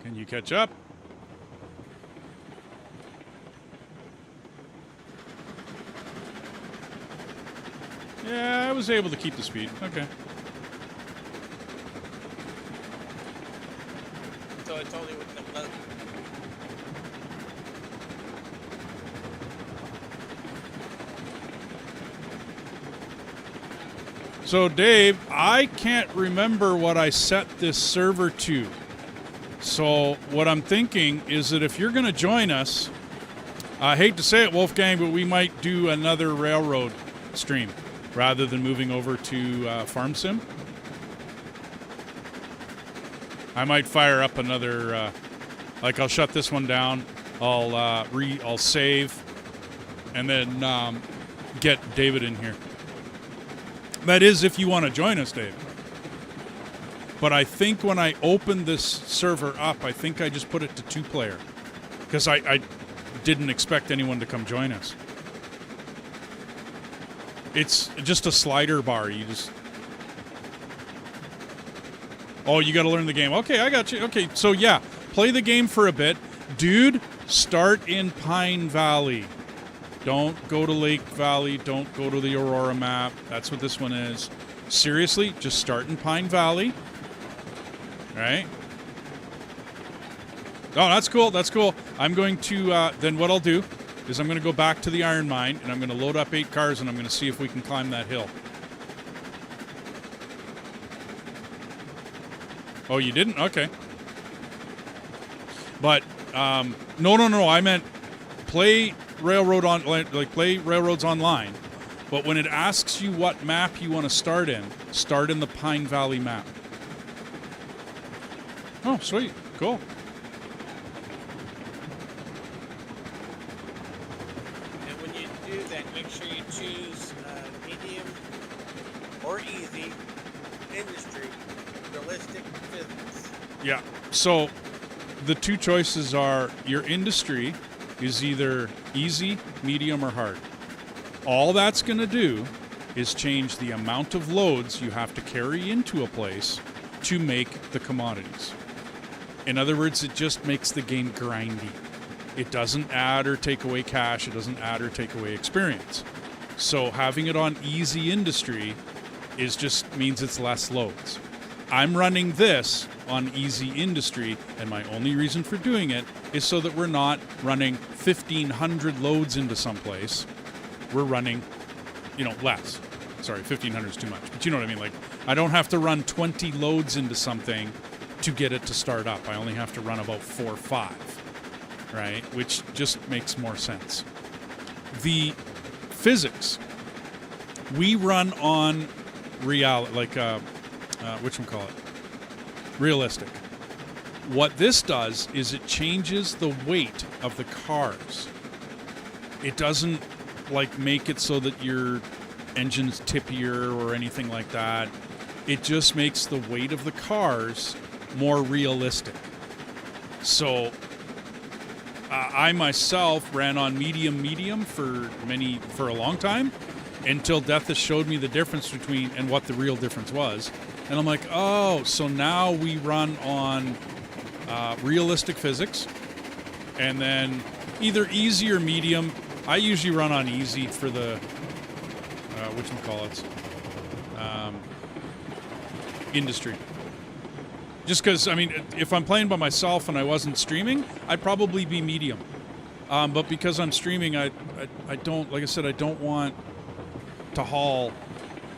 S1: Can you catch up? Yeah, I was able to keep the speed. Okay.
S2: So it's only with the load.
S1: So, Dave, I can't remember what I set this server to. So, what I'm thinking is that if you're going to join us, I hate to say it, Wolfgang, but we might do another railroad stream rather than moving over to Farm Sim. I might fire up another, like I'll shut this one down, I'll save, and then get David in here. That is if you want to join us, Dave. But I think when I opened this server up, I think I just put it to 2-player. Because I didn't expect anyone to come join us. It's just a slider bar. You just... Oh, you got to learn the game. Okay, I got you. Okay, so yeah, play the game for a bit. Dude, start in Pine Valley. Don't go to Lake Valley. Don't go to the Aurora map. That's what this one is. Seriously, just start in Pine Valley. All right? Oh, that's cool. That's cool. I'm going to, then what I'll do is I'm going to go back to the iron mine, and I'm going to load up 8 cars, and I'm going to see if we can climb that hill. Oh, you didn't? Okay. But, no. I meant play Railroad on, like play Railroads Online. But when it asks you what map you want to start in the Pine Valley map. Oh, sweet. Cool.
S2: And when you do that, make sure you choose medium or easy, industry, realistic, physics.
S1: Yeah. So the 2 choices are your industry is either easy, medium, or hard. All that's going to do is change the amount of loads you have to carry into a place to make the commodities. In other words, it just makes the game grindy. It doesn't add or take away cash. It doesn't add or take away experience. So having it on easy industry just means it's less loads. I'm running this on easy industry, and my only reason for doing it is so that we're not running 1,500 loads into someplace. We're running, less. sorry, 1,500 is too much. But you know what I mean? Like, I don't have to run 20 loads into something to get it to start up. I only have to run about 4 or 5, right? Which just makes more sense. The physics, we run on realistic. What this does is it changes the weight of the cars. It doesn't like make it so that your engine's tippier or anything like that. It just makes the weight of the cars more realistic. So I myself ran on medium for a long time until Dethus showed me the difference between and what the real difference was. And I'm like, oh, so now we run on realistic physics, and then either easy or medium. I usually run on easy for the industry. Just because, I mean, if I'm playing by myself and I wasn't streaming, I'd probably be medium. But because I'm streaming, I don't, like I said, I don't want to haul,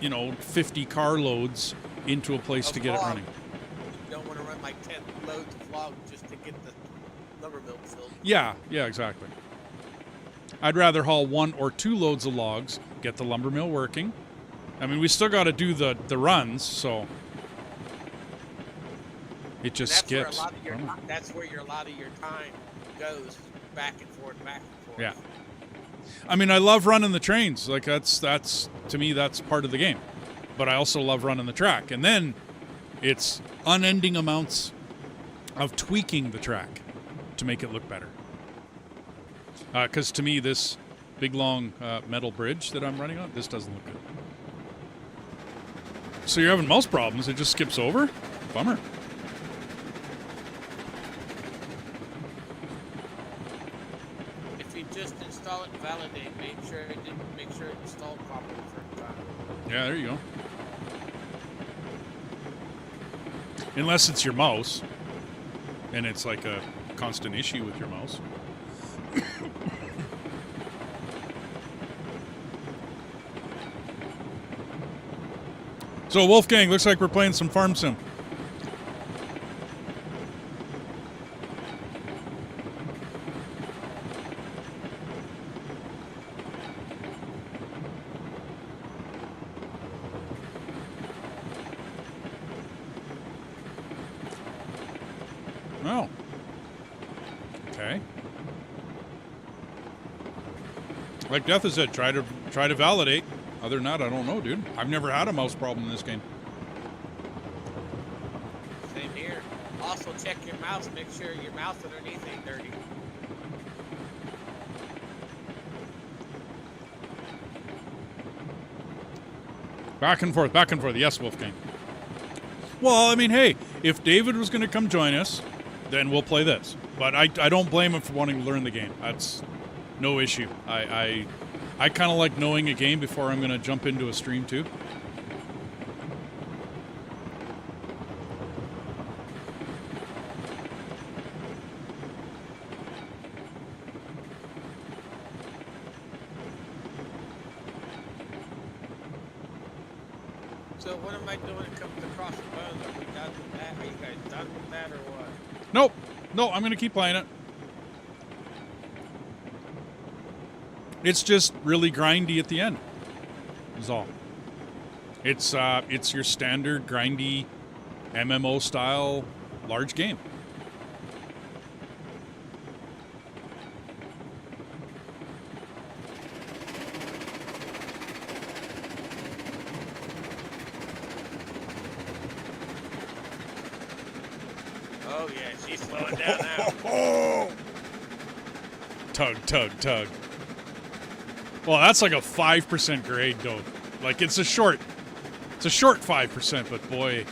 S1: 50 car loads into a place to get it running.
S2: You don't want to run like 10 loads of log just to get the lumber mill filled.
S1: Yeah, exactly. I'd rather haul 1 or 2 loads of logs, get the lumber mill working. I mean, we still got to do the runs, so it just skips.
S2: That's where a lot of your time goes, back and forth.
S1: Yeah. I mean, I love running the trains. Like that's to me, that's part of the game. But I also love running the track. And then it's unending amounts of tweaking the track to make it look better. Because to me, this big, long metal bridge that I'm running on, this doesn't look good. So you're having mouse problems. It just skips over? Bummer.
S2: If you just install it and validate, make sure it installed properly for time.
S1: Yeah, there you go. Unless it's your mouse, and it's like a constant issue with your mouse. So, Wolfgang, looks like we're playing some Farm Sim. Oh. Okay. Like Dethus said, try to validate. Other than that, I don't know, dude. I've never had a mouse problem in this game.
S2: Same here. Also, check your mouse. Make sure your mouse underneath ain't dirty.
S1: Back and forth. Yes, Wolfgang. Well, I mean, hey, if David was going to come join us, then we'll play this. But I don't blame him for wanting to learn the game. That's no issue. I kind of like knowing a game before I'm going to jump into a stream, too.
S2: So what am I doing when it comes to Cross the Bones? Are we done with that? Are you guys done with that or what?
S1: Nope. No, I'm going to keep playing it. It's just really grindy at the end. Is all. It's your standard grindy MMO style large game.
S2: Oh yeah, she's slowing down now.
S1: Tug. Well, that's like a 5% grade, though. Like, it's a short 5%, but boy.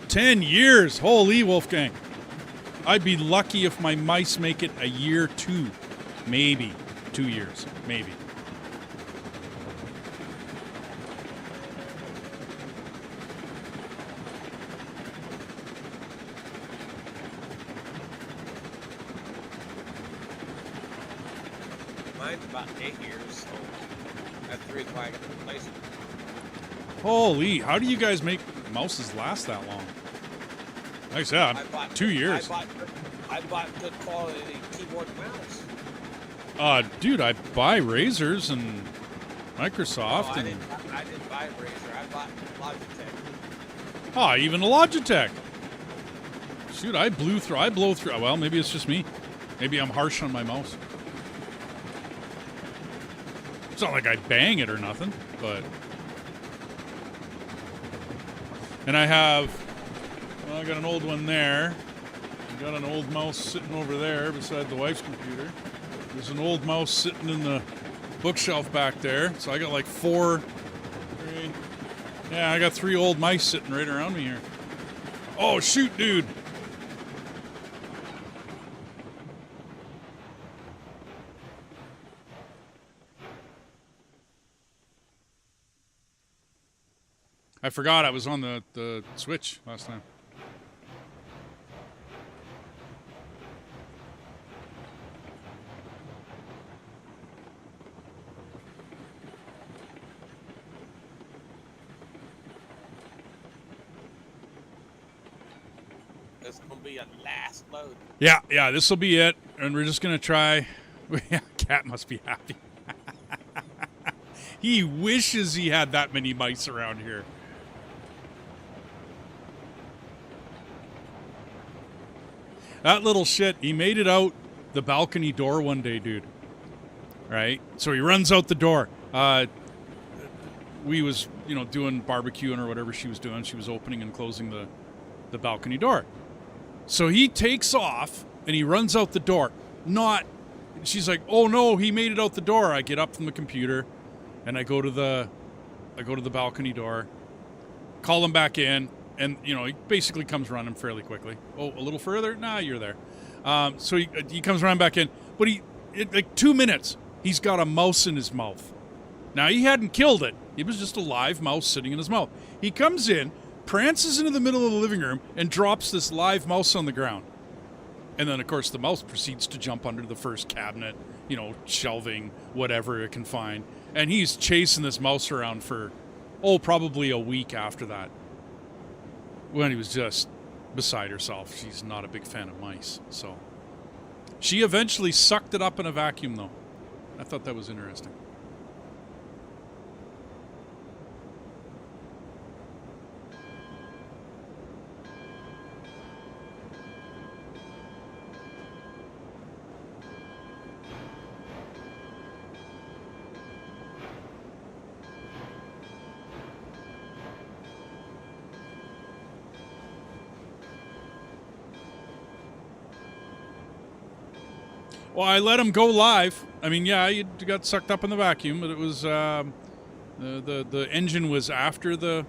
S1: "10 years. Holy Wolfgang. I'd be lucky if my mice make it a year 2. Maybe. 2 years. Maybe.
S2: Mine's about 8 years, so that's the reason why I got to replace it.
S1: Holy, how do you guys make mouses last that long? Like I said, 2 years.
S2: I bought good quality keyboard and mouse.
S1: Dude, I buy Razors and Microsoft.
S2: No, I didn't buy Razer. I bought Logitech.
S1: Oh, even a Logitech. Shoot, I blow through. Well, maybe it's just me. Maybe I'm harsh on my mouse. It's not like I bang it or nothing, but... And I got an old one there. I got an old mouse sitting over there beside the wife's computer. There's an old mouse sitting in the bookshelf back there. So I got like 4, 3. Yeah, I got 3 old mice sitting right around me here. Oh, shoot, dude. I forgot I was on the Switch last time.
S2: This is going to be a last load.
S1: Yeah, this will be it. And we're just going to try. Cat must be happy. He wishes he had that many mice around here. That little shit, he made it out the balcony door one day, dude. Right? So he runs out the door. We was, doing barbecuing or whatever she was doing. She was opening and closing the balcony door. So he takes off and he runs out the door. She's like, "Oh no, he made it out the door." I get up from the computer and I go to the balcony door, call him back in. And, he basically comes running fairly quickly. Oh, a little further? Nah, you're there. So he comes running back in. But like 2 minutes, he's got a mouse in his mouth. Now, he hadn't killed it. It was just a live mouse sitting in his mouth. He comes in, prances into the middle of the living room, and drops this live mouse on the ground. And then, of course, the mouse proceeds to jump under the first cabinet, shelving, whatever it can find. And he's chasing this mouse around for, probably a week after that. When he was just beside herself. She's not a big fan of mice. So she eventually sucked it up in a vacuum, though. I thought that was interesting. Well, I let him go live. I mean, yeah, he got sucked up in the vacuum, but it was the engine was after the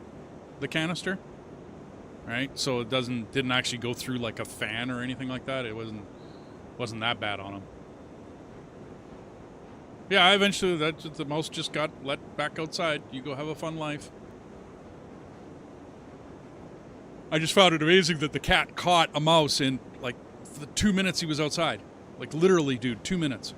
S1: canister, right? So it didn't actually go through like a fan or anything like that. It wasn't that bad on him. Yeah, eventually the mouse just got let back outside. You go have a fun life. I just found it amazing that the cat caught a mouse in like the 2 minutes he was outside. Like, literally, dude, 2 minutes.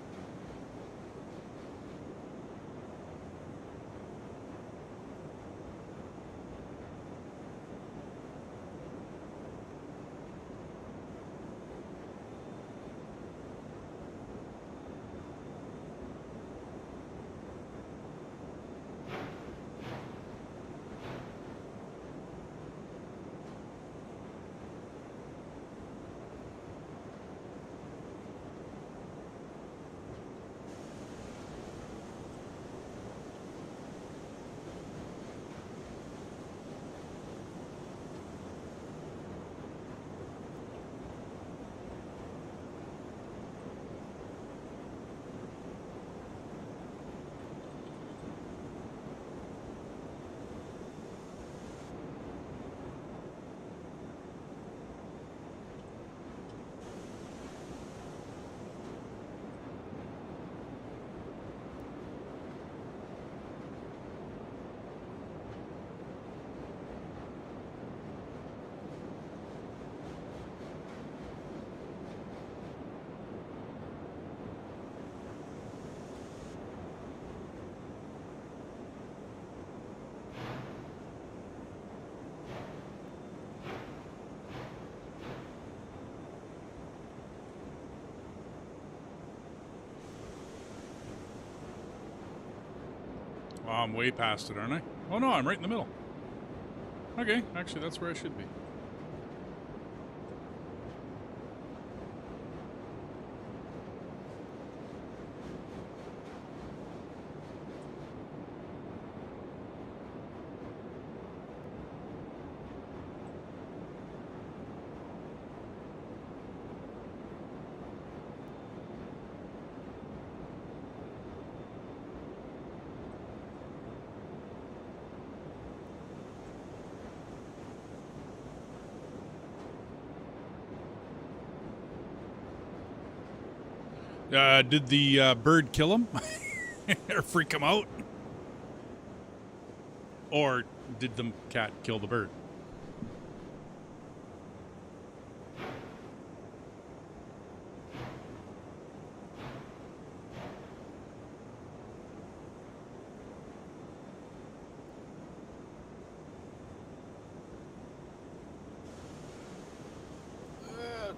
S1: Well, I'm way past it, aren't I? Oh no, I'm right in the middle. Okay, actually that's where I should be. Did the bird kill him? Or freak him out? Or did the cat kill the bird?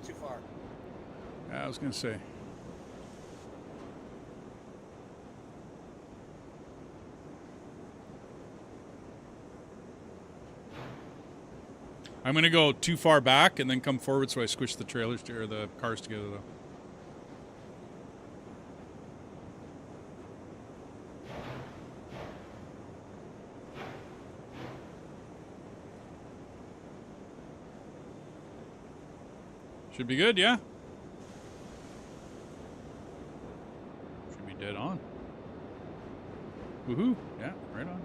S2: Too far.
S1: Yeah, I was going to say. I'm going to go too far back and then come forward so I squish the trailers or the cars together, though. Should be good, yeah? Should be dead on. Woohoo. Yeah, right on.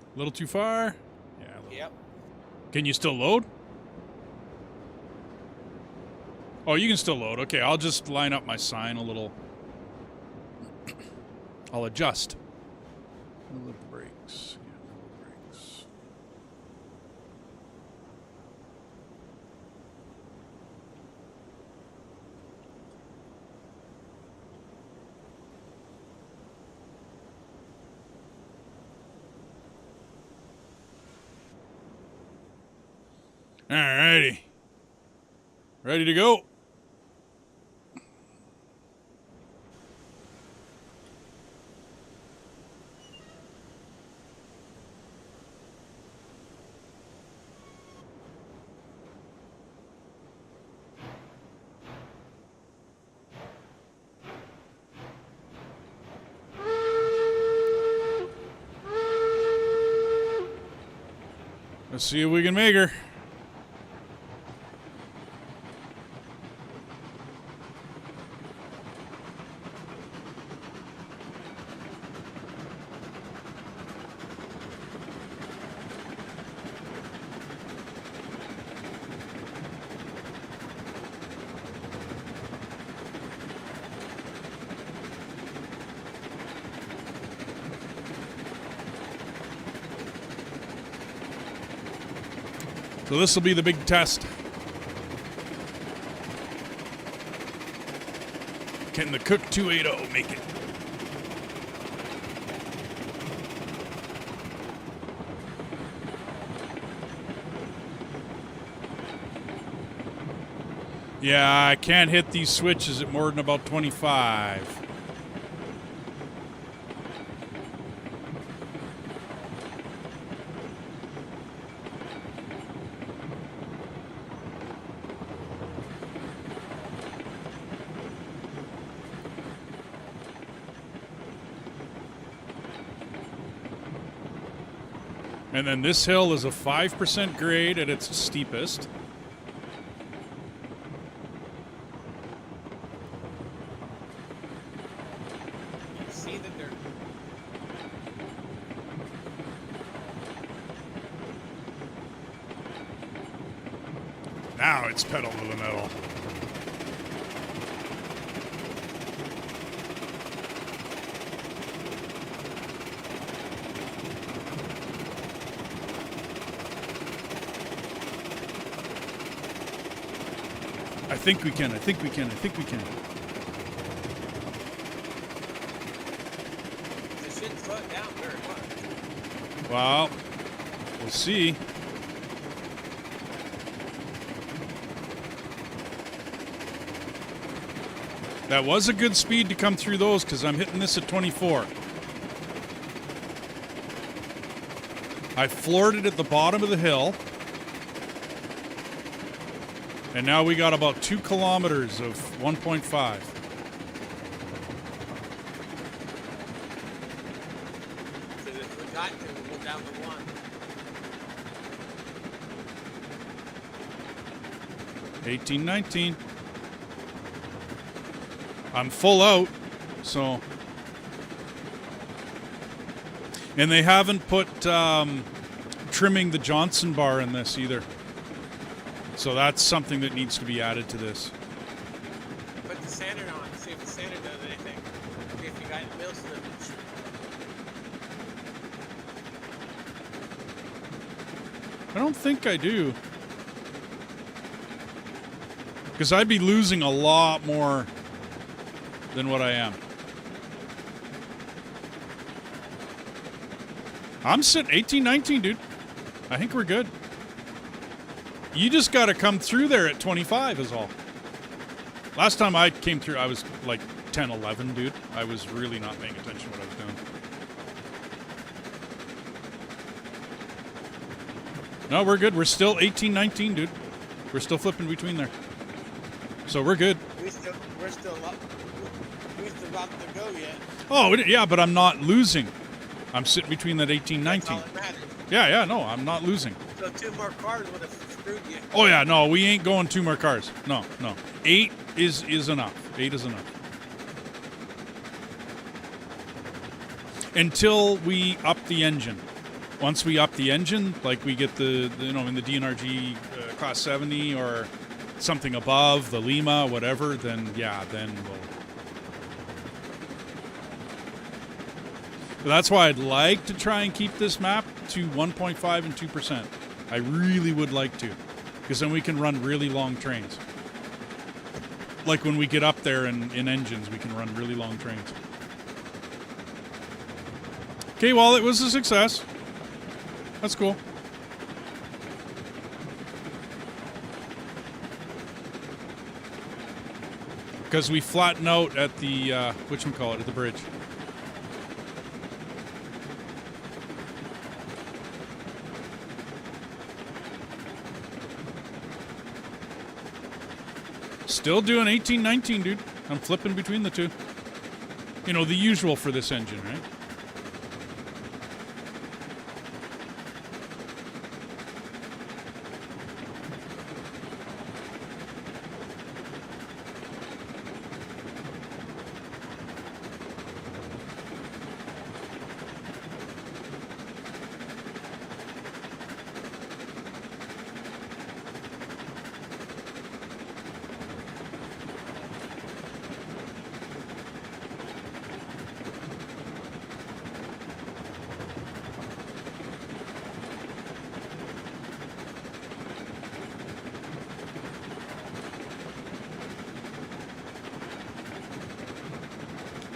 S1: A little too far? Yeah.
S2: Yep.
S1: Can you still load? Oh, you can still load. Okay, I'll just line up my sign a little. I'll adjust. The brakes. Yeah, the brakes. Alrighty. Ready to go. Let's see if we can make her. So this will be the big test. Can the Cook 280 make it? Yeah, I can't hit these switches at more than about 25. And then this hill is a 5% grade at its steepest.
S2: You see that they're...
S1: Now it's pedal to the metal. I think we can. I think we can. I think we can.
S2: They shouldn't slow it down very much.
S1: Well, we'll see. That was a good speed to come through those because I'm hitting this at 24. I floored it at the bottom of the hill. And now we got about 2 kilometers of 1.5.
S2: Because if we got to, we'll go down to 1.
S1: $18, $19. I'm full out, so. And they haven't put trimming the Johnson bar in this either. So that's something that needs to be added to this.
S2: Put the sander on, see if the sander does anything. See if you got mill slippage.
S1: I don't think I do. Because I'd be losing a lot more than what I am. I'm sitting 18, 19, dude. I think we're good. You just got to come through there at 25 is all. Last time I came through, I was like 10, 11, dude. I was really not paying attention to what I was doing. No, we're good. We're still 18, 19, dude. We're still flipping between there. So we're good.
S2: We're still up. We still got to go yet.
S1: Oh, yeah, but I'm not losing. I'm sitting between that 18, 19.
S2: That's all that matters.
S1: Yeah, no, I'm not losing.
S2: So 2 more cars would have screwed you.
S1: Oh, yeah, no, we ain't going 2 more cars. No. 8 is enough. 8 is enough. Until we up the engine. Once we up the engine, like we get the in the DNRG Class 70 or something above, the Lima, whatever, then we'll... But that's why I'd like to try and keep this map to 1.5 and 2%. I really would like to, because then we can run really long trains. Like when we get up there in engines, we can run really long trains. Okay, well, it was a success. That's cool. Because we flatten out at the, whatchamacallit, at the bridge. Still doing 18, 19, dude. I'm flipping between the two. You know, the usual for this engine, right?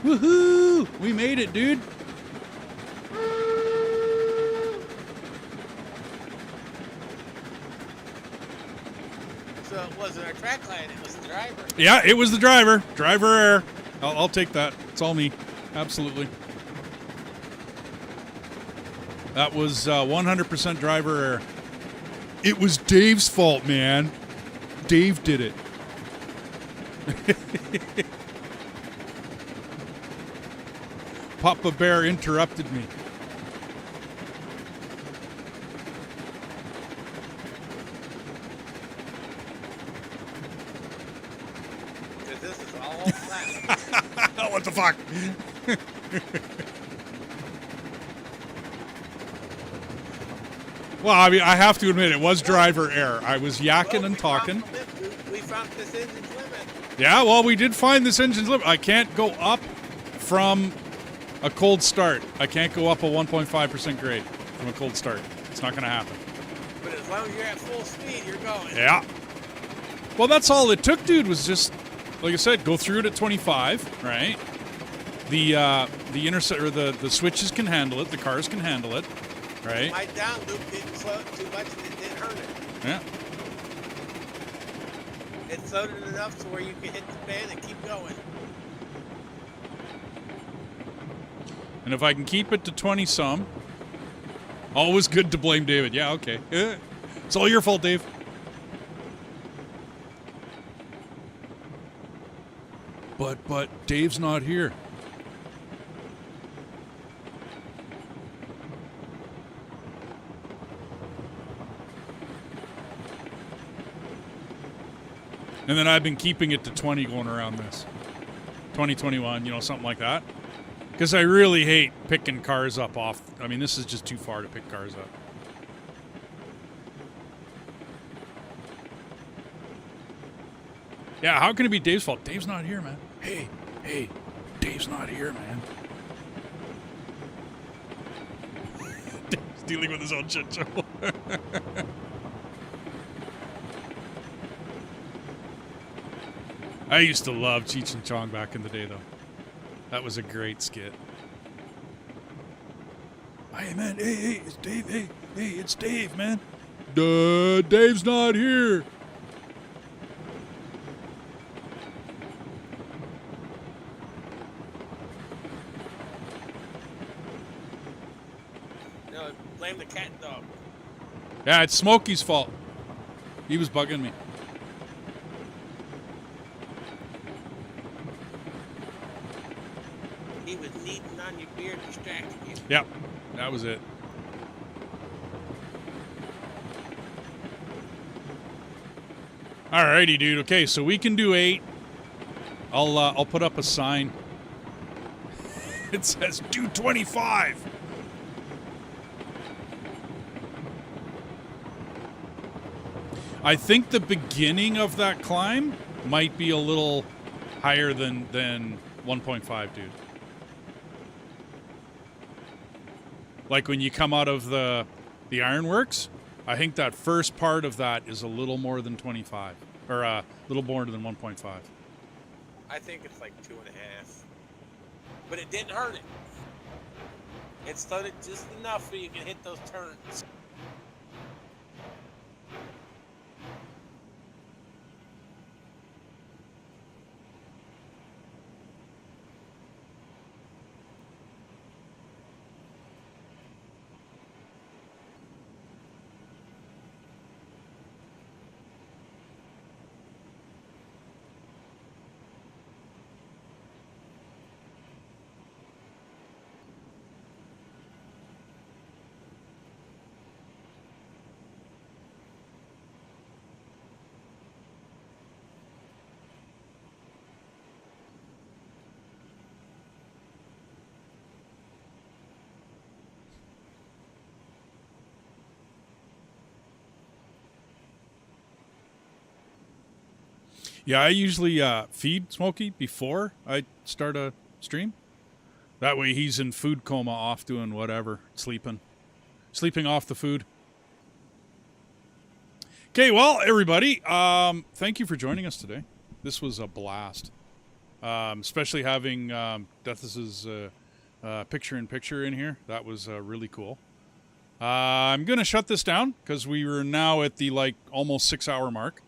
S1: Woohoo! We made it, dude.
S2: So it wasn't our track line, it was the driver.
S1: Yeah, it was the driver. Driver error. I'll take that. It's all me. Absolutely. That was 100% driver error. It was Dave's fault, man. Dave did it. Papa Bear interrupted me.
S2: Because this is all flat.
S1: What the fuck? Well, I mean, I have to admit, it was driver error. I was yakking and talking.
S2: We found this engine's limit.
S1: Yeah, well, we did find this engine's limit. I can't go up from a cold start. I can't go up a 1.5% grade from a cold start. It's not going to happen.
S2: But as long as you're at full speed, you're going.
S1: Yeah. Well, that's all it took, dude, was just, like I said, go through it at 25, right? The the switches can handle it. The cars can handle it, right?
S2: My down loop didn't slow it too much and it didn't hurt it.
S1: Yeah.
S2: It slowed it enough to where you can hit the fan and keep going.
S1: And if I can keep it to 20-some, always good to blame David. Yeah, okay. It's all your fault, Dave. But Dave's not here. And then I've been keeping it to 20 going around this. 2021, something like that. Because I really hate picking cars up off. I mean, this is just too far to pick cars up. Yeah, how can it be Dave's fault? Dave's not here, man. Hey, Dave's not here, man. Dave's dealing with his own shit show. I used to love Cheech and Chong back in the day, though. That was a great skit. Hey, man. Hey, it's Dave. Hey, it's Dave, man. Duh, Dave's not here.
S2: No, blame the cat and dog.
S1: Yeah, it's Smokey's fault. He was bugging me.
S2: He was kneading on your beard, distracting you.
S1: Yep, that was it. Alrighty, dude. Okay, so we can do 8. I'll put up a sign. It says do 25. I think the beginning of that climb might be a little higher than 1.5, dude. Like when you come out of the ironworks, I think that first part of that is a little more than 25, or a little more than 1.5.
S2: I think it's like 2.5. But it didn't hurt it. It slowed it just enough so you can hit those turns.
S1: Yeah, I usually feed Smokey before I start a stream. That way he's in food coma off doing whatever, sleeping off the food. Okay, well, everybody, thank you for joining us today. This was a blast. Especially having Dethus's picture-in-picture in here. That was really cool. I'm going to shut this down because we were now at the almost 6-hour mark.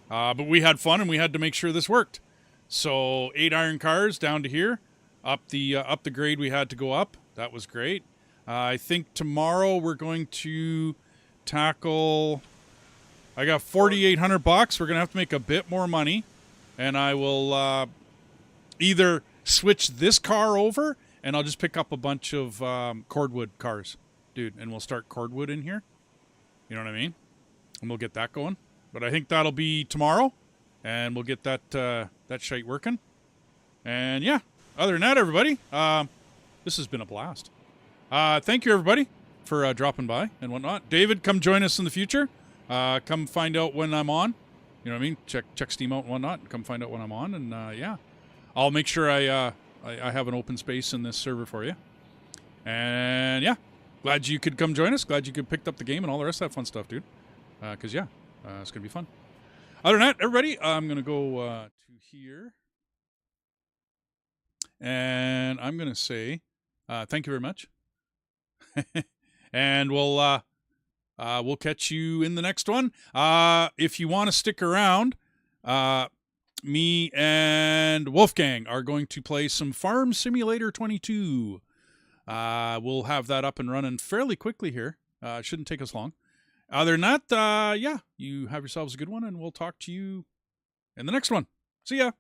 S1: But we had fun and we had to make sure this worked. So 8 iron cars down to here. Up the grade we had to go up. That was great. I think tomorrow we're going to tackle... I got 4,800 bucks. We're going to have to make a bit more money. And I will either switch this car over and I'll just pick up a bunch of cordwood cars. Dude, and we'll start cordwood in here. You know what I mean? And we'll get that going. But I think that'll be tomorrow. And we'll get that shite working. And yeah, other than that, everybody, this has been a blast. Thank you, everybody, for dropping by and whatnot. David, come join us in the future. Come find out when I'm on. You know what I mean? Check Steam out and whatnot. Come find out when I'm on. And yeah, I'll make sure I have an open space in this server for you. And yeah, glad you could come join us. Glad you could pick up the game and all the rest of that fun stuff, dude. Because yeah, it's going to be fun. Other than that, everybody, I'm going to go to here. And I'm going to say thank you very much. And we'll catch you in the next one. If you want to stick around, me and Wolfgang are going to play some Farm Simulator 22. We'll have that up and running fairly quickly here. It shouldn't take us long. Other than that, yeah, you have yourselves a good one, and we'll talk to you in the next one. See ya.